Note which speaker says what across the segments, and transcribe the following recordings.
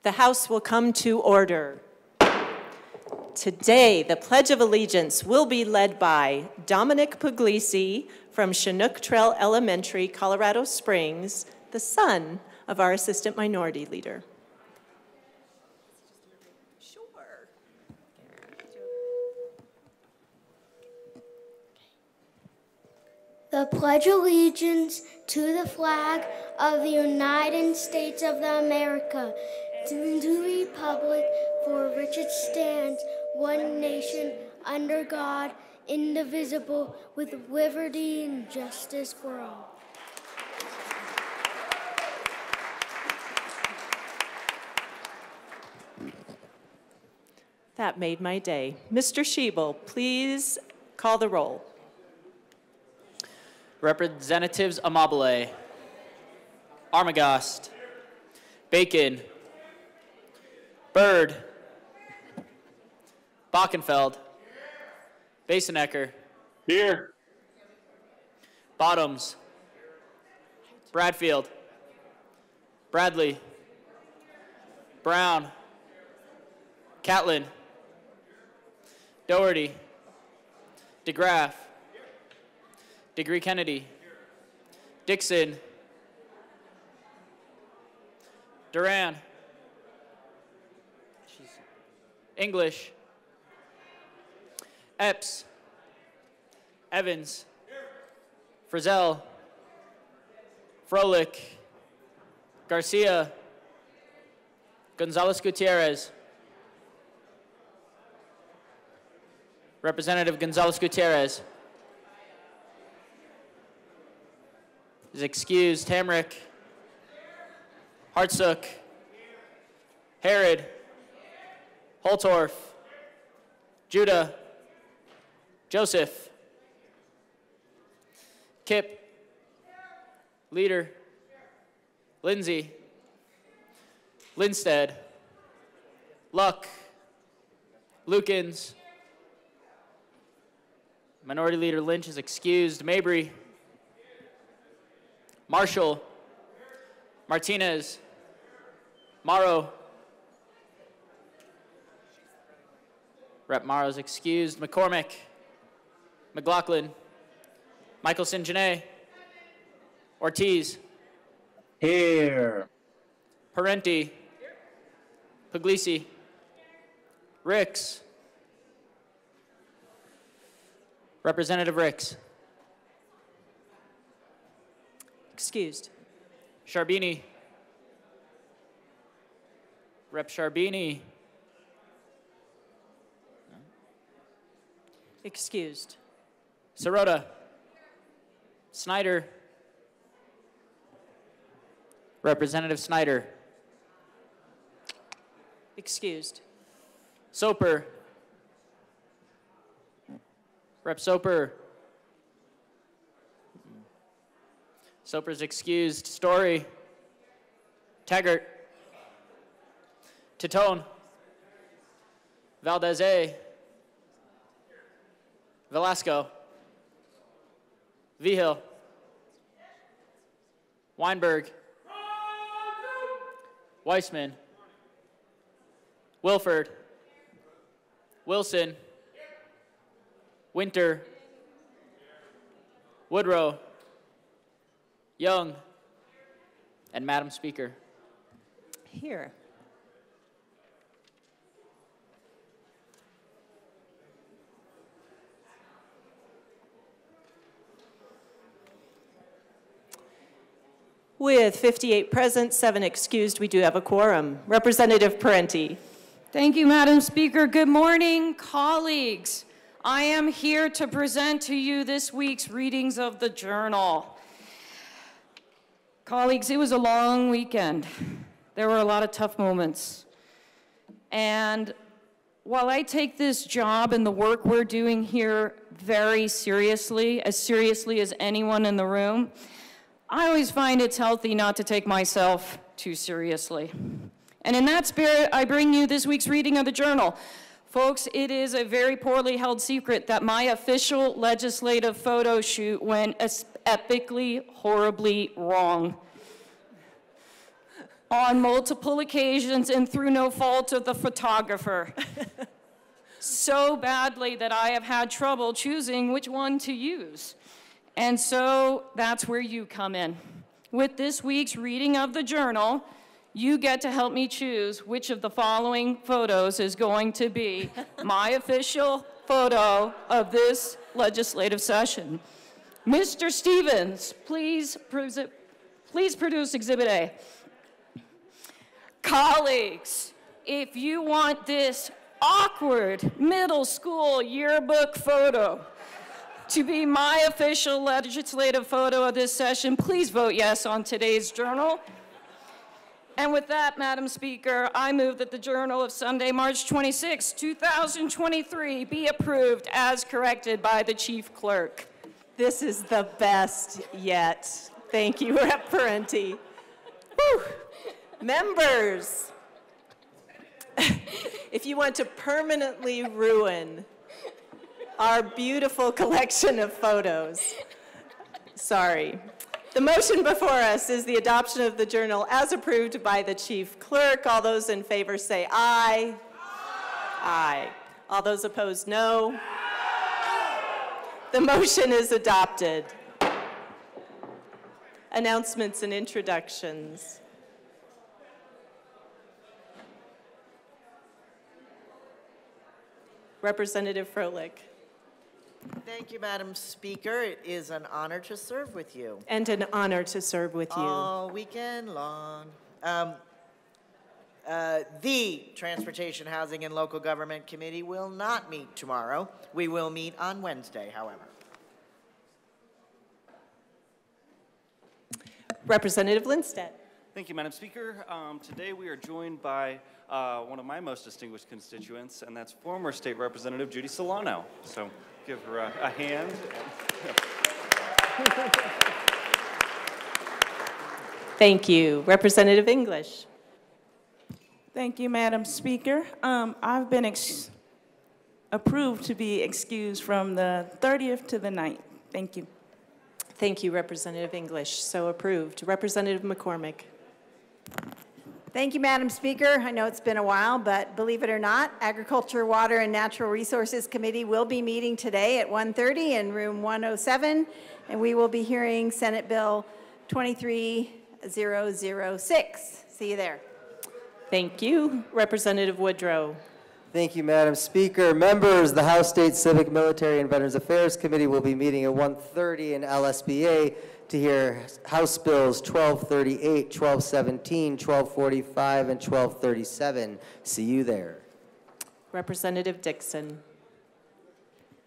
Speaker 1: The House will come to order. Today, the Pledge of Allegiance will be led by Dominic Puglisi from Chinook Trail Elementary, Colorado Springs, the son of our Assistant Minority Leader.
Speaker 2: The Pledge allegiance to the flag of the United States of America, to the republic for which it stands, one nation, under God, indivisible, with liberty and justice for all.
Speaker 1: That made my day. Mr. Schiebel, please call the roll.
Speaker 3: Representatives Amabile, Armagost, Bacon, Byrd, Bockenfeld, Basenecker.
Speaker 4: Here.
Speaker 3: Bottoms, Bradfield, Bradley, Brown, Catlin, Doherty, DeGraff, Degree Kennedy, Dixon, Duran, English, Epps, Evans, Frizzell, Froelich, Garcia, Gonzalez Gutierrez, Representative Gonzalez Gutierrez is excused. Hamrick, Hartsook, Herod, Holtorf, Judah, Joseph, Kip, Leader, Lindsay, Lindstead, Luck, Lukens, Minority Leader Lynch is excused. Mabry, Marshall, Martinez, Morrow, Rep. Morrow is excused. McCormick, McLaughlin, Michelson Janae, Ortiz,
Speaker 4: Here.
Speaker 3: Parenti, Puglisi, Ricks, Representative Ricks,
Speaker 1: Excused.
Speaker 3: Sharbini, Rep. Sharbini,
Speaker 1: Excused.
Speaker 3: Sirota, Snyder, Representative Snyder,
Speaker 1: Excused.
Speaker 3: Soper, Rep. Soper, Soper's excused. Story, Taggart, Titone, Valdez, Velasco, Vigil, Weinberg, Weissman, Wilford, Wilson, Winter, Woodrow, Young, and Madam Speaker.
Speaker 1: Here. With 58 present, 7 excused, we do have a quorum. Representative Parenti.
Speaker 5: Thank you, Madam Speaker. Good morning, colleagues. I am here to present to you this week's readings of the Journal. Colleagues, it was a long weekend. There were a lot of tough moments. And while I take this job and the work we're doing here very seriously as anyone in the room, I always find it's healthy not to take myself too seriously. And in that spirit, I bring you this week's reading of the Journal. Folks, it is a very poorly held secret that my official legislative photo shoot went epically, horribly wrong. on multiple occasions and through no fault of the photographer. So badly that I have had trouble choosing which one to use. And so that's where you come in. With this week's reading of the journal, you get to help me choose which of the following photos is going to be my official photo of this legislative session. Mr. Stevens, please produce Exhibit A. Colleagues, if you want this awkward middle school yearbook photo to be my official legislative photo of this session, please vote yes on today's journal. And with that, Madam Speaker, I move that the Journal of Sunday, March 26, 2023 be approved as corrected by the Chief Clerk.
Speaker 1: This is the best yet. Thank you, Rep. Parenti. Whew. Members, if you want to permanently ruin our beautiful collection of photos, sorry. The motion before us is the adoption of the journal as approved by the Chief Clerk. All those in favor say aye. Aye. All those opposed, no. The motion is adopted. Announcements and introductions. Representative Froelich.
Speaker 6: Thank you, Madam Speaker. It is an honor to serve with you.
Speaker 1: And an honor to serve with you.
Speaker 6: All weekend long. The Transportation, Housing, and Local Government Committee will not meet tomorrow. We will meet on Wednesday, however.
Speaker 1: Representative Lindstedt.
Speaker 7: Thank you, Madam Speaker. Today we are joined by one of my most distinguished constituents, and that's former State Representative Judy Solano. So give her a hand.
Speaker 1: Thank you. Representative English.
Speaker 8: Thank you, Madam Speaker. I've been approved to be excused from the 30th to the 9th. Thank you.
Speaker 1: Thank you, Representative English. So approved. Representative McCormick.
Speaker 9: Thank you, Madam Speaker. I know it's been a while, but believe it or not, Agriculture, Water, and Natural Resources Committee will be meeting today at 1:30 in room 107, and we will be hearing Senate Bill 23006. See you there.
Speaker 1: Thank you. Representative Woodrow.
Speaker 10: Thank you, Madam Speaker. Members, the House State Civic, Military, and Veterans Affairs Committee will be meeting at 1:30 in LSBA to hear House Bills 1238, 1217, 1245, and 1237. See you there.
Speaker 1: Representative Dixon.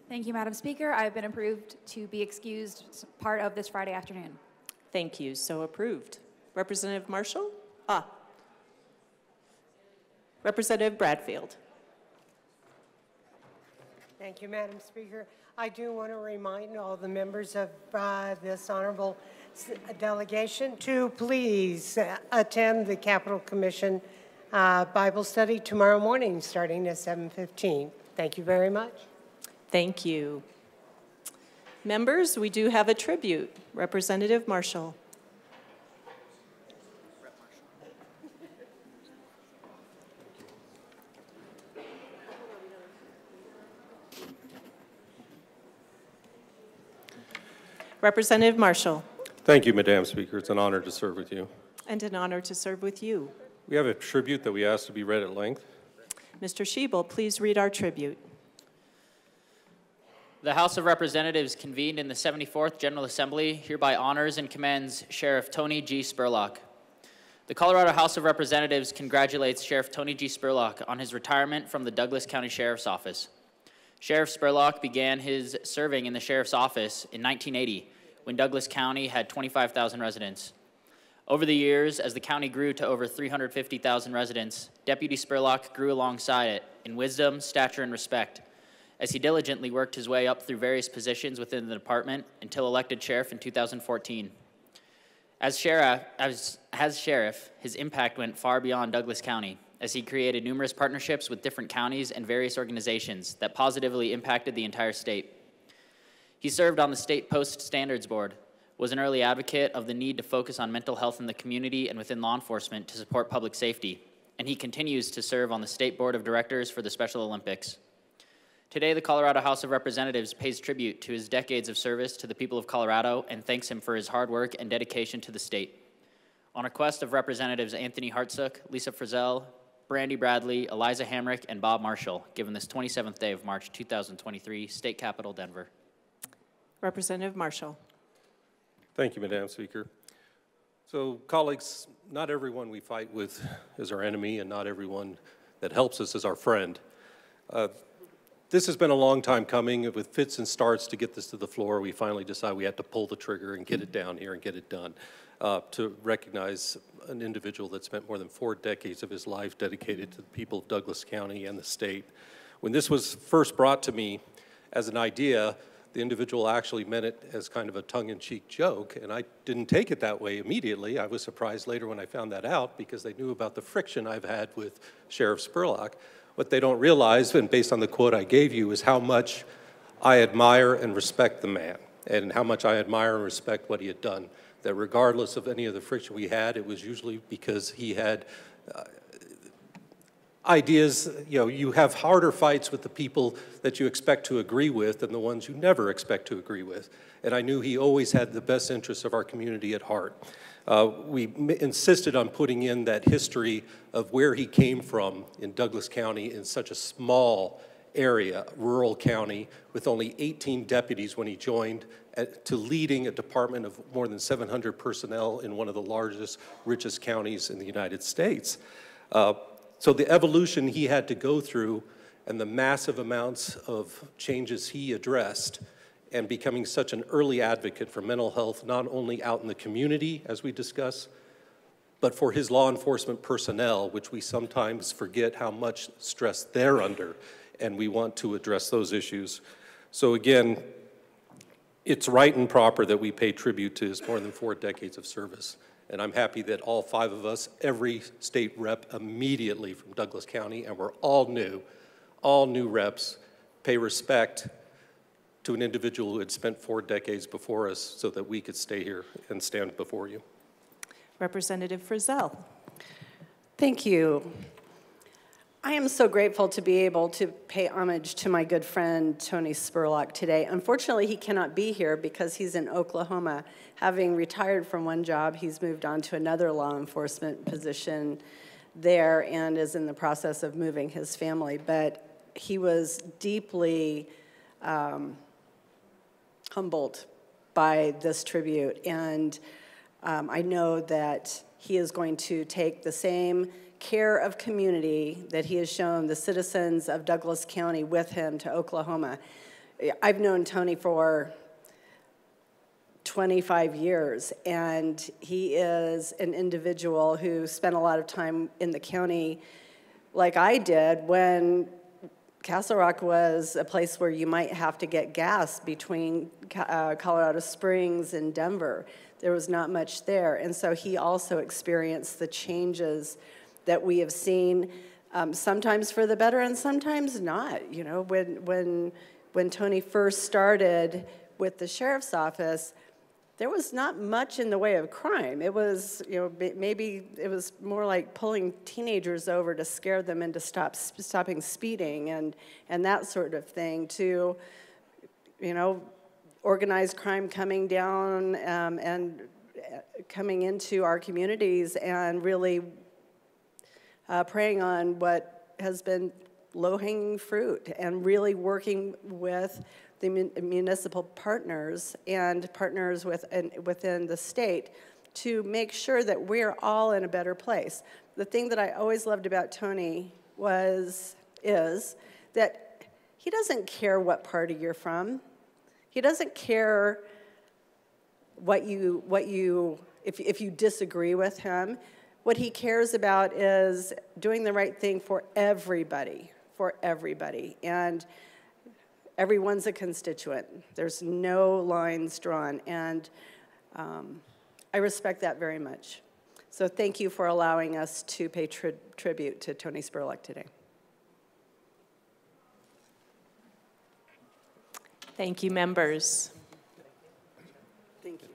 Speaker 11: Thank you, Madam Speaker. I've been approved to be excused part of this Friday afternoon.
Speaker 1: Thank you. So approved. Representative Marshall? Representative Bradfield.
Speaker 12: Thank you, Madam Speaker. I do want to remind all the members of this honorable delegation to please attend the Capitol Commission Bible study tomorrow morning starting at 7:15. Thank you very much.
Speaker 1: Thank you. Members, we do have a tribute. Representative Marshall. Representative Marshall.
Speaker 13: Thank you, Madam Speaker. It's an honor to serve with you.
Speaker 1: And an honor to serve with you.
Speaker 13: We have a tribute that we asked to be read at length.
Speaker 1: Mr. Schiebel, please read our tribute.
Speaker 3: The House of Representatives convened in the 74th General Assembly hereby honors and commends Sheriff Tony G. Spurlock. The Colorado House of Representatives congratulates Sheriff Tony G. Spurlock on his retirement from the Douglas County Sheriff's Office. Sheriff Spurlock began his serving in the Sheriff's Office in 1980 when Douglas County had 25,000 residents. Over the years, as the county grew to over 350,000 residents, Deputy Spurlock grew alongside it in wisdom, stature, and respect, as he diligently worked his way up through various positions within the department until elected sheriff in 2014. As sheriff, his impact went far beyond Douglas County, as he created numerous partnerships with different counties and various organizations that positively impacted the entire state. He served on the State Post Standards Board, was an early advocate of the need to focus on mental health in the community and within law enforcement to support public safety, and he continues to serve on the State Board of Directors for the Special Olympics. Today, the Colorado House of Representatives pays tribute to his decades of service to the people of Colorado and thanks him for his hard work and dedication to the state. On request of Representatives Anthony Hartsook, Lisa Frizzell, Brandy Bradley, Eliza Hamrick, and Bob Marshall, given this 27th day of March 2023, State Capitol, Denver.
Speaker 1: Representative Marshall.
Speaker 13: Thank you, Madam Speaker. So, colleagues, not everyone we fight with is our enemy, and not everyone that helps us is our friend. This has been a long time coming. With fits and starts to get this to the floor, we finally decided we had to pull the trigger and get it down here and get it done. To recognize an individual that spent more than 4 decades of his life dedicated to the people of Douglas County and the state. When this was first brought to me as an idea, the individual actually meant it as kind of a tongue-in-cheek joke, and I didn't take it that way immediately. I was surprised later when I found that out because they knew about the friction I've had with Sheriff Spurlock. What they don't realize, and based on the quote I gave you, is how much I admire and respect the man, and how much I admire and respect what he had done. That regardless of any of the friction we had, it was usually because he had ideas. You know, you have harder fights with the people that you expect to agree with than the ones you never expect to agree with. And I knew he always had the best interests of our community at heart. We insisted on putting in that history of where he came from in Douglas County, in such a small area, rural county, with only 18 deputies when he joined, to leading a department of more than 700 personnel in one of the largest, richest counties in the United States. So the evolution he had to go through and the massive amounts of changes he addressed, and becoming such an early advocate for mental health, not only out in the community, as we discuss, but for his law enforcement personnel, which we sometimes forget how much stress they're under, and we want to address those issues. So again, it's right and proper that we pay tribute to his more than 4 decades of service. And I'm happy that all 5 of us, every state rep immediately from Douglas County, and we're all new reps, pay respect to an individual who had spent 4 decades before us so that we could stay here and stand before you.
Speaker 1: Representative Frizzell.
Speaker 14: Thank you. I am so grateful to be able to pay homage to my good friend Tony Spurlock today. Unfortunately, he cannot be here because he's in Oklahoma. Having retired from one job, he's moved on to another law enforcement position there and is in the process of moving his family. But he was deeply humbled by this tribute, and I know that he is going to take the same care of community that he has shown the citizens of Douglas County with him to Oklahoma. I've known Tony for 25 years, and he is an individual who spent a lot of time in the county like I did when Castle Rock was a place where you might have to get gas between Colorado Springs and Denver. There was not much there, and so he also experienced the changes that we have seen, sometimes for the better and sometimes not. You know, when Tony first started with the sheriff's office, there was not much in the way of crime. It was, you know, maybe it was more like pulling teenagers over to scare them into stopping speeding and that sort of thing, to, you know, organized crime coming down and coming into our communities and really preying on what has been low-hanging fruit and really working with the municipal partners and partners within the state to make sure that we're all in a better place. The thing that I always loved about Tony is that he doesn't care what party you're from. He doesn't care if you disagree with him. What he cares about is doing the right thing for everybody, and everyone's a constituent. There's no lines drawn, and I respect that very much. So thank you for allowing us to pay tribute to Tony Spurlock today.
Speaker 1: Thank you, members.
Speaker 14: Thank you.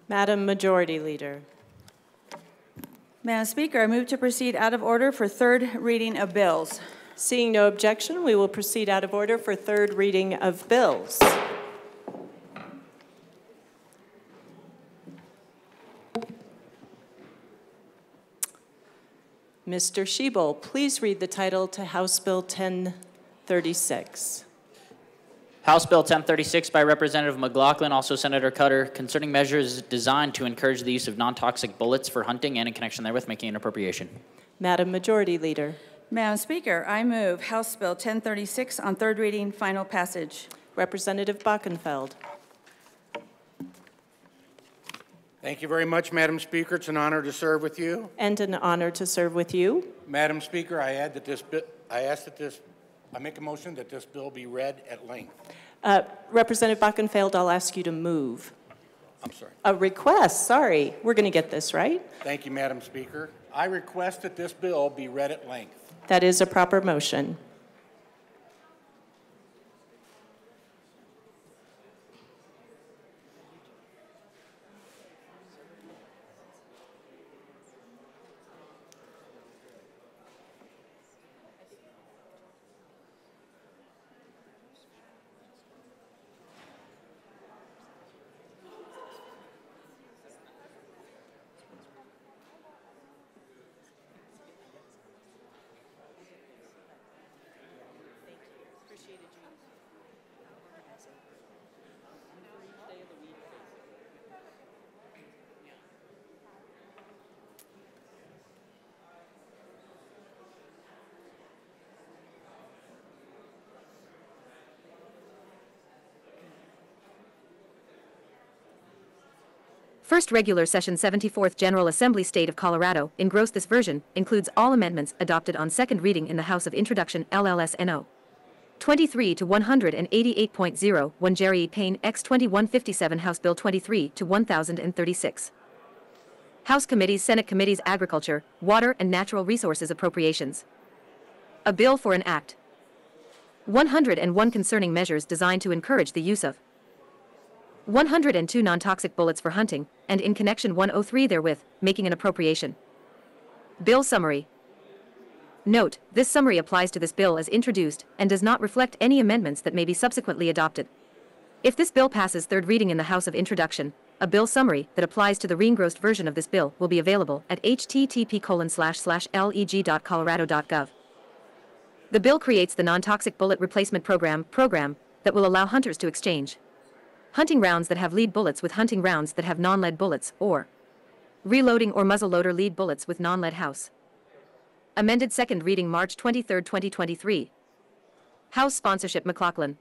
Speaker 1: Madam Majority Leader.
Speaker 15: Madam Speaker, I move to proceed out of order for third reading of bills.
Speaker 1: Seeing no objection, we will proceed out of order for third reading of bills. Mr. Schiebel, please read the title to House Bill 1036.
Speaker 3: House Bill 1036 by Representative McLaughlin, also Senator Cutter, concerning measures designed to encourage the use of non-toxic bullets for hunting and in connection therewith making an appropriation.
Speaker 1: Madam Majority Leader.
Speaker 15: Madam Speaker, I move House Bill 1036 on third reading, final passage.
Speaker 1: Representative Bockenfeld.
Speaker 16: Thank you very much, Madam Speaker. It's an honor to serve with you.
Speaker 1: And an honor to serve with you.
Speaker 16: Madam Speaker, I make a motion that this bill be read at length.
Speaker 1: Representative Bockenfeld, I'll ask you to move.
Speaker 16: I'm sorry.
Speaker 1: A request, sorry. We're going to get this, right?
Speaker 16: Thank you, Madam Speaker. I request that this bill be read at length.
Speaker 1: That is a proper motion.
Speaker 17: First regular session 74th General Assembly State of Colorado, engrossed this version, includes all amendments adopted on second reading in the House of Introduction LLSNO. 23 to 188.0, Jerry E. Payne X 2157 House Bill 23 to 1036. House Committees Senate Committees Agriculture, Water and Natural Resources Appropriations. A bill for an act. 101 concerning measures designed to encourage the use of 102 non-toxic bullets for hunting, and in connection 103 therewith, making an appropriation. Bill summary. Note, this summary applies to this bill as introduced and does not reflect any amendments that may be subsequently adopted. If this bill passes third reading in the House of Introduction, a bill summary that applies to the reengrossed version of this bill will be available at http://leg.colorado.gov. The bill creates the Non-Toxic Bullet Replacement Program that will allow hunters to exchange hunting rounds that have lead bullets with hunting rounds that have non-lead bullets, or reloading or muzzleloader lead bullets with non-lead house. Amended second reading March 23, 2023. House sponsorship McLaughlin.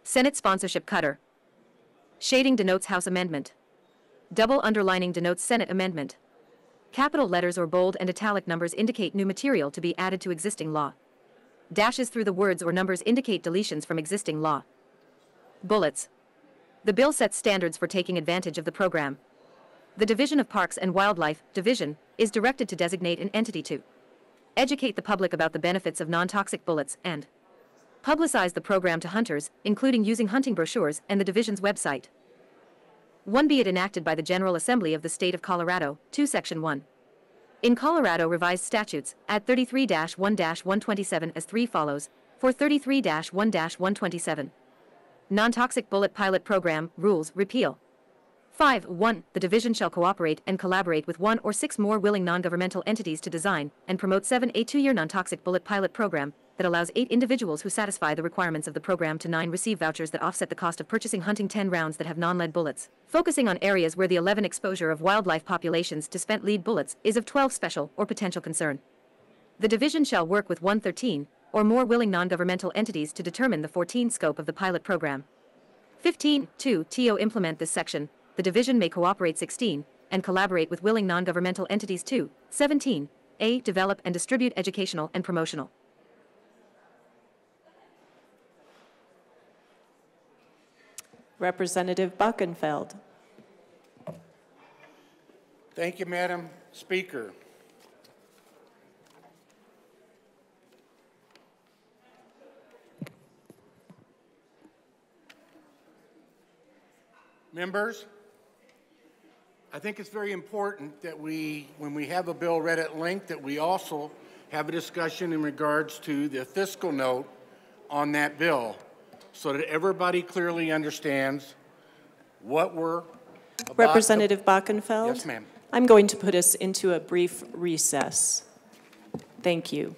Speaker 17: Senate sponsorship Cutter. Shading denotes House amendment. Double underlining denotes Senate amendment. Capital letters or bold and italic numbers indicate new material to be added to existing law. Dashes through the words or numbers indicate deletions from existing law. Bullets. The bill sets standards for taking advantage of the program. The Division of Parks and Wildlife, Division, is directed to designate an entity to educate the public about the benefits of non-toxic bullets and publicize the program to hunters, including using hunting brochures and the Division's website. 1. Be it enacted by the General Assembly of the State of Colorado, 2 Section 1. In Colorado Revised Statutes, add 33-1-127 as 3 follows, for 33-1-127. Non-Toxic Bullet Pilot Program, Rules, Repeal. 5. 1. The Division shall cooperate and collaborate with 1 or 6 more willing non-governmental entities to design and promote 7. A 2-year non-toxic bullet pilot program that allows 8 individuals who satisfy the requirements of the program to 9 receive vouchers that offset the cost of purchasing hunting 10 rounds that have non-lead bullets, focusing on areas where the 11 exposure of wildlife populations to spent lead bullets is of 12 special or potential concern. The Division shall work with 113 or more willing non-governmental entities to determine the 14 scope of the pilot program. 15. 2. To implement this section, the Division may cooperate 16 and collaborate with willing non-governmental entities 2. 17. A. Develop and distribute educational and promotional.
Speaker 1: Representative Bockenfeld.
Speaker 16: Thank you, Madam Speaker. Members, I think it's very important that when we have a bill read at length, that we also have a discussion in regards to the fiscal note on that bill so that everybody clearly understands what we're about.
Speaker 1: Representative Bockenfeld?
Speaker 16: Yes, ma'am.
Speaker 1: I'm going to put us into a brief recess. Thank you.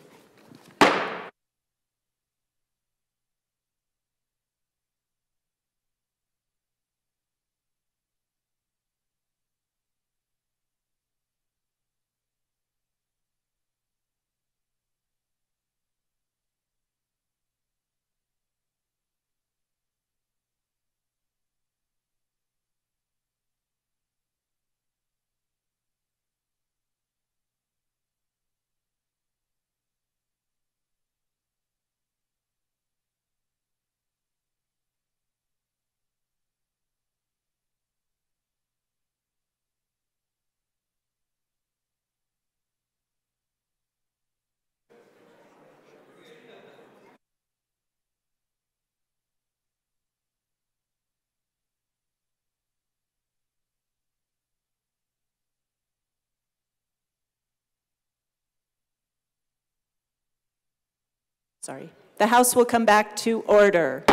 Speaker 1: Sorry. The House will come back to order.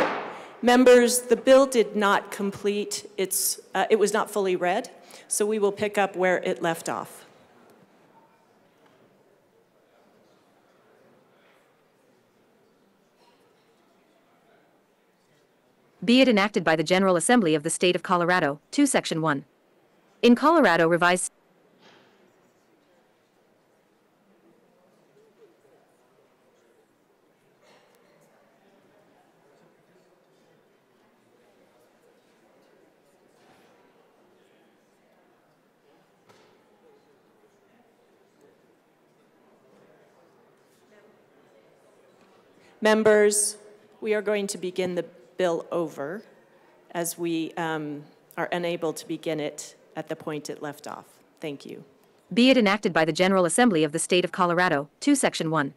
Speaker 1: Members, the bill did not complete its, it was not fully read, so we will pick up where it left off.
Speaker 17: Be it enacted by the General Assembly of the State of Colorado, 2 Section 1. In Colorado Revised
Speaker 1: Members, we are going to begin the bill over as we are unable to begin it at the point it left off. Thank you.
Speaker 17: Be it enacted by the General Assembly of the State of Colorado, 2 Section 1.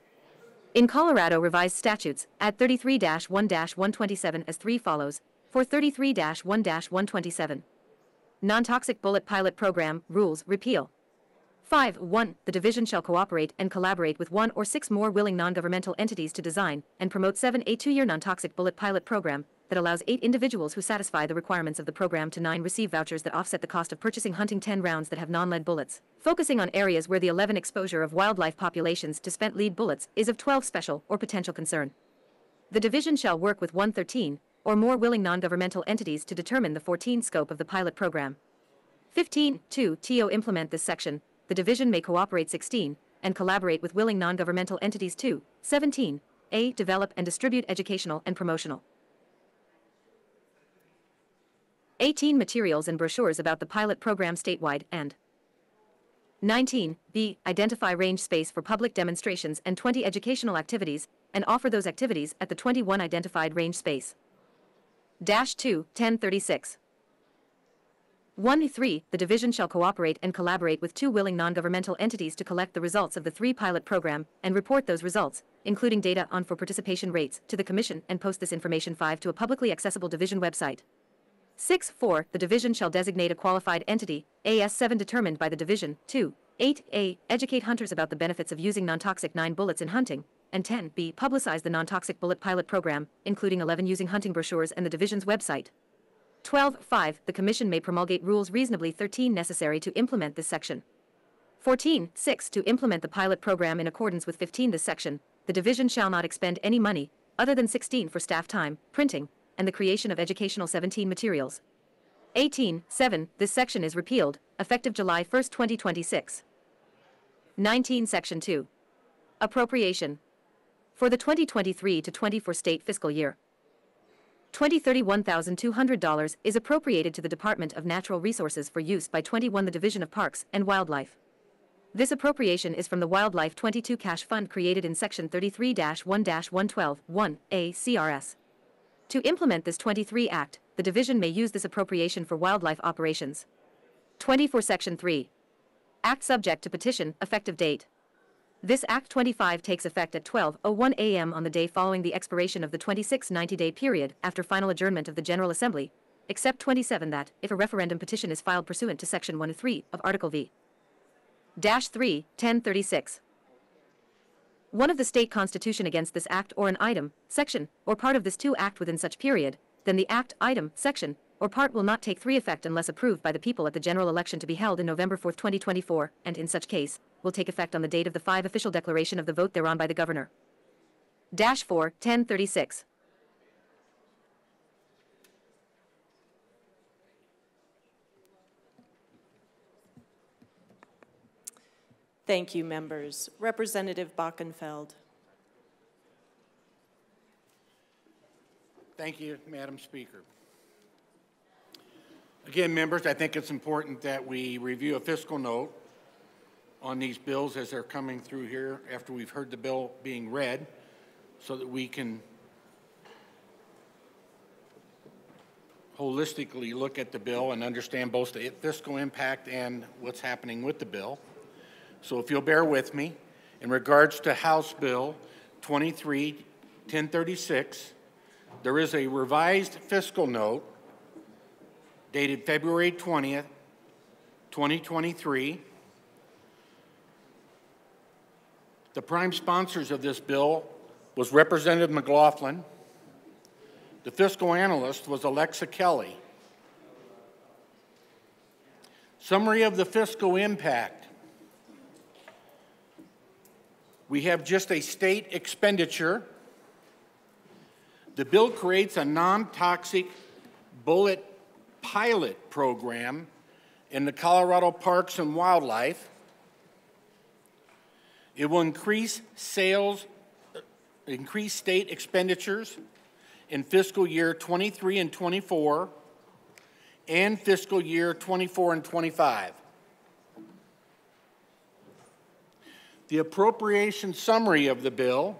Speaker 17: In Colorado Revised Statutes, add 33-1-127 as 3 follows, for 33-1-127. Non-Toxic Bullet Pilot Program, Rules, Repeal. 5.1. The division shall cooperate and collaborate with 1 or 6 more willing non-governmental entities to design and promote 7. A 2-year non-toxic bullet pilot program that allows 8 individuals who satisfy the requirements of the program to 9 receive vouchers that offset the cost of purchasing hunting 10 rounds that have non-lead bullets, focusing on areas where the 11 exposure of wildlife populations to spent lead bullets is of 12 special or potential concern. The division shall work with 113 or more willing non-governmental entities to determine the 14 scope of the pilot program. 15.2. To implement this section, the division may cooperate 16 and collaborate with willing non-governmental entities 2. 17. A. Develop and distribute educational and promotional 18 materials and brochures about the pilot program statewide, and 19. B. Identify range space for public demonstrations and 20 educational activities, and offer those activities at the 21 identified range space. -2. 1036. 1.3. The division shall cooperate and collaborate with 2 willing non-governmental entities to collect the results of the 3 pilot program and report those results, including data on for participation rates, to the Commission and post this information 5 to a publicly accessible division website. 6.4. The division shall designate a qualified entity, AS7 determined by the division, 2. 8A. Educate hunters about the benefits of using non-toxic 9 bullets in hunting, and 10B. Publicize the non-toxic bullet pilot program, including 11 using hunting brochures and the division's website. 12.5. The Commission may promulgate rules reasonably 13 necessary to implement this section. 14.6. To implement the pilot program in accordance with 15 this section, the division shall not expend any money, other than 16 for staff time, printing, and the creation of educational 17 materials. 18.7. This section is repealed, effective July 1, 2026. 19. Section 2. Appropriation. For the 2023 to 24 state fiscal year, $31,200 is appropriated to the Department of Natural Resources for use by 21 the Division of Parks and Wildlife. This appropriation is from the Wildlife 22 Cash Fund created in Section 33-1-112-1A CRS. To implement this 23 Act, the Division may use this appropriation for wildlife operations. 24 Section 3. Act subject to petition, effective date. This Act 25 takes effect at 12:01 a.m. on the day following the expiration of the 26 90-day period after final adjournment of the General Assembly, except 27 that, if a referendum petition is filed pursuant to Section 103 of Article V-3, 1036, 1 of the state constitution against this act or an item, section, or part of this 2 act within such period, then the act, item, section, or part will not take 3 effect unless approved by the people at the general election to be held in November 4, 2024, and in such case, will take effect on the date of the 5 official declaration of the vote thereon by the governor. -4, 1036.
Speaker 1: Thank you, members. Representative Bockenfeld.
Speaker 16: Thank you, Madam Speaker. Again, members, I think it's important that we review a fiscal note on these bills as they're coming through here after we've heard the bill being read, so that we can holistically look at the bill and understand both the fiscal impact and what's happening with the bill. So if you'll bear with me, in regards to House Bill 23-1036, there is a revised fiscal note dated February 20th, 2023. The prime sponsors of this bill was Representative McLaughlin. The fiscal analyst was Alexa Kelly. Summary of the fiscal impact. We have just a state expenditure. The bill creates a non-toxic bullet pilot program in the Colorado Parks and Wildlife. It will increase state expenditures in fiscal year 23 and 24 and fiscal year 24 and 25. The appropriation summary of the bill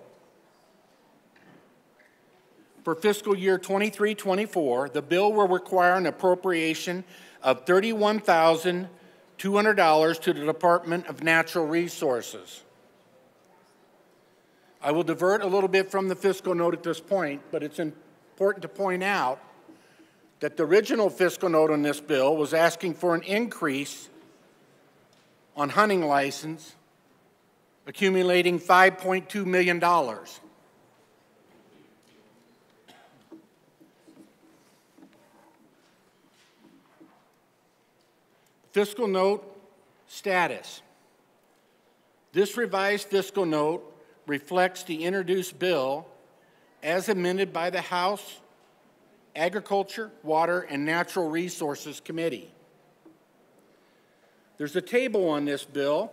Speaker 16: for fiscal year 23-24, the bill will require an appropriation of $31,200 to the Department of Natural Resources. I will divert a little bit from the fiscal note at this point, but it's important to point out that the original fiscal note on this bill was asking for an increase on hunting license, accumulating $5.2 million. Fiscal note status. This revised fiscal note reflects the introduced bill as amended by the House Agriculture, Water, and Natural Resources Committee. There's a table on this bill,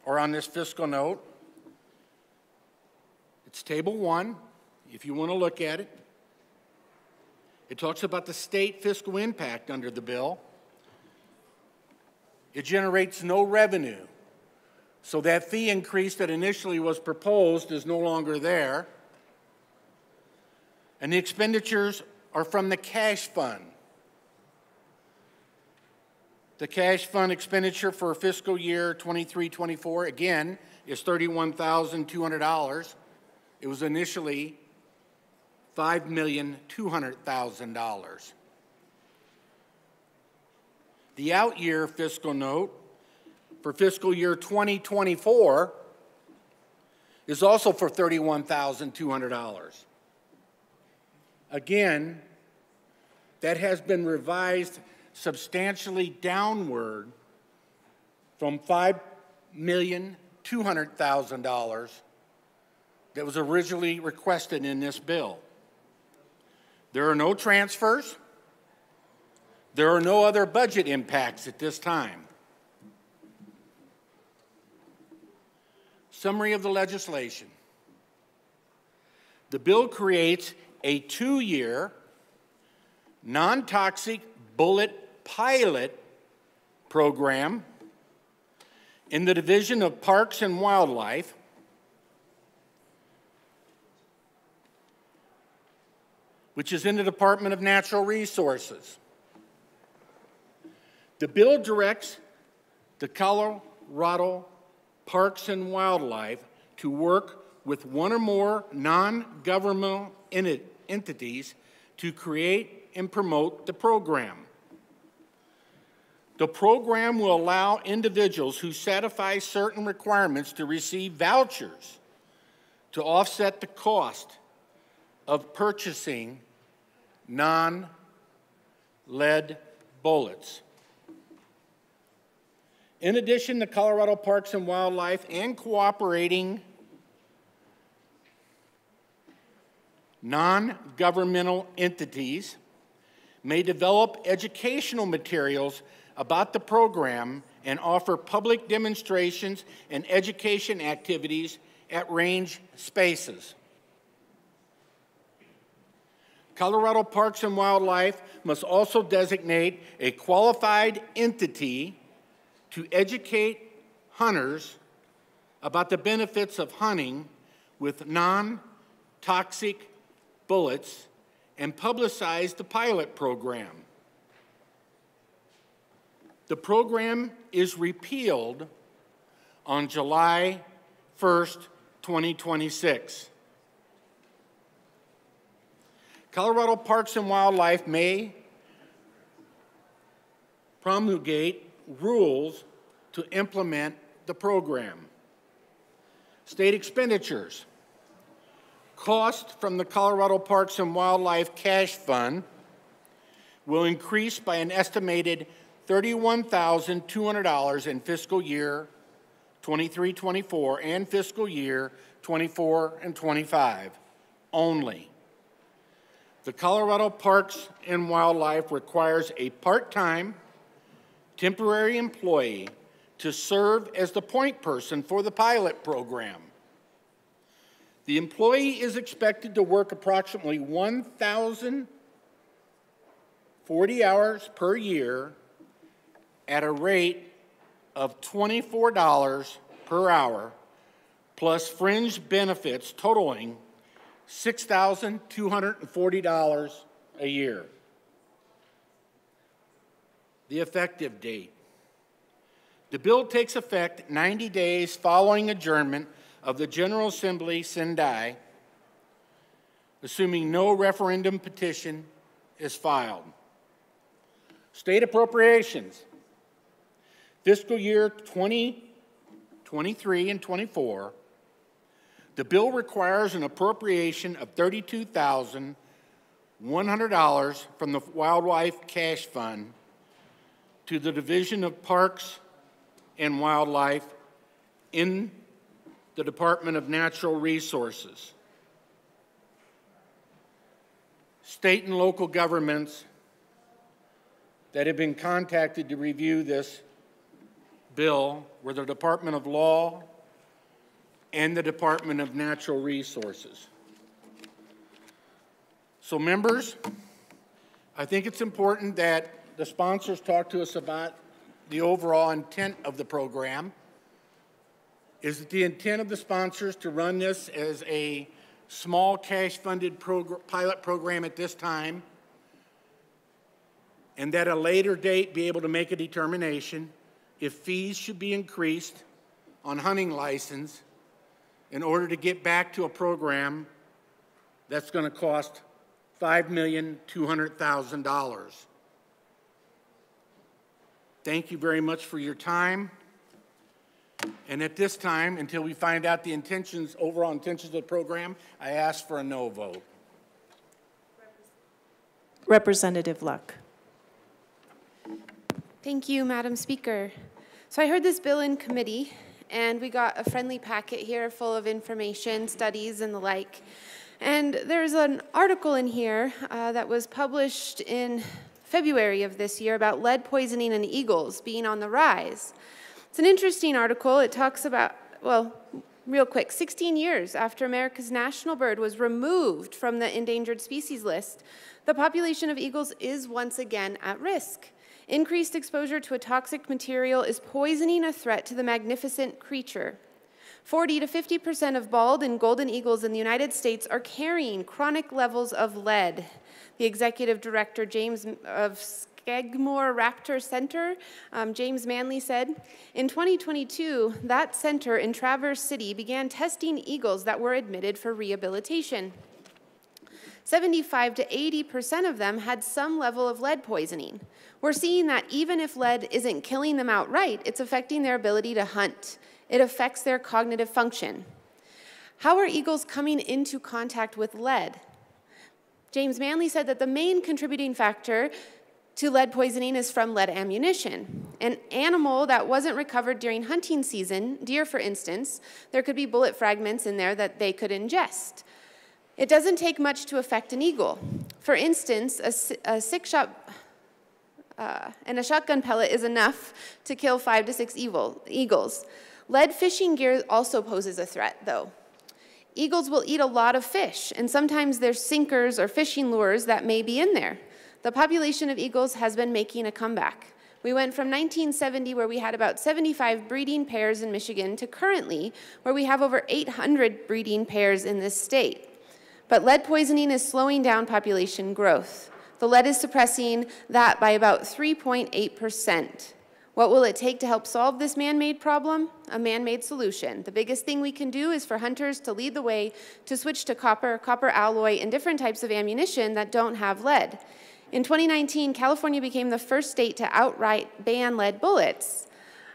Speaker 16: or on this fiscal note. It's Table 1, if you want to look at it. It talks about the state fiscal impact under the bill. It generates no revenue, so that fee increase that initially was proposed is no longer there. And the expenditures are from the cash fund. The cash fund expenditure for fiscal year 23-24, again, is $31,200. It was initially $5,200,000. The out-year fiscal note for fiscal year 2024 is also for $31,200. Again, that has been revised substantially downward from $5,200,000 that was originally requested in this bill. There are no transfers. There are no other budget impacts at this time. Summary of the legislation. The bill creates a 2-year non-toxic bullet pilot program in the Division of Parks and Wildlife which is in the Department of Natural Resources. The bill directs the Colorado Parks and Wildlife to work with one or more non-governmental entities to create and promote the program. The program will allow individuals who satisfy certain requirements to receive vouchers to offset the cost of purchasing non-lead bullets. In addition, the Colorado Parks and Wildlife and cooperating non-governmental entities may develop educational materials about the program and offer public demonstrations and education activities at range spaces. Colorado Parks and Wildlife must also designate a qualified entity to educate hunters about the benefits of hunting with non-toxic bullets and publicize the pilot program. The program is repealed on July 1st, 2026. Colorado Parks and Wildlife may promulgate rules to implement the program. State expenditures. Cost from the Colorado Parks and Wildlife Cash Fund will increase by an estimated $31,200 in fiscal year 23-24 and fiscal year 24 and 25 only. The Colorado Parks and Wildlife requires a part-time, temporary employee to serve as the point person for the pilot program. The employee is expected to work approximately 1,040 hours per year at a rate of $24 per hour, plus fringe benefits totaling $6,240 a year. The effective date. The bill takes effect 90 days following adjournment of the General Assembly Sendai, assuming no referendum petition is filed. State appropriations. Fiscal year 2023 and 24, the bill requires an appropriation of $32,100 from the Wildlife Cash Fund to the Division of Parks and Wildlife in the Department of Natural Resources. State and local governments that have been contacted to review this bill were the Department of Law and the Department of Natural Resources. So members, I think it's important that the sponsors talk to us about the overall intent of the program. Is it the intent of the sponsors to run this as a small cash-funded pilot program at this time, and at a later date be able to make a determination if fees should be increased on hunting license in order to get back to a program that's going to cost $5,200,000? Thank you very much for your time. And at this time, until we find out the intentions, overall intentions of the program, I ask for a no vote.
Speaker 1: Representative Luck.
Speaker 18: Thank you, Madam Speaker. So I heard this bill in committee, and we got a friendly packet here full of information, studies, and the like. And there's an article in here that was published in February of this year about lead poisoning in eagles being on the rise. It's an interesting article. It talks about, well, real quick, 16 years after America's national bird was removed from the endangered species list, the population of eagles is once again at risk. Increased exposure to a toxic material is poisoning a threat to the magnificent creature. 40 to 50% of bald and golden eagles in the United States are carrying chronic levels of lead. The executive director of Skagmore Raptor Center, James Manley, said, in 2022, that center in Traverse City began testing eagles that were admitted for rehabilitation. 75 to 80% of them had some level of lead poisoning. We're seeing that even if lead isn't killing them outright, it's affecting their ability to hunt. It affects their cognitive function. How are eagles coming into contact with lead? James Manley said that the main contributing factor to lead poisoning is from lead ammunition. An animal that wasn't recovered during hunting season, deer for instance, there could be bullet fragments in there that they could ingest. It doesn't take much to affect an eagle. For instance, a six-shot and a shotgun pellet is enough to kill 5 to 6 eagles. Lead fishing gear also poses a threat, though. Eagles will eat a lot of fish, and sometimes there's sinkers or fishing lures that may be in there. The population of eagles has been making a comeback. We went from 1970, where we had about 75 breeding pairs in Michigan, to currently, where we have over 800 breeding pairs in this state. But lead poisoning is slowing down population growth. The lead is suppressing that by about 3.8%. What will it take to help solve this man-made problem? A man-made solution. The biggest thing we can do is for hunters to lead the way to switch to copper, copper alloy, and different types of ammunition that don't have lead. In 2019, California became the first state to outright ban lead bullets.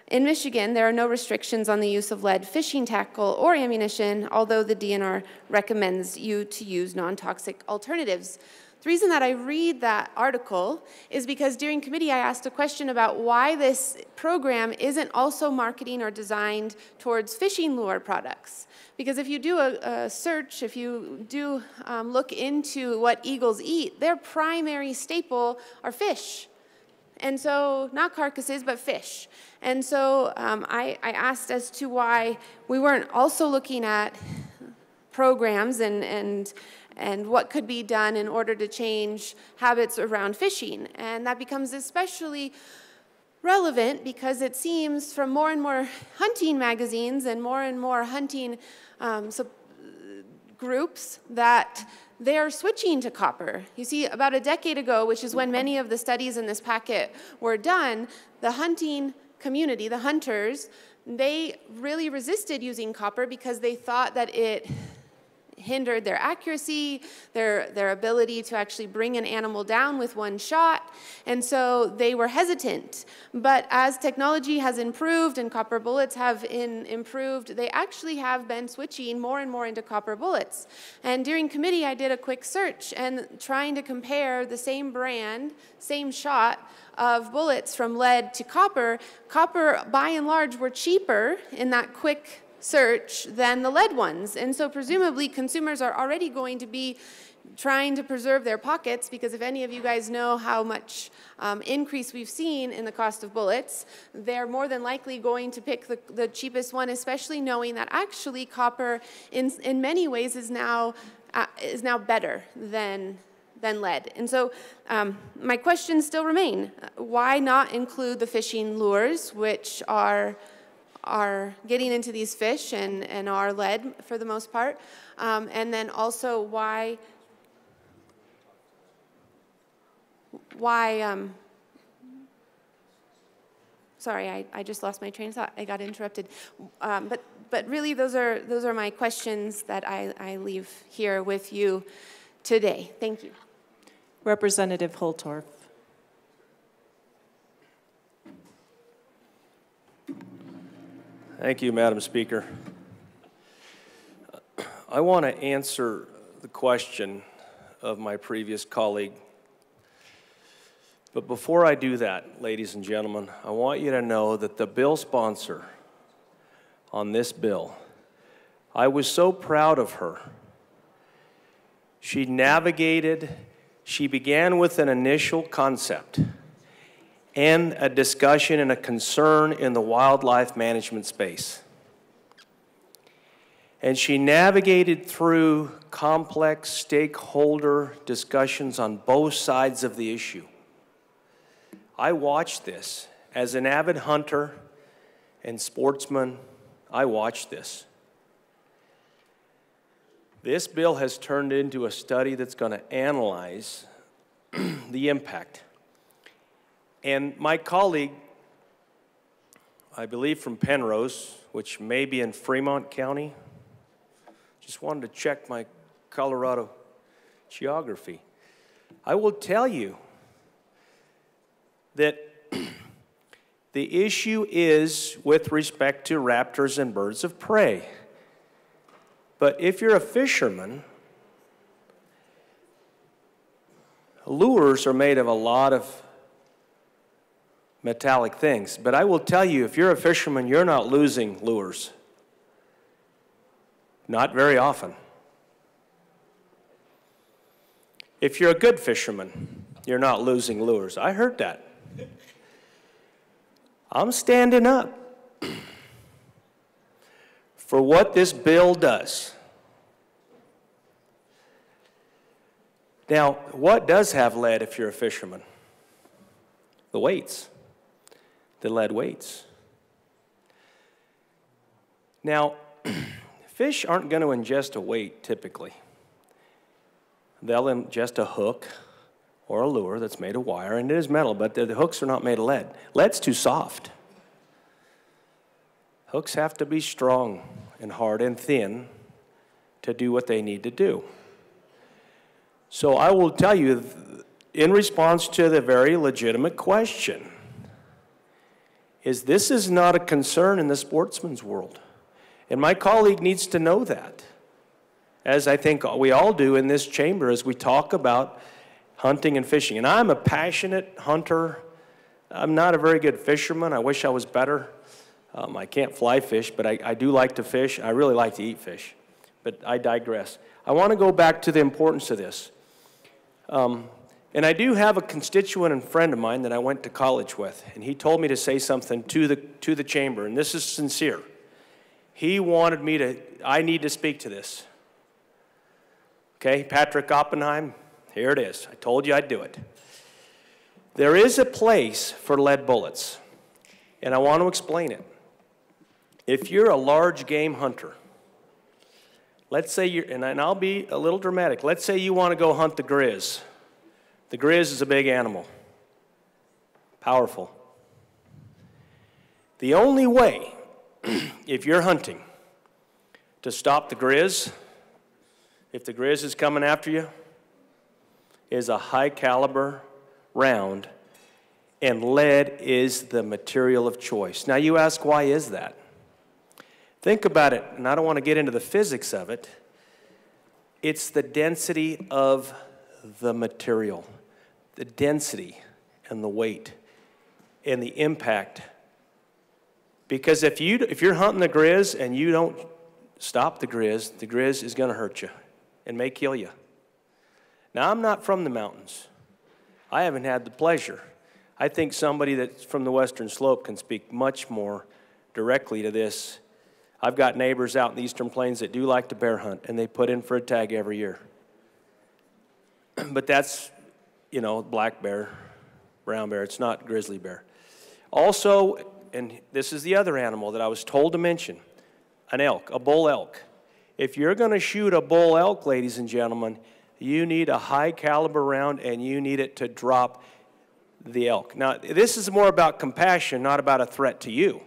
Speaker 18: In Michigan, there are no restrictions on the use of lead fishing tackle or ammunition, although the DNR recommends you to use non-toxic alternatives. The reason that I read that article is because during committee I asked a question about why this program isn't also marketing or designed towards fishing lure products. Because if you do a search, if you do look into what eagles eat, their primary staple are fish. And so, not carcasses, but fish. And so I asked as to why we weren't also looking at programs and what could be done in order to change habits around fishing. And that becomes especially relevant because it seems from more and more hunting magazines and more hunting groups that they are switching to copper. You see, about a decade ago, which is when many of the studies in this packet were done, the hunting community, the hunters, they really resisted using copper because they thought that it hindered their accuracy, their ability to actually bring an animal down with one shot, and so they were hesitant. But as technology has improved and copper bullets have improved, they actually have been switching more and more into copper bullets. And during committee, I did a quick search and trying to compare the same brand, same shot of bullets from lead to copper. Copper, by and large, were cheaper in that quick search than the lead ones. And so presumably consumers are already going to be trying to preserve their pockets, because if any of you guys know how much increase we've seen in the cost of bullets, they're more than likely going to pick the cheapest one, especially knowing that actually copper in many ways is now better than lead. And so my questions still remain. Why not include the fishing lures, which are getting into these fish and are lead for the most part? And then also why sorry, I just lost my train of thought. I got interrupted. But really those are my questions that I leave here with you today. Thank you.
Speaker 1: Representative Holtorf.
Speaker 19: Thank you, Madam Speaker. I want to answer the question of my previous colleague. But before I do that, ladies and gentlemen, I want you to know that the bill sponsor on this bill, I was so proud of her. She began with an initial concept and a discussion and a concern in the wildlife management space. And she navigated through complex stakeholder discussions on both sides of the issue. I watched this as an avid hunter and sportsman. I watched this. This bill has turned into a study that's going to analyze the impact. And my colleague, I believe from Penrose, which may be in Fremont County, just wanted to check my Colorado geography. I will tell you that the issue is with respect to raptors and birds of prey. But if you're a fisherman, lures are made of a lot of metallic things. But I will tell you, if you're a fisherman, you're not losing lures. Not very often. If you're a good fisherman, you're not losing lures. I heard that. I'm standing up for what this bill does. Now, what does have lead if you're a fisherman? The weights. The lead weights. Now, fish aren't going to ingest a weight typically. They'll ingest a hook or a lure that's made of wire, and it is metal, but the hooks are not made of lead. Lead's too soft. Hooks have to be strong and hard and thin to do what they need to do. So I will tell you, in response to the very legitimate question, is this is not a concern in the sportsman's world. And my colleague needs to know that, as I think we all do in this chamber as we talk about hunting and fishing. And I'm a passionate hunter. I'm not a very good fisherman. I wish I was better. I can't fly fish, but I do like to fish. I really like to eat fish. But I digress. I want to go back to the importance of this. And I do have a constituent and friend of mine that I went to college with, and he told me to say something to the chamber, and this is sincere. He wanted me to, I need to speak to this. Okay, Patrick Oppenheim, here it is. I told you I'd do it. There is a place for lead bullets, and I want to explain it. If you're a large game hunter, let's say you're, and I'll be a little dramatic, let's say you want to go hunt the grizz. The grizz is a big animal, powerful. The only way, if you're hunting, to stop the grizz, if the grizz is coming after you, is a high caliber round, and lead is the material of choice. Now you ask, why is that? Think about it, and I don't want to get into the physics of it. It's the density of the material, the density and the weight and the impact. Because if you're hunting the grizz and you don't stop the grizz is going to hurt you and may kill you. Now, I'm not from the mountains. I haven't had the pleasure. I think somebody that's from the Western Slope can speak much more directly to this. I've got neighbors out in the Eastern Plains that do like to bear hunt, and they put in for a tag every year. But that's, you know, black bear, brown bear. It's not grizzly bear. Also, and this is the other animal that I was told to mention, an elk, a bull elk. If you're going to shoot a bull elk, ladies and gentlemen, you need a high caliber round, and you need it to drop the elk. Now, this is more about compassion, not about a threat to you.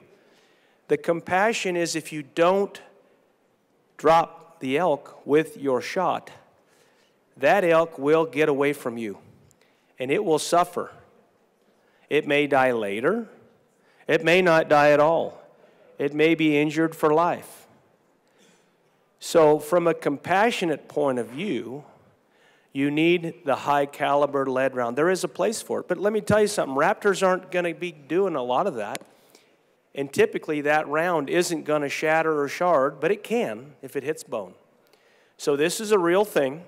Speaker 19: The compassion is if you don't drop the elk with your shot, that elk will get away from you, and it will suffer. It may die later. It may not die at all. It may be injured for life. So from a compassionate point of view, you need the high caliber lead round. There is a place for it. But let me tell you something. Raptors aren't going to be doing a lot of that. And typically that round isn't going to shatter or shard, but it can if it hits bone. So this is a real thing.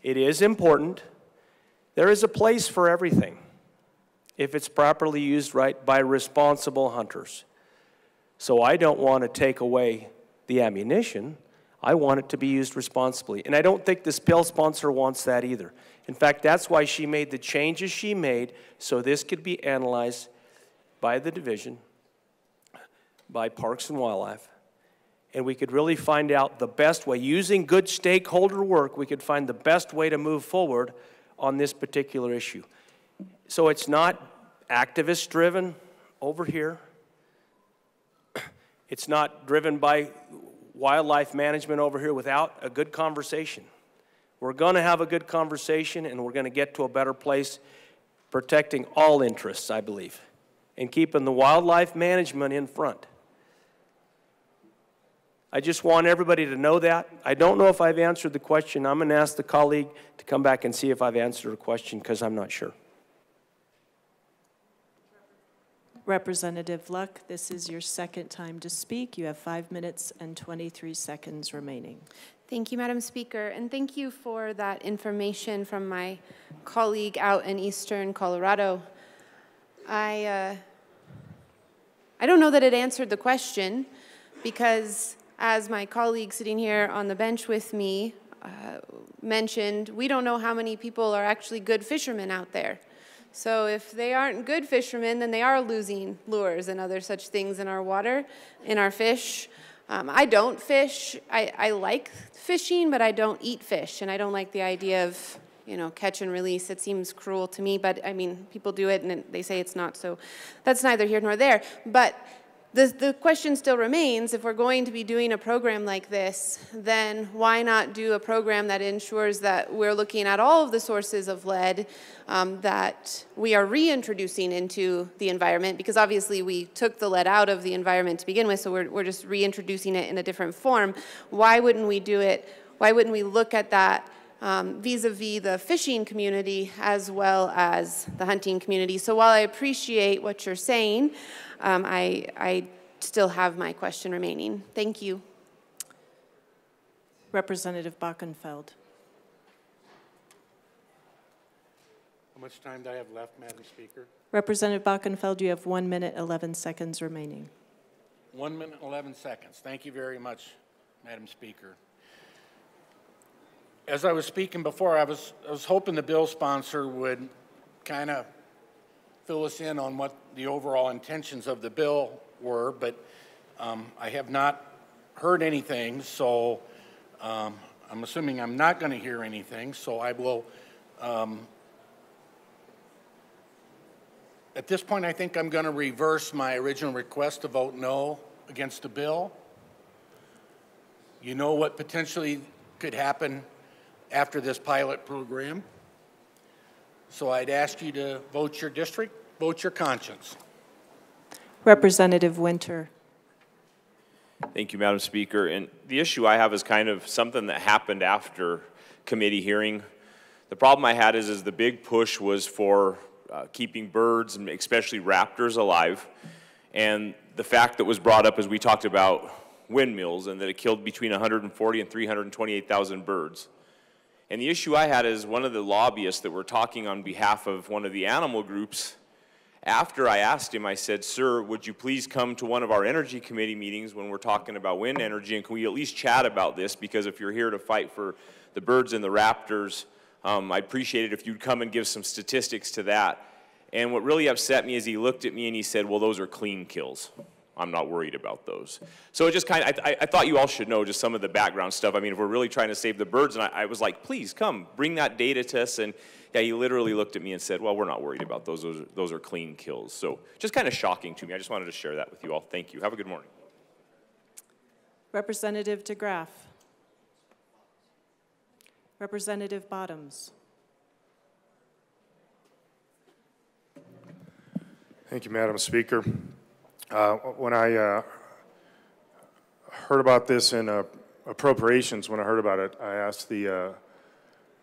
Speaker 19: It is important. There is a place for everything if it's properly used right by responsible hunters. So I don't want to take away the ammunition. I want it to be used responsibly. And I don't think this bill sponsor wants that either. In fact, that's why she made the changes she made so this could be analyzed by the division, by Parks and Wildlife, and we could really find out the best way. Using good stakeholder work, we could find the best way to move forward on this particular issue. So it's not activist-driven over here. It's not driven by wildlife management over here without a good conversation We're going to have a good conversation, and we're going to get to a better place, protecting all interests, I believe, and keeping the wildlife management in front. I just want everybody to know that. I don't know if I've answered the question. I'm going to ask the colleague to come back and see if I've answered a question, because I'm not sure.
Speaker 1: Representative Luck, this is your second time to speak. You have 5 minutes and 23 seconds remaining.
Speaker 18: Thank you, Madam Speaker, and thank you for that information from my colleague out in eastern Colorado. I don't know that it answered the question, because as my colleague sitting here on the bench with me mentioned, we don't know how many people are actually good fishermen out there. So if they aren't good fishermen, then they are losing lures and other such things in our water, in our fish. I don't fish. I like fishing, but I don't eat fish, and I don't like the idea of, you know, catch and release. It seems cruel to me, but I mean, people do it and they say it's not, so that's neither here nor there. But the question still remains, if we're going to be doing a program like this, then why not do a program that ensures that we're looking at all of the sources of lead that we are reintroducing into the environment? Because obviously we took the lead out of the environment to begin with, so we're just reintroducing it in a different form. Why wouldn't we do it? Why wouldn't we look at that vis-a-vis the fishing community as well as the hunting community? So while I appreciate what you're saying, I still have my question remaining. Thank you.
Speaker 1: Representative Bockenfeld.
Speaker 16: How much time do I have left, Madam Speaker?
Speaker 1: Representative Bockenfeld, you have 1 minute, 11 seconds remaining.
Speaker 16: 1 minute, 11 seconds. Thank you very much, Madam Speaker. As I was speaking before, I was hoping the bill sponsor would kind of fill us in on what the overall intentions of the bill were, but I have not heard anything, so I'm assuming I'm not going to hear anything, so I will, at this point, I think I'm going to reverse my original request to vote no against the bill. You know what potentially could happen after this pilot program. So I'd ask you to vote your district, vote your conscience.
Speaker 1: Representative Winter.
Speaker 20: Thank you, Madam Speaker. And the issue I have is kind of something that happened after committee hearing. The problem I had is the big push was for keeping birds, and especially raptors, alive. And the fact that was brought up as we talked about windmills and that it killed between 140 and 328,000 birds. And the issue I had is one of the lobbyists that were talking on behalf of one of the animal groups, after I asked him, I said, sir, would you please come to one of our energy committee meetings when we're talking about wind energy, and can we at least chat about this? Because if you're here to fight for the birds and the raptors, I'd appreciate it if you'd come and give some statistics to that. And what really upset me is he looked at me and he said, well, those are clean kills. I'm not worried about those. So it just kind of, I thought you all should know just some of the background stuff. I mean, if we're really trying to save the birds, and I was like, please come, bring that data to us. And yeah, he literally looked at me and said, well, we're not worried about those. Those are clean kills. So just kind of shocking to me. I just wanted to share that with you all. Thank you. Have a good morning.
Speaker 1: Representative DeGraff. Representative Bottoms.
Speaker 21: Thank you, Madam Speaker. When I heard about this in appropriations, when I heard about it, I asked the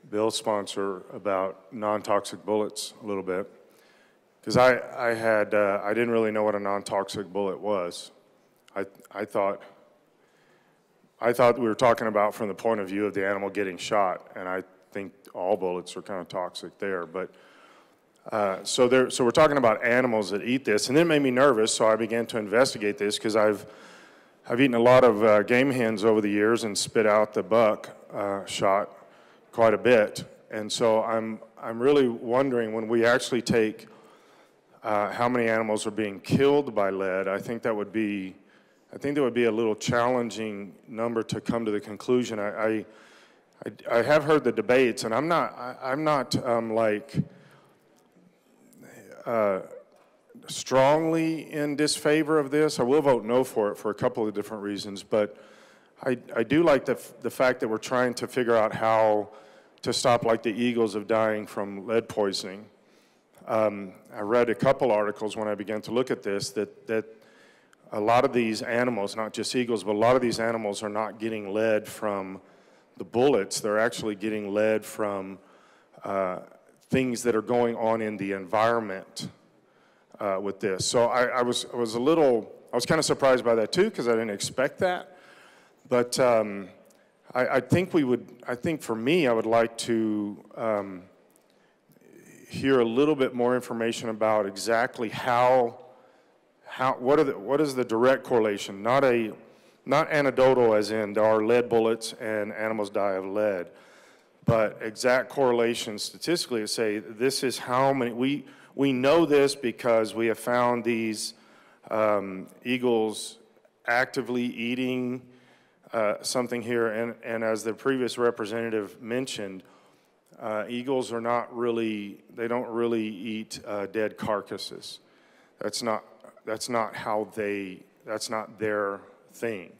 Speaker 21: bill sponsor about non-toxic bullets a little bit, because I didn't really know what a non-toxic bullet was. I thought we were talking about from the point of view of the animal getting shot, and I think all bullets are kind of toxic there, but. So we're talking about animals that eat this, and it made me nervous, so I began to investigate this, because I've eaten a lot of game hens over the years and spit out the buck shot quite a bit. And so I'm really wondering, when we actually take how many animals are being killed by lead, I think that would be a little challenging number to come to the conclusion. I have heard the debates, and I'm not strongly in disfavor of this. I will vote no for it for a couple of different reasons, but I do like the fact that we're trying to figure out how to stop like the eagles of dying from lead poisoning. I read a couple articles when I began to look at this that a lot of these animals, not just eagles, but a lot of these animals are not getting lead from the bullets. They're actually getting lead from things that are going on in the environment with this. So I was kind of surprised by that too, because I didn't expect that. But I think for me, I would like to hear a little bit more information about exactly what is the direct correlation, not anecdotal as in there are lead bullets and animals die of lead, but exact correlation statistically to say this is how many, we know this because we have found these eagles actively eating something here, and as the previous representative mentioned, eagles are not really, they don't really eat dead carcasses. That's not their thing.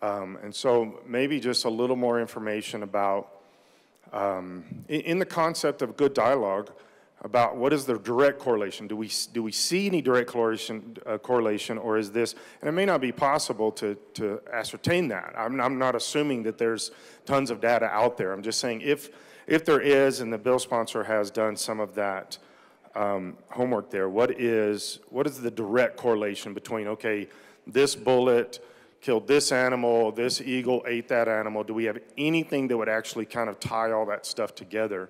Speaker 21: And so maybe just a little more information about, in the concept of good dialogue, about what is the direct correlation. Do we see any direct correlation, or is this, and it may not be possible to ascertain that. I'm not assuming that there's tons of data out there. I'm just saying if there is, and the bill sponsor has done some of that homework there, what is the direct correlation between, okay, this bullet killed this animal, this eagle ate that animal? Do we have anything that would actually kind of tie all that stuff together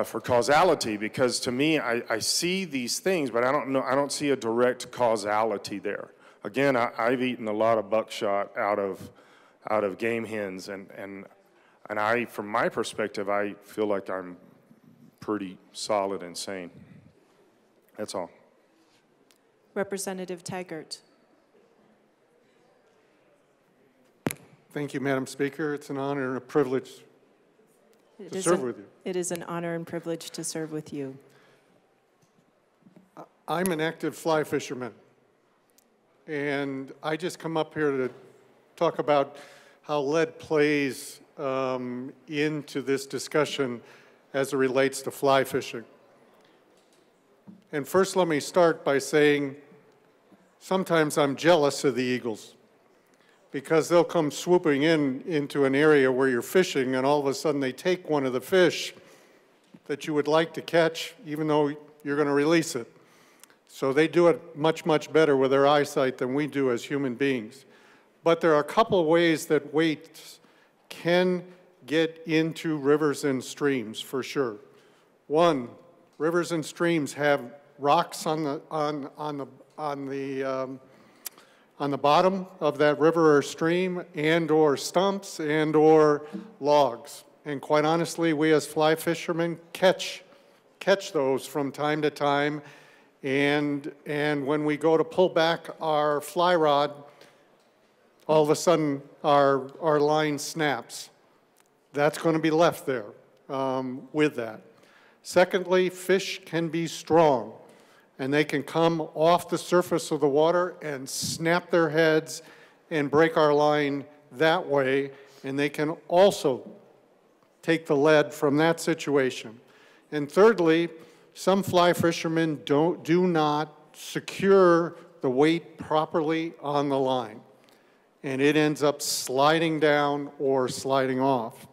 Speaker 21: for causality? Because to me, I see these things, but I don't see a direct causality there. Again, I've eaten a lot of buckshot out of game hens, and I, from my perspective, I feel like I'm pretty solid and sane. That's all.
Speaker 1: Representative Taggart.
Speaker 2: Thank you, Madam Speaker. It's an honor and a privilege to serve with you.
Speaker 1: It is an honor and privilege to serve with you.
Speaker 2: I'm an active fly fisherman, and I just come up here to talk about how lead plays into this discussion as it relates to fly fishing. And first, let me start by saying sometimes I'm jealous of the eagles, because they'll come swooping into an area where you're fishing, and all of a sudden they take one of the fish that you would like to catch, even though you're going to release it. So they do it much, much better with their eyesight than we do as human beings. But there are a couple of ways that weights can get into rivers and streams, for sure. One, rivers and streams have rocks on the bottom of that river or stream, and or stumps and or logs. And quite honestly, we as fly fishermen catch those from time to time. And when we go to pull back our fly rod, all of a sudden our line snaps. That's going to be left there with that. Secondly, fish can be strong, and they can come off the surface of the water and snap their heads and break our line that way, and they can also take the lead from that situation. And thirdly, some fly fishermen do not secure the weight properly on the line, and it ends up sliding down or sliding off.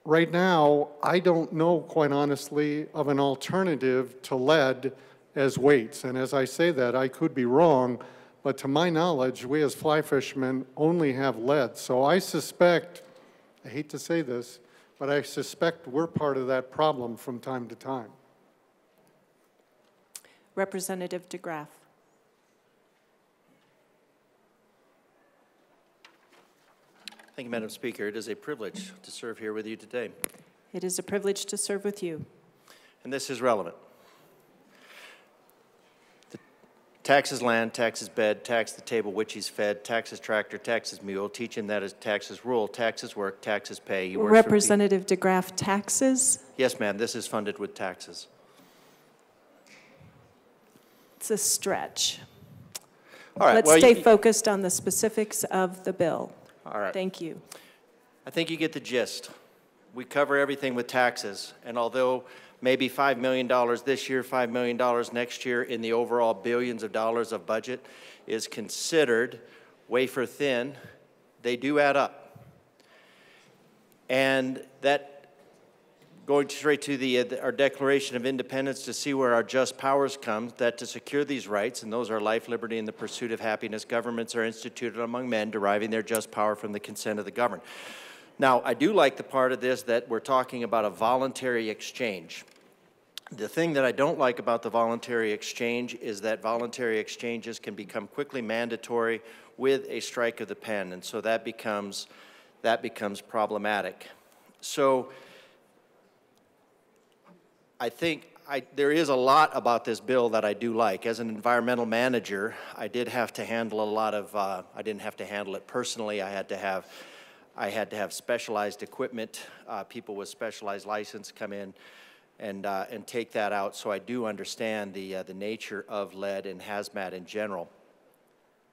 Speaker 2: Right now, I don't know, quite honestly, of an alternative to lead as weights. And as I say that, I could be wrong, but to my knowledge, we as fly fishermen only have lead. So I suspect, I hate to say this, but I suspect we're part of that problem from time to time.
Speaker 1: Representative DeGraff.
Speaker 22: Thank you, Madam Speaker. It is a privilege to serve here with you today.
Speaker 1: It is a privilege to serve with you.
Speaker 22: And this is relevant. The taxes land, taxes bed, tax the table which he's fed, taxes tractor, taxes mule, teach him that is taxes rule, taxes work, taxes pay. He works
Speaker 1: Representative DeGraff, taxes?
Speaker 22: Yes, ma'am. This is funded with taxes.
Speaker 1: It's a stretch.
Speaker 22: All right.
Speaker 1: Let's stay focused on the specifics of the bill.
Speaker 22: All right.
Speaker 1: Thank you.
Speaker 22: I think you get the gist. we cover everything with taxes. And although maybe $5 million this year, $5 million next year in the overall billions of dollars of budget is considered wafer thin, they do add up. And that, going straight to our Declaration of Independence to see where our just powers come, that to secure these rights, and those are life, liberty, and the pursuit of happiness, governments are instituted among men, deriving their just power from the consent of the governed. Now, I do like the part of this that we're talking about a voluntary exchange. The thing that I don't like about the voluntary exchange is that voluntary exchanges can become quickly mandatory with a strike of the pen, and so that becomes problematic. So I think there is a lot about this bill that I do like. As an environmental manager, I did have to handle a lot of, I didn't have to handle it personally. I had to have specialized equipment, people with specialized license come in and take that out. So I do understand the nature of lead and hazmat in general.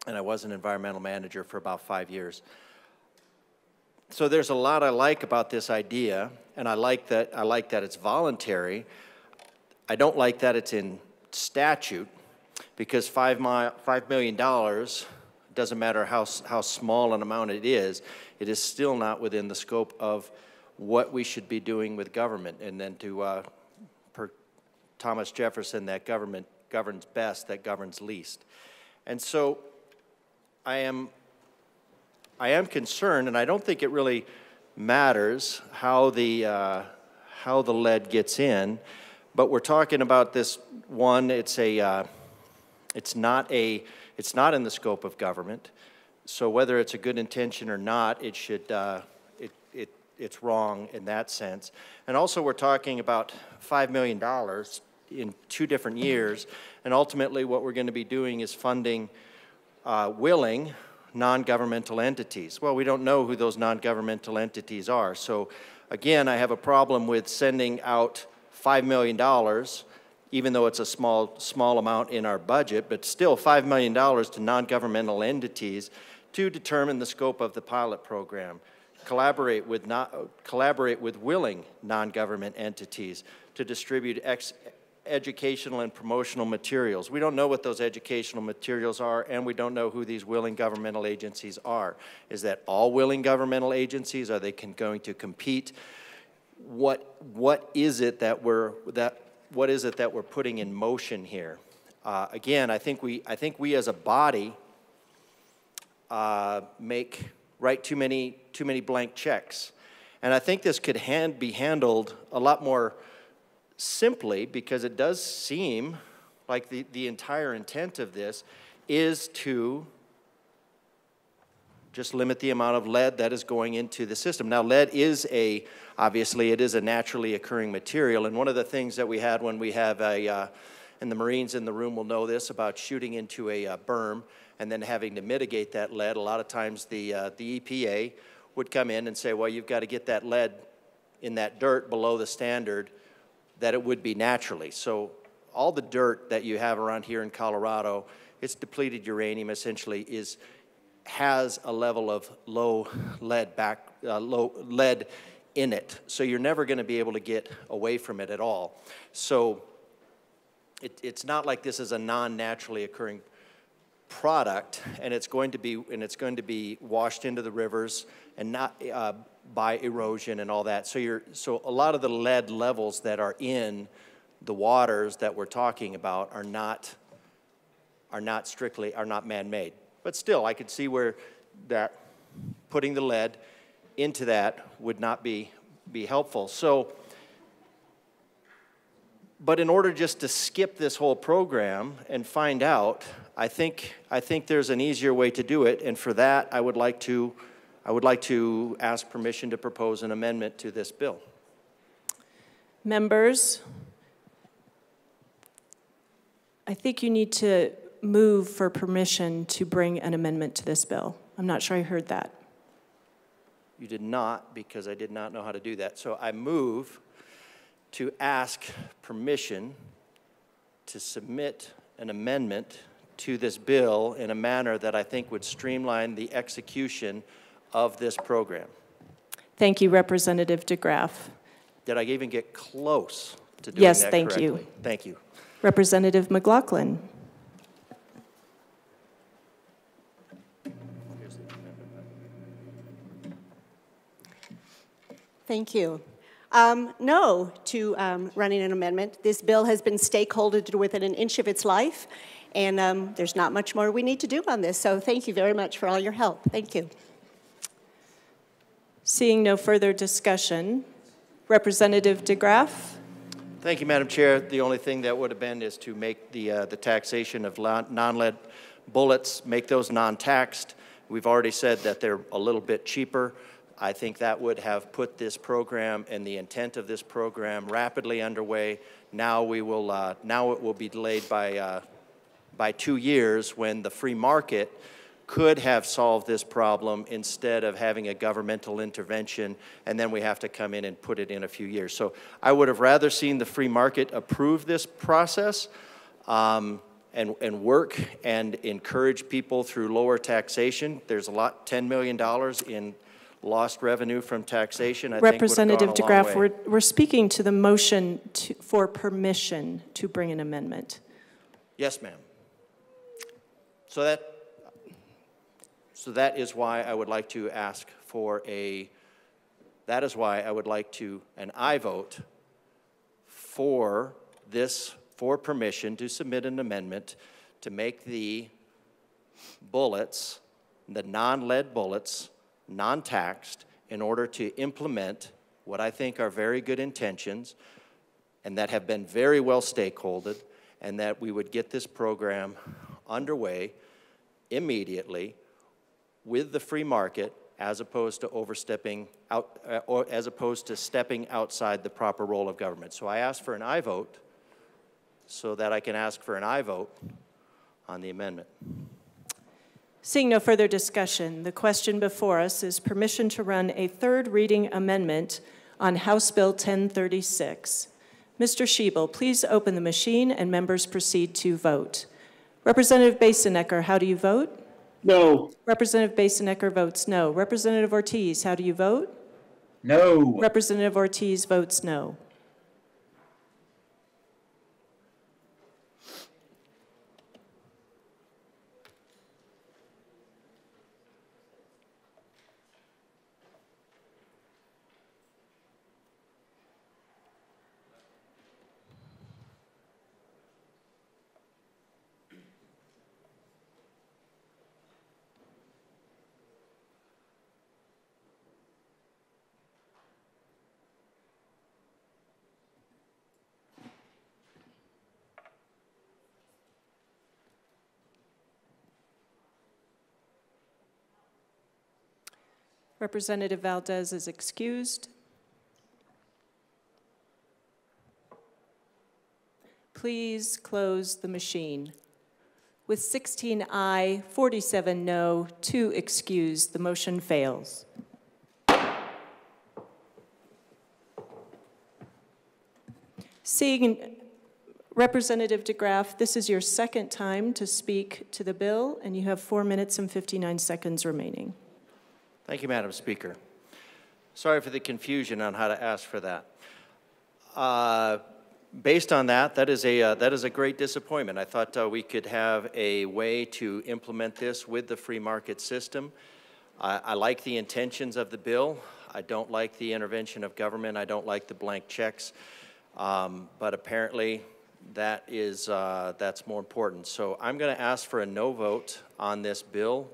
Speaker 22: And I was an environmental manager for about 5 years. So there's a lot I like about this idea, and I like that it's voluntary. I don't like that it's in statute, because $5 million, doesn't matter how small an amount it is still not within the scope of what we should be doing with government. And then per Thomas Jefferson, that government governs best, that governs least. And so I am concerned, and I don't think it really matters how the lead gets in, but we're talking about this one. It's not in the scope of government. So whether it's a good intention or not, it should it's wrong in that sense. And also, we're talking about $5 million in 2 different years, and ultimately, what we're going to be doing is funding willing non-governmental entities. Well, we don't know who those non-governmental entities are. So again, I have a problem with sending out $5 million, even though it's a small amount in our budget, but still $5 million to non-governmental entities to determine the scope of the pilot program. Collaborate with willing non-government entities to distribute educational and promotional materials. We don't know what those educational materials are, and we don't know who these willing governmental agencies are. Is that all willing governmental agencies? Are they going to compete? What is it that we're putting in motion here? Again, I think we as a body write too many blank checks, and I think this could be handled a lot more simply, because it does seem like the entire intent of this is to just limit the amount of lead that is going into the system. Now, lead is obviously it is a naturally occurring material, and one of the things that we had when we have and the Marines in the room will know this, about shooting into a berm and then having to mitigate that lead. A lot of times the EPA would come in and say, well, you've got to get that lead in that dirt below the standard that it would be naturally. So all the dirt that you have around here in Colorado, it's depleted uranium essentially has a level of low lead in it. So you're never going to be able to get away from it at all. So it's not like this is a non-naturally occurring product, and it's going to be washed into the rivers and not by erosion and all that. So a lot of the lead levels that are in the waters that we're talking about are not man-made. But still, I could see where that putting the lead into that would not be helpful. So, but in order just to skip this whole program and find out, I think there's an easier way to do it, and for that, I would like to ask permission to propose an amendment to this bill.
Speaker 1: Members, I think you need to move for permission to bring an amendment to this bill. I'm not sure I heard that.
Speaker 22: You did not, because I did not know how to do that. So I move to ask permission to submit an amendment to this bill in a manner that I think would streamline the execution of this program.
Speaker 1: Thank you, Representative DeGraff.
Speaker 22: Did I even get close to doing
Speaker 1: Yes,
Speaker 22: that
Speaker 1: thank
Speaker 22: correctly?
Speaker 1: you.
Speaker 22: Thank you.
Speaker 1: Representative McLaughlin.
Speaker 4: Thank you. No to running an amendment. This bill has been stakeholdered within an inch of its life, and there's not much more we need to do on this. So thank you very much for all your help. Thank you.
Speaker 1: Seeing no further discussion, Representative DeGraff.
Speaker 22: Thank you, Madam Chair. The only thing that would have been is to make the taxation of non-lead bullets, make those non-taxed. We've already said that they're a little bit cheaper. I think that would have put this program and the intent of this program rapidly underway. Now we will. Now it will be delayed by 2 years, when the free market could have solved this problem instead of having a governmental intervention, and then we have to come in and put it in a few years. So I would have rather seen the free market approve this process and work and encourage people through lower taxation. There's a lot, $10 million in lost revenue from taxation. I
Speaker 1: Representative
Speaker 22: think would have
Speaker 1: DeGraff,
Speaker 22: gone a long way.
Speaker 1: we're speaking to the motion for permission to bring an amendment.
Speaker 22: Yes, ma'am. So that is why I would like to ask for that is why I would like an aye vote for permission to submit an amendment to make the bullets, the non-lead bullets, non-taxed, in order to implement what I think are very good intentions and that have been very well stakeholdered, and that we would get this program underway immediately with the free market, as opposed to overstepping out, or as opposed to stepping outside the proper role of government. So I ask for an aye vote so that I can ask for an aye vote on the amendment.
Speaker 1: Seeing no further discussion, the question before us is permission to run a third reading amendment on House Bill 1036. Mr. Schiebel, please open the machine and members proceed to vote. Representative Basenecker, how do you vote?
Speaker 5: No.
Speaker 1: Representative Basenecker votes no. Representative Ortiz, how do you vote?
Speaker 5: No.
Speaker 1: Representative Ortiz votes no. Representative Valdez is excused. Please close the machine. With 16 aye, 47 no, 2 excused, the motion fails. Seeing Representative DeGraff, this is your second time to speak to the bill, and you have 4 minutes and 59 seconds remaining.
Speaker 22: Thank you, Madam Speaker. Sorry for the confusion on how to ask for that. Based on that is a great disappointment. I thought we could have a way to implement this with the free market system. I like the intentions of the bill. I don't like the intervention of government. I don't like the blank checks. But apparently that's more important. So I'm going to ask for a no vote on this bill.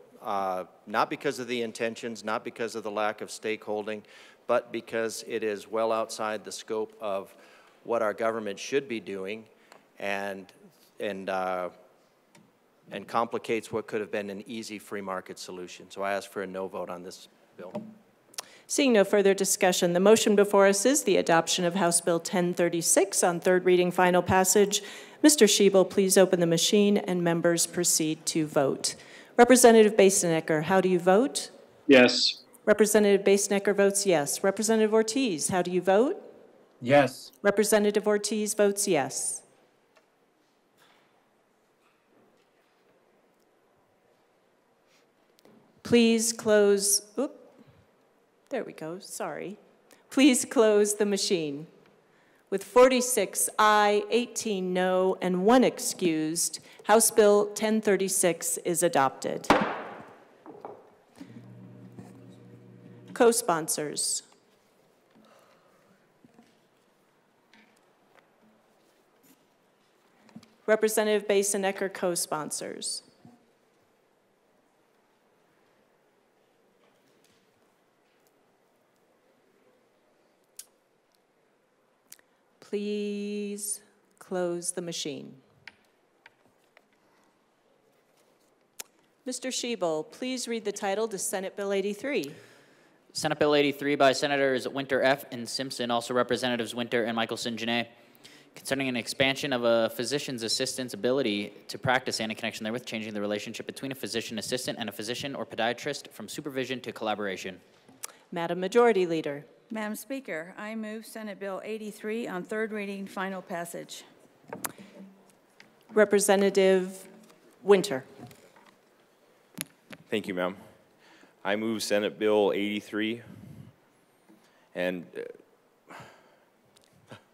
Speaker 22: Not because of the intentions, not because of the lack of stakeholding, but because it is well outside the scope of what our government should be doing, and complicates what could have been an easy free market solution. So I ask for a no vote on this bill.
Speaker 1: Seeing no further discussion, the motion before us is the adoption of House Bill 1036 on third reading final passage. Mr. Schiebel, please open the machine and members proceed to vote. Representative Basenecker, how do you vote?
Speaker 5: Yes.
Speaker 1: Representative Basenecker votes yes. Representative Ortiz, how do you vote?
Speaker 5: Yes.
Speaker 1: Representative Ortiz votes yes. Please close There we go, sorry. Please close the machine. With 46 aye, 18 no, and 1 excused, House Bill 1036 is adopted. Co-sponsors. Representative Basin-Ecker, co-sponsors. Please close the machine. Mr. Schiebel, please read the title to Senate Bill 83.
Speaker 3: Senate Bill 83 by Senators Winter F. and Simpson, also Representatives Winter and Michelson-Jeannet, concerning an expansion of a physician's assistant's ability to practice and in connection therewith changing the relationship between a physician assistant and a physician or podiatrist from supervision to collaboration.
Speaker 1: Madam Majority Leader.
Speaker 15: Madam Speaker, I move Senate Bill 83 on third reading, final passage.
Speaker 1: Representative Winter.
Speaker 20: Thank you, ma'am. I move Senate Bill 83 and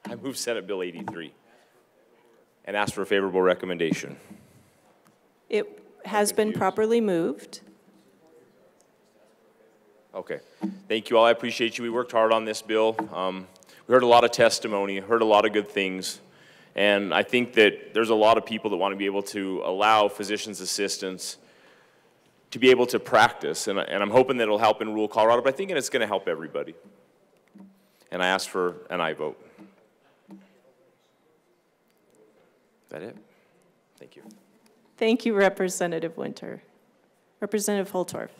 Speaker 20: I move Senate Bill 83 and ask for a favorable recommendation.
Speaker 1: It has been properly moved.
Speaker 20: Okay. Thank you all. I appreciate you. We worked hard on this bill. We heard a lot of testimony, heard a lot of good things. And I think that there's a lot of people that want to be able to allow physicians' assistants to be able to practice. And I'm hoping that it'll help in rural Colorado, but I think it's going to help everybody. And I ask for an aye vote. Is that it? Thank you.
Speaker 1: Thank you, Representative Winter. Representative Holtorf.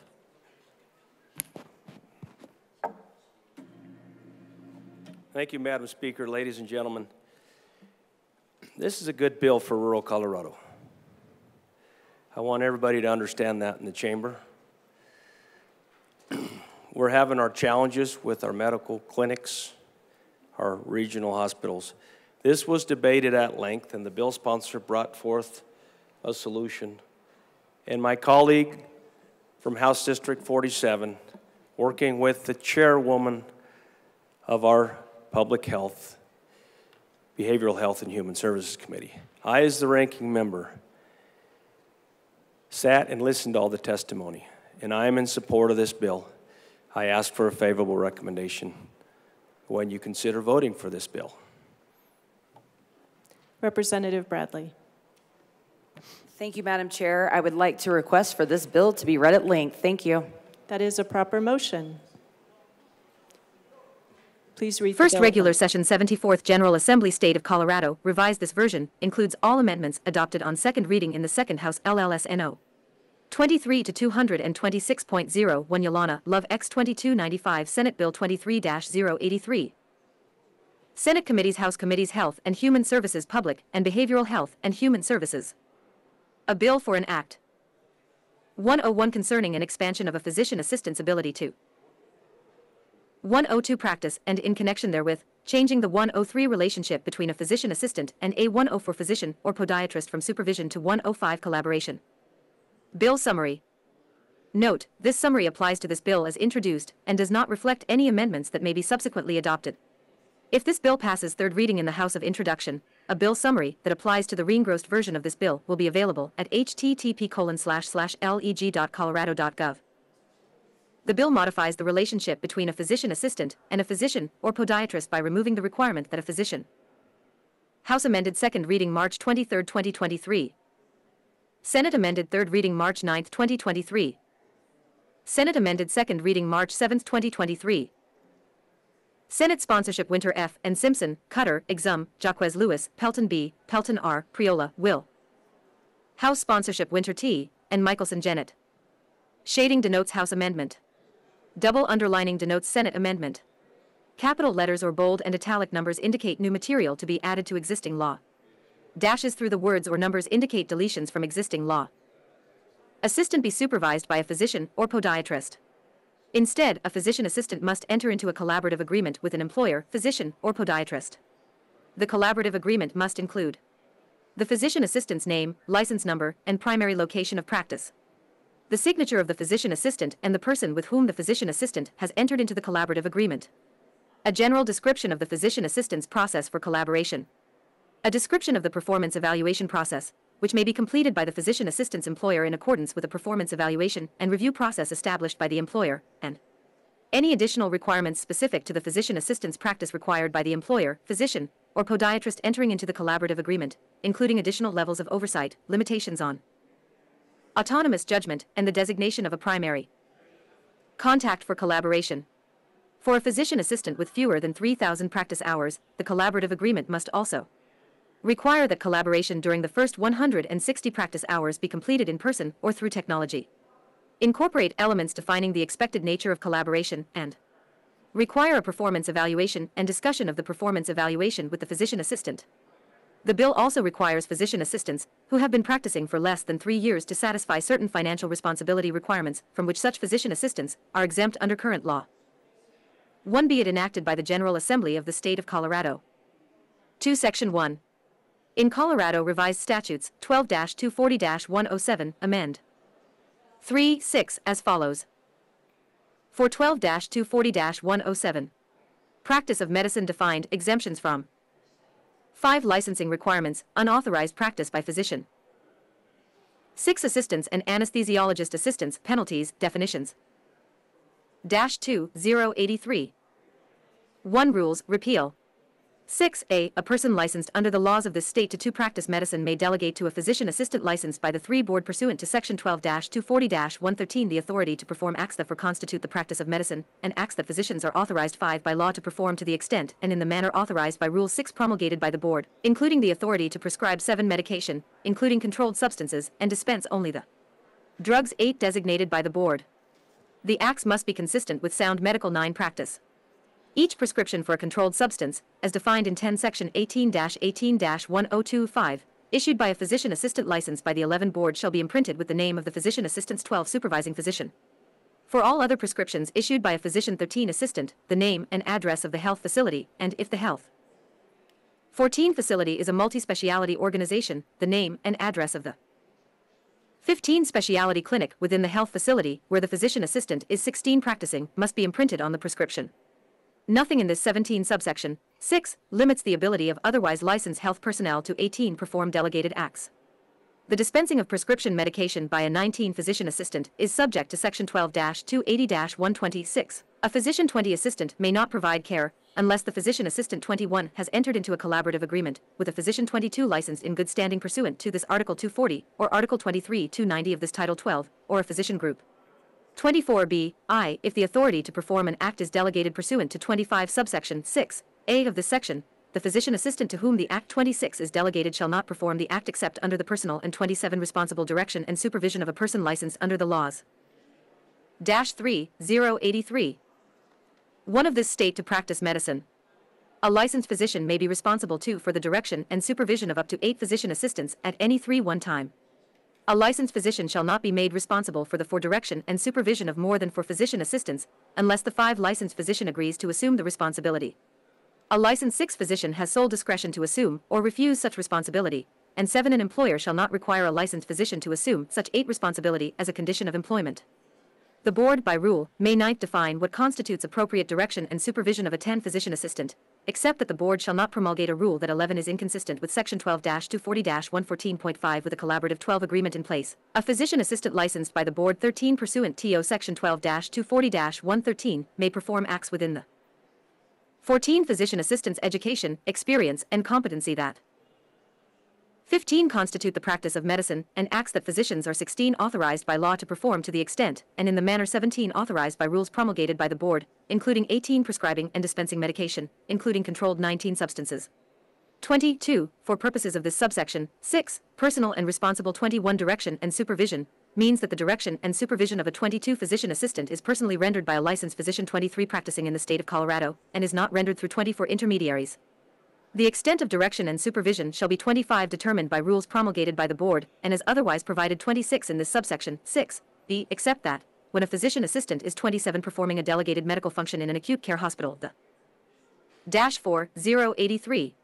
Speaker 19: Thank you, Madam Speaker, ladies and gentlemen. This is a good bill for rural Colorado. I want everybody to understand that in the chamber. We're having our challenges with our medical clinics, our regional hospitals. This was debated at length, and the bill sponsor brought forth a solution. And my colleague from House District 47, working with the chairwoman of our Public Health, Behavioral Health and Human Services Committee, I, as the ranking member, sat and listened to all the testimony, and I am in support of this bill. I ask for a favorable recommendation when you consider voting for this bill.
Speaker 1: Representative Bradley.
Speaker 6: Thank you, Madam Chair. I would like to request for this bill to be read at length. Thank you.
Speaker 1: That is a proper motion. Please read
Speaker 17: First
Speaker 1: the bill.
Speaker 17: regular session 74th General Assembly State of Colorado, revised this version, includes all amendments adopted on second reading in the Second House LLSNO. 23 to 226.01 Yolana, Love X 2295 Senate Bill 23-083. Senate Committees House Committees Health and Human Services Public and Behavioral Health and Human Services. A bill for an act. 101 concerning an expansion of a physician assistant's ability to 102 practice and in connection therewith, changing the 103 relationship between a physician assistant and a 104 physician or podiatrist from supervision to 105 collaboration. Bill summary. Note, this summary applies to this bill as introduced and does not reflect any amendments that may be subsequently adopted. If this bill passes third reading in the House of Introduction, a bill summary that applies to the re-engrossed version of this bill will be available at http://leg.colorado.gov. The bill modifies the relationship between a physician assistant and a physician or podiatrist by removing the requirement that a physician. House amended second reading March 23, 2023. Senate amended third reading March 9, 2023. Senate amended second reading March 7, 2023. Senate sponsorship Winter F. and Simpson, Cutter, Exum, Jaquez Lewis, Pelton B., Pelton R., Priola, Will. House sponsorship Winter T. and Michelson-Jeannet. Shading denotes House amendment. Double underlining denotes Senate amendment. Capital letters or bold and italic numbers indicate new material to be added to existing law. Dashes through the words or numbers indicate deletions from existing law. Assistant be supervised by a physician or podiatrist. Instead, a physician assistant must enter into a collaborative agreement with an employer, physician, or podiatrist. The collaborative agreement must include the physician assistant's name, license number, and primary location of practice. the signature of the physician assistant and the person with whom the physician assistant has entered into the collaborative agreement. A general description of the physician assistant's process for collaboration. A description of the performance evaluation process, which may be completed by the physician assistant's employer in accordance with a performance evaluation and review process established by the employer, and any additional requirements specific to the physician assistant's practice required by the employer, physician, or podiatrist entering into the collaborative agreement, including additional levels of oversight, limitations on autonomous judgment, and the designation of a primary contact for collaboration. For a physician assistant with fewer than 3,000 practice hours, the collaborative agreement must also require that collaboration during the first 160 practice hours be completed in person or through technology. Incorporate elements defining the expected nature of collaboration and require a performance evaluation and discussion of the performance evaluation with the physician assistant. The bill also requires physician assistants who have been practicing for less than 3 years to satisfy certain financial responsibility requirements from which such physician assistants are exempt under current law. 1. Be it enacted by the General Assembly of the State of Colorado. 2. Section 1. In Colorado Revised Statutes 12-240-107, amend 3.6 as follows. For 12-240-107, practice of medicine defined exemptions from 5. Licensing requirements, unauthorized practice by physician. 6. Assistants and anesthesiologist assistants, penalties, definitions. -2083. 1. Rules, repeal. 6a. A person licensed under the laws of this state to practice medicine may delegate to a physician assistant licensed by the 3 board pursuant to Section 12-240-113 the authority to perform acts that for constitute the practice of medicine, and acts that physicians are authorized 5 by law to perform to the extent and in the manner authorized by Rule 6 promulgated by the board, including the authority to prescribe 7 medication, including controlled substances, and dispense only the drugs 8 designated by the board. The acts must be consistent with sound medical 9 practice. Each prescription for a controlled substance, as defined in 10 Section 18-10-1025, issued by a physician assistant licensed by the 11 board shall be imprinted with the name of the physician assistant's 12 supervising physician. For all other prescriptions issued by a physician 13 assistant, the name and address of the health facility, and if the health 14 facility is a multi-speciality organization, the name and address of the 15 specialty clinic within the health facility where the physician assistant is 16 practicing must be imprinted on the prescription. Nothing in this 17 subsection 6 limits the ability of otherwise licensed health personnel to 18 perform delegated acts. The dispensing of prescription medication by a 19 physician assistant is subject to Section 12-280-126. A physician 20 assistant may not provide care unless the physician assistant 21 has entered into a collaborative agreement with a physician 22 licensed in good standing pursuant to this Article 240 or Article 23-290 of this Title 12 or a physician group. 24b. I. If the authority to perform an act is delegated pursuant to 25 subsection 6a of this section, the physician assistant to whom the Act 26 is delegated shall not perform the act except under the personal and 27 responsible direction and supervision of a person licensed under the laws. -3083. 1 of this state to practice medicine. A licensed physician may be responsible for the direction and supervision of up to 8 physician assistants at any 3 one time. A licensed physician shall not be made responsible for direction and supervision of more than 4 physician assistants unless the 5 licensed physician agrees to assume the responsibility. A licensed 6 physician has sole discretion to assume or refuse such responsibility, and 7 an employer shall not require a licensed physician to assume such 8 responsibility as a condition of employment. The board, by rule, may 9th define what constitutes appropriate direction and supervision of a 10 physician assistant, except that the board shall not promulgate a rule that 11 is inconsistent with Section 12-240-114.5 with a collaborative 12 agreement in place. A physician assistant licensed by the board 13 pursuant to Section 12-240-113 may perform acts within the 14 physician assistants' education, experience, and competency that 15 constitute the practice of medicine, and acts that physicians are 16 authorized by law to perform to the extent and in the manner 17 authorized by rules promulgated by the board, including 18 prescribing and dispensing medication, including controlled 19 substances. 22. For purposes of this subsection, 6, personal and responsible 21 direction and supervision means that the direction and supervision of a 22 physician assistant is personally rendered by a licensed physician 23 practicing in the state of Colorado and is not rendered through 24 intermediaries. The extent of direction and supervision shall be 25 determined by rules promulgated by the board and is otherwise provided 26 in this subsection 6b, except that, when a physician assistant is 27 performing a delegated medical function in an acute care hospital, the -4083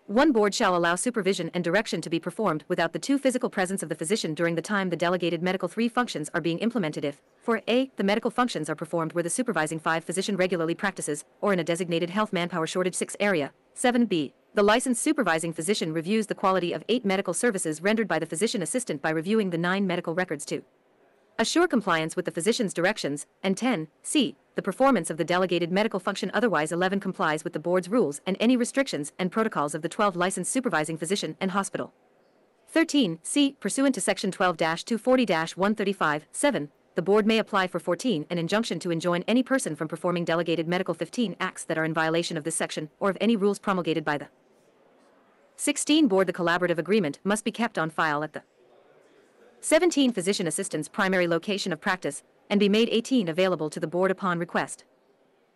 Speaker 17: One board shall allow supervision and direction to be performed without the two physical presence of the physician during the time the delegated medical 3 functions are being implemented if, for A, the medical functions are performed where the supervising 5 physician regularly practices, or in a designated health manpower shortage 6 area. 7b. The licensed supervising physician reviews the quality of 8 medical services rendered by the physician assistant by reviewing the 9 medical records to assure compliance with the physician's directions, and 10c. The performance of the delegated medical function. Otherwise 11 complies with the board's rules and any restrictions and protocols of the 12 licensed supervising physician and hospital. 13c. Pursuant to section 12-240-135, 7, the board may apply for 14 an injunction to enjoin any person from performing delegated medical 15 acts that are in violation of this section or of any rules promulgated by the 16 board. The collaborative agreement must be kept on file at the 17 physician assistant's primary location of practice and be made 18 available to the board upon request.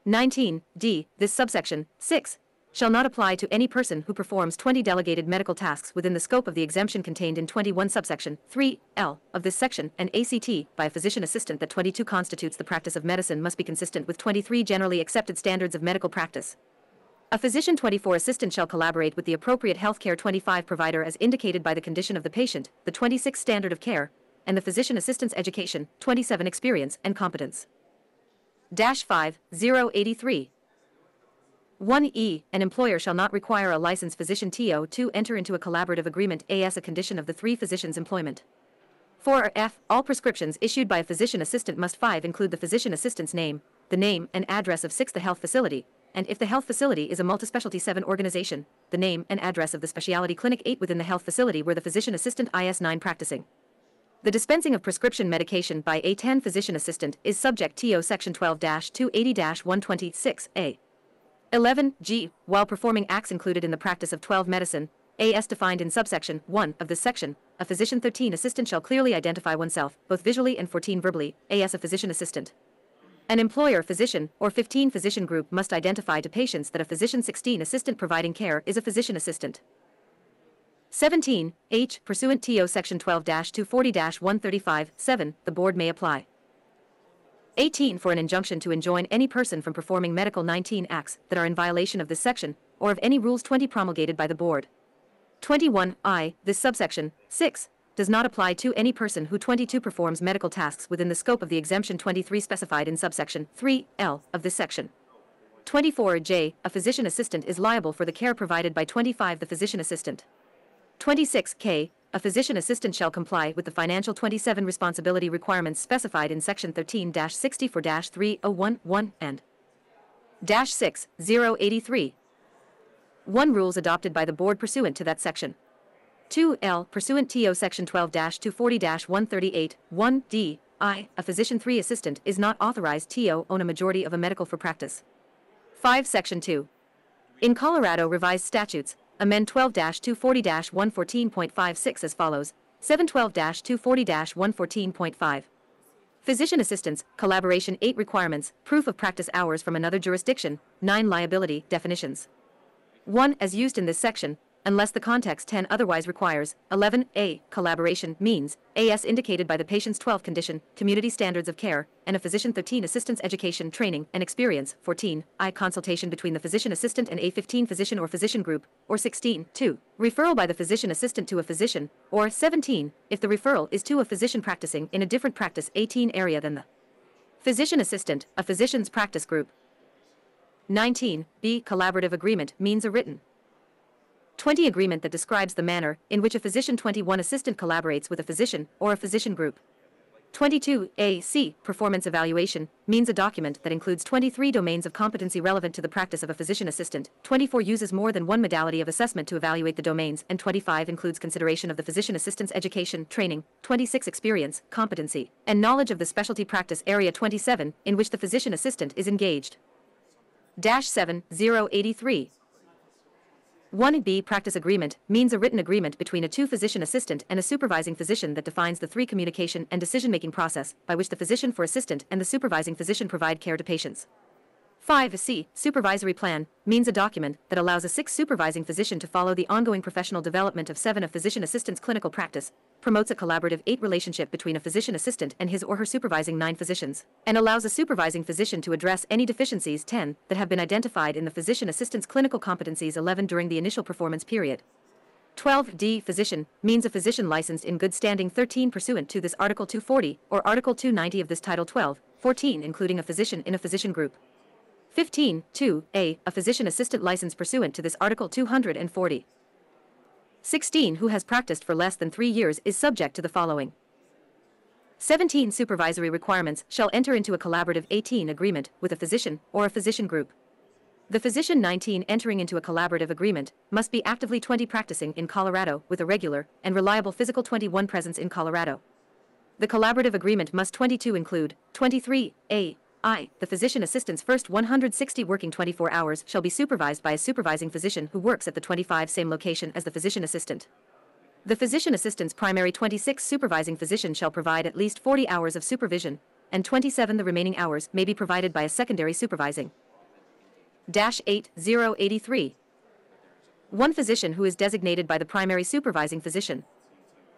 Speaker 17: 19d. This subsection 6 shall not apply to any person who performs 20 delegated medical tasks within the scope of the exemption contained in 21 subsection 3l of this section, and ACT by a physician assistant. That 22 constitutes the practice of medicine must be consistent with 23 generally accepted standards of medical practice. A physician 24 assistant shall collaborate with the appropriate healthcare 25 provider as indicated by the condition of the patient, the 26 standard of care, and the physician assistant's education, 27 experience and competence. -5083. 1e. An employer shall not require a licensed physician TO to enter into a collaborative agreement as a condition of the 3 physicians' employment. 4f. All prescriptions issued by a physician assistant must 5 include the physician assistant's name, the name and address of 6 the health facility, and if the health facility is a multispecialty 7 organization, the name and address of the specialty clinic 8 within the health facility where the physician assistant is 9 practicing. The dispensing of prescription medication by a 10 physician assistant is subject to section 12-280-126a. 11g. While performing acts included in the practice of 12 medicine, as defined in subsection 1 of this section, a physician 13 assistant shall clearly identify oneself, both visually and 14 verbally, as a physician assistant. An employer physician or 15 physician group must identify to patients that a physician 16 assistant providing care is a physician assistant. 17h. Pursuant to section 12-240-135, 7, the board may apply. 18 for an injunction to enjoin any person from performing medical 19 acts that are in violation of this section or of any rules 20 promulgated by the board. 21i. This subsection 6 does not apply to any person who 22 performs medical tasks within the scope of the exemption 23 specified in subsection 3l of this section. 24j. A physician assistant is liable for the care provided by 25 the physician assistant. 26k. A physician assistant shall comply with the financial 27 responsibility requirements specified in section 13-64-3011 and -6083. 1 rules adopted by the board pursuant to that section. 2l. Pursuant to section 12-240-138, 1d, I, a physician 3 assistant is not authorized to own a majority of a medical for practice. 5 Section 2. In Colorado Revised Statutes, amend 12-240-114.56 as follows. 712-240-114.5. Physician assistants, collaboration 8 requirements, proof of practice hours from another jurisdiction, 9 liability definitions. 1 as used in this section, unless the context 10 otherwise requires. 11a. Collaboration means, as indicated by the patient's 12 condition, community standards of care, and a physician 13 assistant's education, training, and experience. 14. I. Consultation between the physician assistant and a 15 physician or physician group, or 16. 2. Referral by the physician assistant to a physician, or 17. If the referral is to a physician practicing in a different practice 18 area than the physician assistant, a physician's practice group. 19. B. Collaborative agreement means a written 20 agreement that describes the manner in which a physician 21 assistant collaborates with a physician or a physician group. 22a. C. Performance evaluation means a document that includes 23 domains of competency relevant to the practice of a physician assistant. 24 uses more than one modality of assessment to evaluate the domains, and 25 includes consideration of the physician assistant's education, training, 26 experience, competency, and knowledge of the specialty practice area. 27 in which the physician assistant is engaged. -7083. 1b. Practice agreement means a written agreement between a 2 physician assistant and a supervising physician that defines the 3 communication and decision-making process by which the physician for assistant and the supervising physician provide care to patients. 5C, supervisory plan, means a document that allows a 6 supervising physician to follow the ongoing professional development of 7 a physician assistant's clinical practice, promotes a collaborative 8 relationship between a physician assistant and his or her supervising 9 physicians, and allows a supervising physician to address any deficiencies 10 that have been identified in the physician assistant's clinical competencies 11 during the initial performance period. 12D, physician, means a physician licensed in good standing 13 pursuant to this Article 240 or Article 290 of this Title 12, 14 including a physician in a physician group. 15, 2A, a physician assistant license pursuant to this Article 240. 16, who has practiced for less than 3 years is subject to the following. 17, supervisory requirements shall enter into a collaborative 18 agreement with a physician or a physician group. The physician 19 entering into a collaborative agreement must be actively 20 practicing in Colorado with a regular and reliable physical 21 presence in Colorado. The collaborative agreement must 22 include 23A. The physician assistant's first 160 working 24 hours shall be supervised by a supervising physician who works at the 25 same location as the physician assistant. The physician assistant's primary 26 supervising physician shall provide at least 40 hours of supervision, and 27 the remaining hours may be provided by a secondary supervising. -8083. One physician who is designated by the primary supervising physician.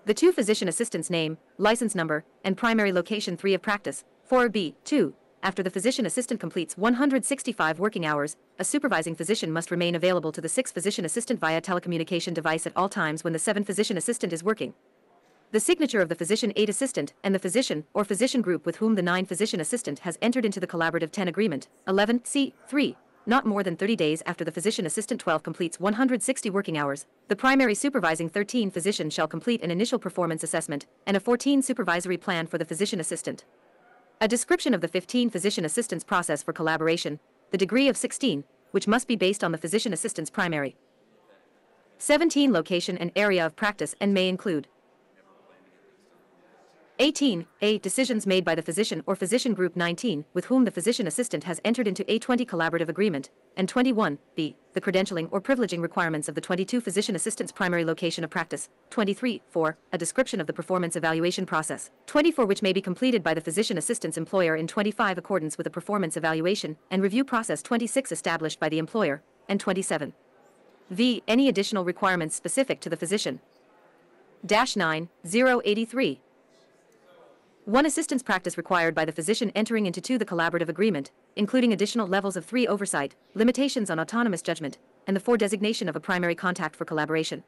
Speaker 17: The 2 physician assistants' name, license number, and primary location 3 of practice, 4B, 2. After the physician assistant completes 165 working hours, a supervising physician must remain available to the 6 physician assistant via telecommunication device at all times when the 7 physician assistant is working. The signature of the physician aide assistant and the physician or physician group with whom the 9 physician assistant has entered into the collaborative 10 agreement. 11C3. Not more than 30 days after the physician assistant 12 completes 160 working hours, the primary supervising 13 physician shall complete an initial performance assessment and a 14 supervisory plan for the physician assistant. A description of the 15 physician assistants' process for collaboration, the degree of 16, which must be based on the physician assistant's primary. 17 location and area of practice and may include 18A, decisions made by the physician or physician group 19 with whom the physician assistant has entered into a 20 collaborative agreement, and 21B, the credentialing or privileging requirements of the 22 physician assistants' primary location of practice, 23.4, a description of the performance evaluation process, 24 which may be completed by the physician assistant's employer in 25 accordance with a performance evaluation and review process 26 established by the employer, and 27. V, any additional requirements specific to the physician. -9083. 1 assistance practice required by the physician entering into 2 the collaborative agreement, including additional levels of 3 oversight, limitations on autonomous judgment, and the 4 designation of a primary contact for collaboration.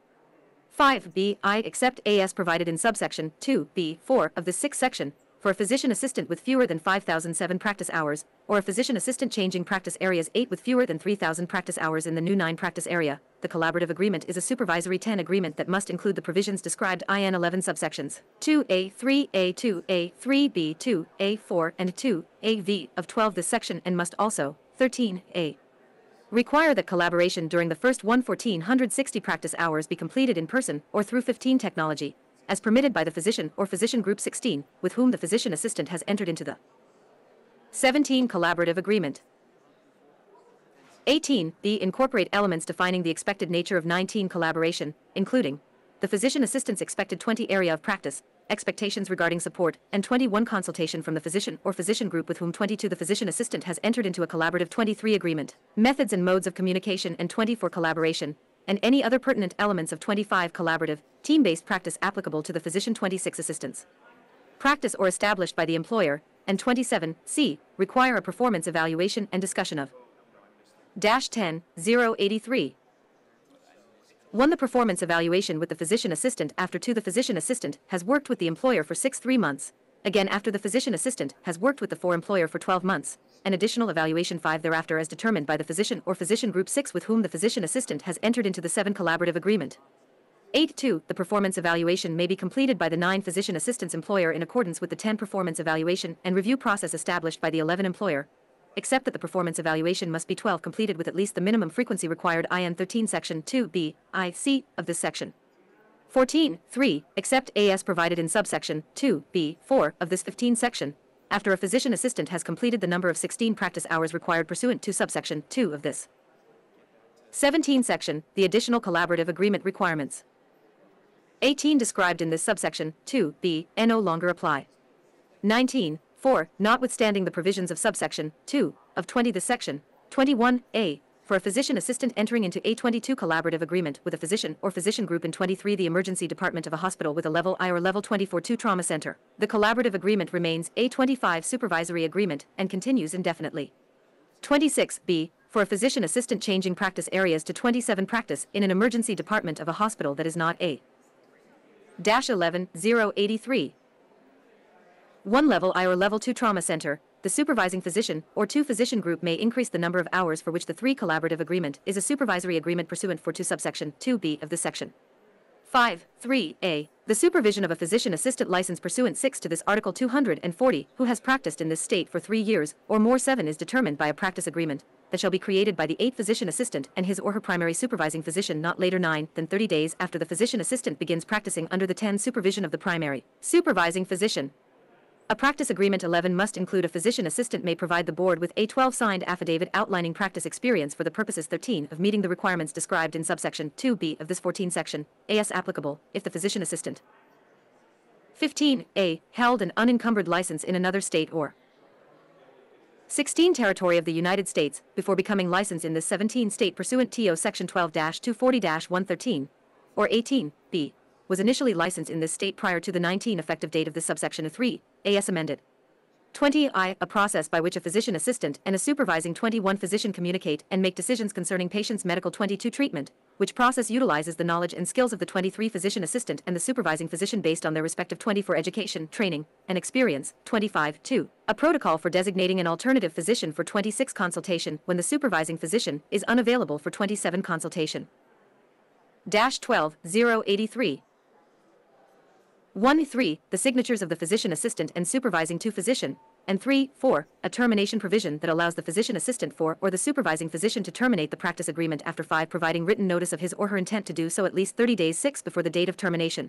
Speaker 17: 5B, except as provided in subsection 2B4 of the 6th section, for a physician assistant with fewer than 5,007 practice hours, or a physician assistant changing practice areas 8 with fewer than 3,000 practice hours in the new 9 practice area. The collaborative agreement is a supervisory 10 agreement that must include the provisions described in 11 subsections 2A, 3A, 2A, 3B, 2A, 4, and 2AV of 12 this section and must also 13A. Require that collaboration during the first 1,460 practice hours be completed in person or through 15 technology, as permitted by the physician or physician group 16, with whom the physician assistant has entered into the 17 collaborative agreement. 18B, incorporate elements defining the expected nature of 19 collaboration, including the physician assistant's expected 20 area of practice, expectations regarding support, and 21 consultation from the physician or physician group with whom 22 the physician assistant has entered into a collaborative 23 agreement, methods and modes of communication and 24 collaboration, and any other pertinent elements of 25 collaborative, team-based practice applicable to the physician 26 assistants. Practice or established by the employer, and 27C, require a performance evaluation and discussion of -10-083. 1. The performance evaluation with the physician assistant after 2. The physician assistant has worked with the employer for 3 months. Again after the physician assistant has worked with the employer for 12 months. An additional evaluation 5 thereafter as determined by the physician or physician group 6 with whom the physician assistant has entered into the 7 collaborative agreement. 8.2. The performance evaluation may be completed by the 9 physician assistant's employer in accordance with the 10 performance evaluation and review process established by the 11 employer, except that the performance evaluation must be 12 completed with at least the minimum frequency required in 13 section 2B, I-C of this section. 14.3. Except as provided in subsection 2B4 of this 15 section, after a physician assistant has completed the number of 16 practice hours required pursuant to subsection 2 of this 17 section, the additional collaborative agreement requirements 18 described in this subsection 2B no longer apply. 19. 4. Notwithstanding the provisions of subsection 2 of 20 this section, 21A, for a physician assistant entering into A22 collaborative agreement with a physician or physician group in 23 the emergency department of a hospital with a level I or level 24-2 trauma center. The collaborative agreement remains A25 supervisory agreement and continues indefinitely. 26B, for a physician assistant changing practice areas to 27 practice in an emergency department of a hospital that is not A-11-083. 1 level I or level 2 trauma center, the supervising physician or 2 physician group may increase the number of hours for which the 3 collaborative agreement is a supervisory agreement pursuant for 2 subsection 2B of this section. 5.3a. The supervision of a physician assistant license pursuant 6 to this Article 240 who has practiced in this state for 3 years or more 7 is determined by a practice agreement that shall be created by the 8th physician assistant and his or her primary supervising physician not later 9 than 30 days after the physician assistant begins practicing under the 10 supervision of the primary supervising physician. A practice agreement 11 must include a physician assistant may provide the board with a 12 signed affidavit outlining practice experience for the purposes 13 of meeting the requirements described in subsection 2B of this 14 section, as applicable, if the physician assistant 15a held an unencumbered license in another state or 16 territory of the United States before becoming licensed in this 17 state pursuant to section 12-240-113 or 18b was initially licensed in this state prior to the 19 effective date of this subsection 3, as amended. 20I, a process by which a physician assistant and a supervising 21 physician communicate and make decisions concerning patients' medical 22 treatment, which process utilizes the knowledge and skills of the 23 physician assistant and the supervising physician based on their respective 24 education, training, and experience. 25.2. A protocol for designating an alternative physician for 26 consultation when the supervising physician is unavailable for 27 consultation. 12.083. 1.3. The signatures of the physician assistant and supervising 2 physician, and 3.4. A termination provision that allows the physician assistant for or the supervising physician to terminate the practice agreement after 5 providing written notice of his or her intent to do so at least 30 days 6 before the date of termination.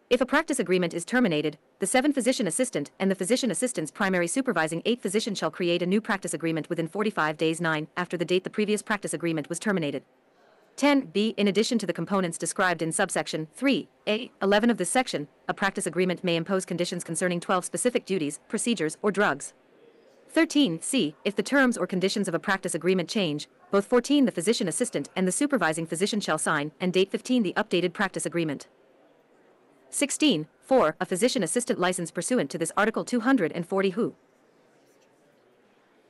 Speaker 17: If a practice agreement is terminated, the 7 physician assistant and the physician assistant's primary supervising 8 physician shall create a new practice agreement within 45 days 9 after the date the previous practice agreement was terminated. 10b. In addition to the components described in subsection 3a 11 of this section, a practice agreement may impose conditions concerning 12 specific duties, procedures, or drugs. 13c. If the terms or conditions of a practice agreement change, both 14 the physician assistant and the supervising physician shall sign, and date 15 the updated practice agreement. 16.4. A physician assistant license pursuant to this Article 240 who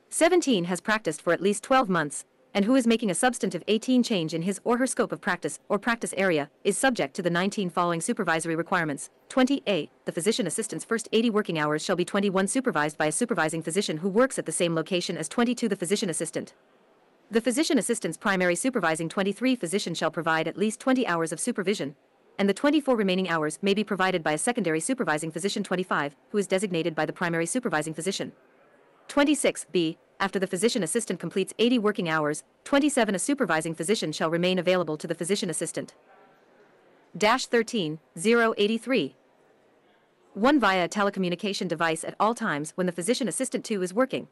Speaker 17: 17 has practiced for at least 12 months, and who is making a substantive 18 change in his or her scope of practice or practice area, is subject to the 19 following supervisory requirements. 20a. The physician assistant's first 80 working hours shall be 21 supervised by a supervising physician who works at the same location as 22 the physician assistant. The physician assistant's primary supervising 23 physician shall provide at least 20 hours of supervision, and the 24 remaining hours may be provided by a secondary supervising physician 25, who is designated by the primary supervising physician. 26b. After the physician assistant completes 80 working hours, 27 a supervising physician shall remain available to the physician assistant. 13.083. 1 via a telecommunication device at all times when the physician assistant 2 is working.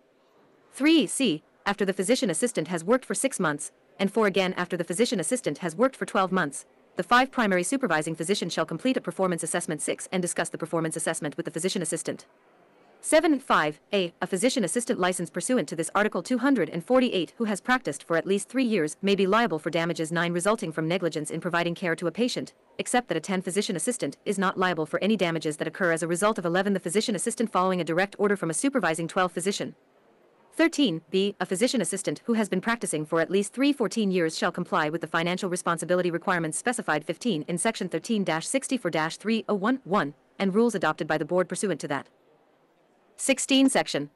Speaker 17: 3c. After the physician assistant has worked for 6 months, and 4 again after the physician assistant has worked for 12 months, the 5 primary supervising physician shall complete a performance assessment 6 and discuss the performance assessment with the physician assistant. 7.5a. A physician assistant license pursuant to this Article 248 who has practiced for at least 3 years may be liable for damages 9 resulting from negligence in providing care to a patient, except that a 10 physician assistant is not liable for any damages that occur as a result of 11 the physician assistant following a direct order from a supervising 12 physician. 13b. A physician assistant who has been practicing for at least 14 years shall comply with the financial responsibility requirements specified 15 in Section 13-64-3011 and rules adopted by the board pursuant to that. 16 Section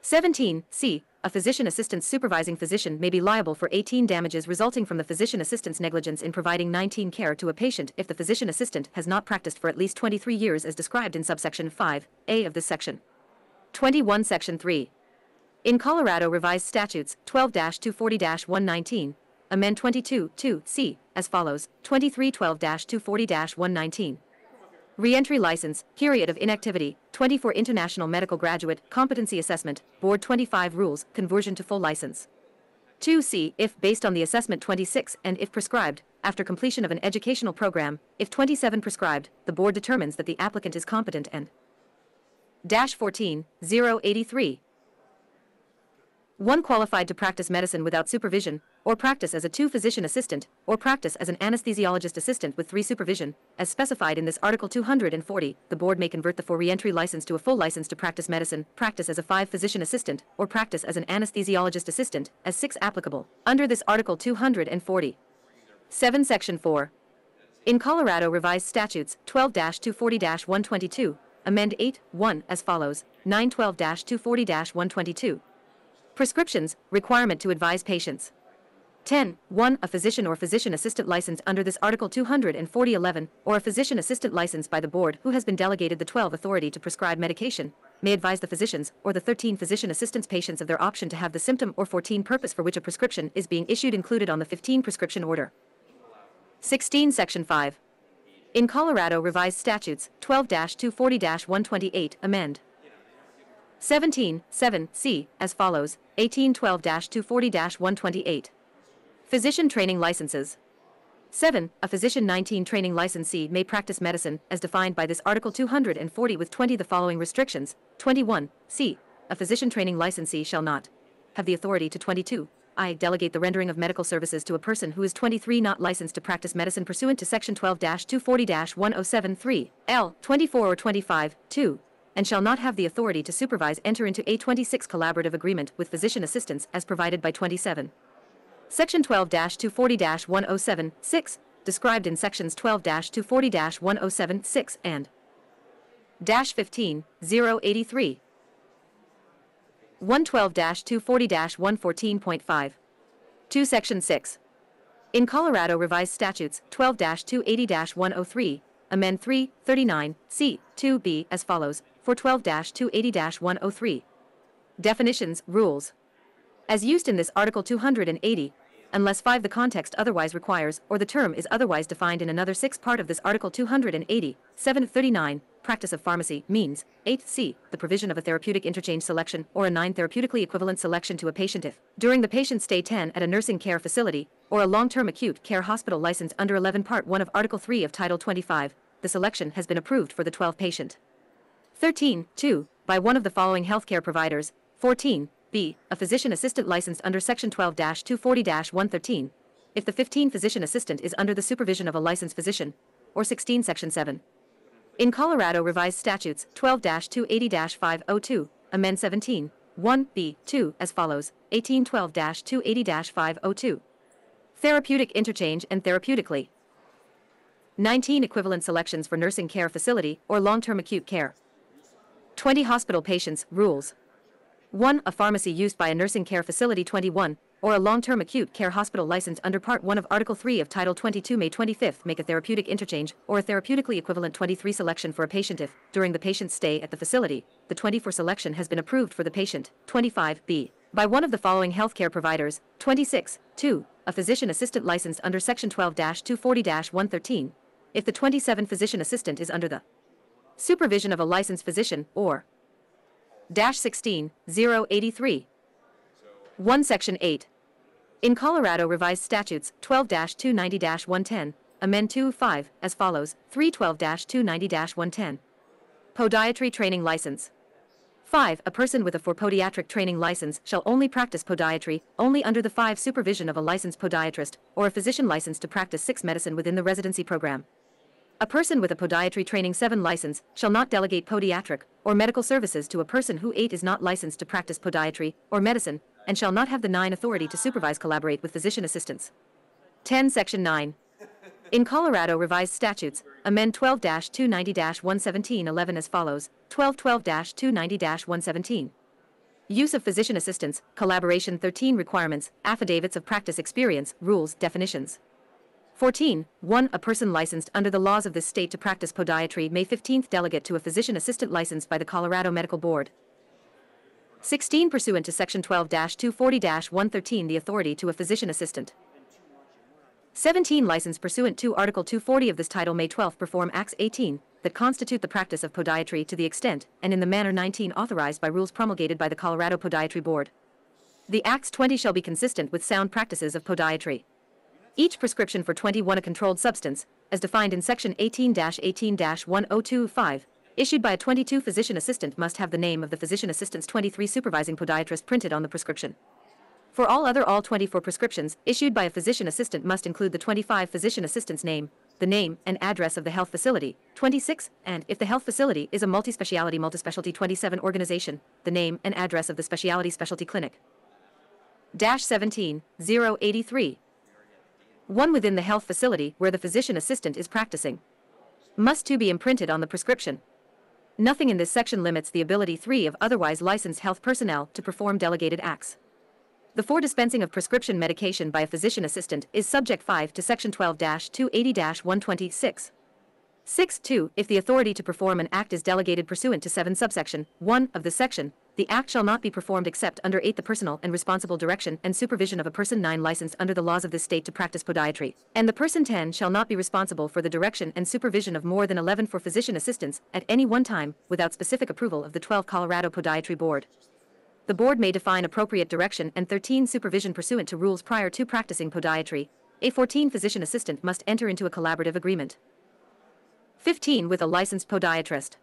Speaker 17: 17c. A physician assistant's supervising physician may be liable for 18 damages resulting from the physician assistant's negligence in providing 19 care to a patient if the physician assistant has not practiced for at least 23 years as described in subsection 5a of this section. 21 Section 3. In Colorado Revised Statutes 12-240-119, amend 22(2)(c) as follows: 2312-240-119. Reentry license, period of inactivity, 24 international medical graduate, competency assessment, board 25 rules, conversion to full license. 2c. If based on the assessment 26 and if prescribed, after completion of an educational program, if 27 prescribed, the board determines that the applicant is competent and 14.083. 1 qualified to practice medicine without supervision, or practice as a 2 physician assistant, or practice as an anesthesiologist assistant with 3 supervision, as specified in this Article 240, the board may convert the 4 re-entry license to a full license to practice medicine, practice as a 5 physician assistant, or practice as an anesthesiologist assistant, as 6 applicable, under this Article 240. 7 Section 4. In Colorado Revised Statutes 12-240-122, amend 8(1) as follows, 912-240-122. Prescriptions, requirement to advise patients. 10(1) A physician or physician assistant license under this Article 240(11), or a physician assistant license by the board who has been delegated the 12 authority to prescribe medication, may advise the physicians or the 13 physician assistants patients of their option to have the symptom or 14 purpose for which a prescription is being issued included on the 15 prescription order. 16 Section 5. In Colorado Revised Statutes 12-240-128, amend 17(7)(c) as follows, 1812-240-128. Physician training licenses. 7. A physician 19 training licensee may practice medicine as defined by this Article 240 with 20 the following restrictions. 21(c). A physician training licensee shall not have the authority to 22. Delegate the rendering of medical services to a person who is 23 not licensed to practice medicine pursuant to Section 12-240-1073, L. 24 or 25, 2, and shall not have the authority to supervise enter into a 26 collaborative agreement with physician assistants as provided by 27. Section 12-240-107, 6, described in Sections 12-240-107, 6 and -15, 083. 112-240-114.5. 2 Section 6. In Colorado Revised Statutes 12-280-103, amend 339, C, 2B as follows, for 12-280-103. Definitions, rules. As used in this Article 280, unless 5 the context otherwise requires, or the term is otherwise defined in another 6 part of this Article 280, 739, practice of pharmacy, means, 8c, the provision of a therapeutic interchange selection or a 9 therapeutically equivalent selection to a patient if, during the patient's stay 10 at a nursing care facility, or a long-term acute care hospital license under 11 Part 1 of Article 3 of Title 25, the selection has been approved for the 12 patient. 13, 2, by one of the following healthcare providers. 14, b, a physician assistant licensed under Section 12-240-113, if the 15 physician assistant is under the supervision of a licensed physician, or 16 Section 7. In Colorado Revised Statutes 12-280-502, amend 17, 1b, 2 as follows, 1812-280-502. Therapeutic interchange and therapeutically. 19 equivalent selections for nursing care facility or long-term acute care. 20 hospital patients, rules. 1. A pharmacy used by a nursing care facility 21, or a long-term acute care hospital license under Part 1 of Article 3 of Title 22 May 25 make a therapeutic interchange or a therapeutically equivalent 23 selection for a patient if, during the patient's stay at the facility, the 24 selection has been approved for the patient. 25b. By one of the following healthcare providers. 26, 2. A physician assistant licensed under Section 12-240-113, if the 27 physician assistant is under the supervision of a licensed physician, or -16, 083. 1 Section 8. In Colorado Revised Statutes 12-290-110, amend 2-5 as follows, 312-290-110. Podiatry training license. 5. A person with a for podiatric training license shall only practice podiatry only under the 5 supervision of a licensed podiatrist or a physician licensed to practice 6 medicine within the residency program. A person with a podiatry training 7 license shall not delegate podiatric or medical services to a person who 8 is not licensed to practice podiatry or medicine and shall not have the 9 authority to supervise collaborate with physician assistants. 10 Section 9. In Colorado Revised Statutes, amend 12-290-117 11 as follows, 12-290-117. Use of physician assistants, collaboration 13 requirements, affidavits of practice experience, rules, definitions. 14. 1. A person licensed under the laws of this state to practice podiatry may 15th delegate to a physician assistant licensed by the Colorado Medical Board. 16. Pursuant to Section 12-240-113 the authority to a physician assistant. 17. License pursuant to Article 240 of this title may 12 perform acts 18 that constitute the practice of podiatry to the extent and in the manner 19 authorized by rules promulgated by the Colorado Podiatry Board. The acts 20 shall be consistent with sound practices of podiatry. Each prescription for 21 a controlled substance, as defined in Section 18-18-1025, issued by a 22 physician assistant must have the name of the physician assistant's 23 supervising podiatrist printed on the prescription. For all 24 prescriptions issued by a physician assistant must include the 25 physician assistant's name, the name and address of the health facility, 26, and if the health facility is a multispecialty 27 organization, the name and address of the specialty clinic. -17-083. One within the health facility where the physician assistant is practicing. Must 2 be imprinted on the prescription. Nothing in this section limits the ability 3 of otherwise licensed health personnel to perform delegated acts. The for dispensing of prescription medication by a physician assistant is subject 5 to section 12-280-126. 6.2. If the authority to perform an act is delegated pursuant to 7 subsection 1 of this section, the act shall not be performed except under 8 the personal and responsible direction and supervision of a person 9 licensed under the laws of this state to practice podiatry, and the person 10 shall not be responsible for the direction and supervision of more than 11 for physician assistants at any one time without specific approval of the 12 Colorado Podiatry Board. The board may define appropriate direction and 13 supervision pursuant to rules prior to practicing podiatry. A 14 physician assistant must enter into a collaborative agreement. 15 with a licensed podiatrist.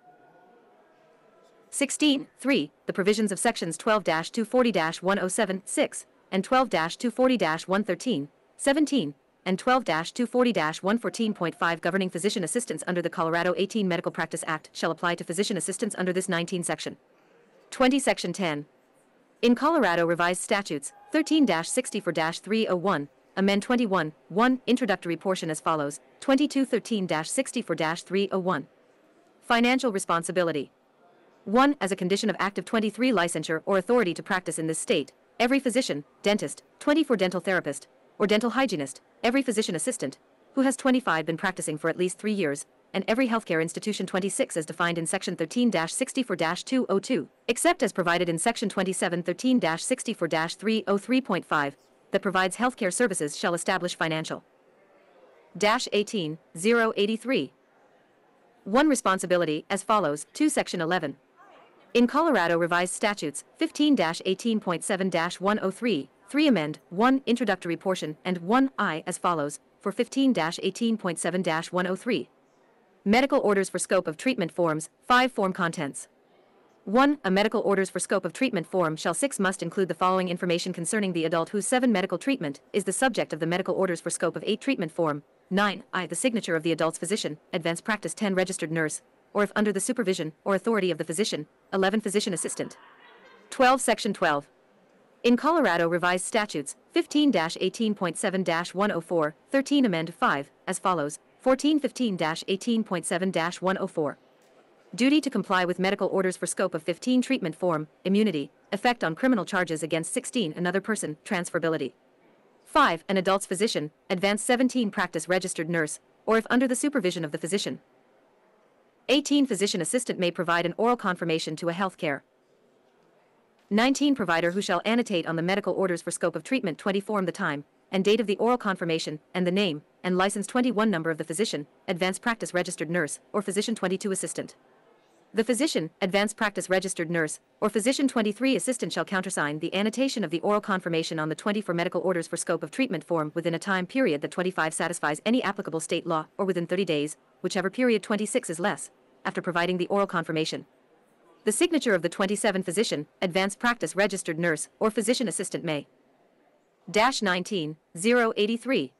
Speaker 17: 16.3. The provisions of sections 12-240-107-6 and 12-240-113, 17, and 12-240-114.5 governing physician assistants under the Colorado 18 Medical Practice Act shall apply to physician assistants under this 19 section. 20 Section 10. In Colorado Revised Statutes 13-64-301, amend 21.1 introductory portion as follows: 2213-64-301. Financial responsibility. 1. As a condition of active 23 licensure or authority to practice in this state, every physician, dentist, 24 dental therapist, or dental hygienist, every physician assistant, who has 25 been practicing for at least 3 years, and every healthcare institution 26 as defined in section 13-64-202, except as provided in section 2713-64-303.5, that provides healthcare services shall establish financial. -18-083. 1 responsibility as follows: 2 Section 11. In Colorado Revised Statutes 15-18.7-103, 3 amend 1 introductory portion and 1I as follows for 15-18.7-103. Medical orders for scope of treatment forms, 5 form contents. 1. A medical orders for scope of treatment form shall 6 must include the following information concerning the adult whose 7 medical treatment is the subject of the medical orders for scope of 8 treatment form. 9. The signature of the adult's physician, advanced practice 10 registered nurse, or if under the supervision or authority of the physician, 11 physician assistant. 12 Section 12. In Colorado Revised Statutes 15-18.7-104, 13 amend 5 as follows: 1415-18.7-104. Duty to comply with medical orders for scope of 15 treatment form, immunity, effect on criminal charges against 16 another person, transferability. 5. An adult's physician, advanced 17 practice registered nurse, or if under the supervision of the physician. 18. Physician assistant may provide an oral confirmation to a healthcare. 19. Provider who shall annotate on the medical orders for scope of treatment 20 form the time and date of the oral confirmation and the name and license 21 number of the physician, advanced practice registered nurse, or physician 22 assistant. The physician, advanced practice registered nurse, or physician 23 assistant shall countersign the annotation of the oral confirmation on the 20 for medical orders for scope of treatment form within a time period that 25 satisfies any applicable state law, or within 30 days, whichever period 26 is less, after providing the oral confirmation. The signature of the 27 physician, advanced practice registered nurse, or physician assistant may. -19-083.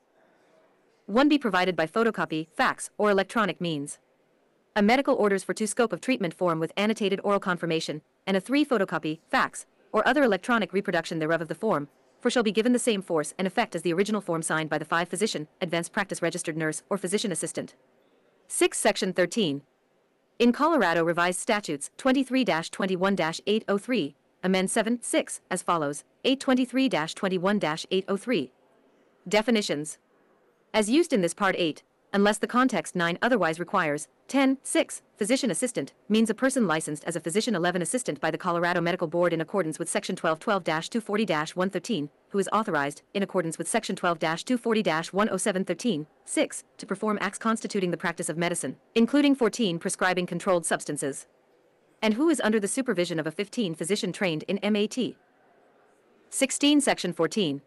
Speaker 17: 1 be provided by photocopy, fax, or electronic means. A medical orders for 2 scope of treatment form with annotated oral confirmation, and a 3 photocopy, fax, or other electronic reproduction thereof of the form, for shall be given the same force and effect as the original form signed by the 5 physician, advanced practice registered nurse, or physician assistant. 6 Section 13. In Colorado Revised Statutes 23-21-803, amend 7-6 as follows: 823-21-803. Definitions. As used in this Part 8, unless the context 9 otherwise requires. 10.6. Physician assistant means a person licensed as a physician 11 assistant by the Colorado Medical Board in accordance with Section 1212-240-113, who is authorized, in accordance with Section 12-240-107-13, 6, to perform acts constituting the practice of medicine, including 14 prescribing controlled substances, and who is under the supervision of a 15 physician trained in MAT. 16 Section 14.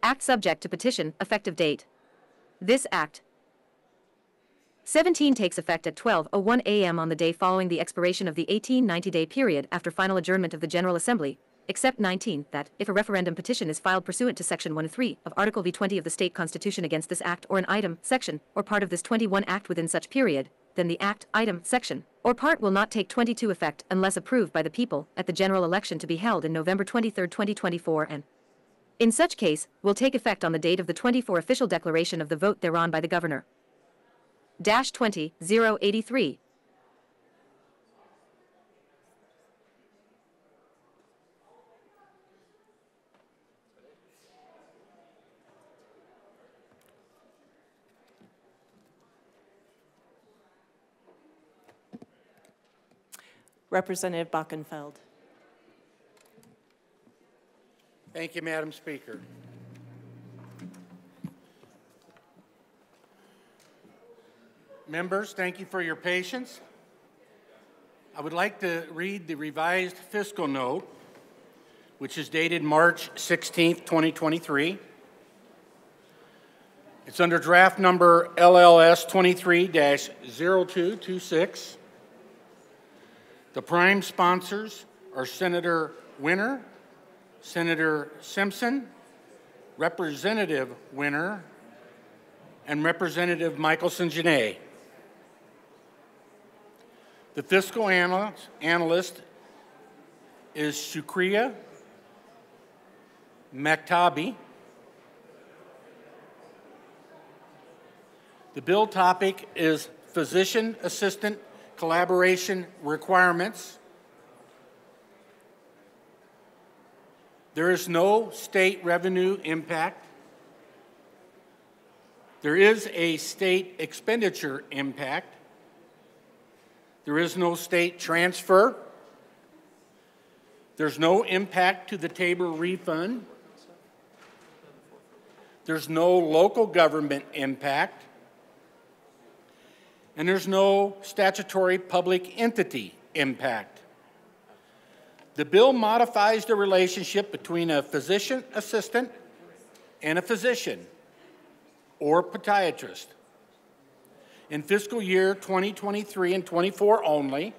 Speaker 17: Act subject to petition, effective date. This Act 17 takes effect at 12:01 a.m. on the day following the expiration of the 1890-day period after final adjournment of the General Assembly, except 19, that, if a referendum petition is filed pursuant to Section 103 of Article V20 of the State Constitution against this Act or an item, section, or part of this 21 Act within such period, then the Act, item, section, or part will not take 22 effect unless approved by the people at the general election to be held in November 23, 2024 and, in such case, will take effect on the date of the 24 official declaration of the vote thereon by the Governor. -20-083.
Speaker 1: Representative Bockenfeld.
Speaker 16: Thank you, Madam Speaker. Members, thank you for your patience. I would like to read the revised fiscal note, which is dated March 16th, 2023. It's under draft number LLS 23-0226. The prime sponsors are Senator Winter, Senator Simpson, Representative Winter, and Representative Michelson-Jeannet. The fiscal analyst is Shukriya Maktabi. The bill topic is physician assistant collaboration requirements. There is no state revenue impact. There is a state expenditure impact. There is no state transfer. There's no impact to the Tabor refund. There's no local government impact. And there's no statutory public entity impact. The bill modifies the relationship between a physician assistant and a physician or podiatrist. In fiscal year 2023 and 24 only,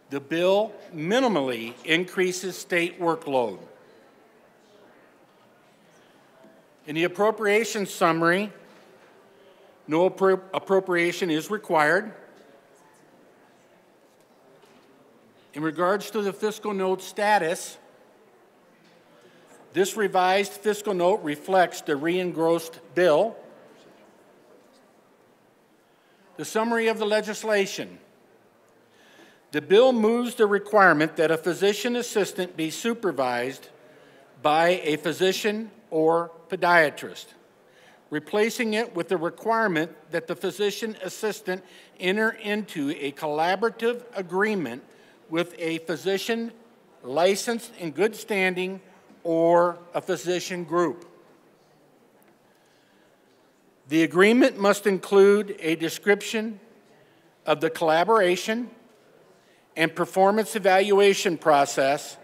Speaker 16: the bill minimally increases state workload. In the appropriation summary, no appropriation is required. In regards to the fiscal note status, this revised fiscal note reflects the re-engrossed bill. The summary of the legislation. The bill moves the requirement that a physician assistant be supervised by a physician or podiatrist, replacing it with the requirement that the physician assistant enter into a collaborative agreement with a physician licensed in good standing or a physician group. The agreement must include a description of the collaboration and performance evaluation process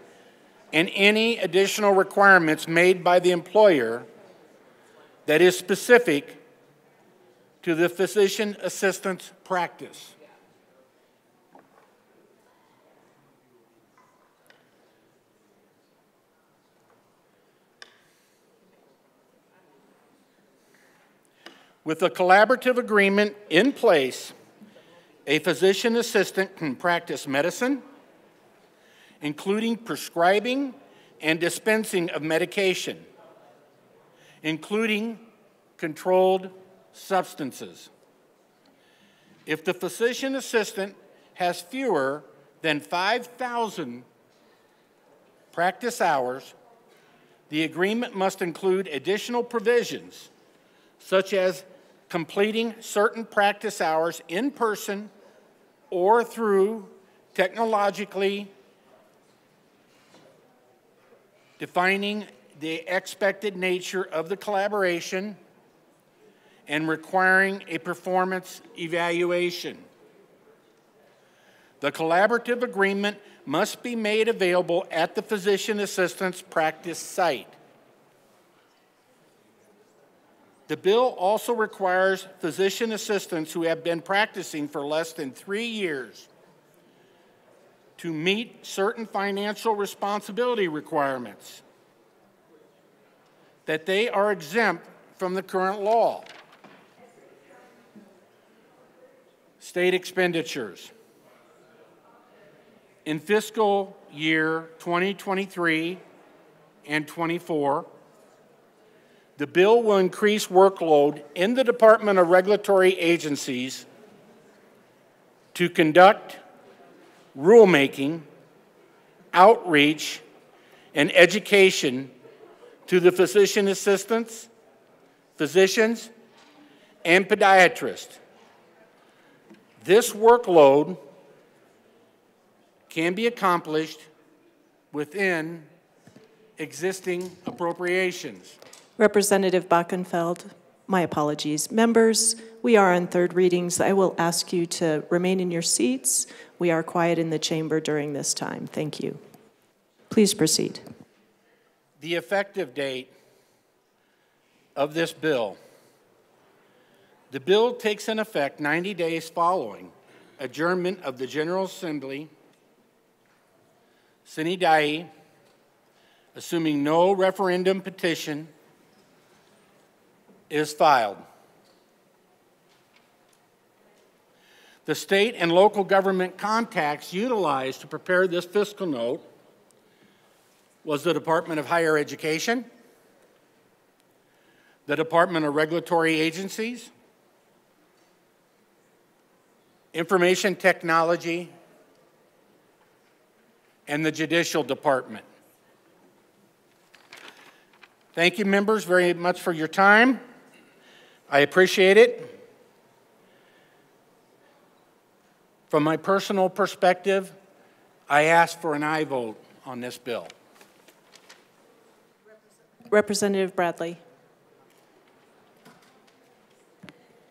Speaker 16: and any additional requirements made by the employer that is specific to the physician assistant's practice. With a collaborative agreement in place, a physician assistant can practice medicine, including prescribing and dispensing of medication, including controlled substances. If the physician assistant has fewer than 5,000 practice hours, the agreement must include additional provisions, such as completing certain practice hours in person or through technologically defining the expected nature of the collaboration and requiring a performance evaluation. The collaborative agreement must be made available at the physician assistant's practice site. The bill also requires physician assistants who have been practicing for less than 3 years to meet certain financial responsibility requirements, that they are exempt from the current law. State expenditures. In fiscal year 2023 and 24, the bill will increase workload in the Department of Regulatory Agencies to conduct rulemaking, outreach, and education to the physician assistants, physicians, and podiatrists. This workload can be accomplished within existing appropriations.
Speaker 1: Representative Bachenfeld, my apologies. Members, we are on third readings. I will ask you to remain in your seats. We are quiet in the chamber during this time. Thank you. Please proceed.
Speaker 16: The effective date of this bill. The bill takes in effect 90 days following adjournment of the General Assembly, sine die, assuming no referendum petition is filed. The state and local government contacts utilized to prepare this fiscal note was the Department of Higher Education, the Department of Regulatory Agencies, Information Technology, and the Judicial Department. Thank you, members, very much for your time. I appreciate it. From my personal perspective, I ask for an aye vote on this bill.
Speaker 1: Representative Bradley.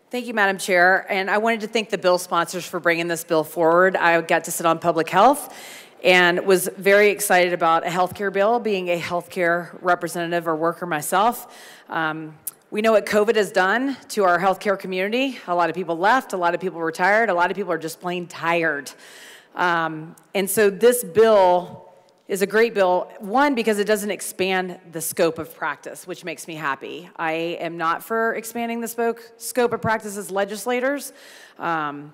Speaker 6: Thank you, Madam Chair. And I wanted to thank the bill sponsors for bringing this bill forward. I got to sit on public health and was very excited about a healthcare bill, being a healthcare representative or worker myself. We know what COVID has done to our healthcare community. A lot of people left, a lot of people retired, a lot of people are just plain tired. And so this bill is a great bill, one, because it doesn't expand the scope of practice, which makes me happy. I am not for expanding the scope of practice as legislators. The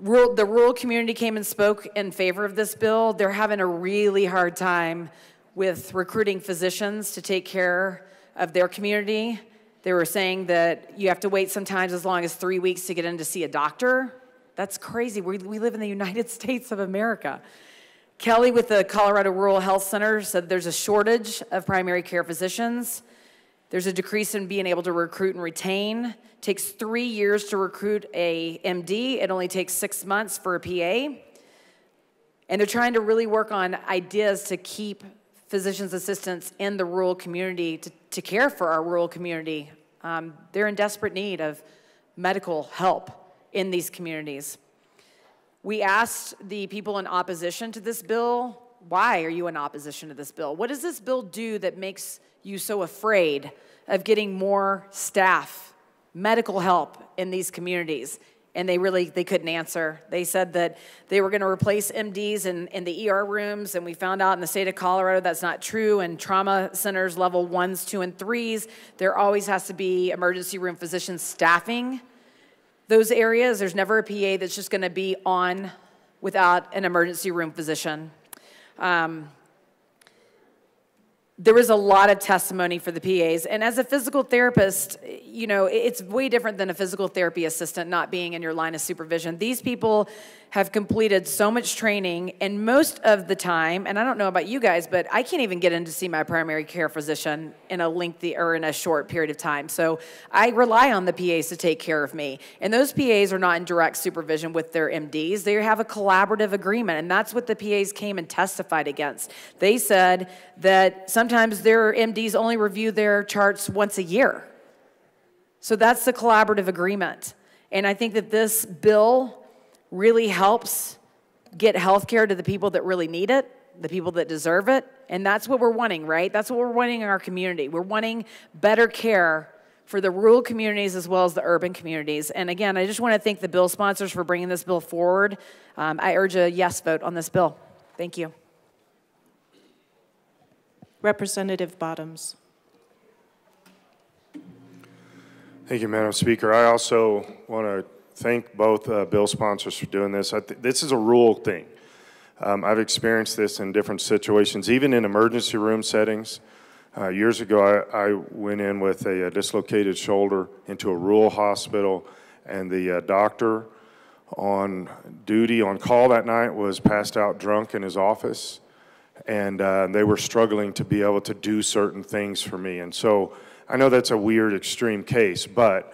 Speaker 6: rural community came and spoke in favor of this bill. They're having a really hard time with recruiting physicians to take care of their community. They were saying that you have to wait sometimes as long as 3 weeks to get in to see a doctor. That's crazy. We live in the United States of America. Kelly with the Colorado Rural Health Center said there's a shortage of primary care physicians. There's a decrease in being able to recruit and retain. It takes 3 years to recruit a MD. It only takes 6 months for a PA. And they're trying to really work on ideas to keep physicians' assistants in the rural community to care for our rural community. They're in desperate need of medical help in these communities. We asked the people in opposition to this bill, why are you in opposition to this bill? What does this bill do that makes you so afraid of getting more staff, medical help in these communities? And they couldn't answer. They said that they were going to replace MDs in the ER rooms, and we found out in the state of Colorado that's not true. In trauma centers, level 1s, 2, and 3s, there always has to be emergency room physicians staffing those areas. There's never a PA that's just going to be on without an emergency room physician. There was a lot of testimony for the PAs. And as a physical therapist, you know, it's way different than a physical therapy assistant not being in your line of supervision. These people have completed so much training, and most of the time, and I don't know about you guys, but I can't even get in to see my primary care physician in a lengthy or in a short period of time. So I rely on the PAs to take care of me. And those PAs are not in direct supervision with their MDs. They have a collaborative agreement, and that's what the PAs came and testified against. They said that sometimes their MDs only review their charts once a year. So that's the collaborative agreement. And I think that this bill really helps get health care to the people that really need it, the people that deserve it. And that's what we're wanting, right? That's what we're wanting in our community. We're wanting better care for the rural communities as well as the urban communities. And again, I just want to thank the bill sponsors for bringing this bill forward. I urge a yes vote on this bill. Thank you.
Speaker 1: Representative Bottoms.
Speaker 21: Thank you, Madam Speaker. I also want to thank both bill sponsors for doing this. This is a rural thing. I've experienced this in different situations, even in emergency room settings. Years ago, I went in with a dislocated shoulder into a rural hospital, and the doctor on duty, on call that night, was passed out drunk in his office, and they were struggling to be able to do certain things for me. And so I know that's a weird, extreme case, but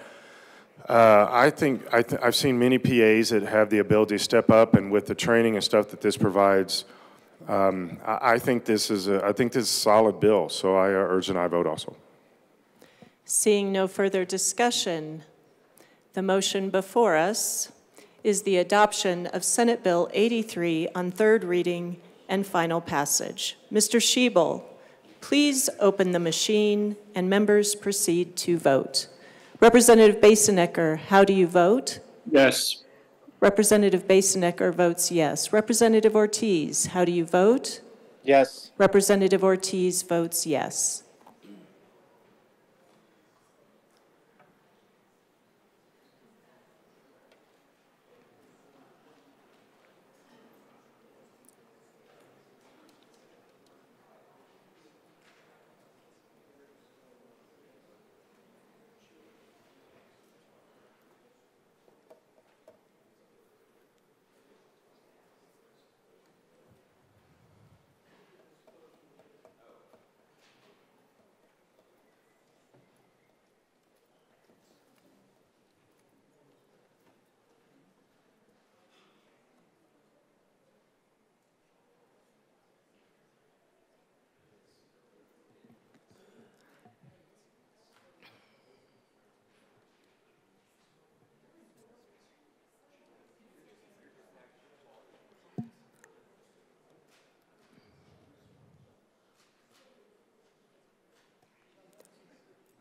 Speaker 21: I've seen many PAs that have the ability to step up, and with the training and stuff that this provides, I think this is a solid bill. So I urge an aye vote also.
Speaker 1: Seeing no further discussion, the motion before us is the adoption of Senate Bill 83 on third reading and final passage. Mr. Schiebel, please open the machine and members proceed to vote. Representative Basenecker, how do you vote?
Speaker 5: Yes.
Speaker 1: Representative Basenecker votes yes. Representative Ortiz, how do you vote?
Speaker 5: Yes.
Speaker 1: Representative Ortiz votes yes.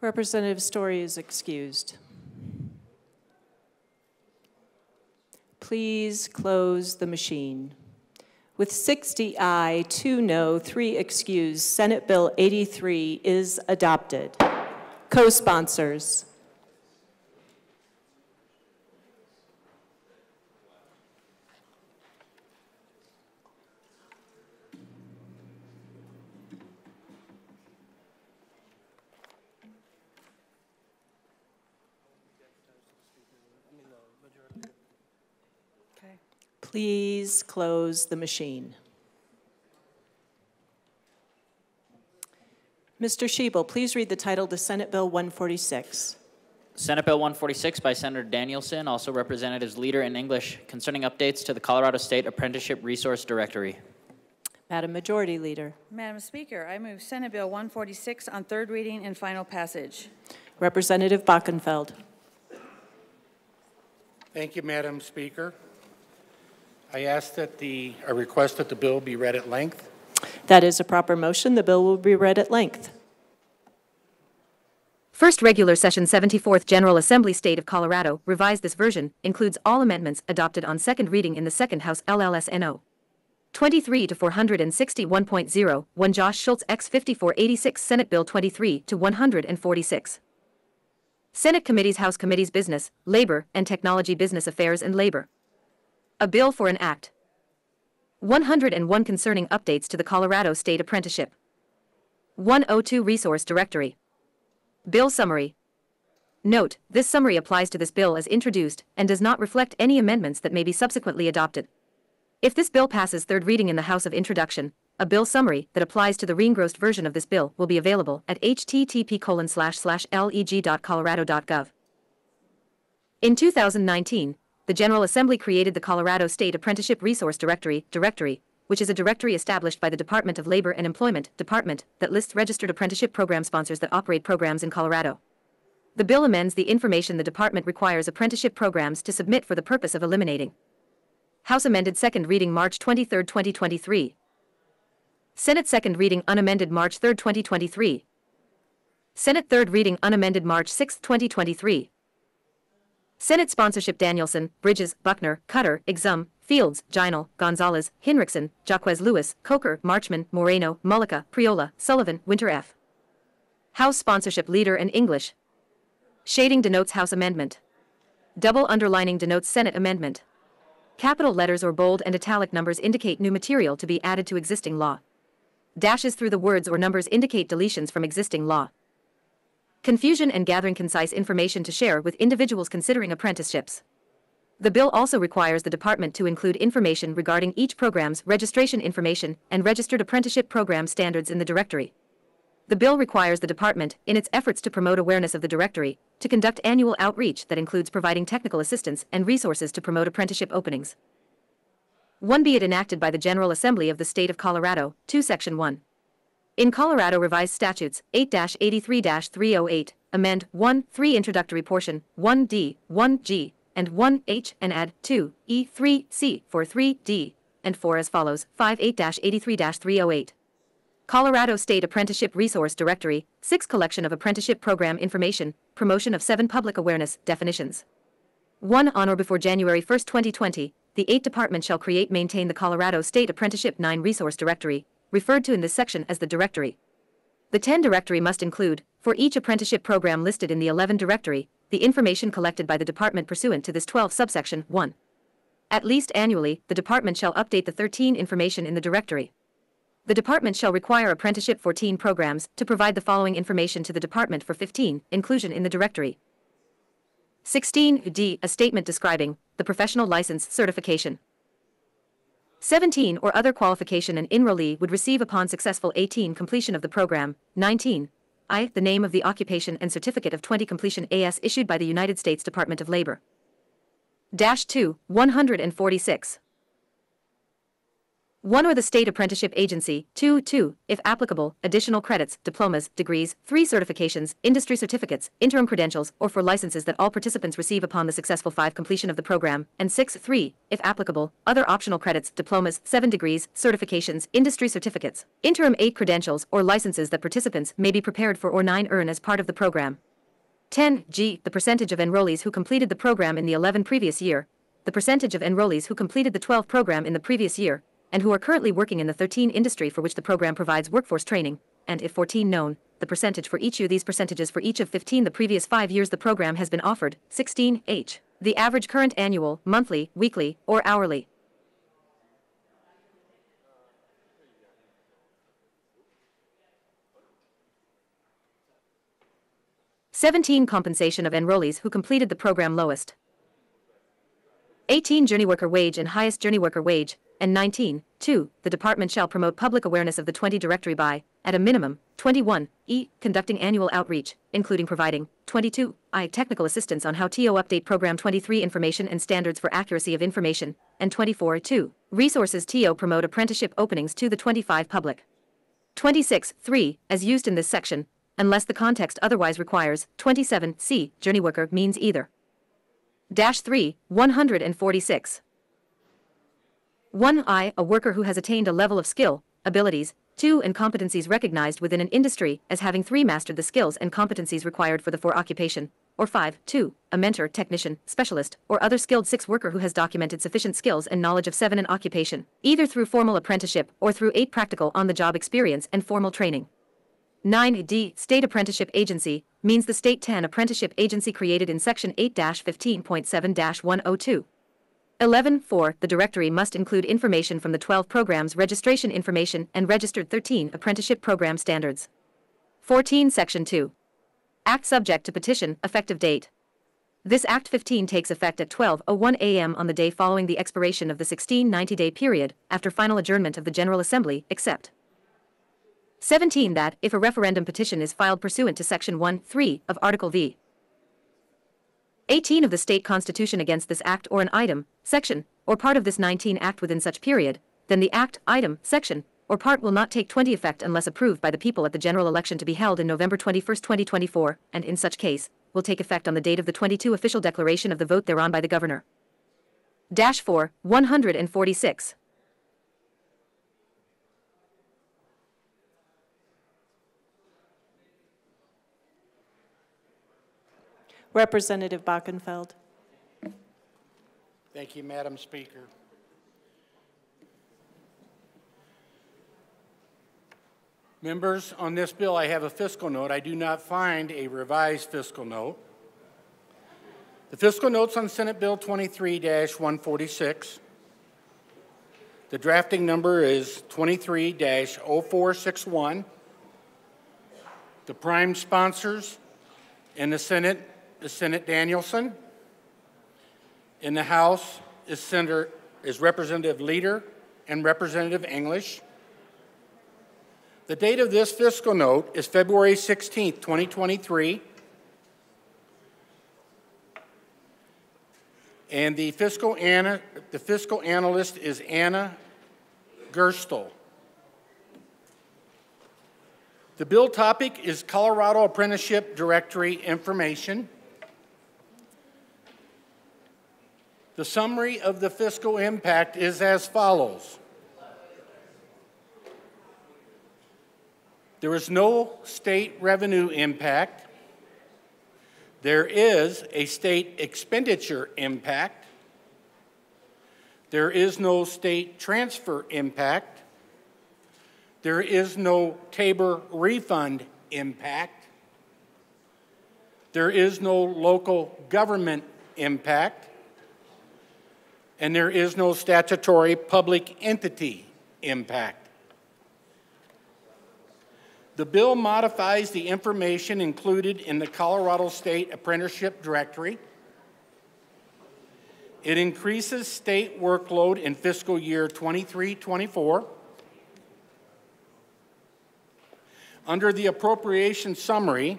Speaker 1: Representative Story is excused. Please close the machine. With 60 aye, 2 no, 3 excused, Senate Bill 83 is adopted. Co-sponsors. Please close the machine. Mr. Schiebel, please read the title to Senate Bill 146.
Speaker 3: Senate Bill 146 by Senator Danielson, also Representatives Leader in English, concerning updates to the Colorado State Apprenticeship Resource Directory.
Speaker 1: Madam Majority Leader.
Speaker 15: Madam Speaker, I move Senate Bill 146 on third reading and final passage.
Speaker 1: Representative Bockenfeld.
Speaker 16: Thank you, Madam Speaker. I ask that I request that the bill be read at length.
Speaker 1: That is a proper motion. The bill will be read at length.
Speaker 17: First Regular Session 74th General Assembly State of Colorado, revised this version, includes all amendments adopted on second reading in the Second House LLSNO. 23 to 461.0, 1 Josh Schultz X 5486 Senate Bill 23 to 146. Senate Committees House Committees Business, Labor, and Technology Business Affairs and Labor. A bill for an act. 101 concerning updates to the Colorado State Apprenticeship. 102 Resource Directory. Bill Summary. Note, this summary applies to this bill as introduced and does not reflect any amendments that may be subsequently adopted. If this bill passes third reading in the House of Introduction, a bill summary that applies to the re-engrossed version of this bill will be available at http://leg.colorado.gov. In 2019, the General Assembly created the Colorado State Apprenticeship Resource Directory, which is a directory established by the Department of Labor and Employment Department that lists registered apprenticeship program sponsors that operate programs in Colorado. The bill amends the information the department requires apprenticeship programs to submit for the purpose of eliminating. House amended second reading March 23, 2023. Senate second reading unamended March 3, 2023. Senate third reading unamended March 6, 2023. Senate sponsorship Danielson, Bridges, Buckner, Cutter, Exum, Fields, Ginal, Gonzalez, Hinrichsen, Jaquez Lewis, Coker, Marchman, Moreno, Mullica, Priola, Sullivan, Winter F. House sponsorship Leader and English. Shading denotes House amendment. Double underlining denotes Senate amendment. Capital letters or bold and italic numbers indicate new material to be added to existing law. Dashes through the words or numbers indicate deletions from existing law. Confusion and gathering concise information to share with individuals considering apprenticeships. The bill also requires the department to include information regarding each program's registration information and registered apprenticeship program standards in the directory. The bill requires the department, in its efforts to promote awareness of the directory, to conduct annual outreach that includes providing technical assistance and resources to promote apprenticeship openings. 1. Be it enacted by the General Assembly of the State of Colorado, 2 Section 1. In Colorado Revised Statutes 8-83-308, amend 1-3 introductory portion 1D, 1G, and 1H and add 2E, 3C for 3D and 4 as follows: 58-83-308. Colorado State Apprenticeship Resource Directory, 6 Collection of Apprenticeship Program Information, promotion of 7 Public Awareness definitions. 1. On or before January 1, 2020, the 8th Department shall maintain the Colorado State Apprenticeship 9 Resource Directory, referred to in this section as the directory. The 10 directory must include, for each apprenticeship program listed in the 11 directory, the information collected by the department pursuant to this 12 subsection 1. At least annually, the department shall update the 13 information in the directory. The department shall require apprenticeship 14 programs to provide the following information to the department for 15 inclusion in the directory. 16D. A statement describing the professional license certification. 17 or other qualification an enrollee would receive upon successful 18 completion of the program. 19. I. The name of the occupation and certificate of 20 completion AS issued by the United States Department of Labor. -2, 146. 1 or the state apprenticeship agency, 2, if applicable, additional credits, diplomas, degrees, 3 certifications, industry certificates, interim credentials, or for licenses that all participants receive upon the successful 5 completion of the program, and 3, if applicable, other optional credits, diplomas, 7 degrees, certifications, industry certificates, interim 8 credentials, or licenses that participants may be prepared for or 9 earn as part of the program. 10G. The percentage of enrollees who completed the program in the 11 previous year, the percentage of enrollees who completed the 12 program in the previous year, and who are currently working in the 13 industry for which the program provides workforce training, and if 14 known, the percentage for each year. These percentages for each of 15 the previous 5 years the program has been offered. 16H. The average current annual, monthly, weekly, or hourly. (17) Compensation of enrollees who completed the program lowest. 18. Journey worker wage and highest journey worker wage. And 19, 2, the department shall promote public awareness of the 20 directory by, at a minimum, 21, conducting annual outreach, including providing, 22, technical assistance on how to update program 23 information and standards for accuracy of information, and 24, 2, resources to promote apprenticeship openings to the 25 public. 26, 3, as used in this section, unless the context otherwise requires, 27, C, journey worker means either. -3, 146. 1I, a worker who has attained a level of skill, abilities, 2, and competencies recognized within an industry as having 3, mastered the skills and competencies required for the 4 occupation, or 5, 2, a mentor, technician, specialist, or other skilled 6 worker who has documented sufficient skills and knowledge of 7 an occupation, either through formal apprenticeship or through 8 practical on-the-job experience and formal training. 9D, State Apprenticeship Agency, means the State 10 Apprenticeship Agency created in Section 8-15.7-102. 11.4. The directory must include information from the 12 programs registration information and registered 13 apprenticeship program standards. 14. Section 2. Act subject to petition, effective date. This Act 15 takes effect at 12:01 a.m. on the day following the expiration of the 16 90-day period after final adjournment of the General Assembly, except 17. That, if a referendum petition is filed pursuant to Section 1(3) of Article V. 18 of the state constitution against this act or an item, section, or part of this 19 act within such period, then the act, item, section, or part will not take 20 effect unless approved by the people at the general election to be held in November 21, 2024, and in such case, will take effect on the date of the 22 official declaration of the vote thereon by the governor. -4, 146.
Speaker 1: Representative Bockenfeld.
Speaker 16: Thank you, Madam Speaker. Members, on this bill, I have a fiscal note. I do not find a revised fiscal note. The fiscal note's on Senate Bill 23-146. The drafting number is 23-0461. The prime sponsors in the Senate is Senate Danielson. In the House is Representative Leader and Representative English. The date of this fiscal note is February 16, 2023. And the fiscal analyst is Anna Gerstel. The bill topic is Colorado Apprenticeship Directory information. The summary of the fiscal impact is as follows. There is no state revenue impact. There is a state expenditure impact. There is no state transfer impact. There is no Tabor refund impact. There is no local government impact. And there is no statutory public entity impact. The bill modifies the information included in the Colorado State Apprenticeship Directory. It increases state workload in fiscal year 23-24. Under the appropriation summary,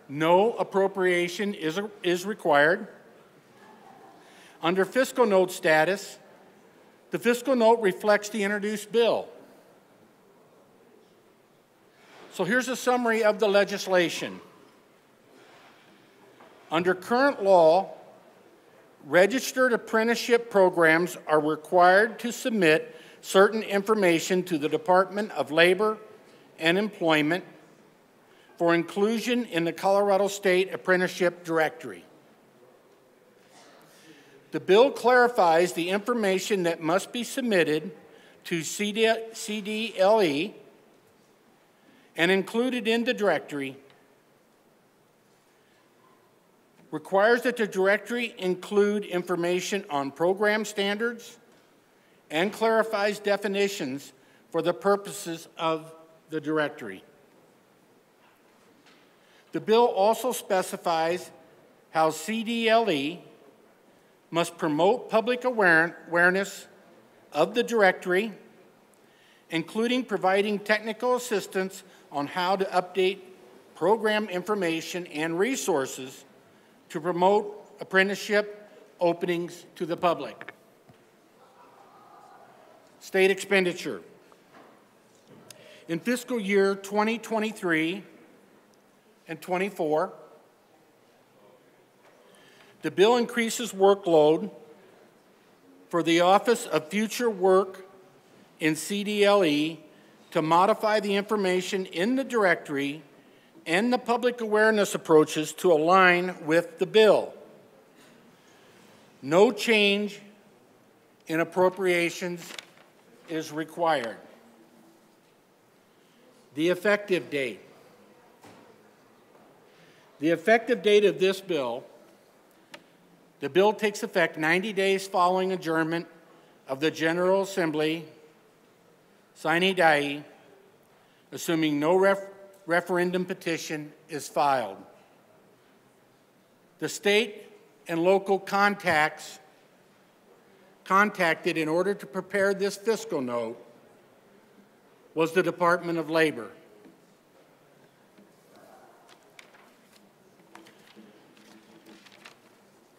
Speaker 16: no appropriation is required. Under fiscal note status, the fiscal note reflects the introduced bill. So here's a summary of the legislation. Under current law, registered apprenticeship programs are required to submit certain information to the Department of Labor and Employment for inclusion in the Colorado State Apprenticeship Directory. The bill clarifies the information that must be submitted to CDLE and included in the directory, requires that the directory include information on program standards, and clarifies definitions for the purposes of the directory. The bill also specifies how CDLE must promote public awareness of the directory, including providing technical assistance on how to update program information and resources to promote apprenticeship openings to the public. State expenditure. In fiscal year 2023 and 24, the bill increases workload for the Office of Future Work in CDLE to modify the information in the directory and the public awareness approaches to align with the bill. No change in appropriations is required. The effective date. The effective date of this bill, the bill takes effect 90 days following adjournment of the General Assembly sine die, assuming no referendum petition is filed. The state and local contacted in order to prepare this fiscal note was the Department of Labor.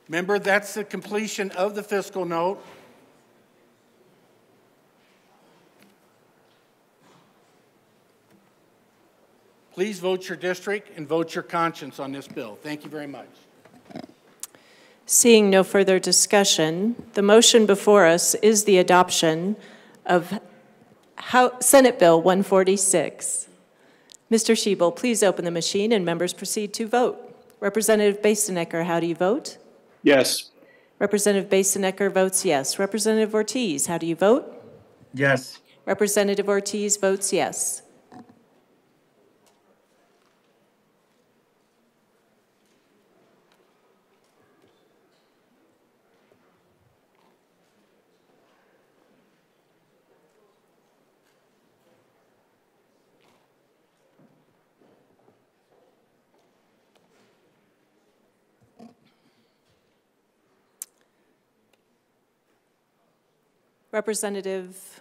Speaker 16: Remember, that's the completion of the fiscal note. Please vote your district and vote your conscience on this bill. Thank you very much.
Speaker 1: Seeing no further discussion, the motion before us is the adoption of Senate Bill 146. Mr. Schiebel, please open the machine and members proceed to vote. Representative Bastenecker, how do you vote?
Speaker 5: Yes.
Speaker 1: Representative Bastenecker votes yes. Representative Ortiz, how do you vote?
Speaker 5: Yes.
Speaker 1: Representative Ortiz votes yes. Representative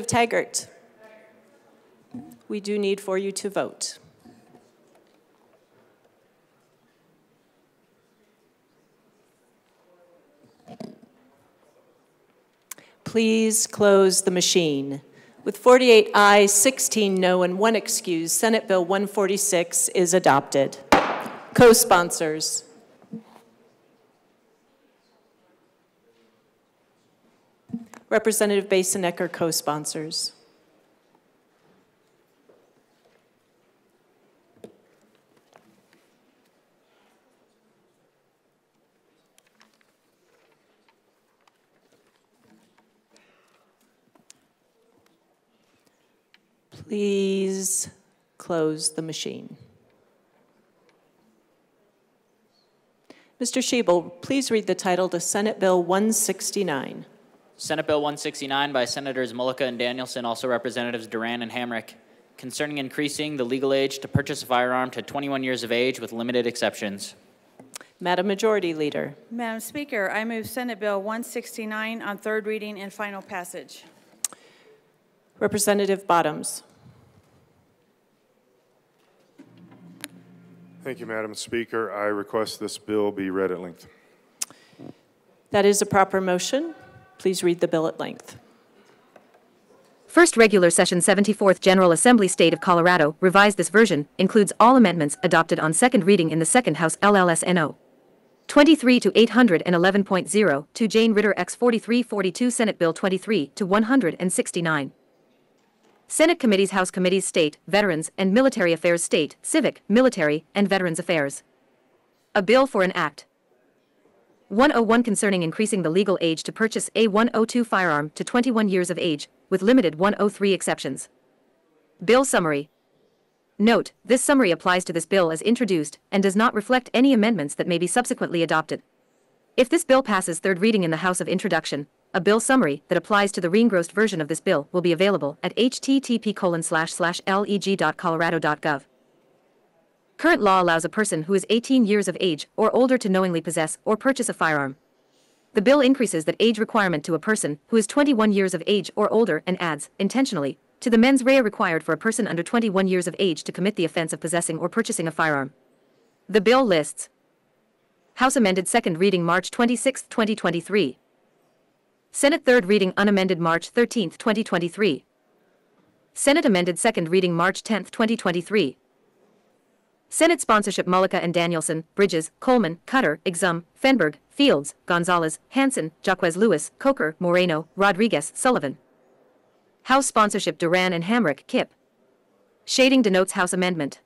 Speaker 1: Taggart, we do need for you to vote. Please close the machine. With 48 ayes, 16 no, and 1 excuse, Senate Bill 146 is adopted. Co-sponsors. Representative Bastenecker, co-sponsors. Please close the machine. Mr. Schiebel, please read the title to Senate Bill 169.
Speaker 3: Senate Bill 169 by Senators Mullica and Danielson, also Representatives Duran and Hamrick, concerning increasing the legal age to purchase a firearm to 21 years of age with limited exceptions.
Speaker 1: Madam Majority Leader.
Speaker 15: Madam Speaker, I move Senate Bill 169 on third reading and final passage.
Speaker 1: Representative Bottoms.
Speaker 21: Thank you, Madam Speaker. I request this bill be read at length.
Speaker 1: That is a proper motion. Please read the bill at length.
Speaker 17: First Regular Session 74th General Assembly State of Colorado, revised this version, includes all amendments adopted on second reading in the Second House LLSNO 23 to 811.0 to Jane Ritter X 4342 Senate Bill 23 to 169. Senate Committees House Committees State, Veterans, and Military Affairs State, Civic, Military, and Veterans Affairs. A bill for an act. 101 concerning increasing the legal age to purchase a 102 firearm to 21 years of age, with limited 103 exceptions. Bill summary. Note, this summary applies to this bill as introduced and does not reflect any amendments that may be subsequently adopted. If this bill passes third reading in the House of Introduction, a bill summary that applies to the reengrossed version of this bill will be available at http://leg.colorado.gov. Current law allows a person who is 18 years of age or older to knowingly possess or purchase a firearm. The bill increases that age requirement to a person who is 21 years of age or older and adds, intentionally, to the mens rea required for a person under 21 years of age to commit the offense of possessing or purchasing a firearm. The bill lists: House amended second reading March 26, 2023. Senate third reading unamended March 13, 2023. Senate amended second reading March 10, 2023. Senate sponsorship Mullica and Danielson, Bridges, Coleman, Cutter, Exum, Fenberg, Fields, Gonzalez, Hansen, Jaquez Lewis, Coker, Moreno, Rodriguez, Sullivan. House sponsorship Duran and Hamrick, Kip. Shading denotes House amendment.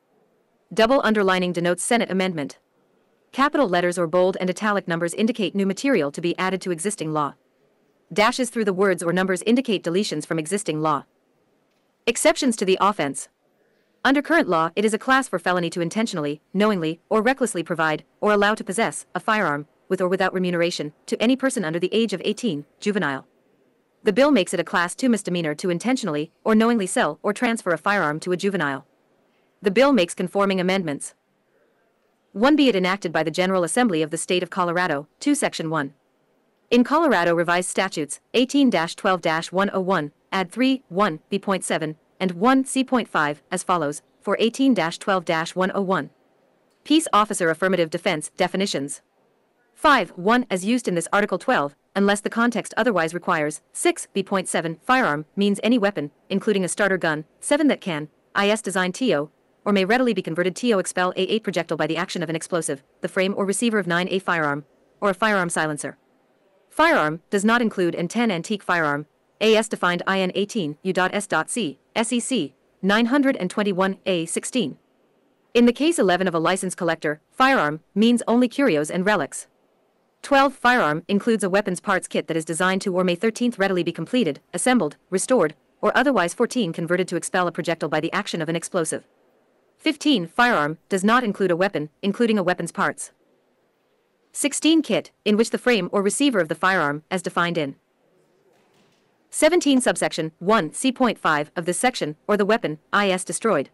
Speaker 17: Double underlining denotes Senate amendment. Capital letters or bold and italic numbers indicate new material to be added to existing law. Dashes through the words or numbers indicate deletions from existing law. Exceptions to the offense. Under current law, it is a class for felony to intentionally, knowingly, or recklessly provide, or allow to possess, a firearm, with or without remuneration, to any person under the age of 18, juvenile. The bill makes it a Class 2 misdemeanor to intentionally, or knowingly sell or transfer a firearm to a juvenile. The bill makes conforming amendments. 1. Be it enacted by the General Assembly of the State of Colorado, 2 Section 1. In Colorado Revised Statutes, 18-12-101, add 3, 1, B.7, and 1 C.5 as follows, for 18-12-101. Peace Officer Affirmative Defense definitions. 5. 1 as used in this Article 12, unless the context otherwise requires. 6. B.7 firearm means any weapon, including a starter gun. 7 that can, is design TO, or may readily be converted TO expel A8 projectile by the action of an explosive, the frame or receiver of 9A firearm, or a firearm silencer. Firearm does not include an 10 antique firearm, AS defined IN 18 U.S.C. SEC 921A16. In the case 11 of a licensed collector, firearm means only curios and relics. 12. Firearm includes a weapons parts kit that is designed to or may 13th readily be completed, assembled, restored, or otherwise 14 converted to expel a projectile by the action of an explosive. 15. Firearm does not include a weapon, including a weapons parts. 16. Kit, in which the frame or receiver of the firearm, as defined in 17 subsection 1 C.5 of this section, or the weapon, is destroyed.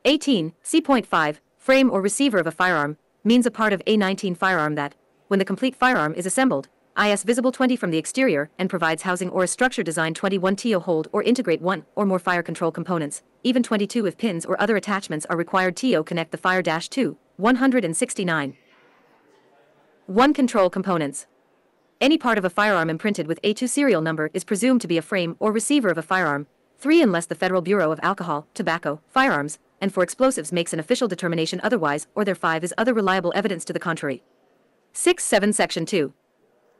Speaker 17: 18 C.5, frame or receiver of a firearm, means a part of a 19 firearm that, when the complete firearm is assembled, is visible 20 from the exterior and provides housing or a structure designed 21 to hold or integrate one or more fire control components, even 22 if pins or other attachments are required to connect the fire-2, 169. 1 control components. Any part of a firearm imprinted with A2 serial number is presumed to be a frame or receiver of a firearm. 3 unless the Federal Bureau of Alcohol, Tobacco, Firearms, and for Explosives makes an official determination otherwise, or there 5 is other reliable evidence to the contrary. 6.7 Section 2.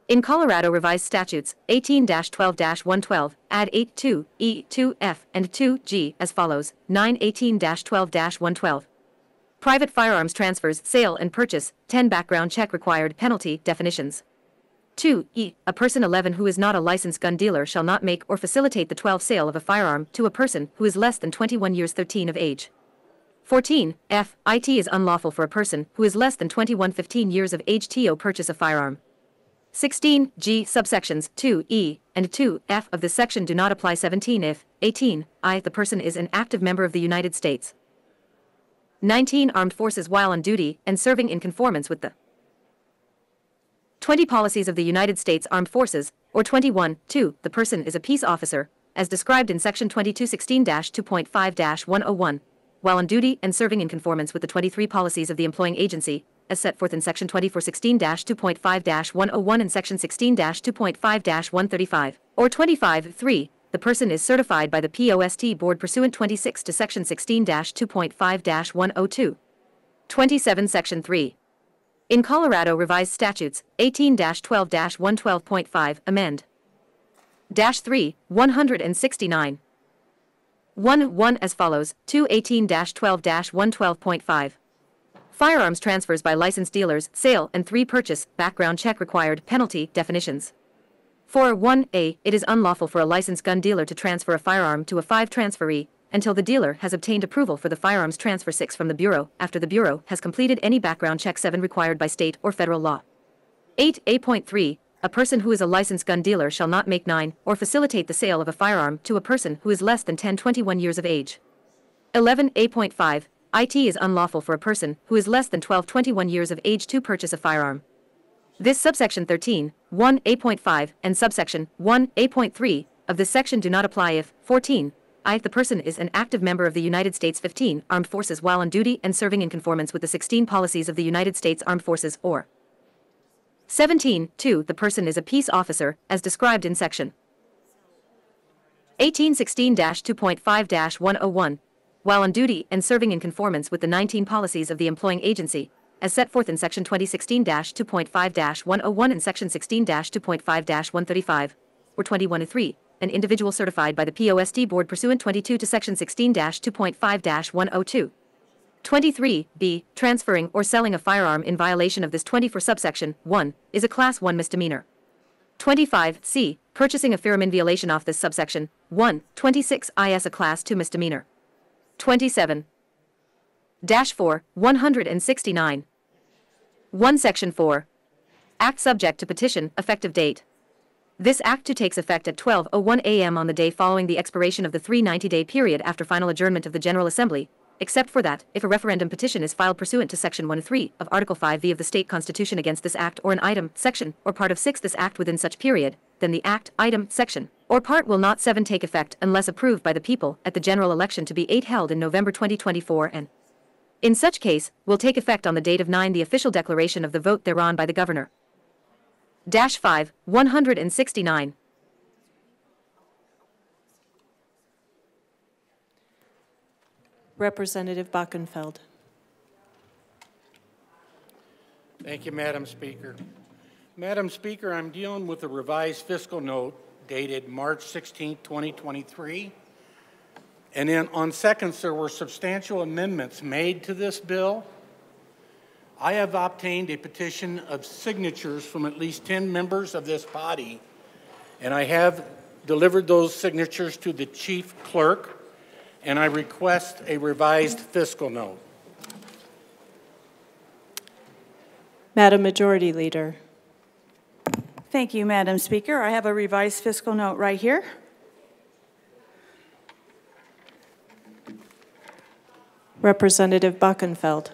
Speaker 17: In Colorado Revised Statutes, 18-12-112, add 8.2, E, 2F, and 2G as follows, 9-18-12-112. Private firearms transfers, sale and purchase, 10 background check required, penalty, definitions. 2E. A person 11 who is not a licensed gun dealer shall not make or facilitate the 12 sale of a firearm to a person who is less than 21 years 13 of age. 14. F. It is unlawful for a person who is less than 21 15 years of age to purchase a firearm. 16. G. Subsections 2E and 2F of this section do not apply. 17. If 18. The person is an active member of the United States. 19. Armed forces while on duty and serving in conformance with the 20 policies of the United States Armed Forces, or 21. 2. The person is a peace officer, as described in Section 2216-2.5-101, while on duty and serving in conformance with the 23 policies of the employing agency, as set forth in Section 2416-2.5-101 and Section 16-2.5-135, or 25. 3. The person is certified by the POST Board pursuant 26 to Section 16-2.5-102. 27. Section 3. In Colorado Revised Statutes, 18-12-112.5, amend. -3, 169. 1 as follows, 218-12-112.5. Firearms transfers by licensed dealers, sale and 3 purchase, background check required, penalty, definitions. 4. 1A. It is unlawful for a licensed gun dealer to transfer a firearm to a 5 transferee, until the dealer has obtained approval for the firearms transfer. 6 from the Bureau, after the Bureau has completed any background check. 7 required by state or federal law. 8A.3, a person who is a licensed gun dealer shall not make 9 or facilitate the sale of a firearm to a person who is less than 21 years of age. 11A.5, it is unlawful for a person who is less than 21 years of age to purchase a firearm. This subsection 13, 1A.5 and subsection 1A.3 of this section do not apply if 14. If the person is an active member of the United States. 15. Armed forces while on duty and serving in conformance with the 16 policies of the United States Armed Forces, or 17. 2. The person is a peace officer, as described in Section 1816-2.5-101, while on duty and serving in conformance with the 19 policies of the employing agency, as set forth in Section 2016-2.5-101 and Section 16-2.5-135, or 21-3. An individual certified by the POST Board pursuant 22 to Section 16-2.5-102. 23b. Transferring or selling a firearm in violation of this 24 subsection 1 is a Class 1 misdemeanor. 25c. Purchasing a firearm in violation of this subsection 1, 26 is a Class 2 misdemeanor. 27-4, 169. 1 Section 4. Act subject to petition, effective date. This Act 2 takes effect at 12:01 a.m. on the day following the expiration of the 390-day period after final adjournment of the General Assembly, except for that, if a referendum petition is filed pursuant to Section 103 of Article 5V of the State Constitution against this Act or an item, section, or part of 6 this Act within such period, then the Act, item, section, or part will not 7 take effect unless approved by the people at the general election to be 8 held in November 2024 and, in such case, will take effect on the date of 9 the official declaration of the vote thereon by the Governor. -5, 169.
Speaker 1: Representative Buckenfeld.
Speaker 16: Thank you, Madam Speaker. Madam Speaker, I'm dealing with a revised fiscal note dated March 16, 2023. And then on seconds, there were substantial amendments made to this bill. I have obtained a petition of signatures from at least 10 members of this body, and I have delivered those signatures to the chief clerk, and I request a revised fiscal note.
Speaker 1: Madam Majority Leader.
Speaker 15: Thank you, Madam Speaker. I have a revised fiscal note right here.
Speaker 1: Representative Buckenfeld.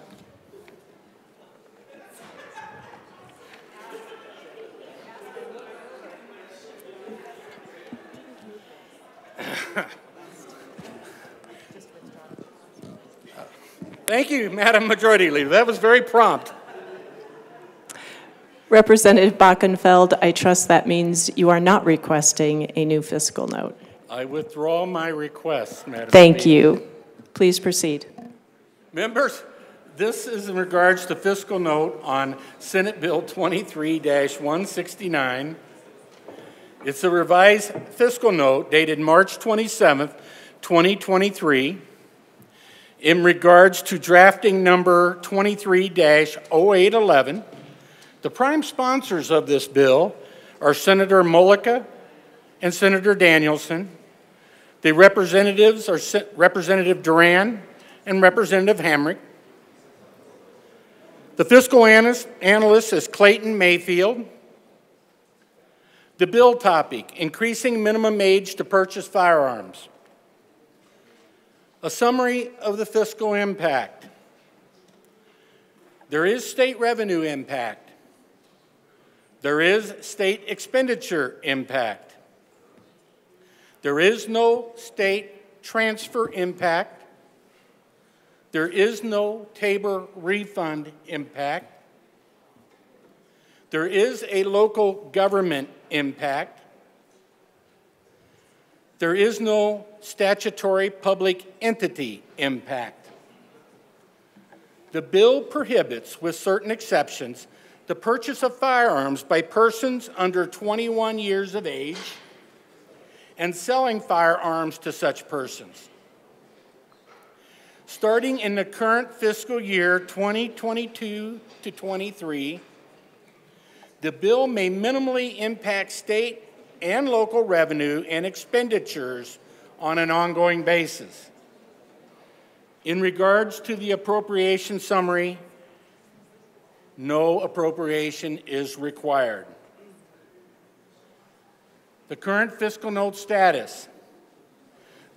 Speaker 16: Thank you, Madam Majority Leader. That was very prompt.
Speaker 1: Representative Buckenfeld, I trust that means you are not requesting a new fiscal note.
Speaker 16: I withdraw my request, Madam
Speaker 1: Thank
Speaker 16: Speaker.
Speaker 1: you. Please proceed.
Speaker 16: Members, this is in regards to fiscal note on Senate Bill 23-169. It's a revised fiscal note dated March 27th, 2023. In regards to drafting number 23-0811, the prime sponsors of this bill are Senator Mullica and Senator Danielson. The representatives are Representative Duran and Representative Hamrick. The fiscal analyst is Clayton Mayfield. The bill topic, increasing minimum age to purchase firearms. A summary of the fiscal impact. There is state revenue impact. There is state expenditure impact. There is no state transfer impact. There is no Tabor refund impact. There is a local government impact. There is no statutory public entity impact. The bill prohibits, with certain exceptions, the purchase of firearms by persons under 21 years of age and selling firearms to such persons. Starting in the current fiscal year 2022 to 23, the bill may minimally impact state and local revenue and expenditures on an ongoing basis. In regards to the appropriation summary, no appropriation is required. The current fiscal note status.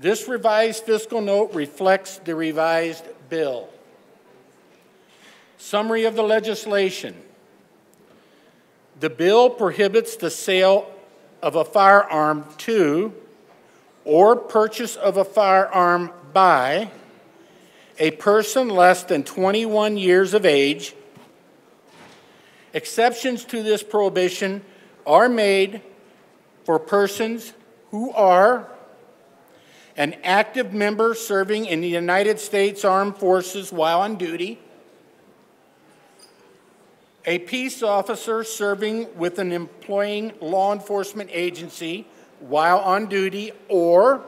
Speaker 16: This revised fiscal note reflects the revised bill. Summary of the legislation. The bill prohibits the sale of a firearm to or purchase of a firearm by a person less than 21 years of age. Exceptions to this prohibition are made for persons who are an active member serving in the United States Armed Forces while on duty, a peace officer serving with an employing law enforcement agency while on duty, or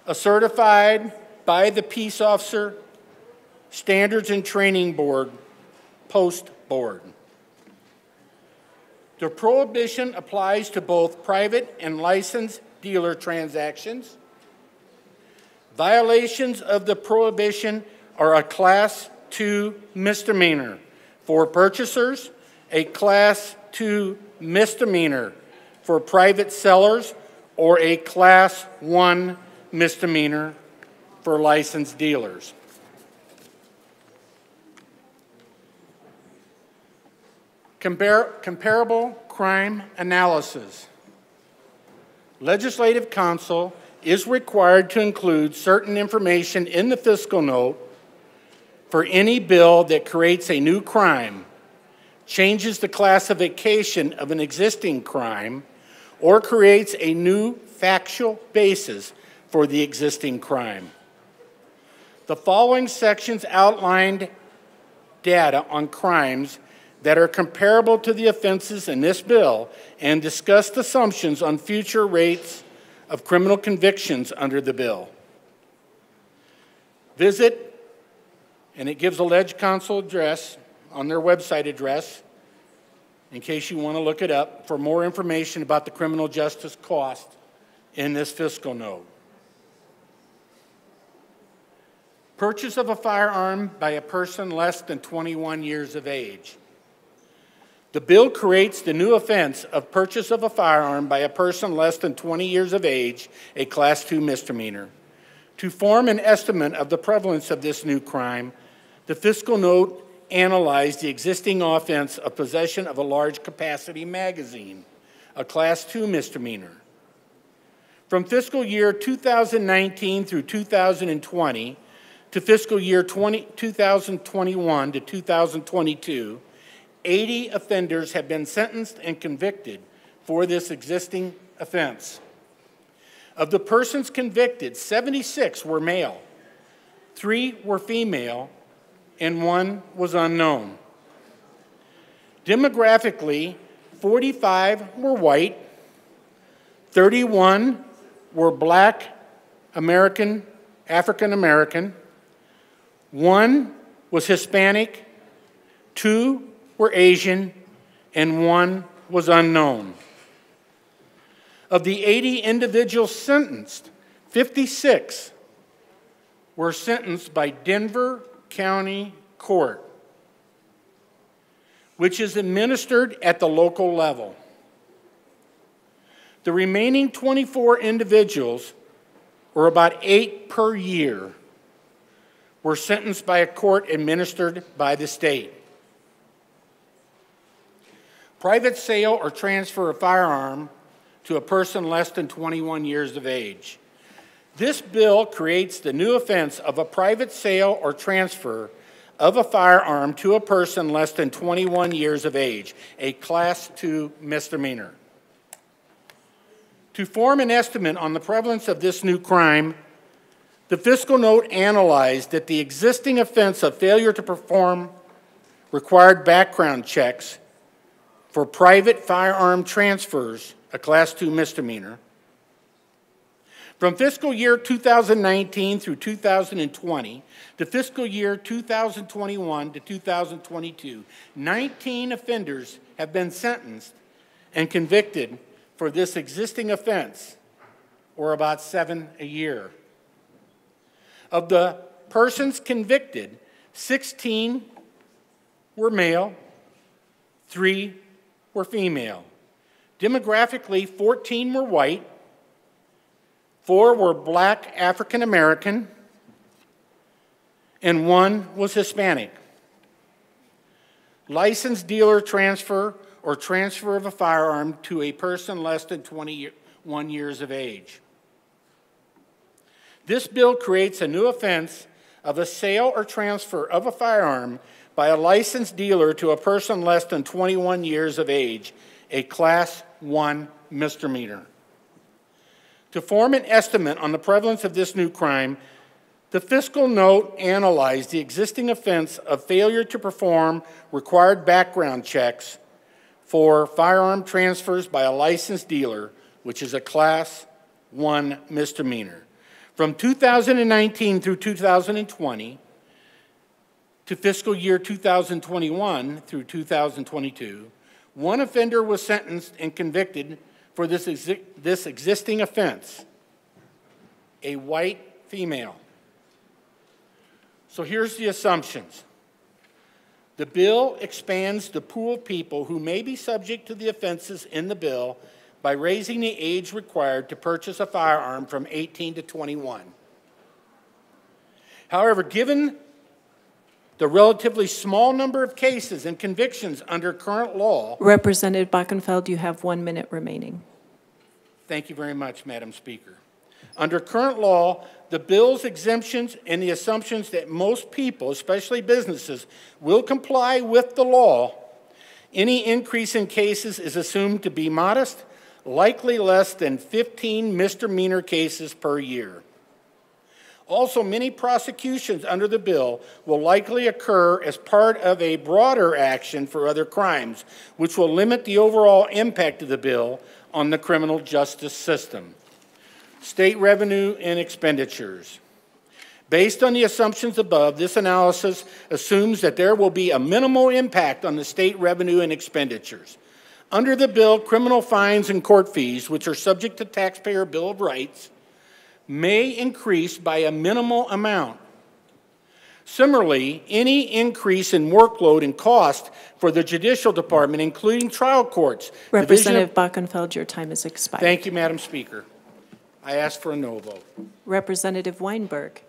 Speaker 16: a certified by the Peace Officer Standards and Training Board, Post Board. The prohibition applies to both private and licensed dealer transactions. Violations of the prohibition are a Class 2 misdemeanor for purchasers, a Class 2 misdemeanor for private sellers, or a Class 1 misdemeanor for licensed dealers. Comparable crime analysis. Legislative Counsel is required to include certain information in the fiscal note for any bill that creates a new crime, changes the classification of an existing crime, or creates a new factual basis for the existing crime. The following sections outlined data on crimes that are comparable to the offenses in this bill and discussed assumptions on future rates of criminal convictions under the bill. Visit, and it gives a Ledge Council address on their website address, in case you want to look it up, for more information about the criminal justice cost in this fiscal note. Purchase of a firearm by a person less than 21 years of age. The bill creates the new offense of purchase of a firearm by a person less than 20 years of age, a Class II misdemeanor. To form an estimate of the prevalence of this new crime, the fiscal note analyzed the existing offense of possession of a large capacity magazine, a Class II misdemeanor. From fiscal year 2019 through 2020 to fiscal year 2021 to 2022, 80 offenders have been sentenced and convicted for this existing offense. Of the persons convicted, 76 were male, 3 were female, and 1 was unknown. Demographically, 45 were white, 31 were Black American, African American, 1 was Hispanic, 2 were Asian, and 1 was unknown. Of the 80 individuals sentenced, 56 were sentenced by Denver County Court, which is administered at the local level. The remaining 24 individuals, or about 8 per year, were sentenced by a court administered by the state. Private sale or transfer of firearm to a person less than 21 years of age. This bill creates the new offense of a private sale or transfer of a firearm to a person less than 21 years of age, a Class II misdemeanor. To form an estimate on the prevalence of this new crime, the fiscal note analyzed that the existing offense of failure to perform required background checks for private firearm transfers, a Class II misdemeanor. From fiscal year 2019 through 2020 to fiscal year 2021 to 2022, 19 offenders have been sentenced and convicted for this existing offense, or about 7 a year. Of the persons convicted, 16 were male, 3 were female. Demographically, 14 were white, 4 were Black African American, and 1 was Hispanic. Licensed dealer transfer or transfer of a firearm to a person less than 21 years of age. This bill creates a new offense of a sale or transfer of a firearm by a licensed dealer to a person less than 21 years of age, a Class I misdemeanor. To form an estimate on the prevalence of this new crime, the fiscal note analyzed the existing offense of failure to perform required background checks for firearm transfers by a licensed dealer, which is a Class I misdemeanor. From 2019 through 2020 to fiscal year 2021 through 2022, 1 offender was sentenced and convicted for this existing offense, a white female. So here's the assumptions. The bill expands the pool of people who may be subject to the offenses in the bill by raising the age required to purchase a firearm from 18 to 21. However, given the relatively small number of cases and convictions under current law.
Speaker 1: Representative Bockenfeld, you have 1 minute remaining.
Speaker 16: Thank you very much, Madam Speaker. Under current law, the bill's exemptions and the assumptions that most people, especially businesses, will comply with the law, any increase in cases is assumed to be modest, likely less than 15 misdemeanor cases per year. Also, many prosecutions under the bill will likely occur as part of a broader action for other crimes, which will limit the overall impact of the bill on the criminal justice system. state revenue and expenditures. Based on the assumptions above, this analysis assumes that there will be a minimal impact on the state revenue and expenditures. Under the bill, criminal fines and court fees, which are subject to taxpayer Bill of Rights, may increase by a minimal amount. Similarly, any increase in workload and cost for the Judicial Department, including trial courts.
Speaker 1: Representative Bockenfeld, your time has expired.
Speaker 16: Thank you, Madam Speaker. I ask for a no vote.
Speaker 1: Representative Weinberg.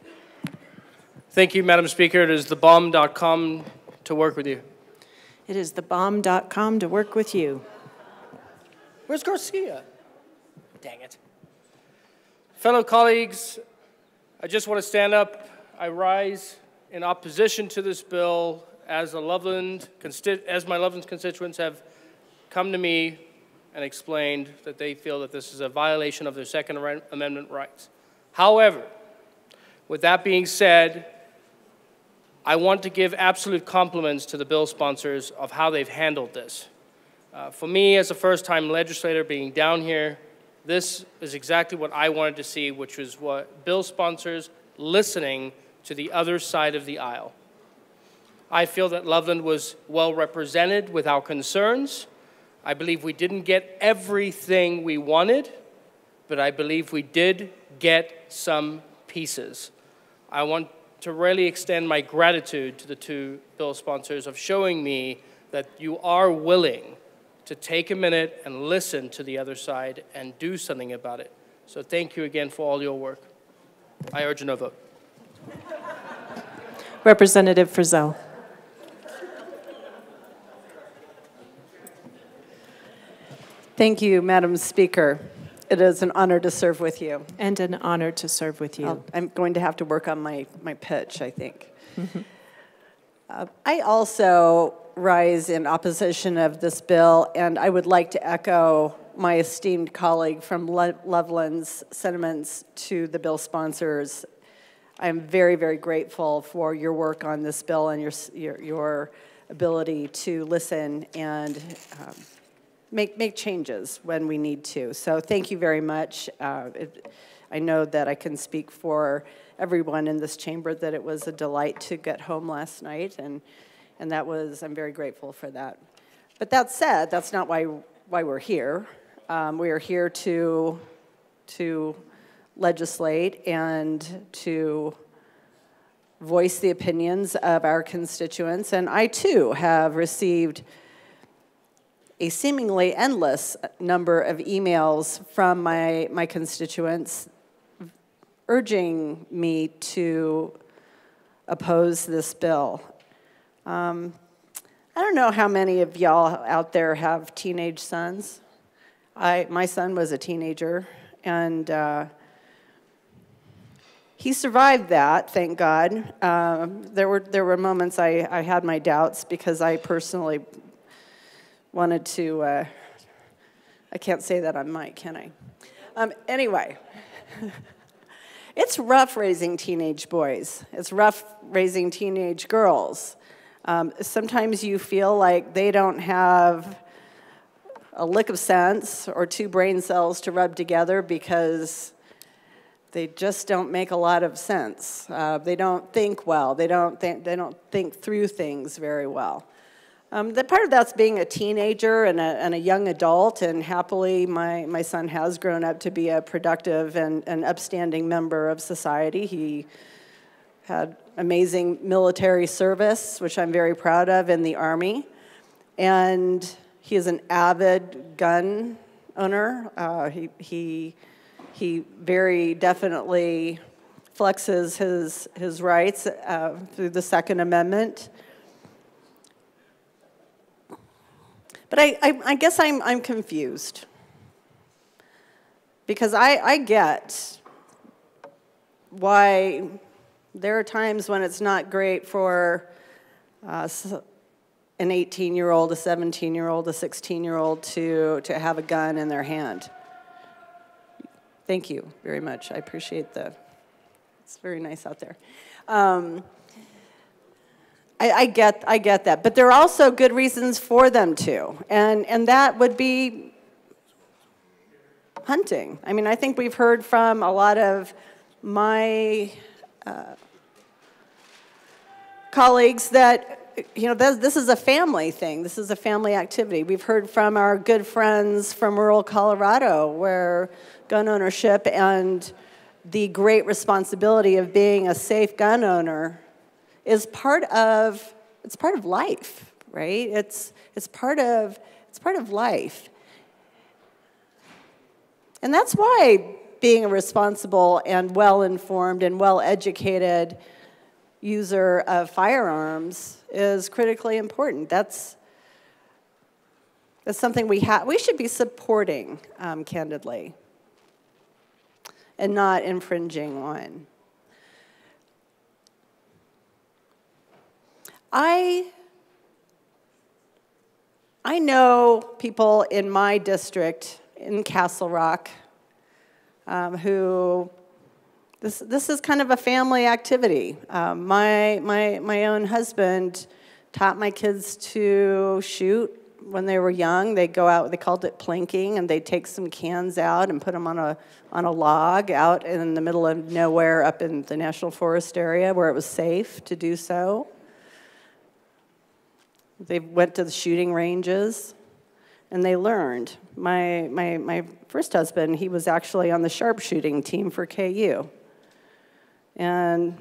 Speaker 7: Thank you, Madam Speaker. It is thebomb.com to work with you.
Speaker 1: It is thebomb.com to work with you.
Speaker 7: Where's Garcia? Dang it. Fellow colleagues, I just want to stand up. I rise in opposition to this bill as my Loveland constituents have come to me and explained that they feel that this is a violation of their Second Amendment rights. However, with that being said, I want to give absolute compliments to the bill sponsors of how they've handled this. For me, as a first-time legislator being down here, this is exactly what I wanted to see, which was what bill sponsors listening to the other side of the aisle. I feel that Loveland was well represented with our concerns. I believe we didn't get everything we wanted, but I believe we did get some pieces. I want to really extend my gratitude to the two bill sponsors of showing me that you are willing to take a minute and listen to the other side and do something about it. So thank you again for all your work. I urge a no vote.
Speaker 1: Representative Frizzell.
Speaker 14: Thank you, Madam Speaker. It is an honor to serve with you.
Speaker 1: And an honor to serve with you.
Speaker 14: I'm going to have to work on my pitch, I think. I also rise in opposition of this bill, and I would like to echo my esteemed colleague from Loveland's sentiments to the bill sponsors. I'm very, very grateful for your work on this bill and your ability to listen and make changes when we need to. So thank you very much. I know that I can speak for everyone in this chamber that it was a delight to get home last night, and I'm very grateful for that. But that said, that's not why we're here. We are here to legislate and to voice the opinions of our constituents. And I, too, have received a seemingly endless number of emails from my constituents urging me to oppose this bill. I don't know how many of y'all out there have teenage sons. My son was a teenager, and he survived that, thank God. There were moments I had my doubts because I personally wanted to, I can't say that on mic, can I? Anyway, it's rough raising teenage boys. It's rough raising teenage girls. Sometimes you feel like they don't have a lick of sense or two brain cells to rub together because they just don't make a lot of sense. They don't think well. They don't think through things very well. Part of that's being a teenager and a young adult, and happily my son has grown up to be a productive and upstanding member of society. He had amazing military service, which I'm very proud of, in the Army, and he is an avid gun owner. He very definitely flexes his rights through the Second Amendment. But I guess I'm confused because I get why there are times when it's not great for an 18-year-old, a 17-year-old, a 16-year-old to have a gun in their hand. Thank you very much. I appreciate it's very nice out there. I get that, but there are also good reasons for them to, and that would be hunting. I mean, I think we've heard from a lot of my colleagues that, you know, this is a family thing. This is a family activity. We've heard from our good friends from rural Colorado where gun ownership and the great responsibility of being a safe gun owner is part of life, right? It's part of life. And that's why being a responsible and well-informed and well-educated user of firearms is critically important. That's something we should be supporting, candidly, and not infringing on. I know people in my district in Castle Rock who this is kind of a family activity. My own husband taught my kids to shoot when they were young. They'd go out, they called it plinking, and they'd take some cans out and put them on a log out in the middle of nowhere up in the National Forest area where it was safe to do so. They went to the shooting ranges, and they learned. My first husband, he was actually on the sharpshooting team for KU. And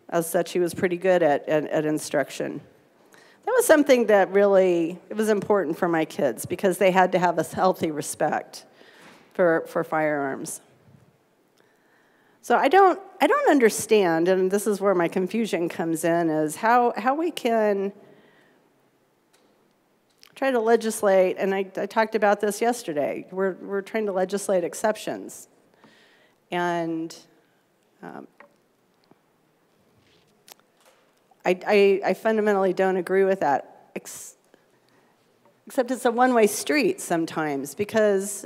Speaker 14: as such, he was pretty good at instruction. That was something that really, it was important for my kids because they had to have a healthy respect for firearms. So I don't understand, and this is where my confusion comes in, is how we can try to legislate, and I talked about this yesterday. We're trying to legislate exceptions. And I fundamentally don't agree with that, except it's a one-way street sometimes because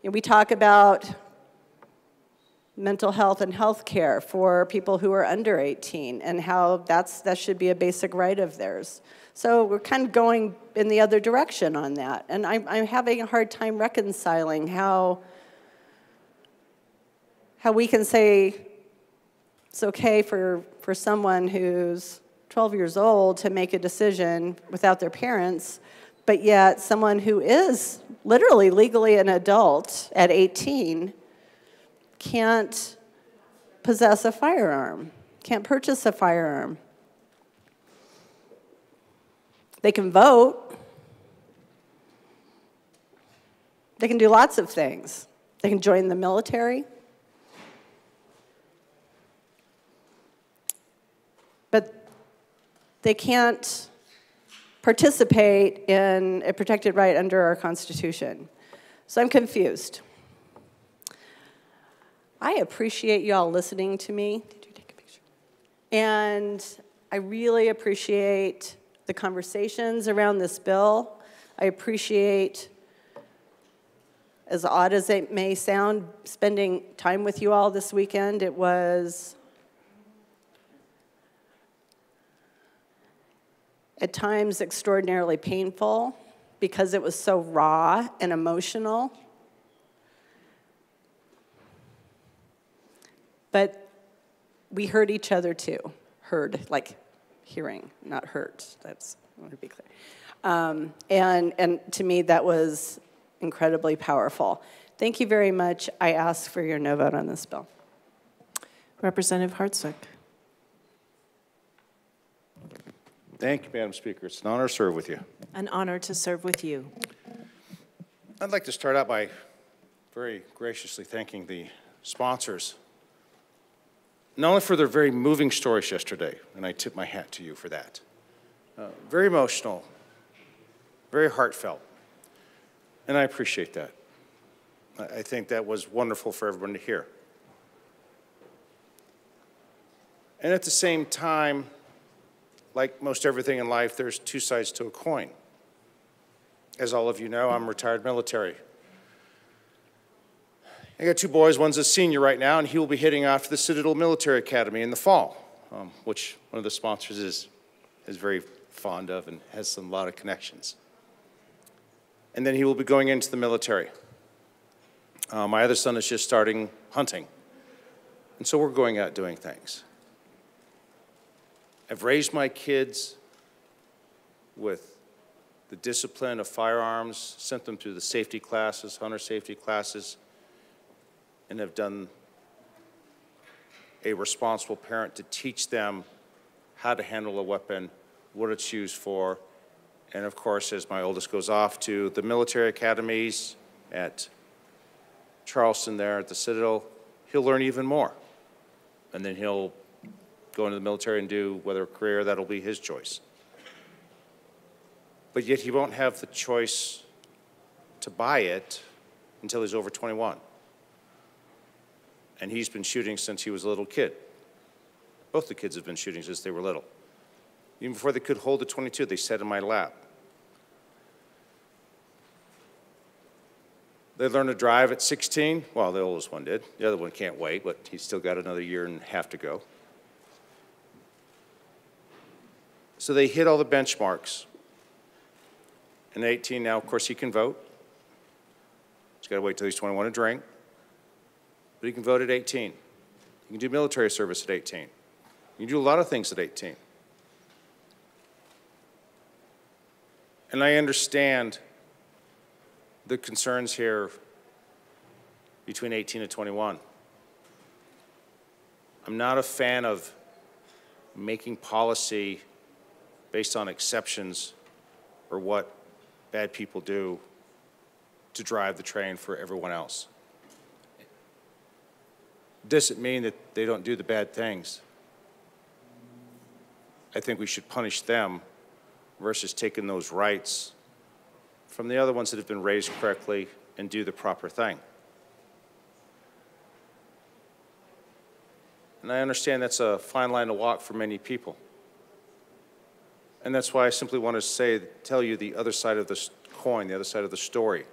Speaker 14: we talk about mental health and health care for people who are under 18 and how that should be a basic right of theirs. So we're kind of going in the other direction on that. And I'm having a hard time reconciling how we can say it's okay for someone who's 12 years old to make a decision without their parents, but yet someone who is literally legally an adult at 18 can't possess a firearm, can't purchase a firearm. They can vote. They can do lots of things. They can join the military. But they can't participate in a protected right under our Constitution. So I'm confused. I appreciate you all listening to me. Did you take a picture? And I really appreciate the conversations around this bill. I appreciate, as odd as it may sound, spending time with you all this weekend. It was at times extraordinarily painful because it was so raw and emotional. But we heard each other too. Heard, like hearing, not hurt. I want to be clear. And to me, that was incredibly powerful. Thank you very much. I ask for your no vote on this bill.
Speaker 1: Representative Hartsook.
Speaker 8: Thank you, Madam Speaker. It's an honor to serve with you.
Speaker 1: An honor to serve with you.
Speaker 8: I'd like to start out by very graciously thanking the sponsors, not only for their very moving stories yesterday, and I tip my hat to you for that. Very emotional, very heartfelt, and I appreciate that. I think that was wonderful for everyone to hear. And at the same time, like most everything in life, there's two sides to a coin. As all of you know, I'm retired military. I got two boys. One's a senior right now, and he will be heading off to the Citadel Military Academy in the fall, which one of the sponsors is very fond of and has a lot of connections. and then he will be going into the military. My other son is just starting hunting, and so we're going out doing things. I've raised my kids with the discipline of firearms, sent them through the safety classes, hunter safety classes, and have done a responsible parent to teach them how to handle a weapon, what it's used for, and of course, as my oldest goes off to the military academies at Charleston there at the Citadel, he'll learn even more. And then he'll go into the military and do whether a career, that'll be his choice. But yet he won't have the choice to buy it until he's over 21. And he's been shooting since he was a little kid. Both the kids have been shooting since they were little. Even before they could hold the .22, they sat in my lap. They learned to drive at 16. Well, the oldest one did. The other one can't wait, but he's still got another year and a half to go. So they hit all the benchmarks. And at 18 now, of course, he can vote. He's got to wait till he's 21 to drink. But he can vote at 18. He can do military service at 18. You can do a lot of things at 18. And I understand the concerns here between 18 and 21. I'm not a fan of making policy based on exceptions or what bad people do to drive the train for everyone else. Doesn't mean that they don't do the bad things. I think we should punish them versus taking those rights from the other ones that have been raised correctly and do the proper thing. And I understand that's a fine line to walk for many people. And that's why I simply want to tell you the other side of the coin, the other side of the story.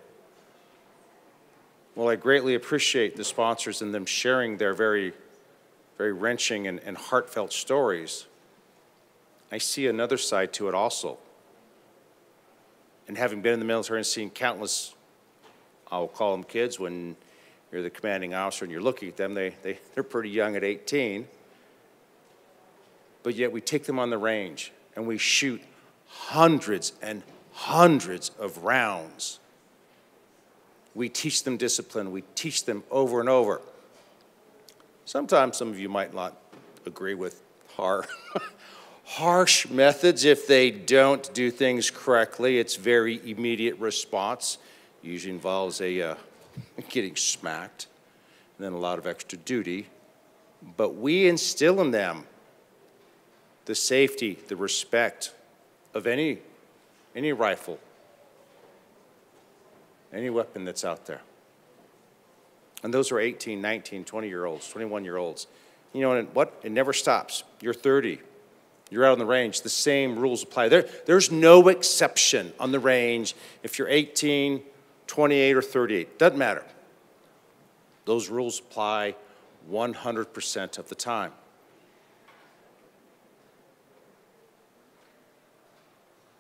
Speaker 8: Well, I greatly appreciate the sponsors and them sharing their very wrenching and heartfelt stories. I see another side to it also. And having been in the military and seen countless, I'll call them kids, when you're the commanding officer and you're looking at them, they're pretty young at 18. But yet we take them on the range and we shoot hundreds and hundreds of rounds. We teach them discipline. We teach them over and over. Sometimes some of you might not agree with harsh methods if they don't do things correctly. It's very immediate response. Usually involves a getting smacked and then a lot of extra duty. But we instill in them the safety, the respect of any rifle, any weapon that's out there. And those are 18, 19, 20-year-olds, 21-year-olds. You know, and what? It never stops. You're 30. You're out on the range. The same rules apply. There's no exception on the range if you're 18, 28, or 38. Doesn't matter. Those rules apply 100% of the time.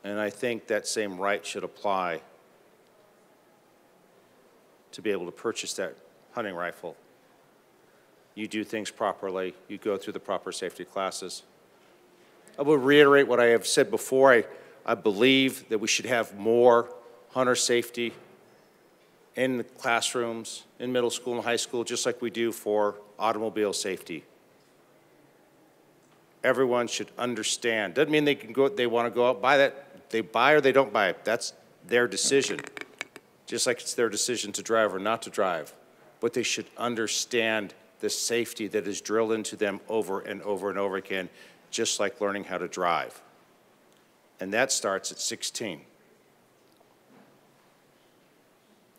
Speaker 8: And I think that same right should apply to be able to purchase that hunting rifle. You do things properly. You go through the proper safety classes. I will reiterate what I have said before. I believe that we should have more hunter safety in the classrooms, in middle school and high school, just like we do for automobile safety. Everyone should understand. Doesn't mean they want to go out and buy that. They buy or they don't buy it. That's their decision. Just like it's their decision to drive or not to drive. But they should understand the safety that is drilled into them over and over and over again, just like learning how to drive. And that starts at 16.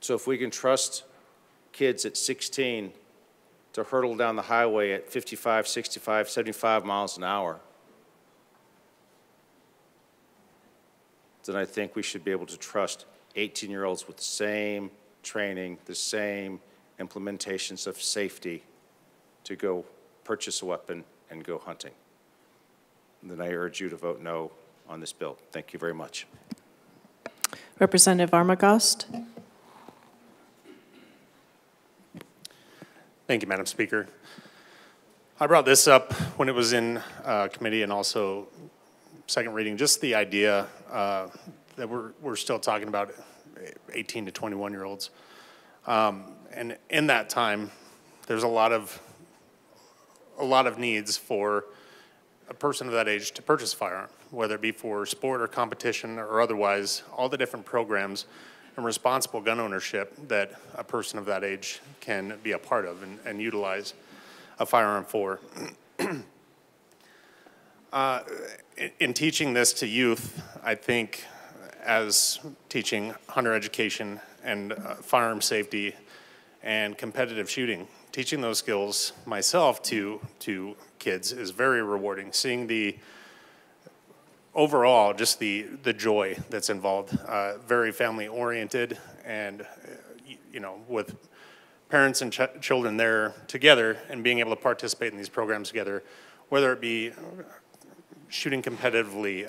Speaker 8: So if we can trust kids at 16 to hurtle down the highway at 55, 65, 75 miles an hour, then I think we should be able to trust 18-year-olds with the same training, the same implementations of safety to go purchase a weapon and go hunting. And then I urge you to vote no on this bill. Thank you very much.
Speaker 1: Representative Armagost.
Speaker 9: Thank you, Madam Speaker. I brought this up when it was in committee and also second reading, just the idea that we're still talking about 18 to 21-year-olds. And in that time, there's a lot of needs for a person of that age to purchase a firearm, whether it be for sport or competition or otherwise, all the different programs and responsible gun ownership that a person of that age can be a part of and utilize a firearm for. In teaching this to youth, I think as teaching hunter education and firearm safety and competitive shooting, teaching those skills myself to kids is very rewarding. Seeing the overall, just the joy that's involved, very family oriented, and you know, with parents and children there together and being able to participate in these programs together, whether it be shooting competitively,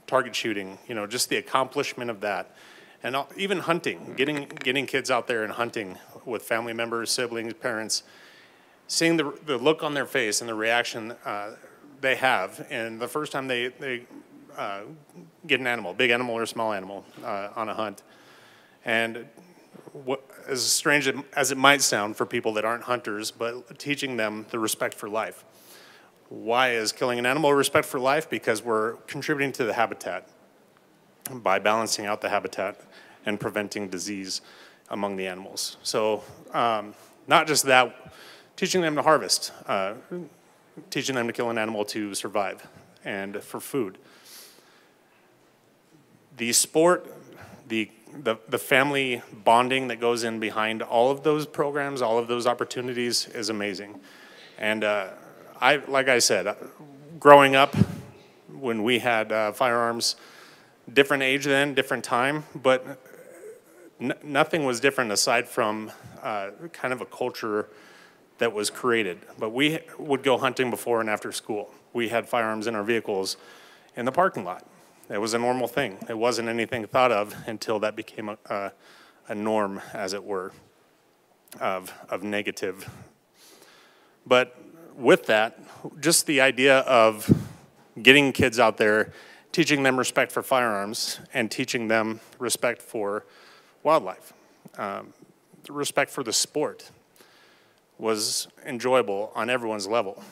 Speaker 9: target shooting, you know, just the accomplishment of that. And even hunting, getting kids out there and hunting with family members, siblings, parents, seeing the look on their face and the reaction they have, and the first time they get an animal, big animal or small animal, on a hunt. And as strange as it might sound for people that aren't hunters, but teaching them the respect for life. Why is killing an animal respect for life? Because we're contributing to the habitat by balancing out the habitat and preventing disease among the animals. So not just that, teaching them to harvest, teaching them to kill an animal to survive and for food. The sport, the family bonding that goes in behind all of those programs, all of those opportunities is amazing. And like I said, growing up when we had firearms, different age then, different time, but nothing was different aside from kind of a culture that was created. But we would go hunting before and after school. We had firearms in our vehicles in the parking lot. It was a normal thing. It wasn't anything thought of until that became a norm, as it were, of negative. But with that, just the idea of getting kids out there, teaching them respect for firearms and teaching them respect for wildlife, respect for the sport was enjoyable on everyone's level.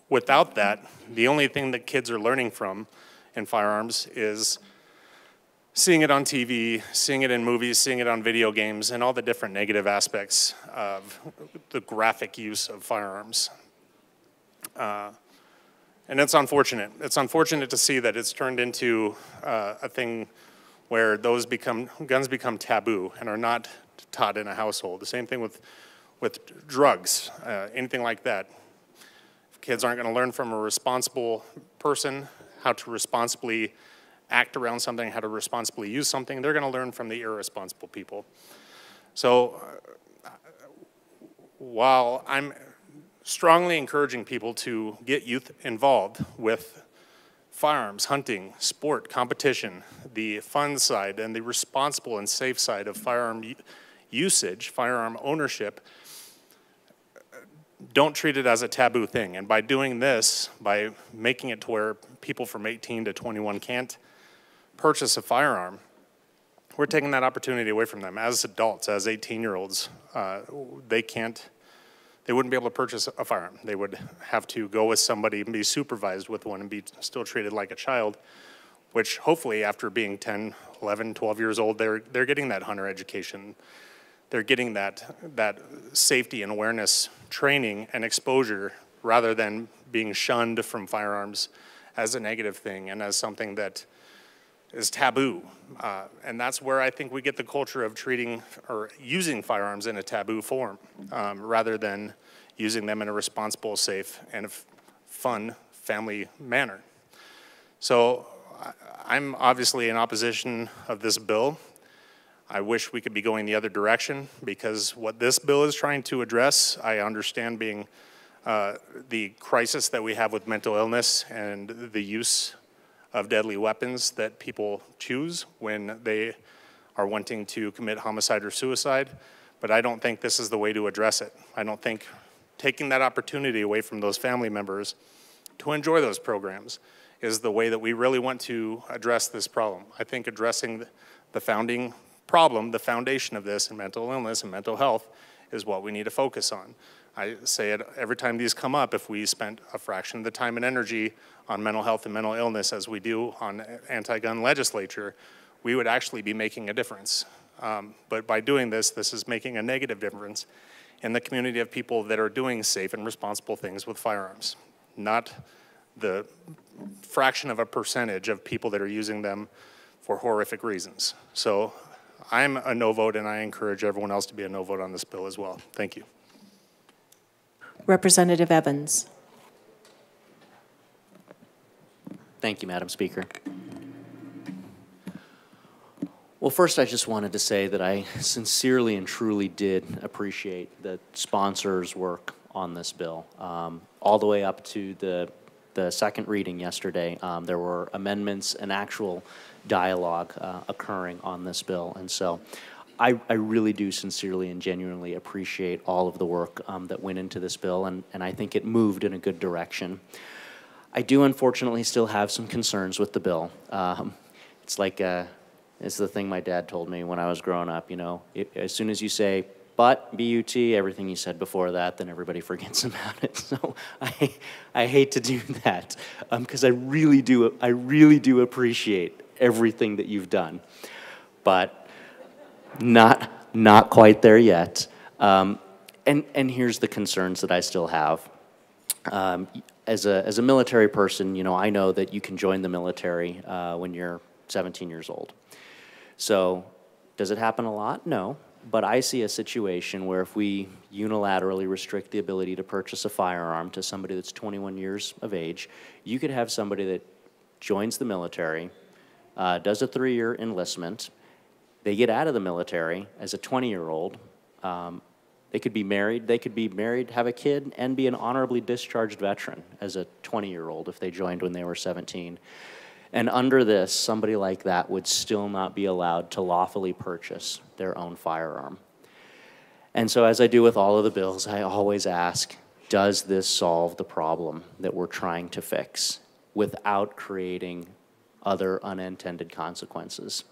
Speaker 9: Without that, the only thing that kids are learning from in firearms is seeing it on TV, seeing it in movies, seeing it on video games, and all the different negative aspects of the graphic use of firearms. And it's unfortunate. It's unfortunate to see that it's turned into a thing where guns become taboo and are not taught in a household. The same thing with drugs, anything like that. If kids aren't going to learn from a responsible person how to responsibly act around something, how to responsibly use something, they're going to learn from the irresponsible people. So while I'm strongly encouraging people to get youth involved with firearms, hunting, sport, competition, the fun side and the responsible and safe side of firearm usage, firearm ownership, don't treat it as a taboo thing. And by doing this, by making it to where people from 18 to 21 can't purchase a firearm, we're taking that opportunity away from them. As adults, as 18-year-olds, they wouldn't be able to purchase a firearm. They would have to go with somebody and be supervised with one and be still treated like a child, which hopefully after being 10, 11, 12 years old, they're getting that hunter education. They're getting that safety and awareness training and exposure rather than being shunned from firearms as a negative thing and as something that is taboo. And that's where I think we get the culture of treating or using firearms in a taboo form rather than using them in a responsible, safe, and fun family manner. So I'm obviously in opposition of this bill. I wish we could be going the other direction because what this bill is trying to address, I understand being the crisis that we have with mental illness and the use of deadly weapons that people choose when they are wanting to commit homicide or suicide, but I don't think this is the way to address it. I don't think taking that opportunity away from those family members to enjoy those programs is the way that we really want to address this problem. I think addressing the founding problem, the foundation of this in mental illness and mental health is what we need to focus on. I say it every time these come up, if we spent a fraction of the time and energy on mental health and mental illness as we do on anti-gun legislature, we would actually be making a difference. But by doing this, this is making a negative difference in the community of people that are doing safe and responsible things with firearms, not the fraction of a percentage of people that are using them for horrific reasons. So I'm a no vote, and I encourage everyone else to be a no vote on this bill as well. Thank you.
Speaker 1: Representative Evans.
Speaker 10: Thank you, Madam Speaker. Well, first, I just wanted to say that I sincerely and truly did appreciate the sponsors' work on this bill. All the way up to the second reading yesterday, there were amendments and actual dialogue occurring on this bill. And so I really do sincerely and genuinely appreciate all of the work that went into this bill, and I think it moved in a good direction. I do unfortunately still have some concerns with the bill. It's like it's the thing my dad told me when I was growing up, you know, as soon as you say but, B-U-T, everything you said before that, then everybody forgets about it. So I hate to do that because I really do appreciate everything that you've done, but not quite there yet. And here's the concerns that I still have. As a military person, you know, I know that you can join the military when you're 17 years old. So does it happen a lot? No. But I see a situation where if we unilaterally restrict the ability to purchase a firearm to somebody that's 21 years of age, you could have somebody that joins the military, does a 3-year enlistment, they get out of the military as a 20-year-old, they could be married, have a kid, and be an honorably discharged veteran as a 20-year-old if they joined when they were 17. And under this, somebody like that would still not be allowed to lawfully purchase their own firearm. And so as I do with all of the bills, I always ask, does this solve the problem that we're trying to fix without creating other unintended consequences?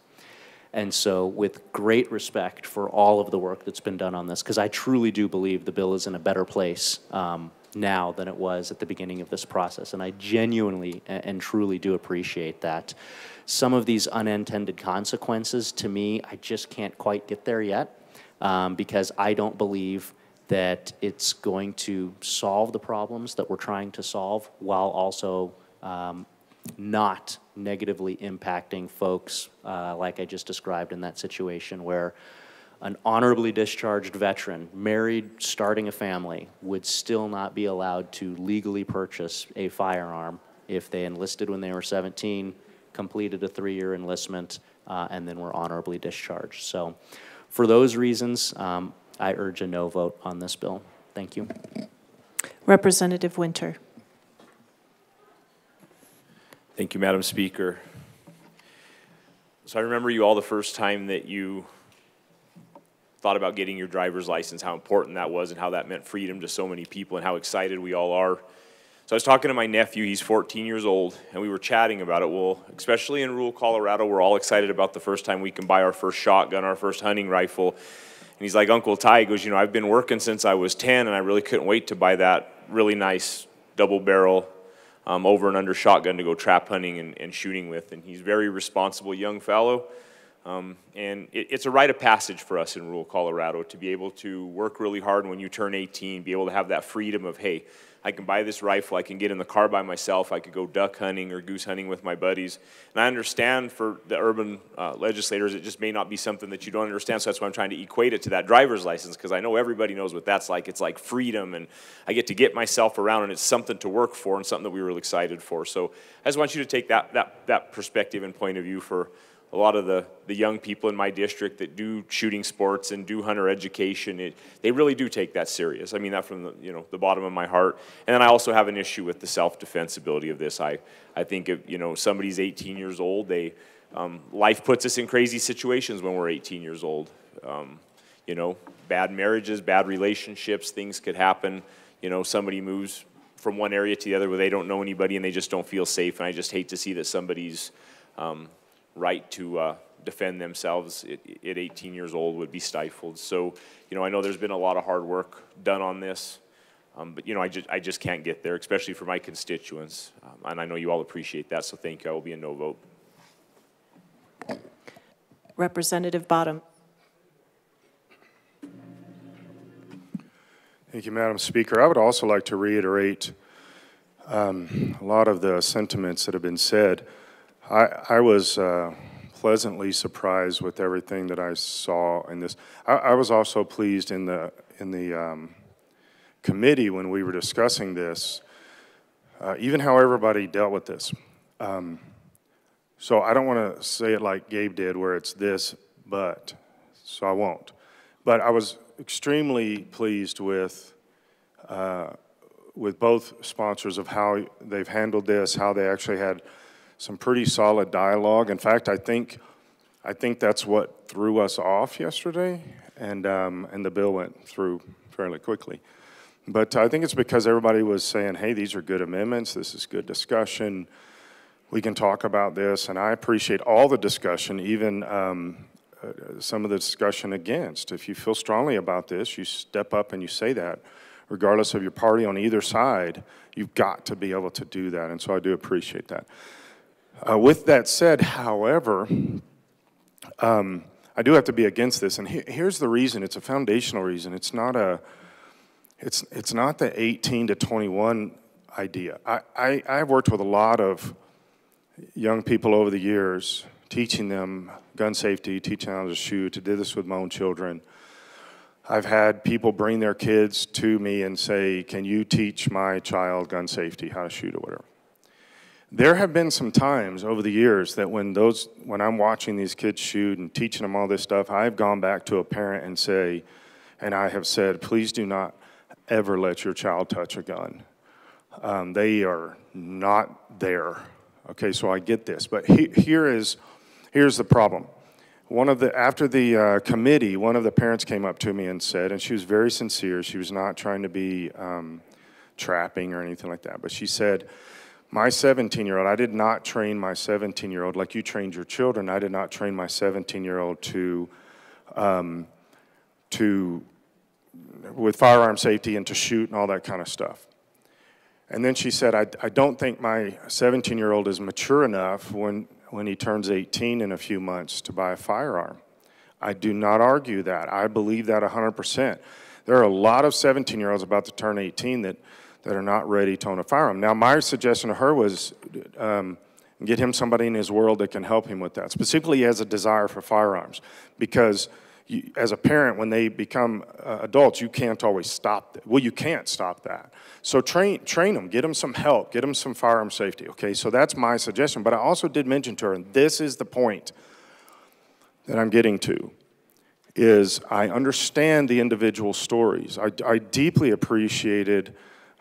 Speaker 10: And so with great respect for all of the work that's been done on this, because I truly do believe the bill is in a better place now than it was at the beginning of this process, and I genuinely and truly do appreciate that. Some of these unintended consequences, to me, I just can't quite get there yet because I don't believe that it's going to solve the problems that we're trying to solve while also not negatively impacting folks like I just described in that situation where an honorably discharged veteran, married, starting a family, would still not be allowed to legally purchase a firearm if they enlisted when they were 17, completed a 3-year enlistment, and then were honorably discharged. So for those reasons, I urge a no vote on this bill. Thank you.
Speaker 1: Representative Winter.
Speaker 20: Thank you, Madam Speaker. So I remember you all the first time that you thought about getting your driver's license, how important that was and how that meant freedom to so many people and how excited we all are. So I was talking to my nephew, he's 14 years old, and we were chatting about it. Well, especially in rural Colorado, we're all excited about the first time we can buy our first shotgun, our first hunting rifle. And he's like, Uncle Ty, he goes, you know, I've been working since I was 10 and I really couldn't wait to buy that really nice double barrel over and under shotgun to go trap hunting and shooting with. And he's a very responsible young fellow. And it's a rite of passage for us in rural Colorado to be able to work really hard when you turn 18, be able to have that freedom of, hey, I can buy this rifle, I can get in the car by myself, I could go duck hunting or goose hunting with my buddies. And I understand for the urban legislators, it just may not be something that you don't understand, so that's why I'm trying to equate it to that driver's license, because I know everybody knows what that's like. It's like freedom, and I get to get myself around, and it's something to work for and something that we were really excited for. So I just want you to take that perspective and point of view for a lot of the young people in my district that do shooting sports and do hunter education, they really do take that serious. I mean that from the bottom of my heart. And then I also have an issue with the self-defense ability of this. I think if somebody's 18 years old, life puts us in crazy situations when we're 18 years old. Bad marriages, bad relationships, things could happen. Somebody moves from one area to the other where they don't know anybody and they just don't feel safe. And I just hate to see that somebody's right to defend themselves at 18 years old would be stifled. So, I know there's been a lot of hard work done on this, but, I just can't get there, especially for my constituents. And I know you all appreciate that, so thank you. I will be a no vote.
Speaker 1: Representative Bottom.
Speaker 21: Thank you, Madam Speaker. I would also like to reiterate a lot of the sentiments that have been said. I was pleasantly surprised with everything that I saw in this. I was also pleased in the committee when we were discussing this, even how everybody dealt with this. So I don't want to say it like Gabe did, where it's this, but, so I won't. But I was extremely pleased with both sponsors of how they've handled this, how they actually had some pretty solid dialogue. In fact, I think that's what threw us off yesterday, and the bill went through fairly quickly. But I think it's because everybody was saying, hey, these are good amendments, this is good discussion, we can talk about this, and I appreciate all the discussion, even some of the discussion against. If you feel strongly about this, you step up and you say that. Regardless of your party on either side, you've got to be able to do that, and so I do appreciate that. With that said, however, I do have to be against this, and here's the reason. It's a foundational reason. It's not the 18 to 21 idea. I've worked with a lot of young people over the years, teaching them gun safety, teaching them how to shoot. I did this with my own children. I've had people bring their kids to me and say, can you teach my child gun safety, how to shoot or whatever. There have been some times over the years that when I'm watching these kids shoot and teaching them all this stuff, I've gone back to a parent and I have said, please do not ever let your child touch a gun. They are not there. Okay, so I get this, but here's the problem. After the committee, one of the parents came up to me and said, and she was very sincere, she was not trying to be trapping or anything like that, but she said, my 17-year-old, I did not train my 17-year-old like you trained your children. I did not train my 17-year-old with firearm safety and to shoot and all that kind of stuff. And then she said, I don't think my 17-year-old is mature enough when he turns 18 in a few months to buy a firearm. I do not argue that. I believe that 100%. There are a lot of 17-year-olds about to turn 18 that are not ready to own a firearm. Now, my suggestion to her was get him somebody in his world that can help him with that. Specifically, he has a desire for firearms because as a parent, when they become adults, you can't always stop that. Well, you can't stop that. So train them, get them some help, get them some firearm safety, okay? So that's my suggestion. But I also did mention to her, and this is the point that I'm getting to, is I understand the individual stories. I deeply appreciated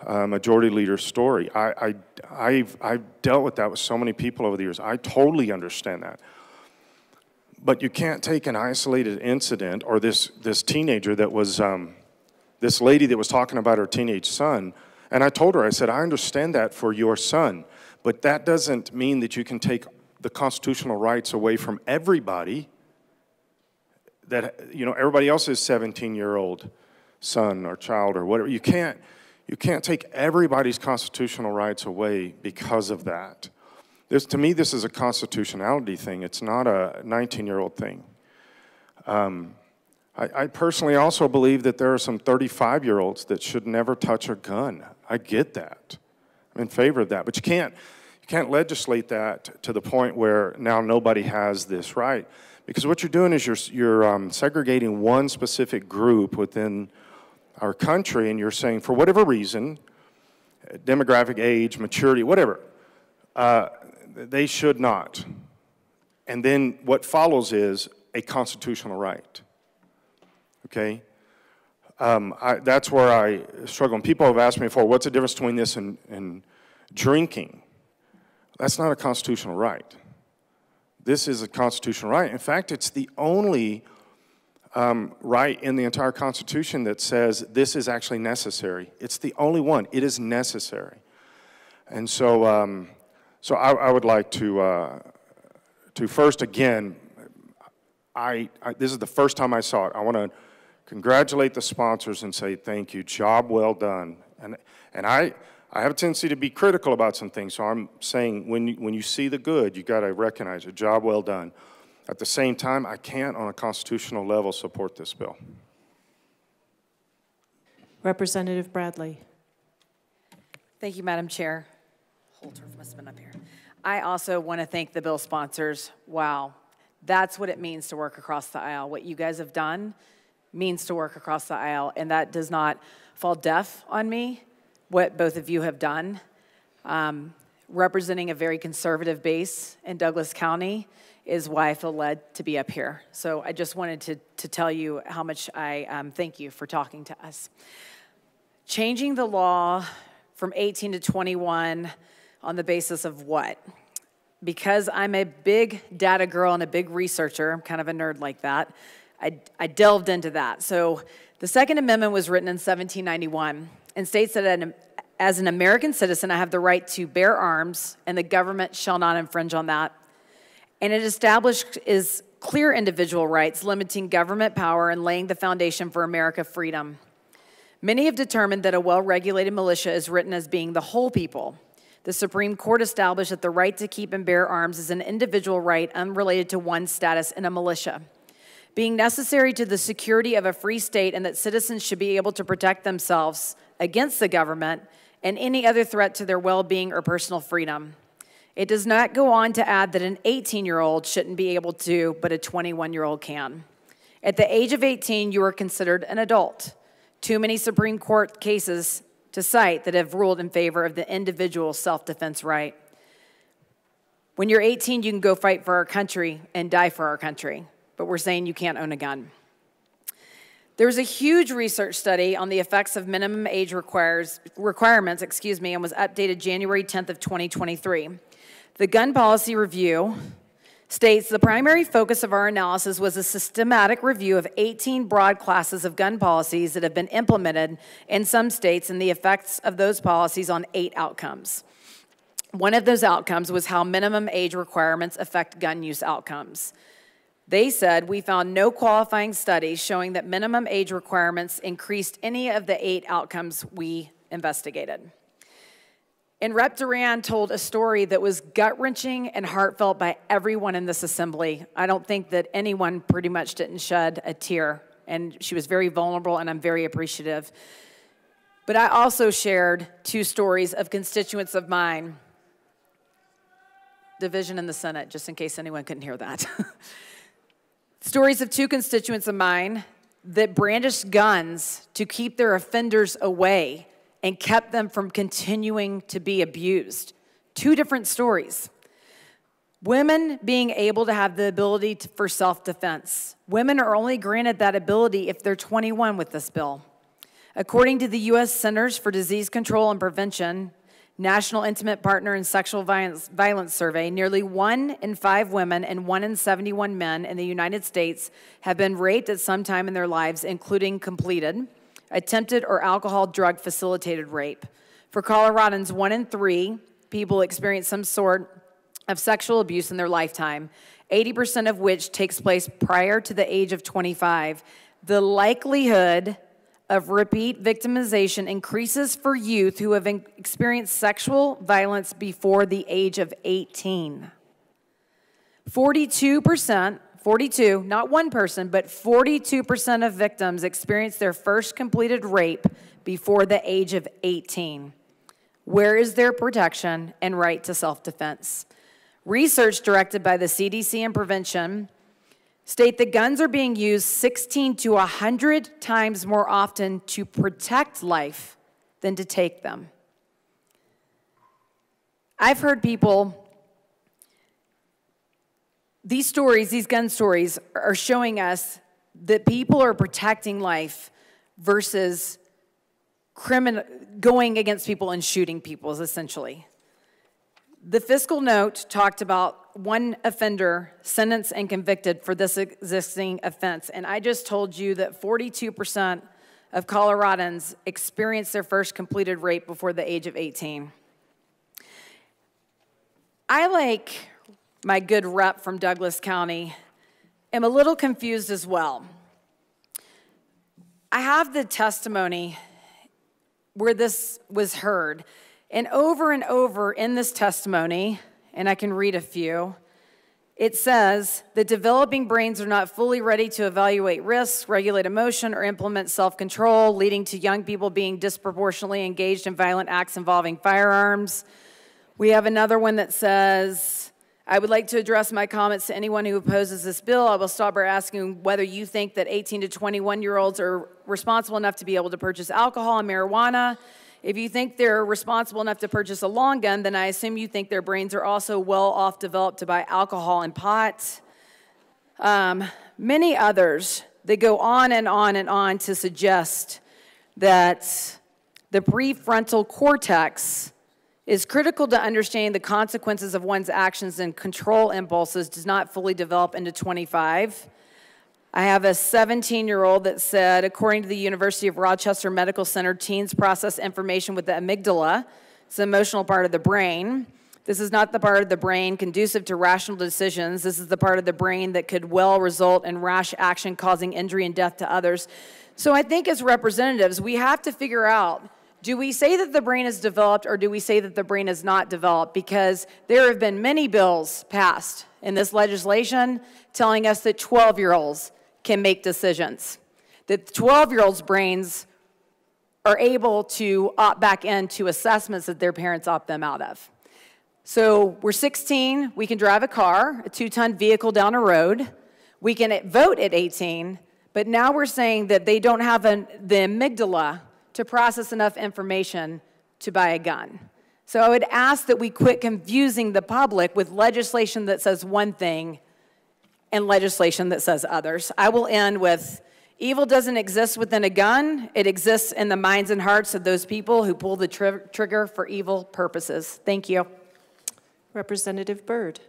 Speaker 21: Majority Leader's story. I've dealt with that with so many people over the years. I totally understand that. But you can't take an isolated incident or this teenager that was, this lady that was talking about her teenage son, and I told her, I said, I understand that for your son, but that doesn't mean that you can take the constitutional rights away from everybody, that, everybody else's 17-year-old son or child or whatever. You can't take everybody's constitutional rights away because of that. To me, this is a constitutionality thing. It's not a 19-year-old thing. I personally also believe that there are some 35-year-olds that should never touch a gun. I get that. I'm in favor of that. But you can't legislate that to the point where now nobody has this right. Because what you're doing is you're segregating one specific group within our country, and you're saying for whatever reason, demographic, age, maturity, whatever, they should not. And then what follows is a constitutional right. Okay? That's where I struggle. And people have asked me before, what's the difference between this and drinking? That's not a constitutional right. This is a constitutional right. In fact, it's the only right in the entire Constitution that says this is actually necessary. It's the only one. It is necessary. And so, so I would like to first, again, this is the first time I saw it. I want to congratulate the sponsors and say thank you. Job well done. And I have a tendency to be critical about some things, so I'm saying when you see the good, you got to recognize it. Job well done. At the same time, I can't, on a constitutional level, support this bill.
Speaker 1: Representative Bradley.
Speaker 6: Thank you, Madam Chair. Holter must have been up here. I also want to thank the bill sponsors. Wow, that's what it means to work across the aisle. What you guys have done means to work across the aisle, and that does not fall deaf on me, what both of you have done. Representing a very conservative base in Douglas County is why I feel led to be up here. So I just wanted to tell you how much I thank you for talking to us. Changing the law from 18 to 21 on the basis of what? Because I'm a big data girl and a big researcher, I'm kind of a nerd like that, I delved into that. So the Second Amendment was written in 1791 and states that as an American citizen, I have the right to bear arms and the government shall not infringe on that. And it established is clear individual rights, limiting government power and laying the foundation for American freedom. Many have determined that a well-regulated militia is written as being the whole people. The Supreme Court established that the right to keep and bear arms is an individual right unrelated to one's status in a militia, being necessary to the security of a free state, and that citizens should be able to protect themselves against the government and any other threat to their well-being or personal freedom. It does not go on to add that an 18-year-old shouldn't be able to, but a 21-year-old can. At the age of 18, you are considered an adult. Too many Supreme Court cases to cite that have ruled in favor of the individual self-defense right. When you're 18, you can go fight for our country and die for our country, but we're saying you can't own a gun. There's a huge research study on the effects of minimum age requirements, and was updated January 10th of 2023. The Gun Policy Review states the primary focus of our analysis was a systematic review of 18 broad classes of gun policies that have been implemented in some states and the effects of those policies on 8 outcomes. One of those outcomes was how minimum age requirements affect gun use outcomes. They said, we found no qualifying studies showing that minimum age requirements increased any of the 8 outcomes we investigated. And Rep. Duran told a story that was gut-wrenching and heartfelt by everyone in this assembly. I don't think that anyone pretty much didn't shed a tear, and she was very vulnerable, and I'm very appreciative. But I also shared 2 stories of constituents of mine. Division in the Senate, just in case anyone couldn't hear that. Stories of 2 constituents of mine that brandished guns to keep their offenders away and kept them from continuing to be abused. 2 different stories. Women being able to have the ability for self-defense. Women are only granted that ability if they're 21 with this bill. According to the U.S. Centers for Disease Control and Prevention, National Intimate Partner and Sexual Violence Survey, nearly 1 in 5 women and 1 in 71 men in the United States have been raped at some time in their lives, including completed, attempted, or alcohol drug facilitated rape. For Coloradans, 1 in 3 people experience some sort of sexual abuse in their lifetime, 80% of which takes place prior to the age of 25. The likelihood of repeat victimization increases for youth who have experienced sexual violence before the age of 18. 42%, 42, not one person, but 42% of victims experience their first completed rape before the age of 18. Where is their protection and right to self-defense? Research directed by the CDC and Prevention state that guns are being used 16 to 100 times more often to protect life than to take them. I've heard people these stories, these gun stories, are showing us that people are protecting life versus going against people and shooting people, essentially. The fiscal note talked about one offender sentenced and convicted for this existing offense, and I just told you that 42% of Coloradans experienced their first completed rape before the age of 18. I, like my good rep from Douglas County, am a little confused as well. I have the testimony where this was heard, and over in this testimony, and I can read a few, it says that developing brains are not fully ready to evaluate risks, regulate emotion, or implement self-control, leading to young people being disproportionately engaged in violent acts involving firearms. We have another one that says, I would like to address my comments to anyone who opposes this bill. I will start by asking whether you think that 18 to 21-year-olds are responsible enough to be able to purchase alcohol and marijuana. If you think they're responsible enough to purchase a long gun, then I assume you think their brains are also well off developed to buy alcohol and pot. Many others that go on and on and on to suggest that the prefrontal cortex is critical to understanding the consequences of one's actions, and control impulses does not fully develop into 25. I have a 17-year-old that said, according to the University of Rochester Medical Center, teens process information with the amygdala. It's the emotional part of the brain. This is not the part of the brain conducive to rational decisions. This is the part of the brain that could well result in rash action causing injury and death to others. So I think as representatives, we have to figure out, do we say that the brain is developed or do we say that the brain is not developed? Because there have been many bills passed in this legislation telling us that 12-year-olds can make decisions, that 12-year-olds' brains are able to opt back into assessments that their parents opt them out of. So we're 16, we can drive a car, a 2-ton vehicle down a road, we can vote at 18, but now we're saying that they don't have the amygdala to process enough information to buy a gun. So I would ask that we quit confusing the public with legislation that says one thing and legislation that says others. I will end with, evil doesn't exist within a gun. It exists in the minds and hearts of those people who pull the trigger for evil purposes. Thank you.
Speaker 1: Representative Byrd.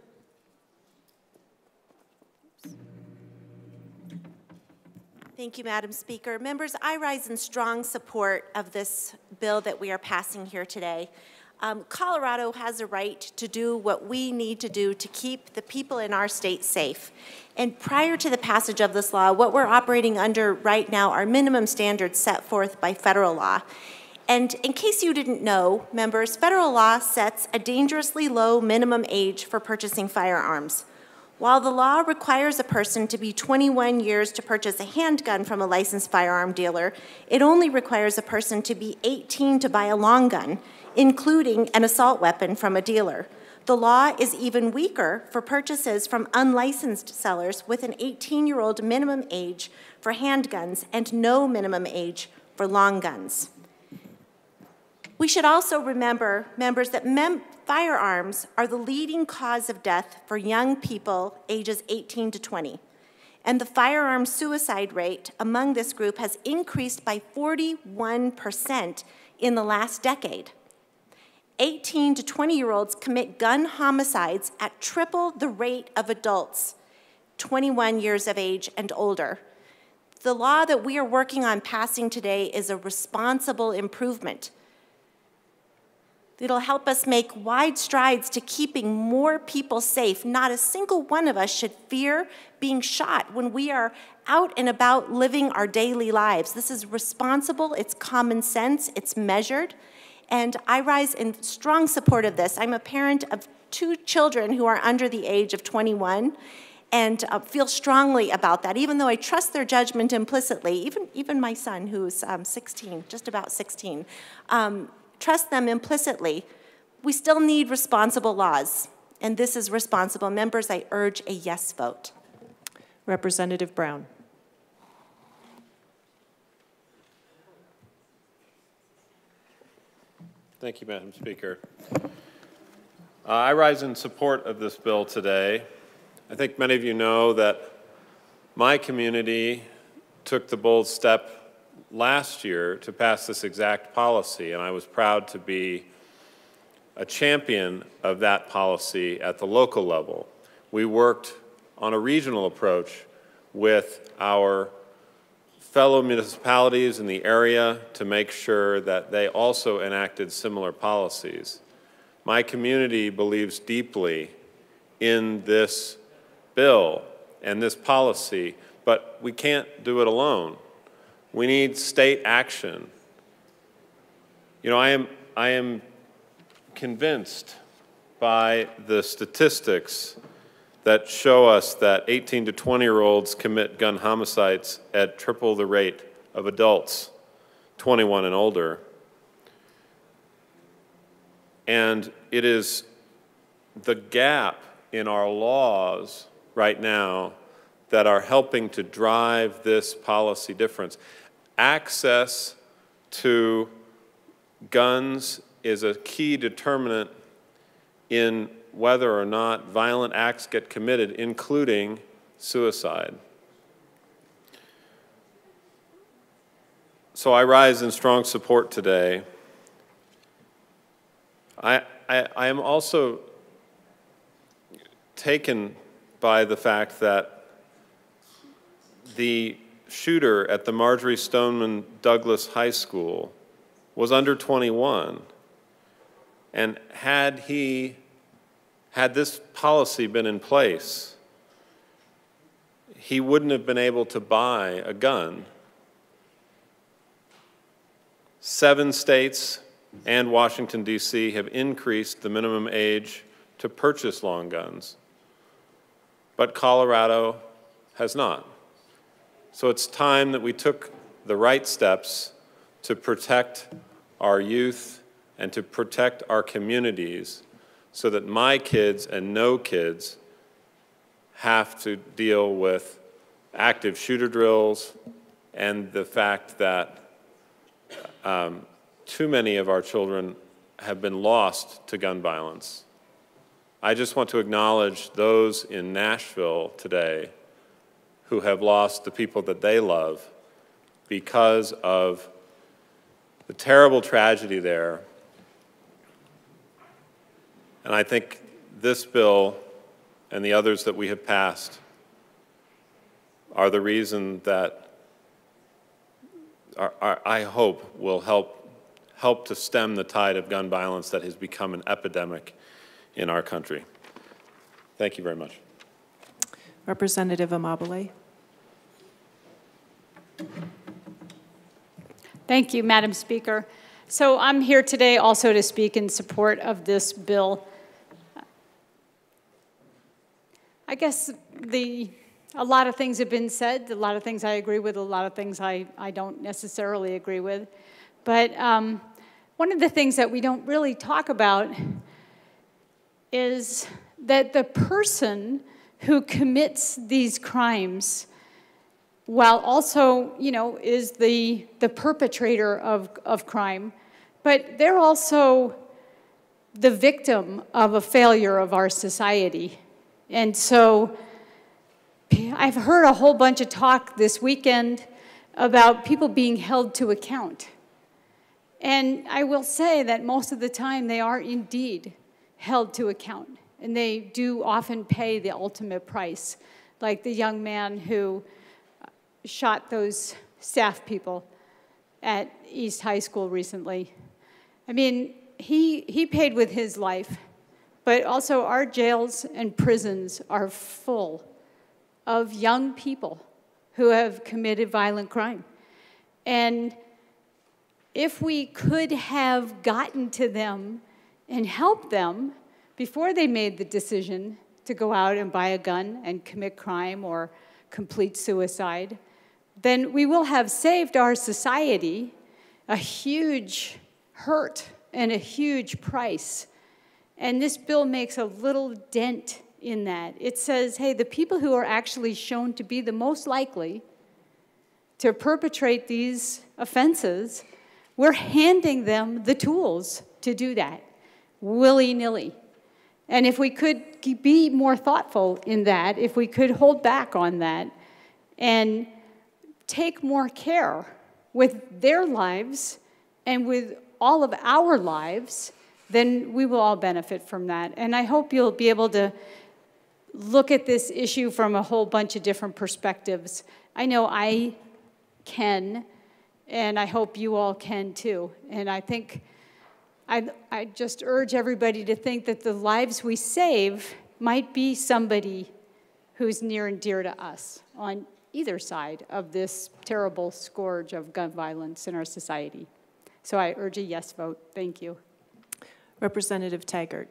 Speaker 11: Thank you, Madam Speaker. Members, I rise in strong support of this bill that we are passing here today. Colorado has a right to do what we need to do to keep the people in our state safe. And prior to the passage of this law, what we're operating under right now are minimum standards set forth by federal law. And in case you didn't know, members, federal law sets a dangerously low minimum age for purchasing firearms. While the law requires a person to be 21 years to purchase a handgun from a licensed firearm dealer, it only requires a person to be 18 to buy a long gun, including an assault weapon from a dealer. The law is even weaker for purchases from unlicensed sellers with an 18-year-old minimum age for handguns and no minimum age for long guns. We should also remember, members, that firearms are the leading cause of death for young people ages 18 to 20. And the firearm suicide rate among this group has increased by 41% in the last decade. 18 to 20-year-olds commit gun homicides at triple the rate of adults, 21 years of age and older. The law that we are working on passing today is a responsible improvement. It'll help us make wide strides to keeping more people safe. Not a single one of us should fear being shot when we are out and about living our daily lives. This is responsible, it's common sense, it's measured, and I rise in strong support of this. I'm a parent of 2 children who are under the age of 21 and feel strongly about that, even though I trust their judgment implicitly, even my son who's 16, just about 16. Trust them implicitly. We still need responsible laws, and this is responsible. Members, I urge a yes vote.
Speaker 1: Representative Brown.
Speaker 12: Thank you, Madam Speaker. I rise in support of this bill today. I think many of you know that my community took the bold step last year to pass this exact policy, and I was proud to be a champion of that policy at the local level. We worked on a regional approach with our fellow municipalities in the area to make sure that they also enacted similar policies. My community believes deeply in this bill and this policy, but we can't do it alone. We need state action. You know, I am convinced by the statistics that show us that 18 to 20-year-olds commit gun homicides at triple the rate of adults 21 and older. And it is the gap in our laws right now that are helping to drive this policy difference. Access to guns is a key determinant in whether or not violent acts get committed, including suicide. So I rise in strong support today. I am also taken by the fact that the shooter at the Marjory Stoneman Douglas High School was under 21. And had this policy been in place, he wouldn't have been able to buy a gun. 7 states and Washington, D.C. have increased the minimum age to purchase long guns, but Colorado has not. So it's time that we took the right steps to protect our youth and to protect our communities so that my kids and no kids have to deal with active shooter drills and the fact that too many of our children have been lost to gun violence. I just want to acknowledge those in Nashville today who have lost the people that they love because of the terrible tragedy there. And I think this bill and the others that we have passed are the reason that I hope will help to stem the tide of gun violence that has become an epidemic in our country. Thank you very much.
Speaker 1: Representative Amabile.
Speaker 13: Thank you, Madam Speaker. So I'm here today also to speak in support of this bill. I guess a lot of things have been said, a lot of things I agree with, a lot of things I don't necessarily agree with. But one of the things that we don't really talk about is that the person who commits these crimes, while also, you know, is the perpetrator of crime, but they're also the victim of a failure of our society. And so I've heard a whole bunch of talk this weekend about people being held to account. And I will say that most of the time they are indeed held to account, and they do often pay the ultimate price, like the young man who shot those staff people at East High School recently. I mean, he paid with his life, but also our jails and prisons are full of young people who have committed violent crime. And if we could have gotten to them and helped them before they made the decision to go out and buy a gun and commit crime or complete suicide, then we will have saved our society a huge hurt and a huge price. And this bill makes a little dent in that. It says, hey, the people who are actually shown to be the most likely to perpetrate these offenses, we're handing them the tools to do that, willy-nilly. And if we could be more thoughtful in that, if we could hold back on that and take more care with their lives and with all of our lives, then we will all benefit from that. And I hope you'll be able to look at this issue from a whole bunch of different perspectives. I know I can, and I hope you all can too. And I think I just urge everybody to think that the lives we save might be somebody who's near and dear to us on either side of this terrible scourge of gun violence in our society. So I urge a yes vote. Thank you.
Speaker 1: Representative Taggart.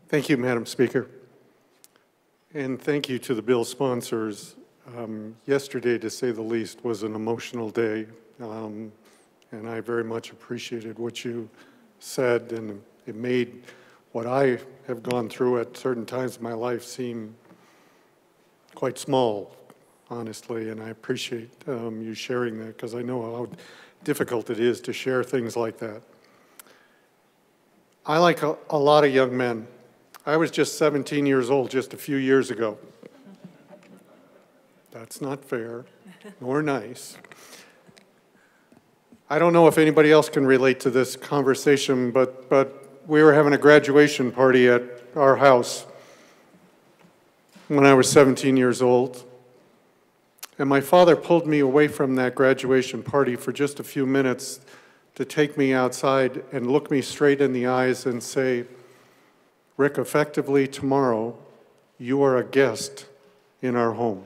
Speaker 2: Thank you, Madam Speaker. And thank you to the bill sponsors. Yesterday, to say the least, was an emotional day, and I very much appreciated what you said, and it made what I have gone through at certain times in my life seem quite small, honestly, and I appreciate you sharing that, because I know how difficult it is to share things like that. I like a lot of young men. I was just 17 years old just a few years ago. That's not fair, nor nice. I don't know if anybody else can relate to this conversation, but we were having a graduation party at our house when I was 17 years old. And my father pulled me away from that graduation party for just a few minutes to take me outside and look me straight in the eyes and say, "Rick, effectively tomorrow, you are a guest in our home."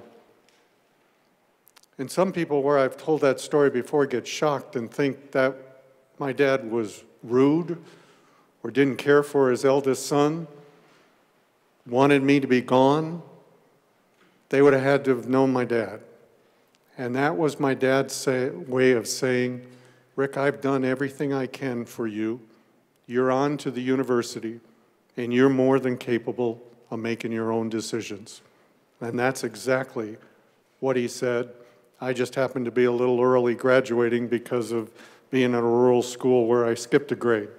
Speaker 2: And some people, where I've told that story before, get shocked and think that my dad was rude or didn't care for his eldest son, wanted me to be gone. They would have had to have known my dad. And that was my dad's way of saying, "Rick, I've done everything I can for you. You're on to the university, and you're more than capable of making your own decisions." And that's exactly what he said. I just happened to be a little early graduating because of being at a rural school where I skipped a grade.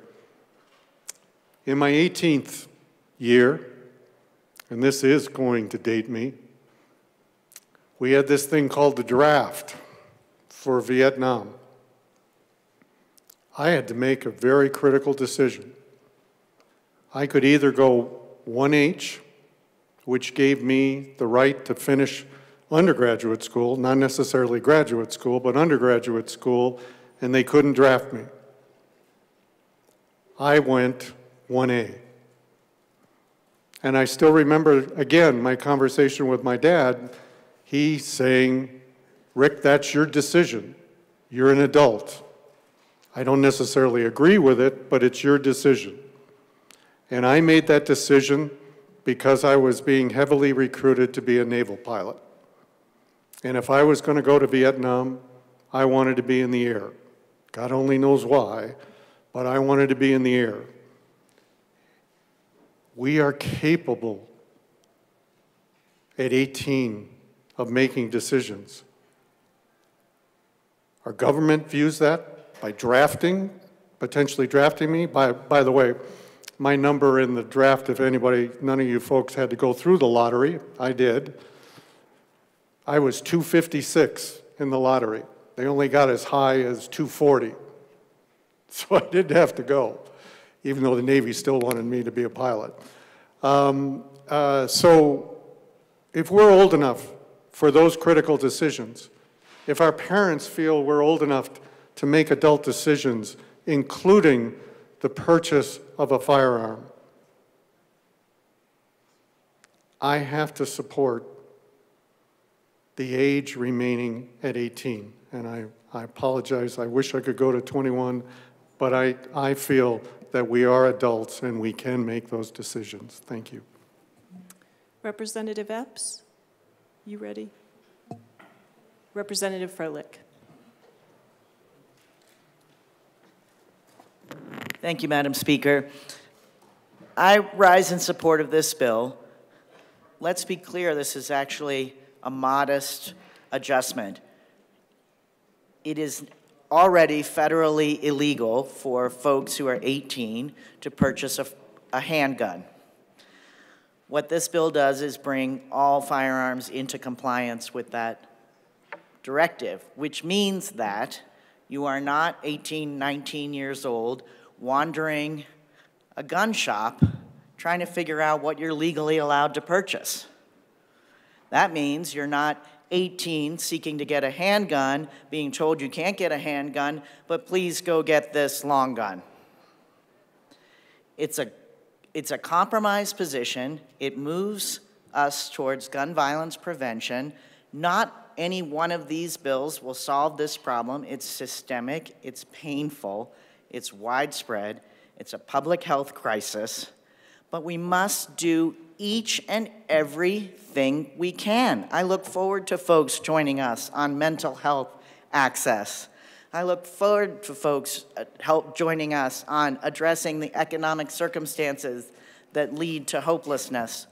Speaker 2: In my 18th year, and this is going to date me, we had this thing called the draft for Vietnam. I had to make a very critical decision. I could either go 1H, which gave me the right to finish undergraduate school, not necessarily graduate school, but undergraduate school, and they couldn't draft me. I went 1A. And I still remember, again, my conversation with my dad, he saying, "Rick, that's your decision. You're an adult. I don't necessarily agree with it, but it's your decision." And I made that decision because I was being heavily recruited to be a naval pilot. And if I was going to go to Vietnam, I wanted to be in the air. God only knows why, but I wanted to be in the air. We are capable at 18 of making decisions. Our government views that by drafting, potentially drafting me. By the way, my number in the draft, if anybody, none of you folks had to go through the lottery, I did. I was 256 in the lottery. They only got as high as 240. So I didn't have to go, even though the Navy still wanted me to be a pilot. So if we're old enough for those critical decisions, if our parents feel we're old enough to make adult decisions, including the purchase of a firearm, I have to support the age remaining at 18. And I apologize, I wish I could go to 21, but I feel that we are adults and we can make those decisions. Thank you.
Speaker 1: Representative Epps, you ready? Representative Froelich.
Speaker 18: Thank you, Madam Speaker. I rise in support of this bill. Let's be clear, this is actually a modest adjustment. it is already federally illegal for folks who are 18 to purchase a handgun. What this bill does is bring all firearms into compliance with that directive, which means that you are not 18, 19 years old wandering a gun shop trying to figure out what you're legally allowed to purchase. That means you're not 18 seeking to get a handgun, being told you can't get a handgun, but please go get this long gun. It's a compromised position. It moves us towards gun violence prevention. Not any one of these bills will solve this problem. It's systemic, it's painful, it's widespread, it's a public health crisis, but we must do each and everything we can. I look forward to folks joining us on mental health access. I look forward to folks joining us on addressing the economic circumstances that lead to hopelessness.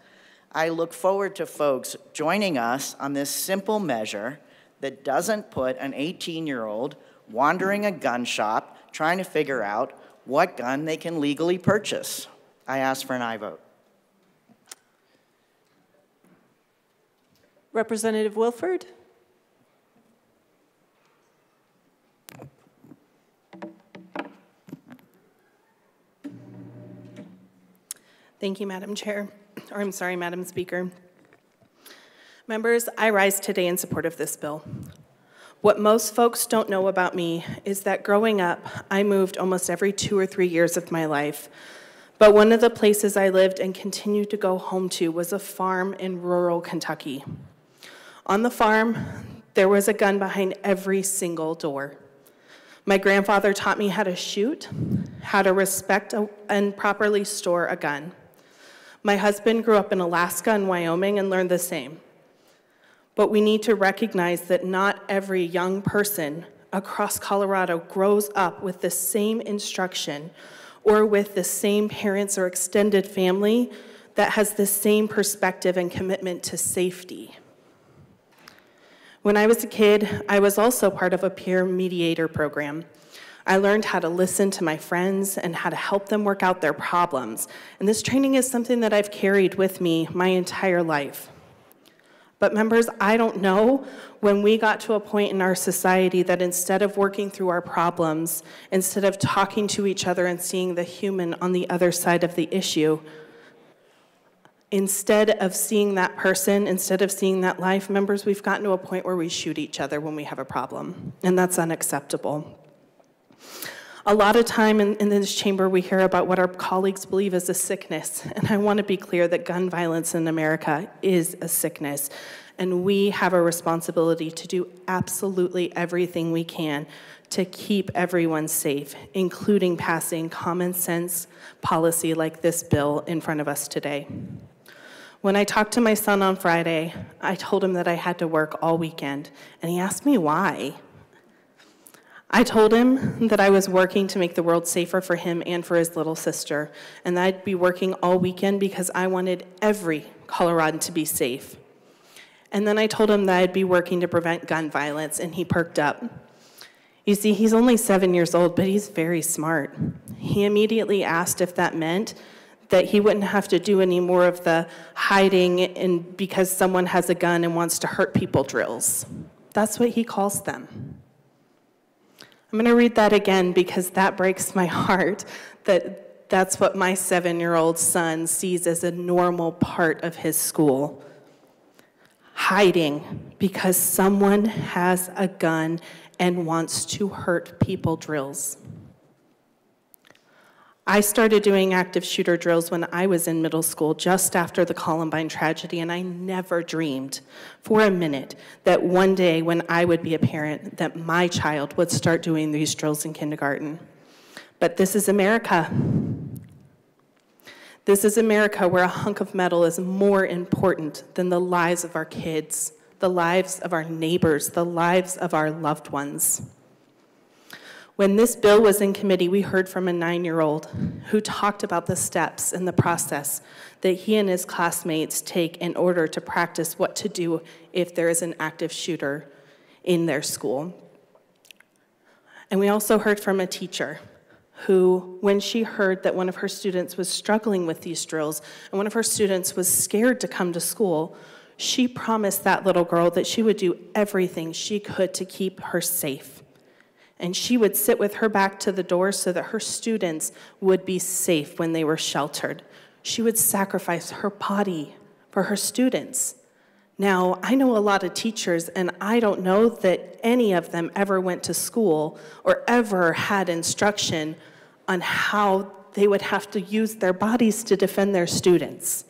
Speaker 18: I look forward to folks joining us on this simple measure that doesn't put an 18-year-old wandering a gun shop trying to figure out what gun they can legally purchase. I ask for an aye vote.
Speaker 1: Representative Wilford?
Speaker 4: Thank you, Madam Chair, or I'm sorry, Madam Speaker. Members, I rise today in support of this bill. What most folks don't know about me is that growing up, I moved almost every 2 or 3 years of my life. But one of the places I lived and continued to go home to was a farm in rural Kentucky. On the farm, there was a gun behind every single door. My grandfather taught me how to shoot, how to respect and properly store a gun. My husband grew up in Alaska and Wyoming and learned the same. But we need to recognize that not every young person across Colorado grows up with the same instruction or with the same parents or extended family that has the same perspective and commitment to safety. When I was a kid, I was also part of a peer mediator program. I learned how to listen to my friends and how to help them work out their problems. And this training is something that I've carried with me my entire life. But members, I don't know when we got to a point in our society that instead of working through our problems, instead of talking to each other and seeing the human on the other side of the issue, instead of seeing that person, instead of seeing that life, members, we've gotten to a point where we shoot each other when we have a problem, and that's unacceptable. A lot of time in this chamber, we hear about what our colleagues believe is a sickness, and I want to be clear that gun violence in America is a sickness, and we have a responsibility to do absolutely everything we can to keep everyone safe, including passing common sense policy like this bill in front of us today. When I talked to my son on Friday, I told him that I had to work all weekend, and he asked me why. I told him that I was working to make the world safer for him and for his little sister, and that I'd be working all weekend because I wanted every Coloradan to be safe. And then I told him that I'd be working to prevent gun violence, and he perked up. You see, he's only 7 years old, but he's very smart. He immediately asked if that meant that he wouldn't have to do any more of the hiding because someone has a gun and wants to hurt people drills. That's what he calls them. I'm going to read that again because that breaks my heart, that that's what my 7-year-old son sees as a normal part of his school. Hiding because someone has a gun and wants to hurt people drills. I started doing active shooter drills when I was in middle school, just after the Columbine tragedy, and I never dreamed for a minute that one day when I would be a parent, that my child would start doing these drills in kindergarten. But this is America. This is America where a hunk of metal is more important than the lives of our kids, the lives of our neighbors, the lives of our loved ones. When this bill was in committee, we heard from a 9-year-old who talked about the steps and the process that he and his classmates take in order to practice what to do if there is an active shooter in their school. And we also heard from a teacher who, when she heard that one of her students was struggling with these drills and one of her students was scared to come to school, she promised that little girl that she would do everything she could to keep her safe. And she would sit with her back to the door so that her students would be safe when they were sheltered. She would sacrifice her body for her students. Now, I know a lot of teachers, and I don't know that any of them ever went to school or ever had instruction on how they would have to use their bodies to defend their students.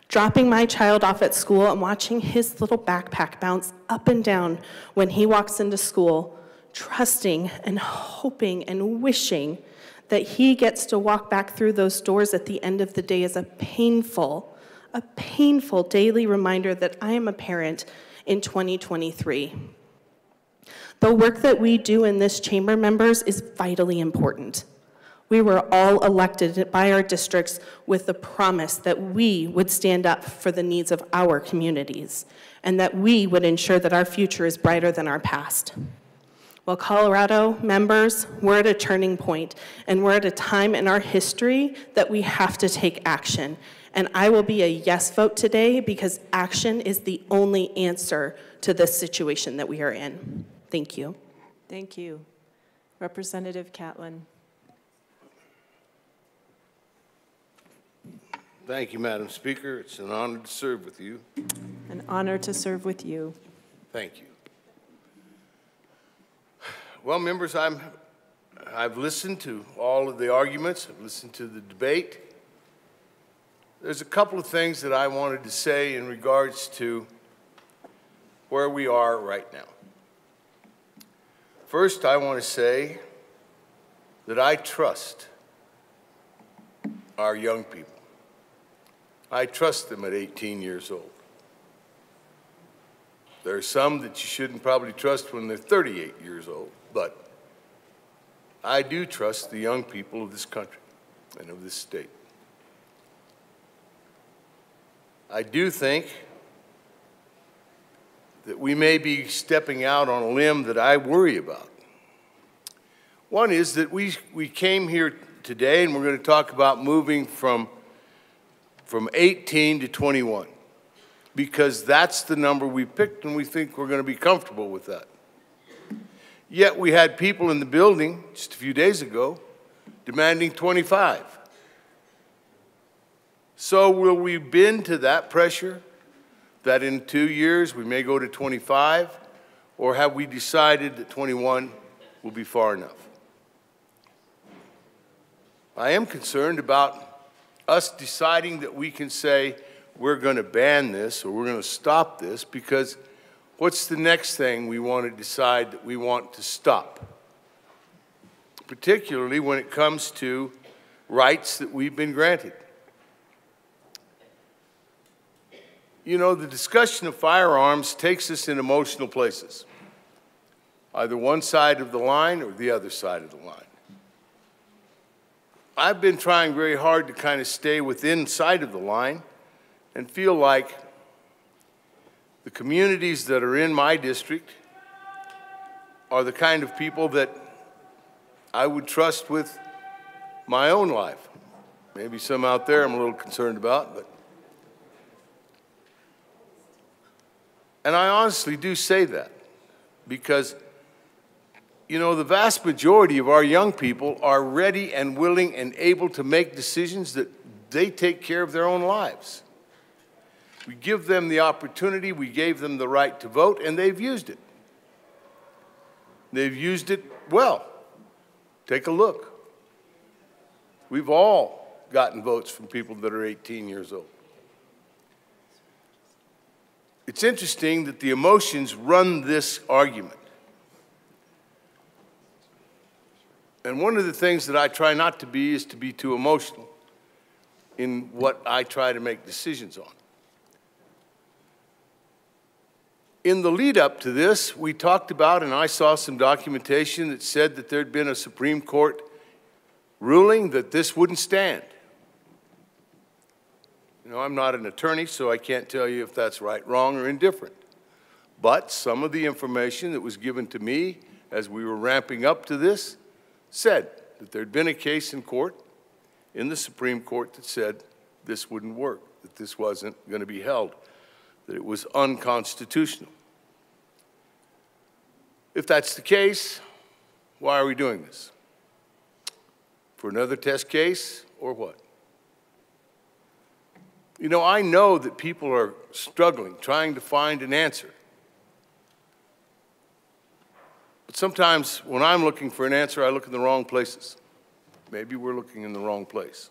Speaker 4: Dropping my child off at school and watching his little backpack bounce up and down when he walks into school, trusting and hoping and wishing that he gets to walk back through those doors at the end of the day is a painful daily reminder that I am a parent in 2023. The work that we do in this chamber, members, is vitally important. We were all elected by our districts with the promise that we would stand up for the needs of our communities and that we would ensure that our future is brighter than our past. Well, Colorado members, we're at a turning point, and we're at a time in our history that we have to take action. And I will be a yes vote today because action is the only answer to this situation that we are in. Thank you.
Speaker 1: Thank you. Representative Catlin.
Speaker 19: Thank you, Madam Speaker. It's an honor to serve with you.
Speaker 1: An honor to serve with you.
Speaker 19: Thank you. Well, members, I've listened to all of the arguments. I've listened to the debate. There's a couple of things that I wanted to say in regards to where we are right now. First, I want to say that I trust our young people. I trust them at 18 years old. There are some that you shouldn't probably trust when they're 38 years old, but I do trust the young people of this country and of this state. I do think that we may be stepping out on a limb that I worry about. One is that we came here today and we're going to talk about moving from 18 to 21 because that's the number we picked and we think we're going to be comfortable with that. Yet we had people in the building just a few days ago demanding 25. So will we bend to that pressure that in 2 years we may go to 25, or have we decided that 21 will be far enough? I am concerned about us deciding that we can say we're going to ban this or we're going to stop this, because what's the next thing we want to decide that we want to stop? Particularly when it comes to rights that we've been granted. You know, the discussion of firearms takes us in emotional places, either one side of the line or the other side of the line. I've been trying very hard to kind of stay within sight of the line and feel like the communities that are in my district are the kind of people that I would trust with my own life. Maybe some out there I'm a little concerned about, but. And I honestly do say that because, you know, the vast majority of our young people are ready and willing and able to make decisions that they take care of their own lives. We give them the opportunity, we gave them the right to vote, and they've used it. They've used it well. Take a look. We've all gotten votes from people that are 18 years old. It's interesting that the emotions run this argument. And one of the things that I try not to be is to be too emotional in what I try to make decisions on. In the lead up to this, we talked about, and I saw some documentation that said that there'd been a Supreme Court ruling that this wouldn't stand. You know, I'm not an attorney, so I can't tell you if that's right, wrong, or indifferent. But some of the information that was given to me as we were ramping up to this said that there'd been a case in court, in the Supreme Court, that said this wouldn't work, that this wasn't going to be held, that it was unconstitutional. If that's the case, why are we doing this? For another test case or what? You know, I know that people are struggling, trying to find an answer. But sometimes when I'm looking for an answer, I look in the wrong places. Maybe we're looking in the wrong place.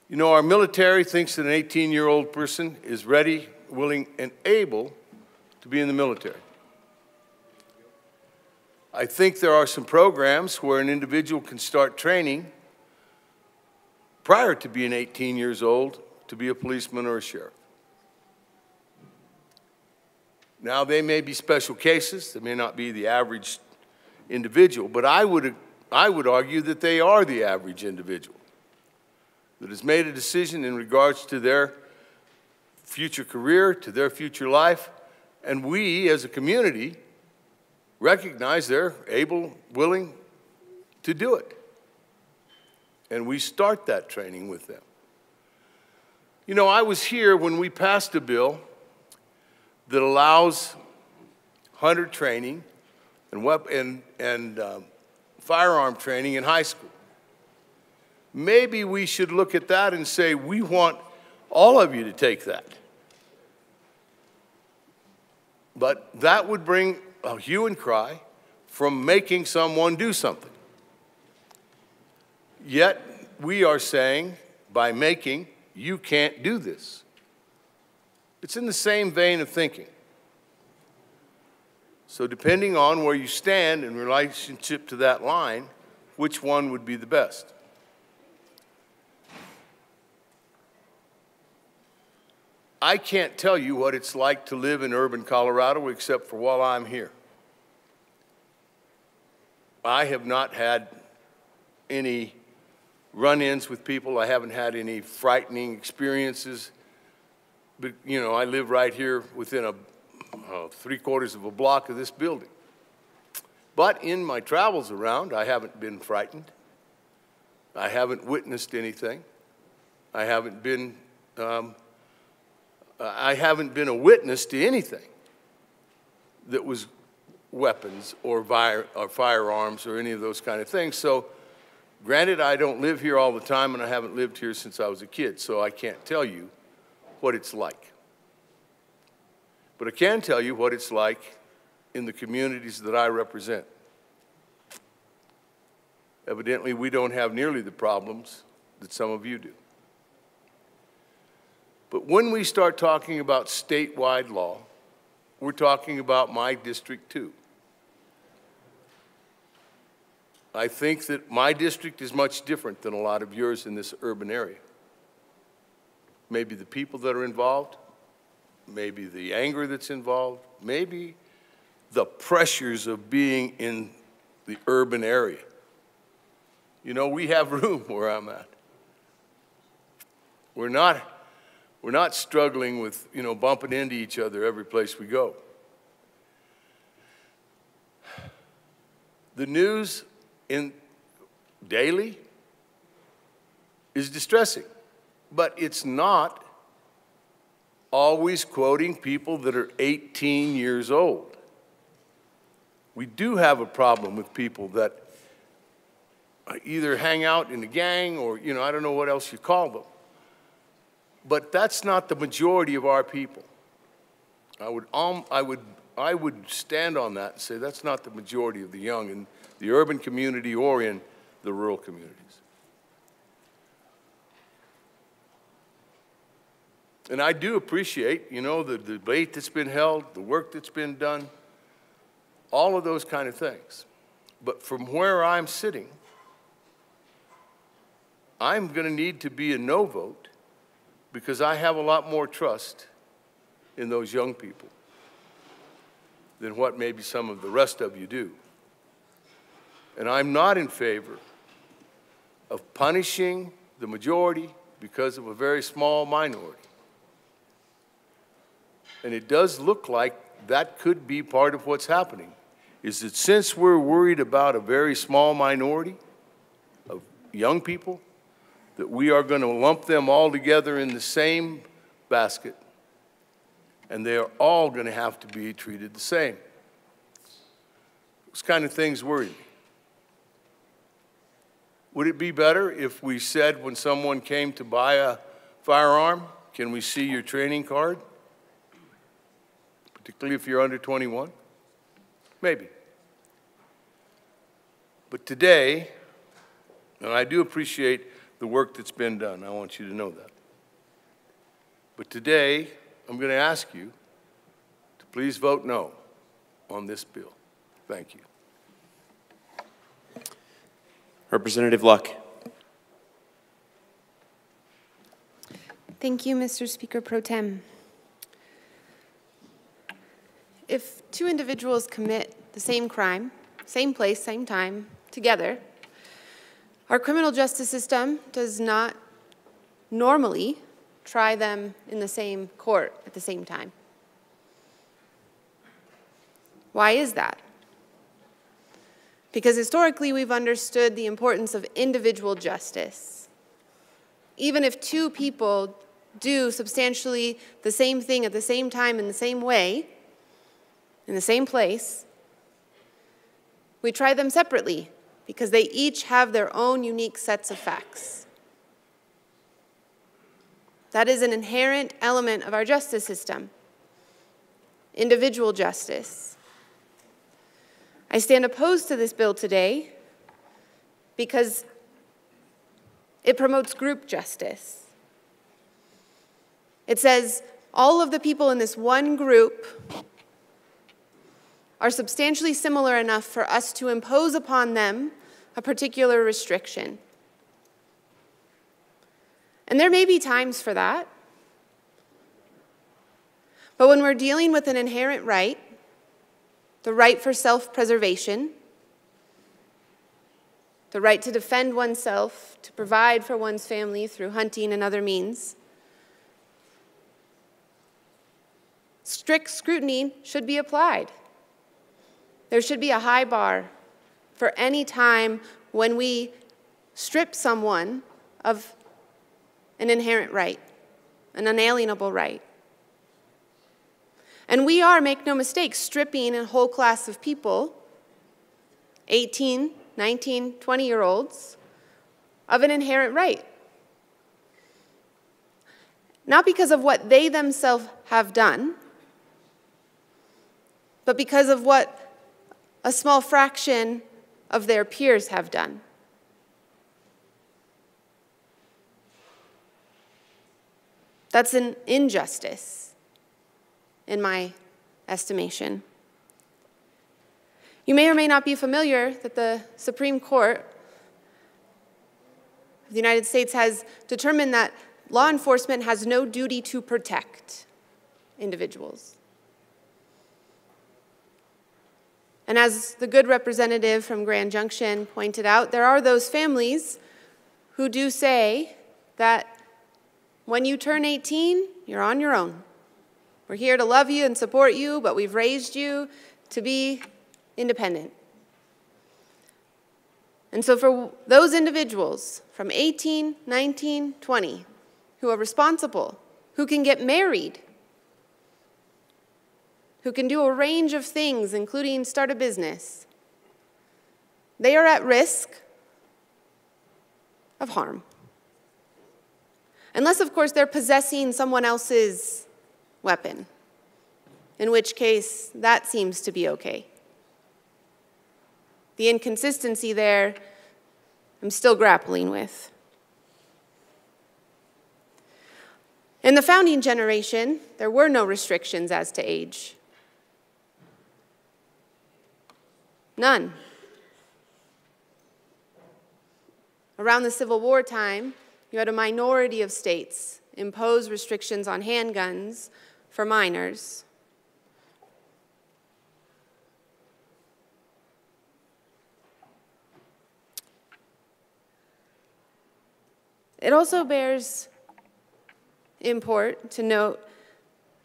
Speaker 19: You know, our military thinks that an 18-year-old person is ready, willing, and able to be in the military. I think there are some programs where an individual can start training prior to being 18 years old to be a policeman or a sheriff. Now, they may be special cases. They may not be the average individual, but I would argue that they are the average individual that has made a decision in regards to their future career, to their future life, and we as a community recognize they're able, willing to do it. And we start that training with them. You know, I was here when we passed a bill that allows hunter training and firearm training in high school. Maybe we should look at that and say, we want all of you to take that. But that would bring a hue and cry from making someone do something. Yet we are saying, by making, you can't do this. It's in the same vein of thinking. So depending on where you stand in relationship to that line, which one would be the best? I can't tell you what it's like to live in urban Colorado except for while I'm here. I have not had any run-ins with people. I haven't had any frightening experiences. But, you know, I live right here within a 3/4 of a block of this building. But in my travels around, I haven't been frightened. I haven't witnessed anything. I haven't been a witness to anything that was weapons or firearms or any of those kind of things. So, granted, I don't live here all the time, and I haven't lived here since I was a kid, so I can't tell you what it's like. But I can tell you what it's like in the communities that I represent. Evidently, we don't have nearly the problems that some of you do. But when we start talking about statewide law, we're talking about my district too. I think that my district is much different than a lot of yours in this urban area. Maybe the people that are involved, maybe the anger that's involved, maybe the pressures of being in the urban area. You know, we have room where I'm at. We're not struggling with, you know, bumping into each other every place we go. The news daily is distressing, but it's not always quoting people that are 18 years old. We do have a problem with people that either hang out in a gang or, you know, I don't know what else you call them. But that's not the majority of our people. I would stand on that and say that's not the majority of the young in the urban community or in the rural communities. And I do appreciate, you know, the debate that's been held, the work that's been done, all of those kind of things. But from where I'm sitting, I'm going to need to be a no vote because I have a lot more trust in those young people than what maybe some of the rest of you do. And I'm not in favor of punishing the majority because of a very small minority. and it does look like that could be part of what's happening, is that since we're worried about a very small minority of young people, that we are going to lump them all together in the same basket, and they are all going to have to be treated the same. Those kind of things worry me. Would it be better if we said when someone came to buy a firearm, can we see your training card? Particularly if you're under 21? Maybe. But today, and I do appreciate the work that's been done, I want you to know that. But today, I'm going to ask you to please vote no on this bill. Thank you.
Speaker 5: Representative Luck.
Speaker 22: Thank you, Mr. Speaker Pro Tem. If two individuals commit the same crime, same place, same time, together, our criminal justice system does not normally try them in the same court at the same time. Why is that? Because historically we've understood the importance of individual justice. Even if two people do substantially the same thing at the same time in the same way, in the same place, we try them separately because they each have their own unique sets of facts. That is an inherent element of our justice system, individual justice. I stand opposed to this bill today because it promotes group justice. It says all of the people in this one group are substantially similar enough for us to impose upon them a particular restriction. And there may be times for that. But when we're dealing with an inherent right, the right for self-preservation, the right to defend oneself, to provide for one's family through hunting and other means, strict scrutiny should be applied. There should be a high bar for any time when we strip someone of an inherent right, an unalienable right. And we are, make no mistake, stripping a whole class of people, 18, 19, 20-year-olds, of an inherent right. Not because of what they themselves have done, but because of what a small fraction of their peers have done. That's an injustice, in my estimation. You may or may not be familiar that the Supreme Court of the United States has determined that law enforcement has no duty to protect individuals. And as the good representative from Grand Junction pointed out, there are those families who do say that when you turn 18, you're on your own. We're here to love you and support you, but we've raised you to be independent. And so for those individuals from 18, 19, 20, who are responsible, who can get married, who can do a range of things, including start a business, they are at risk of harm. Unless, of course, they're possessing someone else's weapon, in which case that seems to be okay. The inconsistency there, I'm still grappling with. In the founding generation, there were no restrictions as to age. None. Around the Civil War time, you had a minority of states impose restrictions on handguns for minors. It also bears import to note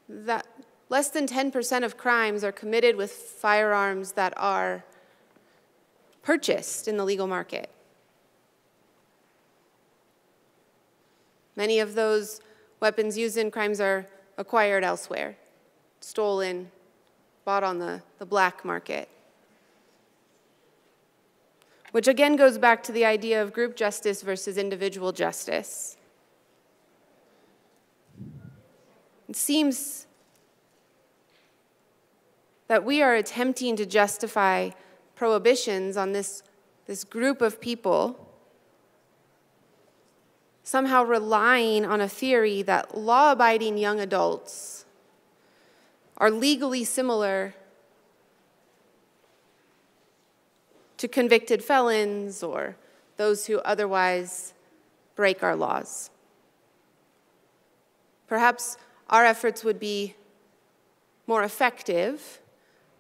Speaker 22: that less than 10% of crimes are committed with firearms that are purchased in the legal market. Many of those weapons used in crimes are acquired elsewhere, stolen, bought on the black market. Which again goes back to the idea of group justice versus individual justice. It seems that we are attempting to justify prohibitions on this group of people, somehow relying on a theory that law-abiding young adults are legally similar to convicted felons or those who otherwise break our laws. Perhaps our efforts would be more effective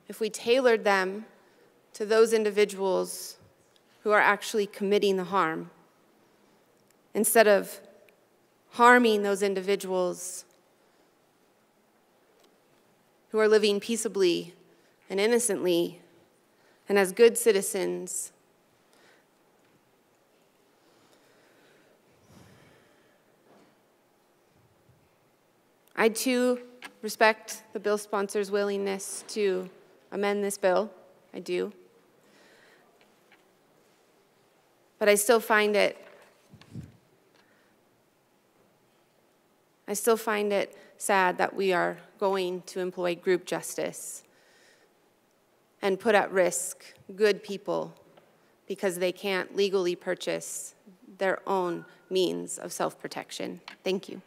Speaker 22: if we tailored them to those individuals who are actually committing the harm, instead of harming those individuals who are living peaceably and innocently and as good citizens. I too respect the bill sponsor's willingness to amend this bill. I do. But I still find it sad that we are going to employ group justice and put at risk good people because they can't legally purchase their own means of self-protection. Thank you.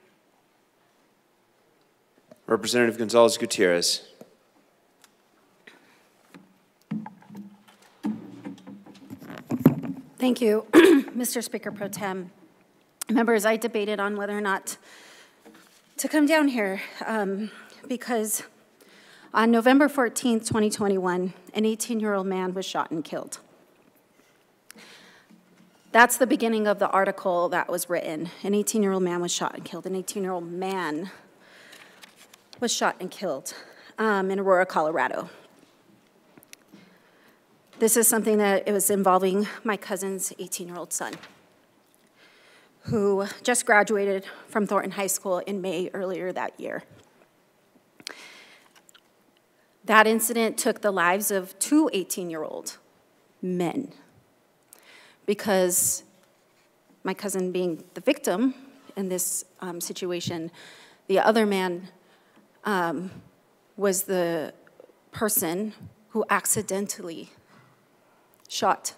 Speaker 5: Representative Gonzalez-Gutierrez.
Speaker 3: Thank you, Mr. Speaker Pro Tem. Members, I debated on whether or not to come down here because on November 14th, 2021, an 18-year-old man was shot and killed. That's the beginning of the article that was written. An 18-year-old man was shot and killed. An 18-year-old man was shot and killed in Aurora, Colorado. This is something that it was involving my cousin's 18-year-old son, who just graduated from Thornton High School in May earlier that year. That incident took the lives of two 18-year-old men because my cousin being the victim in this situation, the other man was the person who accidentally shot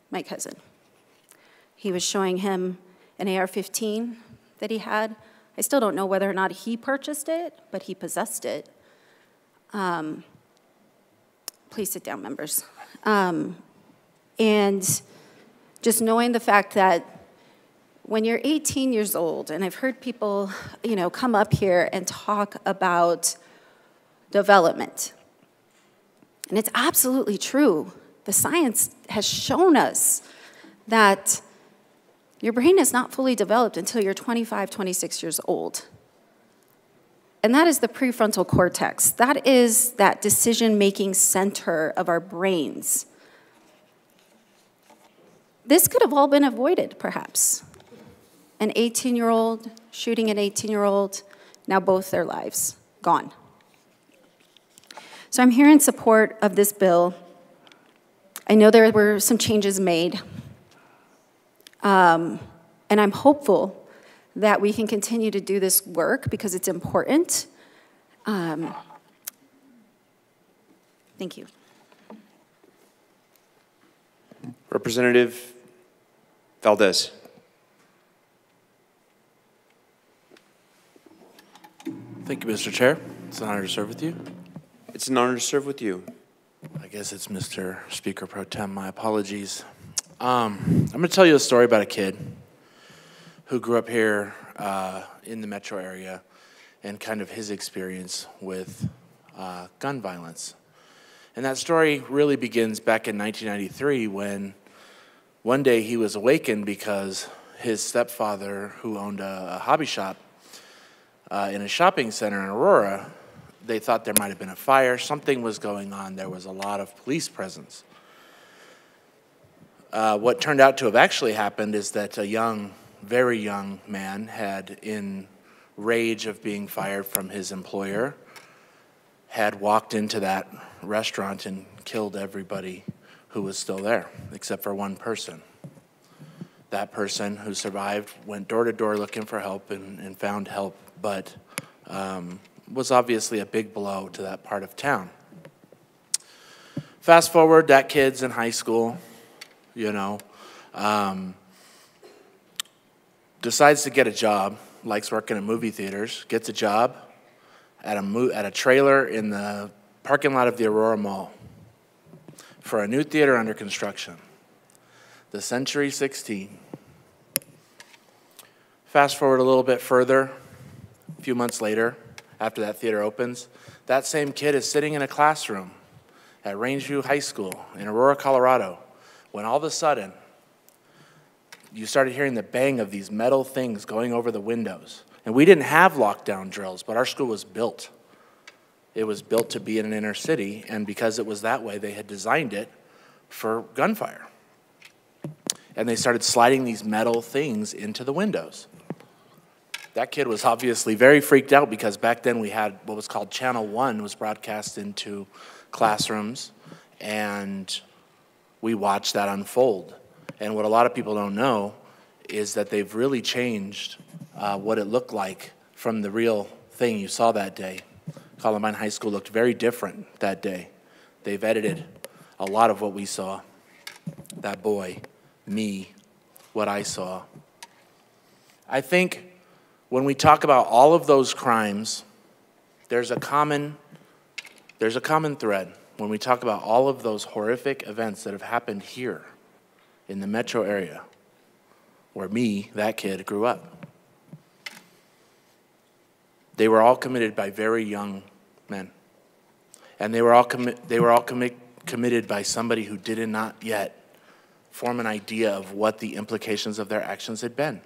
Speaker 3: my cousin. He was showing him an AR-15 that he had. I still don't know whether or not he purchased it, but he possessed it. Please sit down, members. And just knowing the fact that when you're 18 years old, and I've heard people, come up here and talk about development. And it's absolutely true. The science has shown us that your brain is not fully developed until you're 25, 26 years old. And that is the prefrontal cortex. That is that decision-making center of our brains. This could have all been avoided, perhaps. An 18-year-old shooting an 18-year-old, now both their lives gone. So I'm here in support of this bill. I know there were some changes made, and I'm hopeful that we can continue to do this work because it's important. Thank you.
Speaker 5: Representative Valdez.
Speaker 17: Thank you, Mr. Chair. It's an honor to serve with you.
Speaker 5: It's an honor to serve with you.
Speaker 17: I guess it's Mr. Speaker Pro Tem. My apologies. I'm going to tell you a story about a kid who grew up here in the metro area and kind of his experience with gun violence. And that story really begins back in 1993 when one day he was awakened because his stepfather, who owned a hobby shop in a shopping center in Aurora, they thought there might have been a fire. Something was going on. There was a lot of police presence. What turned out to have actually happened is that a young, very young man had, in rage of being fired from his employer, had walked into that restaurant and killed everybody who was still there, except for one person. That person who survived went door to door looking for help and found help, but was obviously a big blow to that part of town. Fast forward, that kid's in high school, you know, decides to get a job, likes working at movie theaters, gets a job at a trailer in the parking lot of the Aurora Mall for a new theater under construction, the Century 16. Fast forward a little bit further, a few months later, after that theater opens, that same kid is sitting in a classroom at Rangeview High School in Aurora, Colorado, when all of a sudden, you started hearing the bang of these metal things going over the windows. And we didn't have lockdown drills, but our school was built. It was built to be in an inner city, and because it was that way, they had designed it for gunfire. And they started sliding these metal things into the windows. That kid was obviously very freaked out because back then we had what was called Channel 1 was broadcast into classrooms, and we watched that unfold. And what a lot of people don't know is that they've really changed what it looked like from the real thing you saw that day. Columbine High School looked very different that day. They've edited a lot of what we saw. That boy, me, what I saw. I think when we talk about all of those crimes, there's a common thread. When we talk about all of those horrific events that have happened here in the metro area, where me, that kid, grew up. They were all committed by very young men. And they were all committed by somebody who did not yet form an idea of what the implications of their actions had been.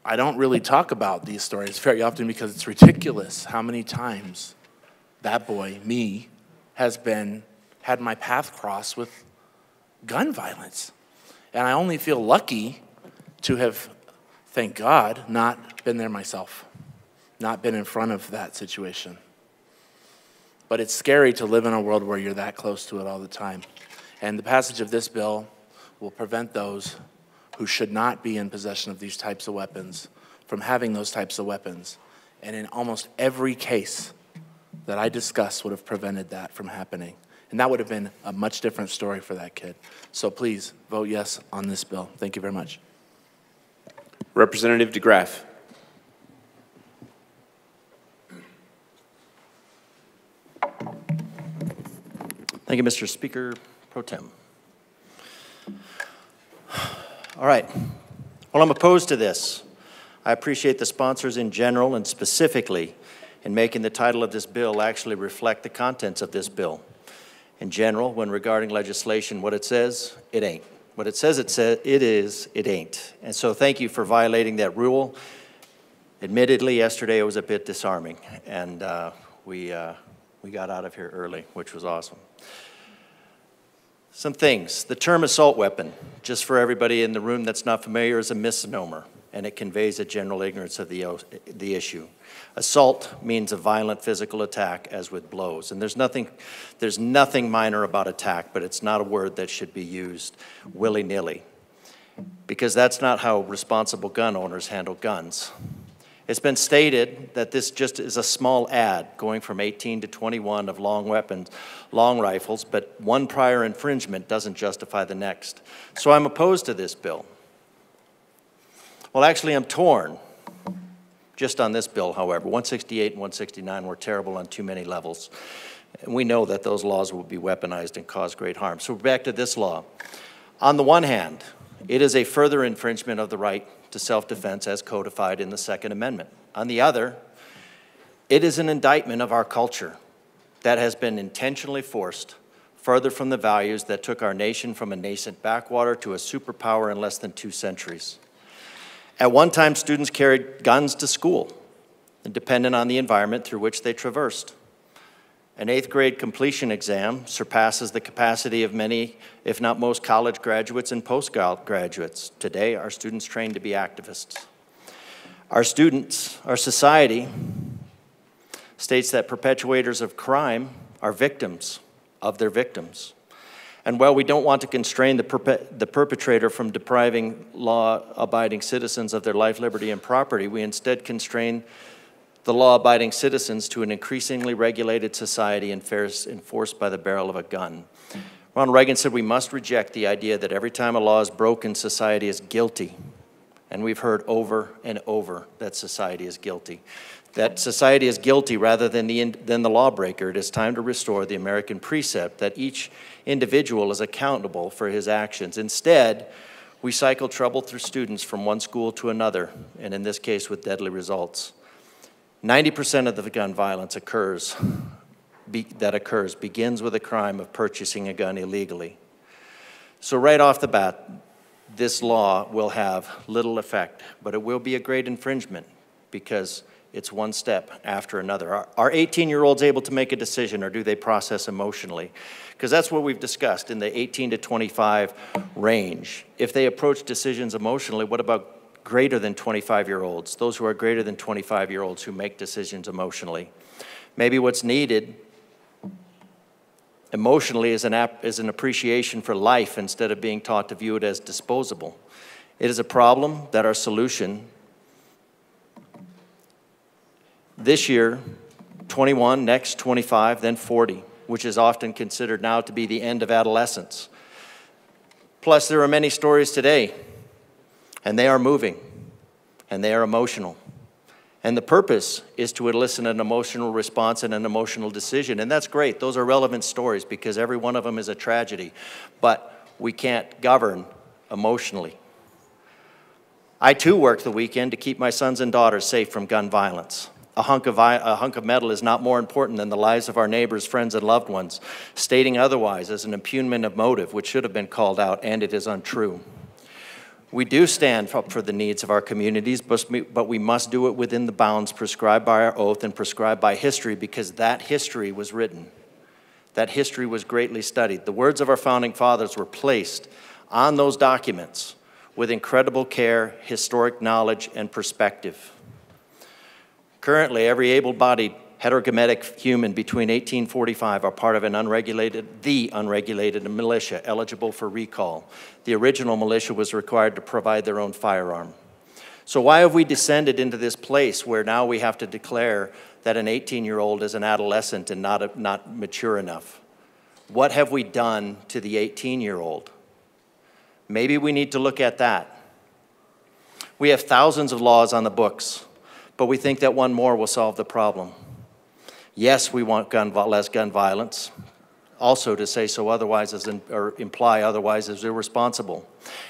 Speaker 17: I don't really talk about these stories very often because it's ridiculous how many times that boy, me, has had my path crossed with gun violence. And I only feel lucky to have, thank God, not been there myself, not been in front of that situation. But it's scary to live in a world where you're that close to it all the time. And the passage of this bill will prevent those who should not be in possession of these types of weapons from having those types of weapons. And in almost every case that I discussed would have prevented that from happening. And that would have been a much different story for that kid. So please vote yes on this bill. Thank you very much.
Speaker 5: Representative DeGraff.
Speaker 15: Thank you, Mr. Speaker Pro Tem. All right. Well, I'm opposed to this. I appreciate the sponsors in general and specifically in making the title of this bill actually reflect the contents of this bill. In general, when regarding legislation, what it says, it ain't. What it says it is, it ain't. And so thank you for violating that rule. Admittedly, yesterday it was a bit disarming, and we got out of here early, which was awesome. Some things. The term assault weapon, just for everybody in the room that's not familiar, is a misnomer, and it conveys a general ignorance of the issue. Assault means a violent physical attack, as with blows. And there's nothing minor about attack, but it's not a word that should be used willy-nilly, because that's not how responsible gun owners handle guns. It's been stated that this just is a small ad going from 18 to 21 of long rifles, but one prior infringement doesn't justify the next. So I'm opposed to this bill. Well, actually, I'm torn just on this bill, however. 168 and 169 were terrible on too many levels. And we know that those laws will be weaponized and cause great harm. So back to this law. On the one hand, it is a further infringement of the right to self-defense as codified in the Second Amendment. On the other, it is an indictment of our culture that has been intentionally forced further from the values that took our nation from a nascent backwater to a superpower in less than 2 centuries. At one time, students carried guns to school. and dependent on the environment through which they traversed. An 8th grade completion exam surpasses the capacity of many, if not most, college graduates and postgraduates. Today, our students train to be activists. Our society states that perpetuators of crime are victims of their victims. And while we don't want to constrain the perpetrator from depriving law-abiding citizens of their life, liberty, and property, we instead constrain the law-abiding citizens to an increasingly regulated society enforced by the barrel of a gun. Ronald Reagan said we must reject the idea that every time a law is broken, society is guilty. And we've heard over and over that society is guilty. That society is guilty rather than the lawbreaker. It is time to restore the American precept that each individual is accountable for his actions. Instead, we cycle trouble through students from one school to another, and in this case with deadly results. 90% of the gun violence that occurs begins with a crime of purchasing a gun illegally. So right off the bat, this law will have little effect, but it will be a great infringement because it's one step after another. Are 18-year-olds able to make a decision, or do they process emotionally? Because that's what we've discussed in the 18 to 25 range. If they approach decisions emotionally, what about greater than 25-year-olds, those who are greater than 25-year-olds who make decisions emotionally? Maybe what's needed emotionally is an appreciation for life instead of being taught to view it as disposable. It is a problem that our solution this year, 21, next 25, then 40, which is often considered now to be the end of adolescence. Plus, there are many stories today, and they are moving, and they are emotional. And the purpose is to elicit an emotional response and an emotional decision, and that's great. Those are relevant stories because every one of them is a tragedy, but we can't govern emotionally. I too work the weekend to keep my sons and daughters safe from gun violence. A hunk of metal is not more important than the lives of our neighbors, friends, and loved ones. Stating otherwise is an impugnment of motive, which should have been called out, and it is untrue. We do stand up for the needs of our communities, but we must do it within the bounds prescribed by our oath and prescribed by history, because that history was written. That history was greatly studied. The words of our founding fathers were placed on those documents with incredible care, historic knowledge, and perspective. Currently, every able-bodied heterogametic human between 1845 are part of the unregulated militia eligible for recall. The original militia was required to provide their own firearm. So why have we descended into this place where now we have to declare that an 18-year-old is an adolescent and not mature enough? What have we done to the 18-year-old? Maybe we need to look at that. We have thousands of laws on the books, but we think that one more will solve the problem. Yes, we want less gun violence. Also, to say so otherwise or imply otherwise is irresponsible.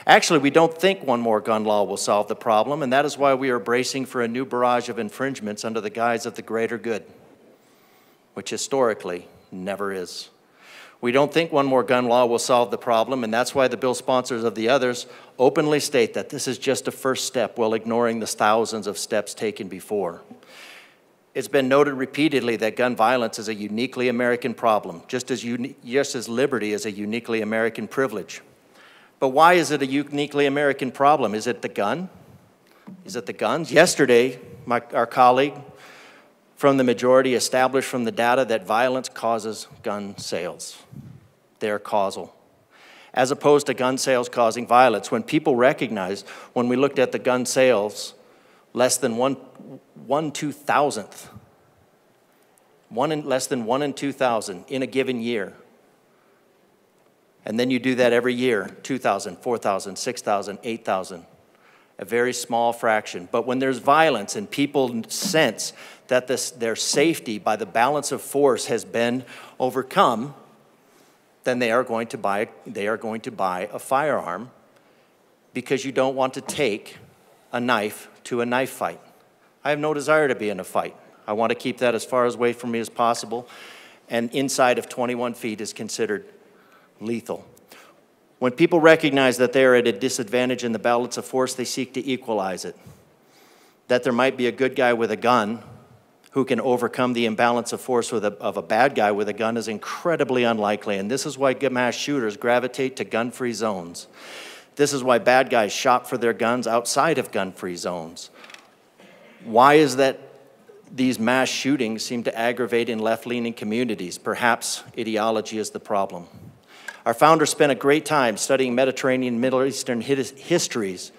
Speaker 15: Actually, we don't think one more gun law will solve the problem, and that is why we are bracing for a new barrage of infringements under the guise of the greater good, which historically never is. We don't think one more gun law will solve the problem, and that's why the bill sponsors of the others openly state that this is just a first step while ignoring the thousands of steps taken before. It's been noted repeatedly that gun violence is a uniquely American problem, just as liberty is a uniquely American privilege. But why is it a uniquely American problem? Is it the gun? Is it the guns? Yesterday, our colleague from the majority established from the data that violence causes gun sales. They are causal. As opposed to gun sales causing violence, when people recognize, when we looked at the gun sales, less than less than 1 in 2,000 in a given year. And then you do that every year, 2,000, 4,000, 6,000, 8,000. A very small fraction. But when there's violence and people sense that their safety by the balance of force has been overcome, then they are going to buy a firearm, because you don't want to take a knife to a knife fight. I have no desire to be in a fight. I want to keep that as far away from me as possible, and inside of 21 feet is considered lethal. When people recognize that they are at a disadvantage in the balance of force, they seek to equalize it. That there might be a good guy with a gun who can overcome the imbalance of force of a bad guy with a gun is incredibly unlikely, and this is why mass shooters gravitate to gun-free zones. This is why bad guys shop for their guns outside of gun-free zones. Why is that these mass shootings seem to aggravate in left-leaning communities? Perhaps ideology is the problem. Our founders spent a great time studying Mediterranean and Middle Eastern histories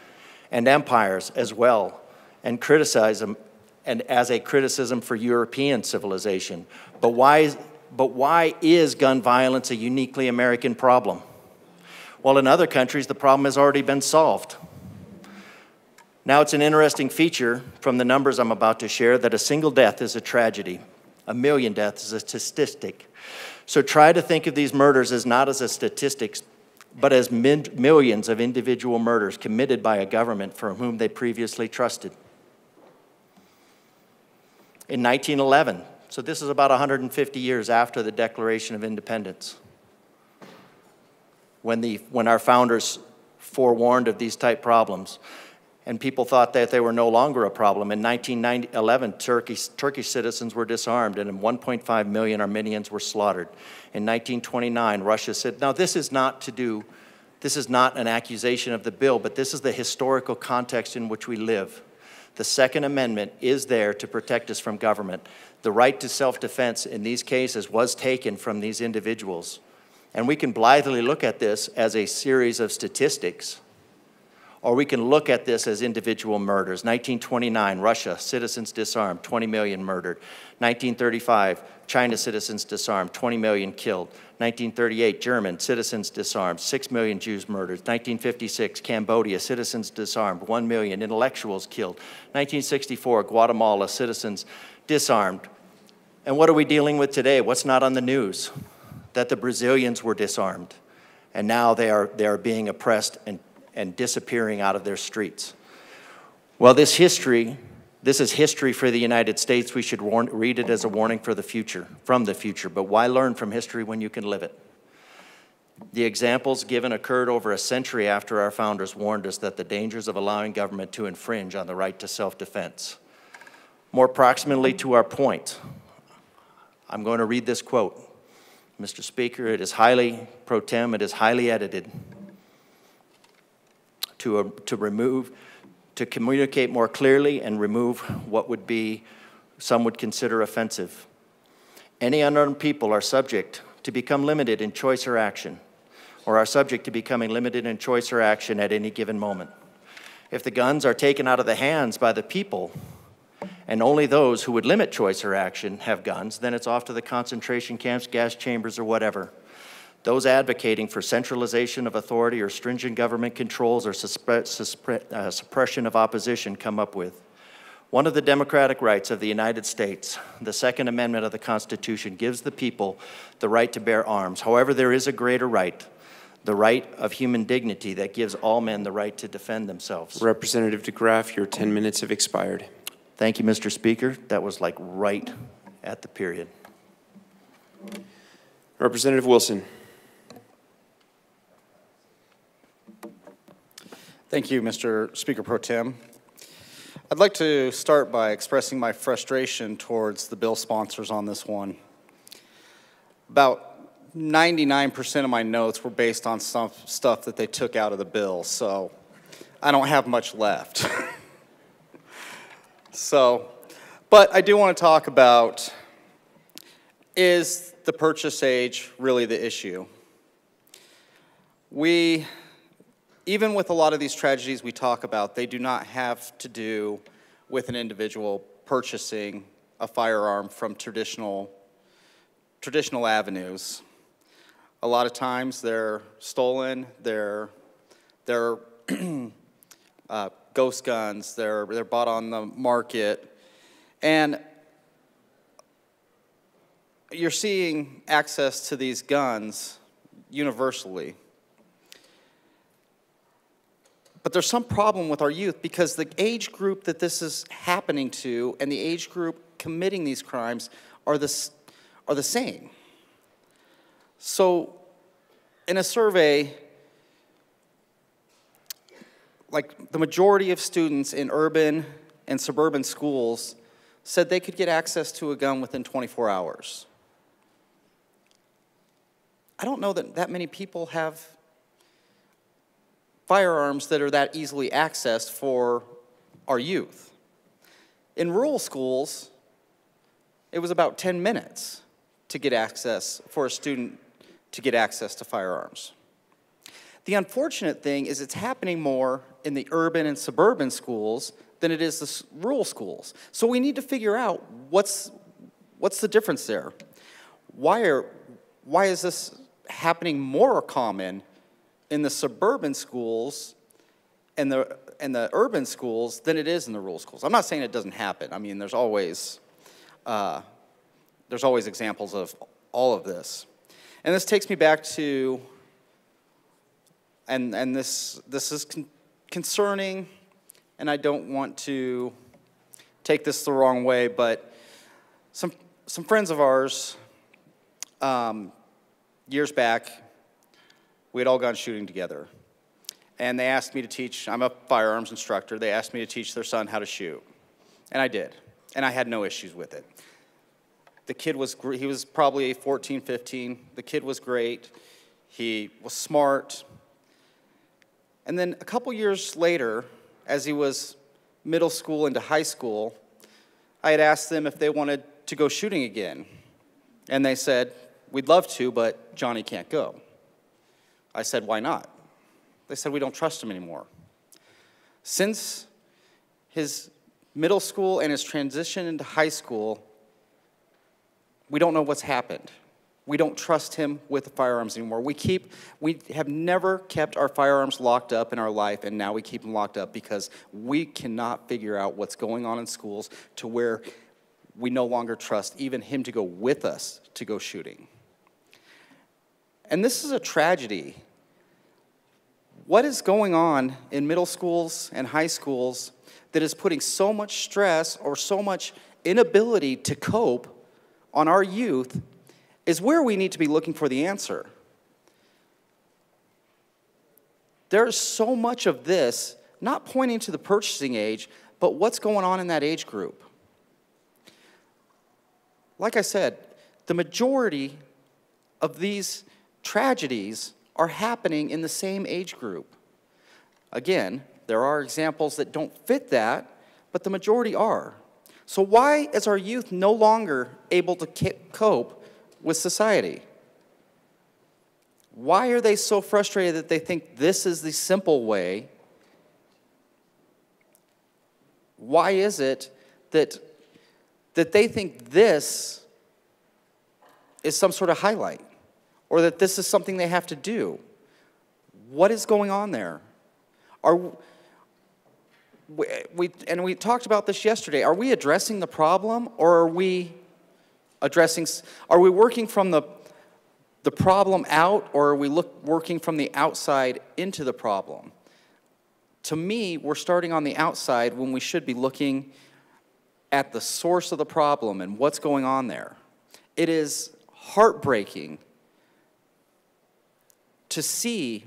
Speaker 15: and empires as well, and criticize them and as a criticism for European civilization. But why is gun violence a uniquely American problem? Well, in other countries, the problem has already been solved. Now, it's an interesting feature from the numbers I'm about to share that a single death is a tragedy. 1 million deaths is a statistic. So try to think of these murders as not as a statistics, but as millions of individual murders committed by a government for whom they previously trusted. In 1911, so this is about 150 years after the Declaration of Independence, when our founders forewarned of these type problems, and people thought that they were no longer a problem. In 1911, Turkish citizens were disarmed, and 1.5 million Armenians were slaughtered. In 1929, Russia said, now this is not an accusation of the bill, but this is the historical context in which we live. The Second Amendment is there to protect us from government. The right to self-defense in these cases was taken from these individuals. And we can blithely look at this as a series of statistics, or we can look at this as individual murders. 1929, Russia, citizens disarmed, 20 million murdered. 1935, China, citizens disarmed, 20 million killed. 1938, German, citizens disarmed, 6 million Jews murdered. 1956, Cambodia, citizens disarmed, 1 million intellectuals killed. 1964, Guatemala, citizens disarmed. And what are we dealing with today? What's not on the news? That the Brazilians were disarmed, and now they are being oppressed and disappearing out of their streets. Well, this is history for the United States. We should read it as a warning for the future, from the future. But why learn from history when you can live it? The examples given occurred over a century after our founders warned us that the dangers of allowing government to infringe on the right to self-defense. More proximately to our point, I'm going to read this quote. Mr. Speaker, it is highly pro tem, it is highly edited to communicate more clearly and remove what would be, some would consider offensive. Any unarmed people are subject to become limited in choice or action, or are subject to becoming limited in choice or action at any given moment. If the guns are taken out of the hands by the people, and only those who would limit choice or action have guns, then it's off to the concentration camps, gas chambers, or whatever. Those advocating for centralization of authority or stringent government controls or suppression of opposition come up with. One of the democratic rights of the United States, the Second Amendment of the Constitution, gives the people the right to bear arms. However, there is a greater right, the right of human dignity that gives all men the right to defend themselves.
Speaker 5: Representative DeGraff, your 10 minutes have expired.
Speaker 15: Thank you, Mr. Speaker. That was like right at the period.
Speaker 5: Representative Wilson.
Speaker 7: Thank you, Mr. Speaker Pro Tem. I'd like to start by expressing my frustration towards the bill sponsors on this one. About 99% of my notes were based on some stuff that they took out of the bill, so I don't have much left. But I do want to talk about, is the purchase age really the issue? Even with a lot of these tragedies we talk about, they do not have to do with an individual purchasing a firearm from traditional avenues. A lot of times they're stolen, they're ghost guns, they're bought on the market, and you're seeing access to these guns universally. But there's some problem with our youth because the age group that this is happening to and the age group committing these crimes are the same. So in a survey, like the majority of students in urban and suburban schools, said they could get access to a gun within 24 hours. I don't know that many people have firearms that are that easily accessed for our youth. In rural schools, it was about 10 minutes to get access, for a student to get access to firearms. The unfortunate thing is it's happening more in the urban and suburban schools than it is the rural schools. So we need to figure out what's the difference there. Why is this happening more common in the suburban schools and the urban schools than it is in the rural schools? I'm not saying it doesn't happen. I mean, there's always examples of all of this. And this takes me back to, and this is concerning, and I don't want to take this the wrong way, but some friends of ours, years back, we had all gone shooting together. And they asked me to teach, I'm a firearms instructor, they asked me to teach their son how to shoot. And I did, and I had no issues with it. The kid he was probably 14, 15. The kid was great. He was smart. And then a couple years later, as he was middle school into high school, I had asked them if they wanted to go shooting again. And they said, we'd love to, but Johnny can't go. I said, why not? They said, we don't trust him anymore. Since his middle school and his transition into high school, we don't know what's happened. We don't trust him with the firearms anymore. We have never kept our firearms locked up in our life, and now we keep them locked up because we cannot figure out what's going on in schools to where we no longer trust even him to go with us to go shooting. And this is a tragedy. What is going on in middle schools and high schools that is putting so much stress or so much inability to cope on our youth is where we need to be looking for the answer. There's so much of this, not pointing to the purchasing age, but what's going on in that age group. Like I said, the majority of these tragedies are happening in the same age group. Again, there are examples that don't fit that, but the majority are. So why is our youth no longer able to cope with society? Why are they so frustrated that they think this is the simple way? Why is it that they think this is some sort of highlight, or that this is something they have to do? What is going on there? We talked about this yesterday. Are we addressing the problem, or are we working from the problem out, or are we working from the outside into the problem? To me, we're starting on the outside when we should be looking at the source of the problem and what's going on there. It is heartbreaking to see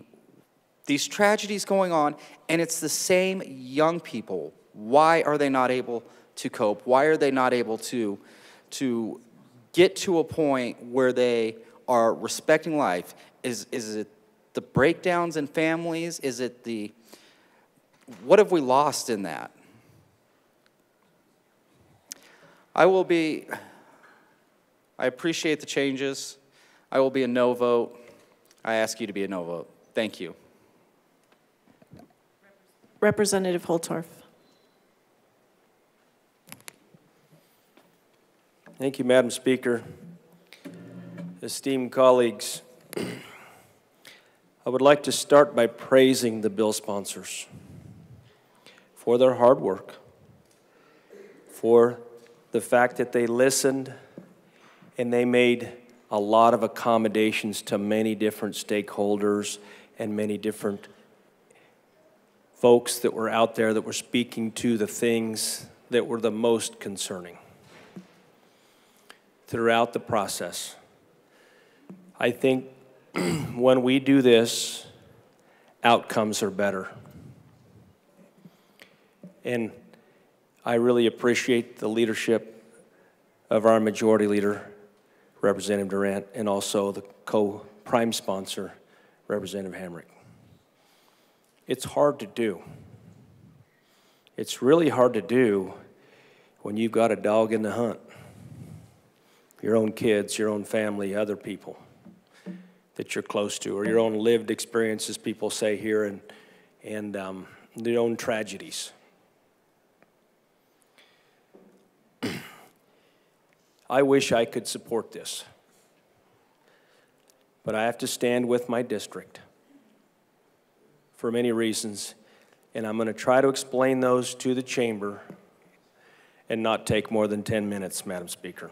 Speaker 7: these tragedies going on, and it's the same young people. Why are they not able to cope? Why are they not able to get to a point where they are respecting life? Is it the breakdowns in families? Is it what have we lost in that? I appreciate the changes. I will be a no vote. I ask you to be a no vote. Thank you.
Speaker 1: Representative Holtorf.
Speaker 14: Thank you, Madam Speaker. Esteemed colleagues, I would like to start by praising the bill sponsors for their hard work, for the fact that they listened and they made a lot of accommodations to many different stakeholders and many different folks that were out there that were speaking to the things that were the most concerning throughout the process. I think when we do this, outcomes are better. And I really appreciate the leadership of our majority leader, Representative Durant, and also the co-prime sponsor, Representative Hamrick. It's hard to do. It's really hard to do when you've got a dog in the hunt. Your own kids, your own family, other people that you're close to, or your own lived experiences, people say here, and their own tragedies. I wish I could support this, but I have to stand with my district for many reasons, and I'm going to try to explain those to the chamber and not take more than 10 minutes, Madam Speaker.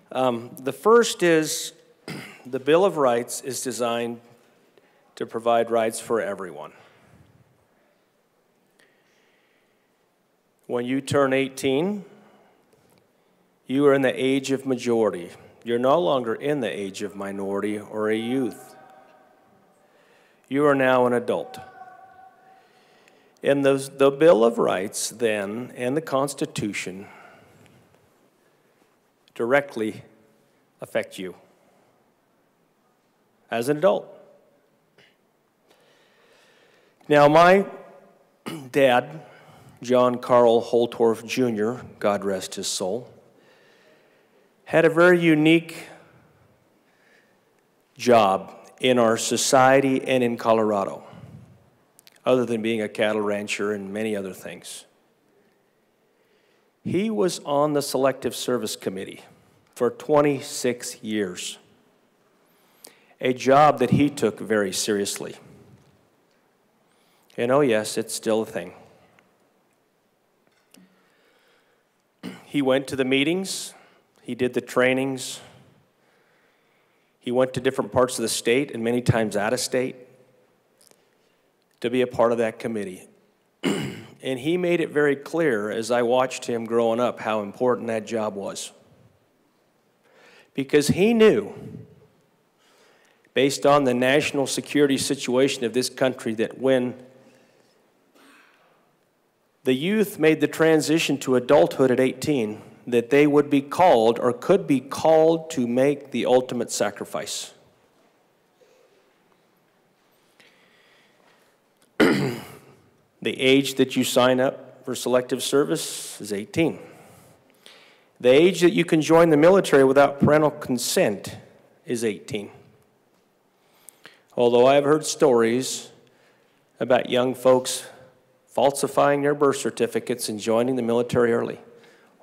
Speaker 14: The first is the Bill of Rights is designed to provide rights for everyone. When you turn 18, you are in the age of majority. You're no longer in the age of minority or a youth. You are now an adult. And the Bill of Rights then and the Constitution directly affect you as an adult. Now, my dad, John Carl Holtorf Jr., God rest his soul, had a very unique job in our society and in Colorado, other than being a cattle rancher and many other things. He was on the Selective Service Committee for 26 years, a job that he took very seriously. And oh yes, it's still a thing. He went to the meetings, he did the trainings, he went to different parts of the state and many times out of state to be a part of that committee. And he made it very clear as I watched him growing up how important that job was. Because he knew, based on the national security situation of this country, that when the youth made the transition to adulthood at 18, that they would be called or could be called to make the ultimate sacrifice. The age that you sign up for selective service is 18. The age that you can join the military without parental consent is 18. Although I've heard stories about young folks falsifying their birth certificates and joining the military early,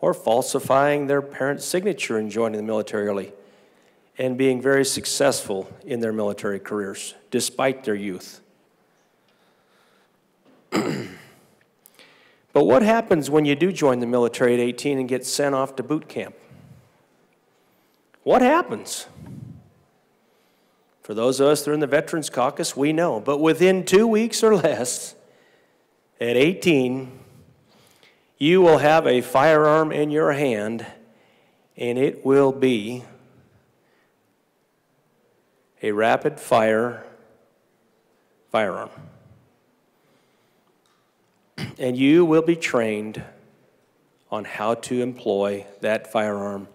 Speaker 14: or falsifying their parents' signature and joining the military early, and being very successful in their military careers, despite their youth. But what happens when you do join the military at 18 and get sent off to boot camp? What happens? For those of us that are in the Veterans Caucus, we know. But within 2 weeks or less, at 18, you will have a firearm in your hand, and it will be a rapid-fire firearm. And you will be trained on how to employ that firearm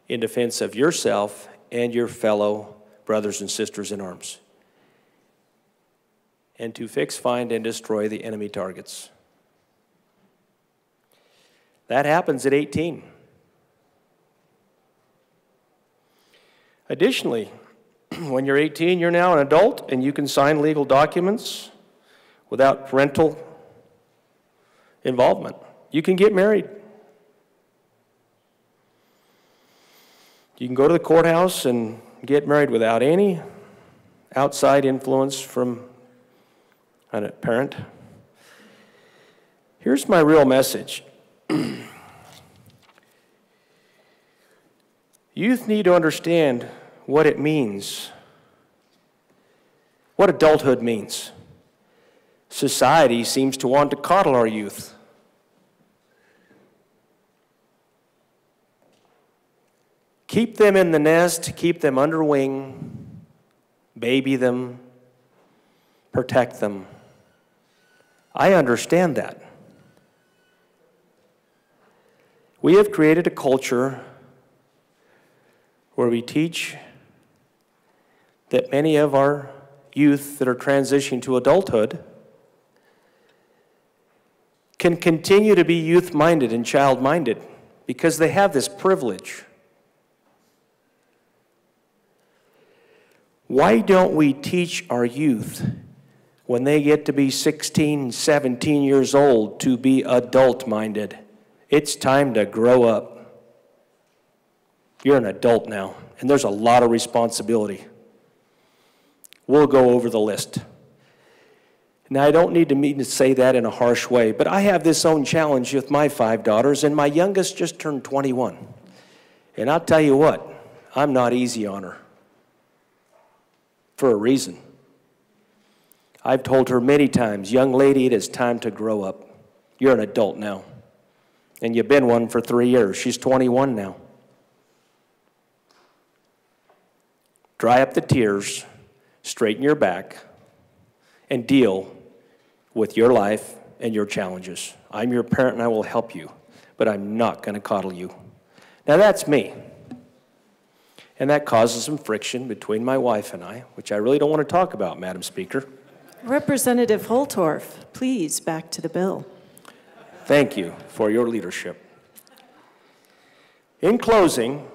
Speaker 14: in defense of yourself and your fellow brothers and sisters in arms, and to fix, find, and destroy the enemy targets. That happens at 18. Additionally, when you're 18, you're now an adult and you can sign legal documents without parental involvement. You can get married. You can go to the courthouse and get married without any outside influence from a parent. Here's my real message. Youth need to understand what it means, what adulthood means. Society seems to want to coddle our youth. Keep them in the nest, keep them under wing, baby them, protect them. I understand that. We have created a culture where we teach that many of our youth that are transitioning to adulthood can continue to be youth-minded and child-minded because they have this privilege. Why don't we teach our youth when they get to be 16, 17 years old to be adult-minded? It's time to grow up. You're an adult now, and there's a lot of responsibility. We'll go over the list. Now, I don't need to say that in a harsh way, but I have this own challenge with my 5 daughters, and my youngest just turned 21. And I'll tell you what, I'm not easy on her. For a reason. I've told her many times, young lady, it is time to grow up. You're an adult now. And you've been one for 3 years. She's 21 now. Dry up the tears, straighten your back, and deal with your life and your challenges. I'm your parent and I will help you, but I'm not going to coddle you. Now that's me. And that causes some friction between my wife and I, which I really don't want to talk about, Madam Speaker.
Speaker 1: Representative Holtorf, please, back to the bill.
Speaker 14: Thank you for your leadership. In closing,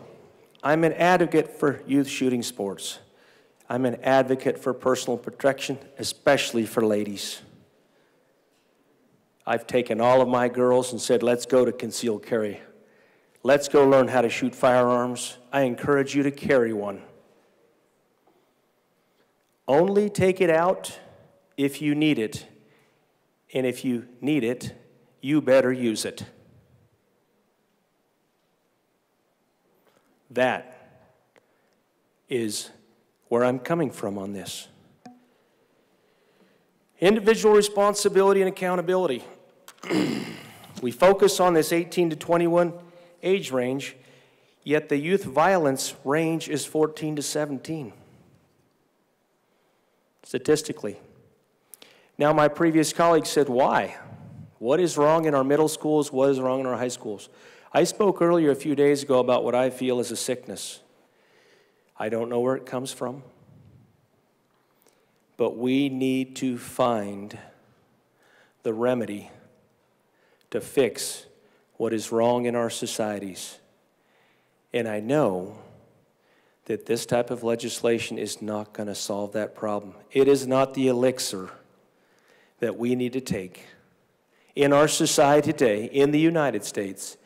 Speaker 14: I'm an advocate for youth shooting sports. I'm an advocate for personal protection, especially for ladies. I've taken all of my girls and said, let's go to concealed carry. Let's go learn how to shoot firearms. I encourage you to carry one. Only take it out if you need it. And if you need it, you better use it. That is where I'm coming from on this. Individual responsibility and accountability. We focus on this 18 to 21 age range, yet the youth violence range is 14 to 17, statistically. Now, my previous colleague said, why? What is wrong in our middle schools? What is wrong in our high schools? I spoke earlier a few days ago about what I feel is a sickness. I don't know where it comes from, but we need to find the remedy to fix what is wrong in our societies. And I know that this type of legislation is not going to solve that problem. It is not the elixir that we need to take in our society today, in the United States,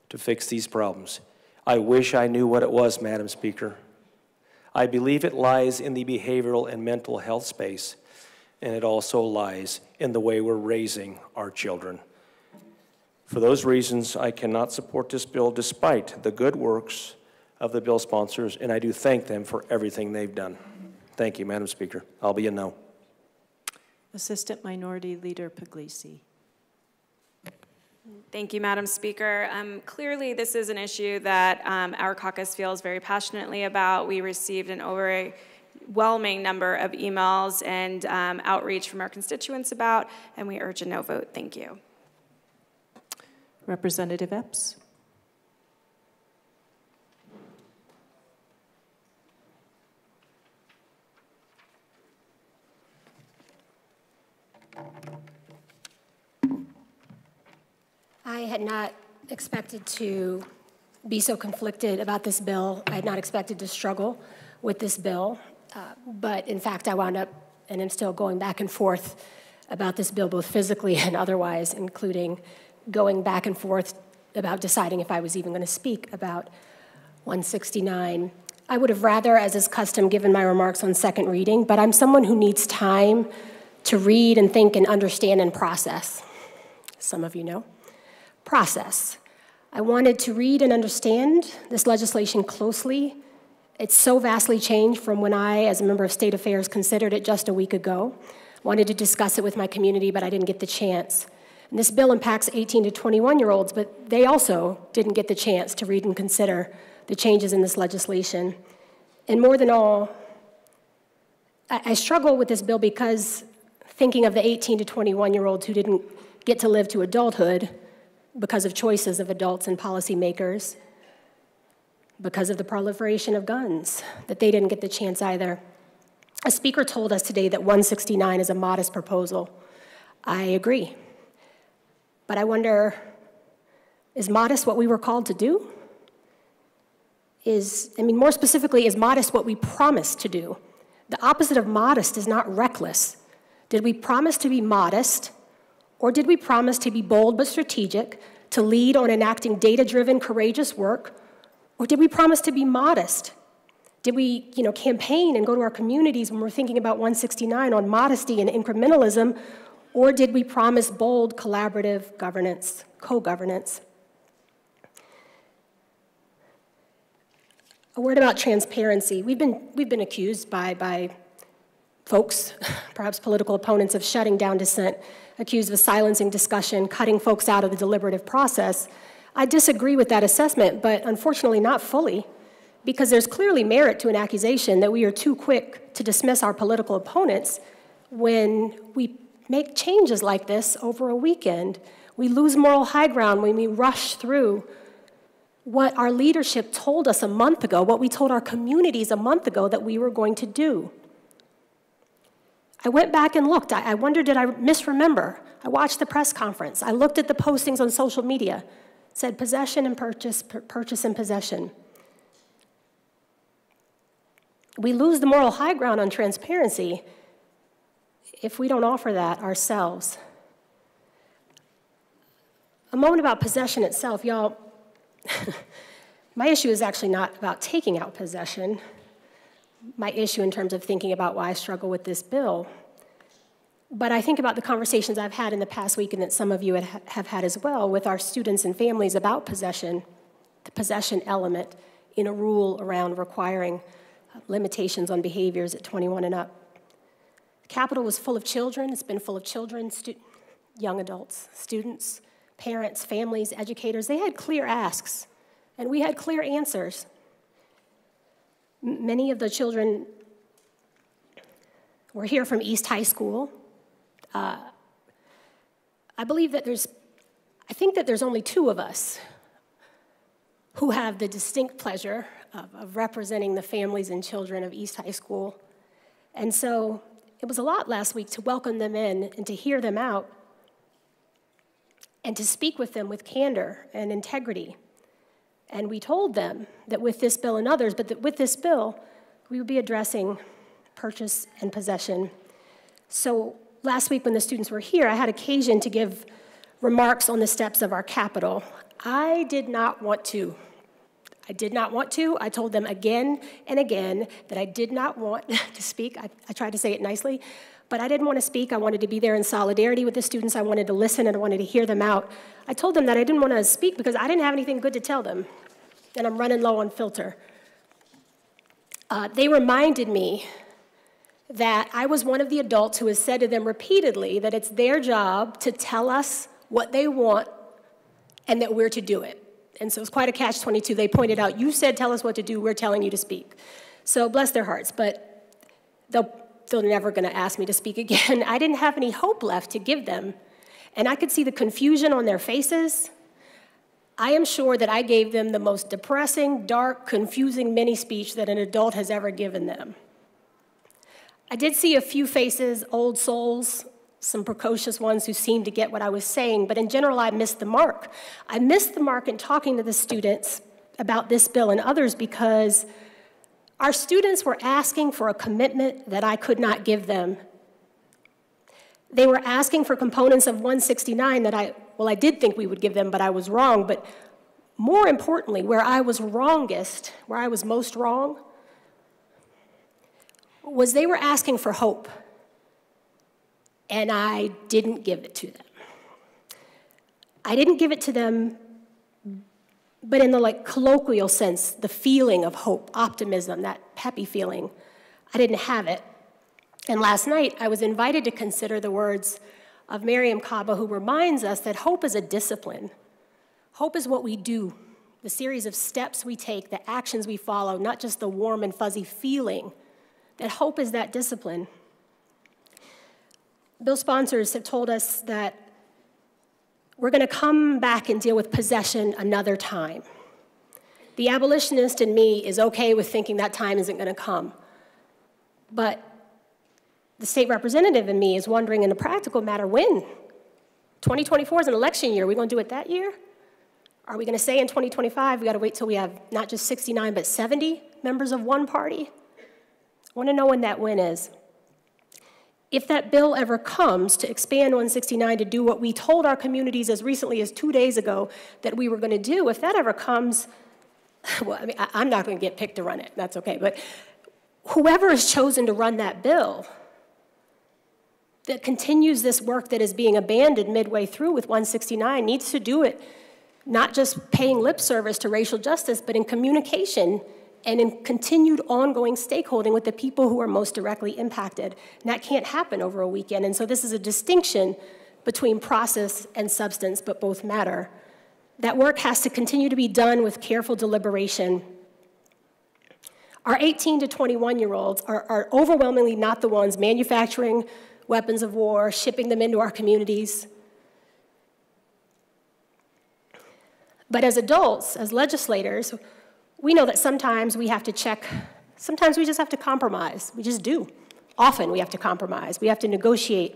Speaker 14: to fix these problems. I wish I knew what it was, Madam Speaker. I believe it lies in the behavioral and mental health space, and it also lies in the way we're raising our children. For those reasons, I cannot support this bill despite the good works of the bill sponsors, and I do thank them for everything they've done. Thank you, Madam Speaker. I'll be a no.
Speaker 1: Assistant Minority Leader Puglisi.
Speaker 8: Thank you, Madam Speaker. Clearly, this is an issue that our caucus feels very passionately about. We received an overwhelming number of emails and outreach from our constituents about, and we urge a no vote. Thank you.
Speaker 1: Representative Epps.
Speaker 16: I had not expected to be so conflicted about this bill. I had not expected to struggle with this bill, but in fact I wound up and am still going back and forth about this bill, both physically and otherwise, including going back and forth about deciding if I was even going to speak about 169. I would have rather, as is custom, given my remarks on second reading, but I'm someone who needs time to read and think and understand and process. Some of you know. Process. I wanted to read and understand this legislation closely. It's so vastly changed from when I, as a member of State Affairs, considered it just a week ago. Wanted to discuss it with my community, but I didn't get the chance. And this bill impacts 18 to 21-year-olds, but they also didn't get the chance to read and consider the changes in this legislation. And more than all, I struggle with this bill because thinking of the 18 to 21-year-olds who didn't get to live to adulthood because of choices of adults and policymakers, because of the proliferation of guns, that they didn't get the chance either. A speaker told us today that 169 is a modest proposal. I agree. But I wonder, is modest what we were called to do? More specifically, is modest what we promised to do? The opposite of modest is not reckless. Did we promise to be modest, or did we promise to be bold but strategic, to lead on enacting data-driven, courageous work, or did we promise to be modest? Did we, campaign and go to our communities when we're thinking about 169 on modesty and incrementalism, or did we promise bold, collaborative governance, co-governance? A word about transparency. We've been accused by folks, perhaps political opponents, of shutting down dissent, accused of silencing discussion, cutting folks out of the deliberative process. I disagree with that assessment, but unfortunately not fully, because there's clearly merit to an accusation that we are too quick to dismiss our political opponents when we make changes like this over a weekend. We lose moral high ground when we rush through what our leadership told us a month ago, what we told our communities a month ago that we were going to do. I went back and looked. I wondered, did I misremember? I watched the press conference. I looked at the postings on social media. It said possession and purchase, purchase and possession. We lose the moral high ground on transparency if we don't offer that ourselves. A moment about possession itself, y'all. My issue is actually not about taking out possession. My issue in terms of thinking about why I struggle with this bill. But I think about the conversations I've had in the past week and that some of you have had as well with our students and families about possession, the possession element in a rule around requiring limitations on behaviors at 21 and up. The Capitol was full of children. It's been full of children, young adults, students, parents, families, educators. They had clear asks, and we had clear answers. Many of the children were here from East High School. I think that there's only two of us who have the distinct pleasure of representing the families and children of East High School. And so it was a lot last week to welcome them in and to hear them out and to speak with them with candor and integrity. And we told them that with this bill and others, but that with this bill, we would be addressing purchase and possession. So last week when the students were here, I had occasion to give remarks on the steps of our Capitol. I did not want to. I told them again and again that I did not want to speak. I tried to say it nicely, but I didn't want to speak. I wanted to be there in solidarity with the students. I wanted to listen and I wanted to hear them out. I told them that I didn't want to speak because I didn't have anything good to tell them, and I'm running low on filter. They reminded me that I was one of the adults who has said to them repeatedly that it's their job to tell us what they want and that we're to do it. And so it's quite a catch-22. They pointed out, you said tell us what to do, we're telling you to speak. So bless their hearts, but they're never going to ask me to speak again. I didn't have any hope left to give them, and I could see the confusion on their faces. I am sure that I gave them the most depressing, dark, confusing mini-speech that an adult has ever given them. I did see a few faces, old souls, some precocious ones who seemed to get what I was saying, but in general, I missed the mark. I missed the mark in talking to the students about this bill and others because our students were asking for a commitment that I could not give them. They were asking for components of 169 that I did think we would give them, but I was wrong. But more importantly, where I was wrongest, where I was most wrong, was they were asking for hope. And I didn't give it to them. I didn't give it to them, but in the colloquial sense, the feeling of hope, optimism, that peppy feeling, I didn't have it. And last night, I was invited to consider the words of Mariame Kaba, who reminds us that hope is a discipline. Hope is what we do, the series of steps we take, the actions we follow, not just the warm and fuzzy feeling. That hope is that discipline. bill sponsors have told us that we're going to come back and deal with possession another time. The abolitionist in me is okay with thinking that time isn't going to come. But the state representative in me is wondering in a practical matter, when? 2024 is an election year. Are we going to do it that year? Are we going to say in 2025 we got to wait till we have not just 69 but 70 members of one party? I want to know when that when is. If that bill ever comes to expand 169 to do what we told our communities as recently as 2 days ago that we were going to do, if that ever comes, well, I mean, I'm not going to get picked to run it. That's okay. But whoever is chosen to run that bill that continues this work that is being abandoned midway through with 169 needs to do it not just paying lip service to racial justice, but in communication and in continued ongoing stakeholding with the people who are most directly impacted. And that can't happen over a weekend. And so this is a distinction between process and substance, but both matter. That work has to continue to be done with careful deliberation. Our 18 to 21-year-olds are overwhelmingly not the ones manufacturing weapons of war, shipping them into our communities. But as adults, as legislators, we know that sometimes we have to check, sometimes we just have to compromise. We just do. Often we have to compromise. We have to negotiate.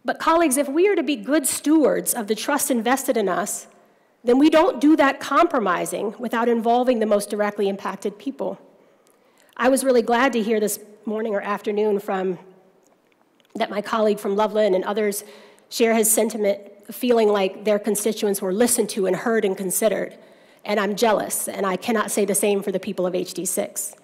Speaker 16: But colleagues, if we are to be good stewards of the trust invested in us, then we don't do that compromising without involving the most directly impacted people. I was really glad to hear this morning or afternoon that my colleague from Loveland and others share his sentiment, feeling like their constituents were listened to and heard and considered. And I'm jealous, and I cannot say the same for the people of HD6.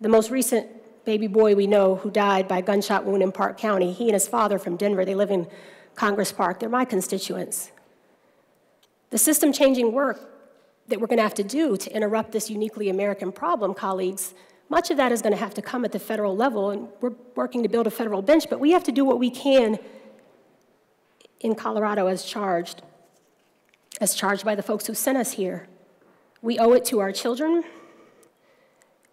Speaker 16: The most recent baby boy we know who died by a gunshot wound in Park County, he and his father from Denver, they live in Congress Park, they're my constituents. The system-changing work that we're going to have to do to interrupt this uniquely American problem, colleagues, much of that is going to have to come at the federal level, and we're working to build a federal bench, but we have to do what we can in Colorado as charged by the folks who sent us here. We owe it to our children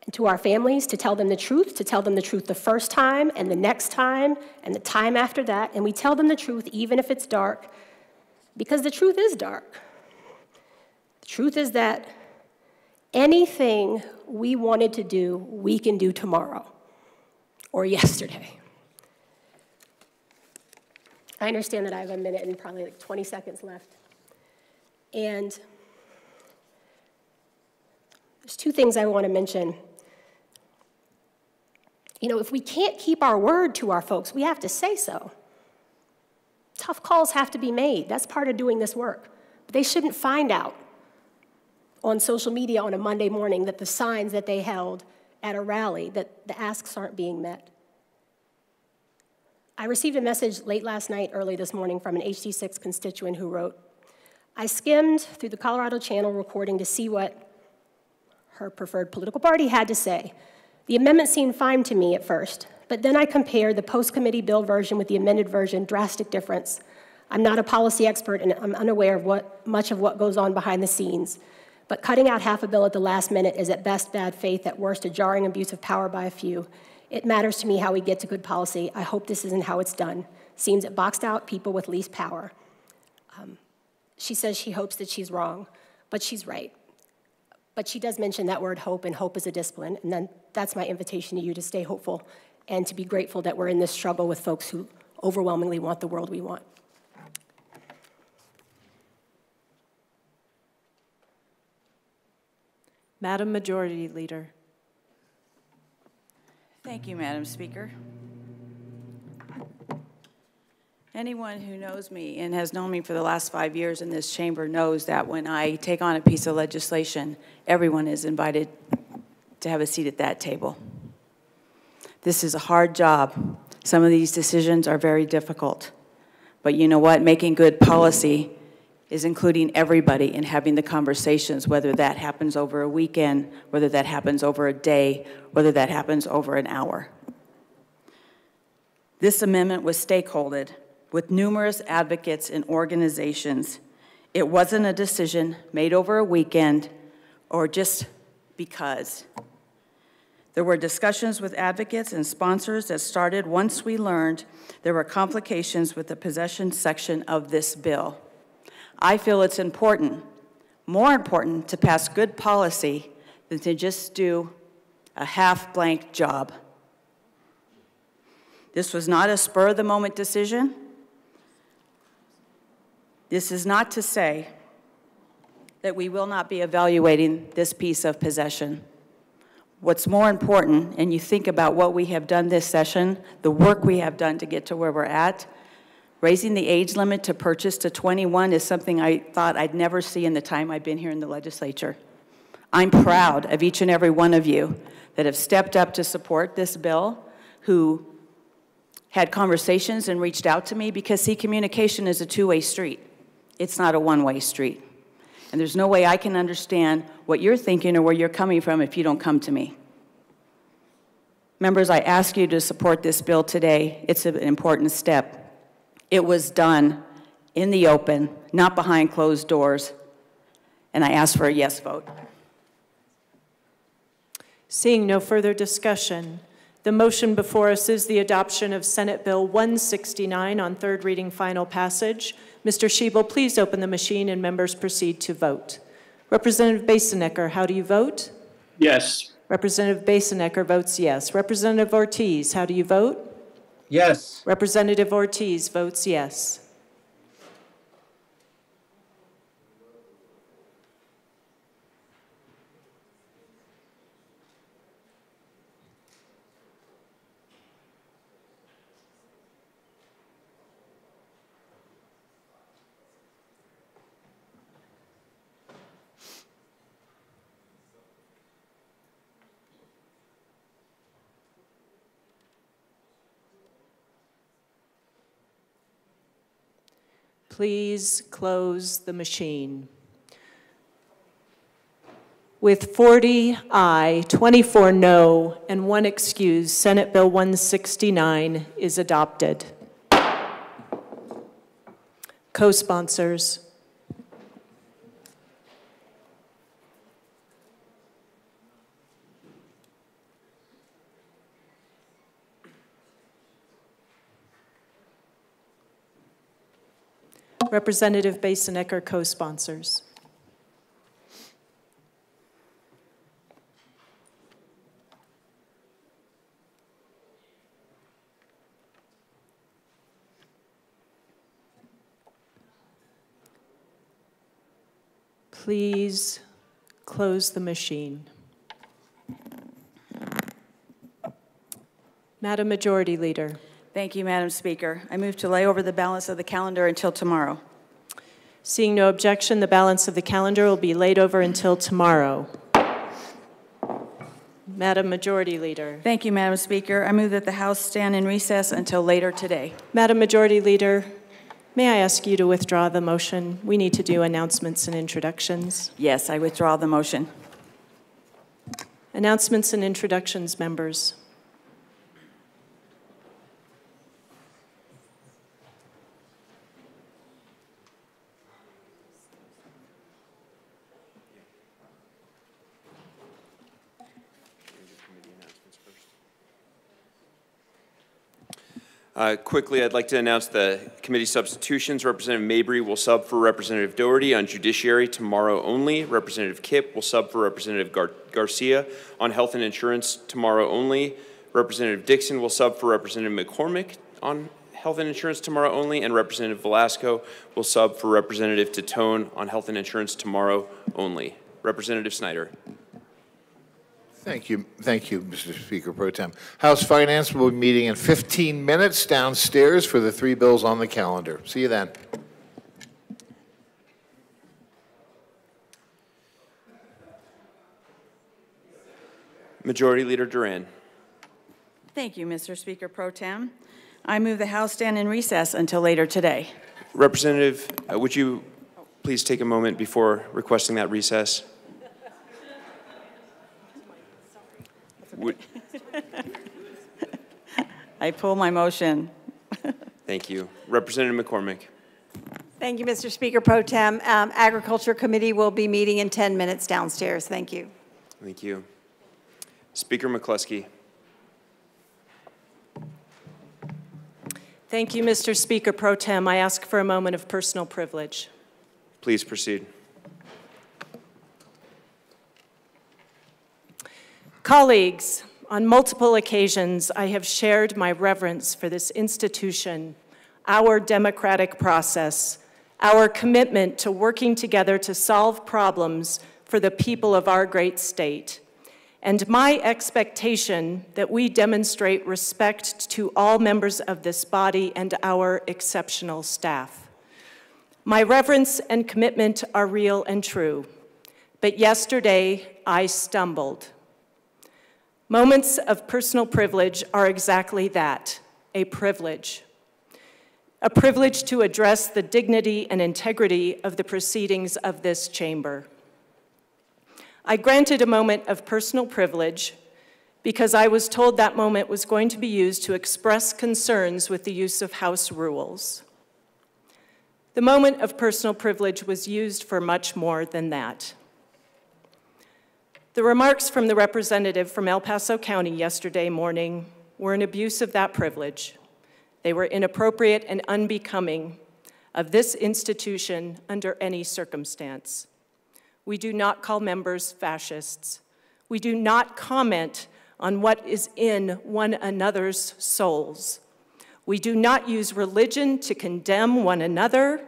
Speaker 16: and to our families to tell them the truth the first time and the next time and the time after that, and we tell them the truth even if it's dark, because the truth is dark. The truth is that anything we wanted to do, we can do tomorrow or yesterday. I understand that I have a minute and probably like 20 seconds left. And there's two things I want to mention. You know, if we can't keep our word to our folks, we have to say so. Tough calls have to be made. That's part of doing this work. But they shouldn't find out on social media on a Monday morning that the signs that they held at a rally, that the asks aren't being met. I received a message late last night, early this morning from an HD6 constituent who wrote, I skimmed through the Colorado Channel recording to see what her preferred political party had to say. The amendment seemed fine to me at first, but then I compared the post-committee bill version with the amended version, drastic difference. I'm not a policy expert and I'm unaware of much of what goes on behind the scenes, but cutting out half a bill at the last minute is at best bad faith, at worst a jarring abuse of power by a few. It matters to me how we get to good policy. I hope this isn't how it's done. Seems it boxed out people with least power. She says she hopes that she's wrong, but she's right. But she does mention that word hope, and hope is a discipline, and then that's my invitation to you to stay hopeful and to be grateful that we're in this struggle with folks who overwhelmingly want the world we want.
Speaker 1: Madam Majority Leader.
Speaker 9: Thank you, Madam Speaker. Anyone who knows me and has known me for the last 5 years in this chamber knows that when I take on a piece of legislation, everyone is invited to have a seat at that table. This is a hard job. Some of these decisions are very difficult. But you know what? Making good policy is including everybody and having the conversations, whether that happens over a weekend, whether that happens over a day, whether that happens over an hour. This amendment was stakeholdered with numerous advocates and organizations. It wasn't a decision made over a weekend or just because. There were discussions with advocates and sponsors that started once we learned there were complications with the possession section of this bill. I feel it's important, more important, to pass good policy than to just do a half-blank job. This was not a spur-of-the-moment decision. This is not to say that we will not be evaluating this piece of possession. What's more important, and you think about what we have done this session, the work we have done to get to where we're at, raising the age limit to purchase to 21 is something I thought I'd never see in the time I've been here in the legislature. I'm proud of each and every one of you that have stepped up to support this bill, who had conversations and reached out to me, because, see, communication is a two-way street. It's not a one-way street. And there's no way I can understand what you're thinking or where you're coming from if you don't come to me. Members, I ask you to support this bill today. It's an important step. It was done in the open, not behind closed doors, and I ask for a yes vote.
Speaker 1: Seeing no further discussion, the motion before us is the adoption of Senate Bill 169 on third reading final passage. Mr. Schiebel, please open the machine and members proceed to vote. Representative Basenecker, how do you vote?
Speaker 10: Yes.
Speaker 1: Representative Basenecker votes yes. Representative Ortiz, how do you vote?
Speaker 10: Yes.
Speaker 1: Representative Ortiz votes yes. Please close the machine. With 40 aye, 24 no, and 1 excuse, Senate Bill 169 is adopted. Co-sponsors. Representative Basenecker, co-sponsors. Please close the machine. Madam Majority Leader.
Speaker 9: Thank you, Madam Speaker. I move to lay over the balance of the calendar until tomorrow.
Speaker 1: Seeing no objection, the balance of the calendar will be laid over until tomorrow. Madam Majority Leader.
Speaker 9: Thank you, Madam Speaker. I move that the House stand in recess until later today.
Speaker 1: Madam Majority Leader, may I ask you to withdraw the motion? We need to do announcements and introductions.
Speaker 9: Yes, I withdraw the motion.
Speaker 1: Announcements and introductions, members.
Speaker 5: Quickly, I'd like to announce the committee substitutions. Representative Mabry will sub for Representative Doherty on Judiciary tomorrow only. Representative Kipp will sub for Representative Garcia on Health and Insurance tomorrow only. Representative Dixon will sub for Representative McCormick on Health and Insurance tomorrow only. And Representative Velasco will sub for Representative Titone on Health and Insurance tomorrow only. Representative Snyder.
Speaker 20: Thank you, Mr. Speaker Pro Tem. House Finance will be meeting in 15 minutes downstairs for the 3 bills on the calendar. See you then.
Speaker 5: Majority Leader Duran.
Speaker 9: Thank you, Mr. Speaker Pro Tem. I move the House stand in recess until later today.
Speaker 5: Representative, would you please take a moment before requesting that recess?
Speaker 9: I pull my motion.
Speaker 5: Thank you. Representative McCormick.
Speaker 23: Thank you, Mr. Speaker Pro Tem. Agriculture Committee will be meeting in 10 minutes downstairs. Thank you.
Speaker 5: Thank you. Speaker McCluskey.
Speaker 1: Thank you, Mr. Speaker Pro Tem. I ask for a moment of personal privilege.
Speaker 5: Please proceed.
Speaker 1: Colleagues, on multiple occasions, I have shared my reverence for this institution, our democratic process, our commitment to working together to solve problems for the people of our great state, and my expectation that we demonstrate respect to all members of this body and our exceptional staff. My reverence and commitment are real and true, but yesterday I stumbled. Moments of personal privilege are exactly that, a privilege. A privilege to address the dignity and integrity of the proceedings of this chamber. I granted a moment of personal privilege because I was told that moment was going to be used to express concerns with the use of House rules. The moment of personal privilege was used for much more than that. The remarks from the representative from El Paso County yesterday morning were an abuse of that privilege. They were inappropriate and unbecoming of this institution under any circumstance. We do not call members fascists. We do not comment on what is in one another's souls. We do not use religion to condemn one another,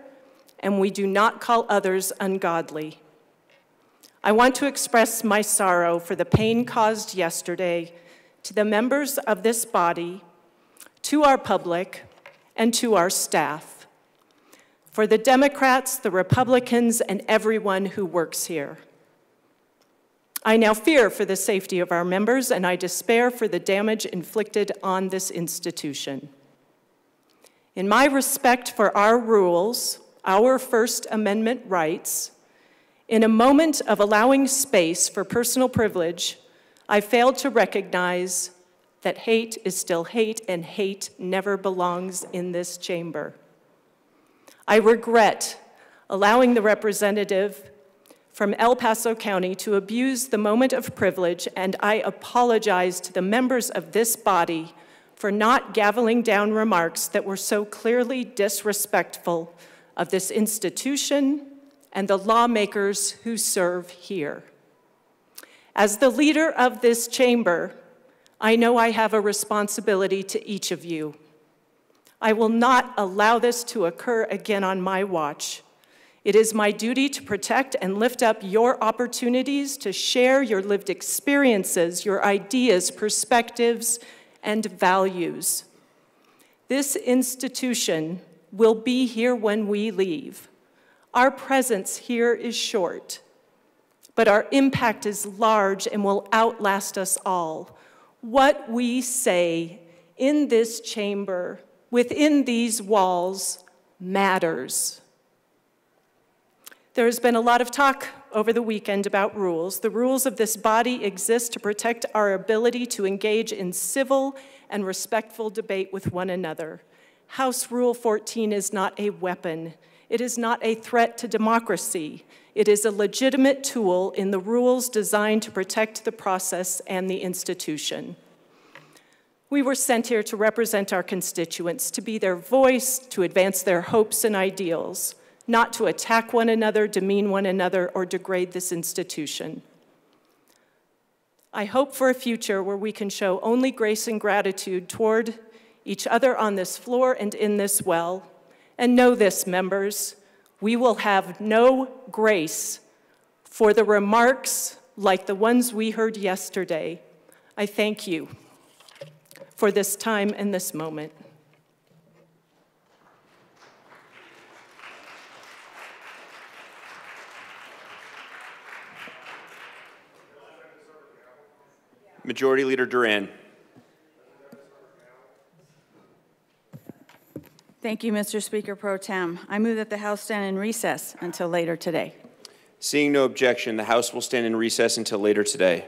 Speaker 1: and we do not call others ungodly. I want to express my sorrow for the pain caused yesterday to the members of this body, to our public, and to our staff. For the Democrats, the Republicans, and everyone who works here. I now fear for the safety of our members, and I despair for the damage inflicted on this institution. In my respect for our rules, our First Amendment rights, in a moment of allowing space for personal privilege, I failed to recognize that hate is still hate, and hate never belongs in this chamber. I regret allowing the representative from El Paso County to abuse the moment of privilege, and I apologize to the members of this body for not gaveling down remarks that were so clearly disrespectful of this institution and the lawmakers who serve here. As the leader of this chamber, I know I have a responsibility to each of you. I will not allow this to occur again on my watch. It is my duty to protect and lift up your opportunities to share your lived experiences, your ideas, perspectives, and values. This institution will be here when we leave. Our presence here is short, but our impact is large and will outlast us all. What we say in this chamber, within these walls, matters. There has been a lot of talk over the weekend about rules. The rules of this body exist to protect our ability to engage in civil and respectful debate with one another. House Rule 14 is not a weapon. It is not a threat to democracy. It is a legitimate tool in the rules designed to protect the process and the institution. We were sent here to represent our constituents, to be their voice, to advance their hopes and ideals, not to attack one another, demean one another, or degrade this institution. I hope for a future where we can show only grace and gratitude toward each other on this floor and in this well. And know this, members, we will have no grace for the remarks like the ones we heard yesterday. I thank you for this time and this moment.
Speaker 5: Majority Leader Duran.
Speaker 9: Thank you, Mr. Speaker Pro Tem. I move that the House stand in recess until later today.
Speaker 5: Seeing no objection, the House will stand in recess until later today.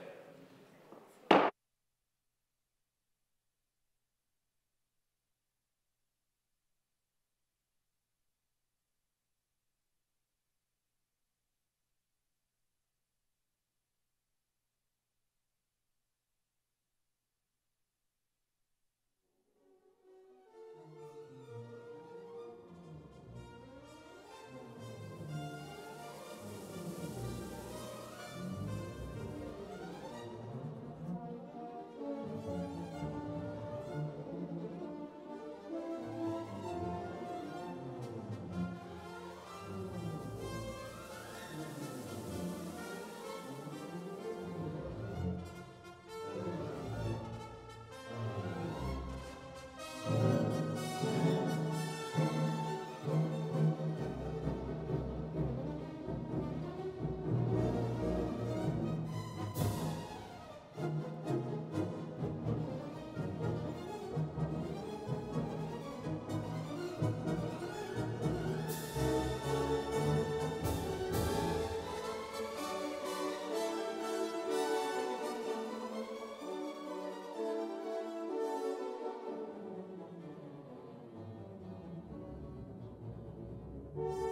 Speaker 22: you.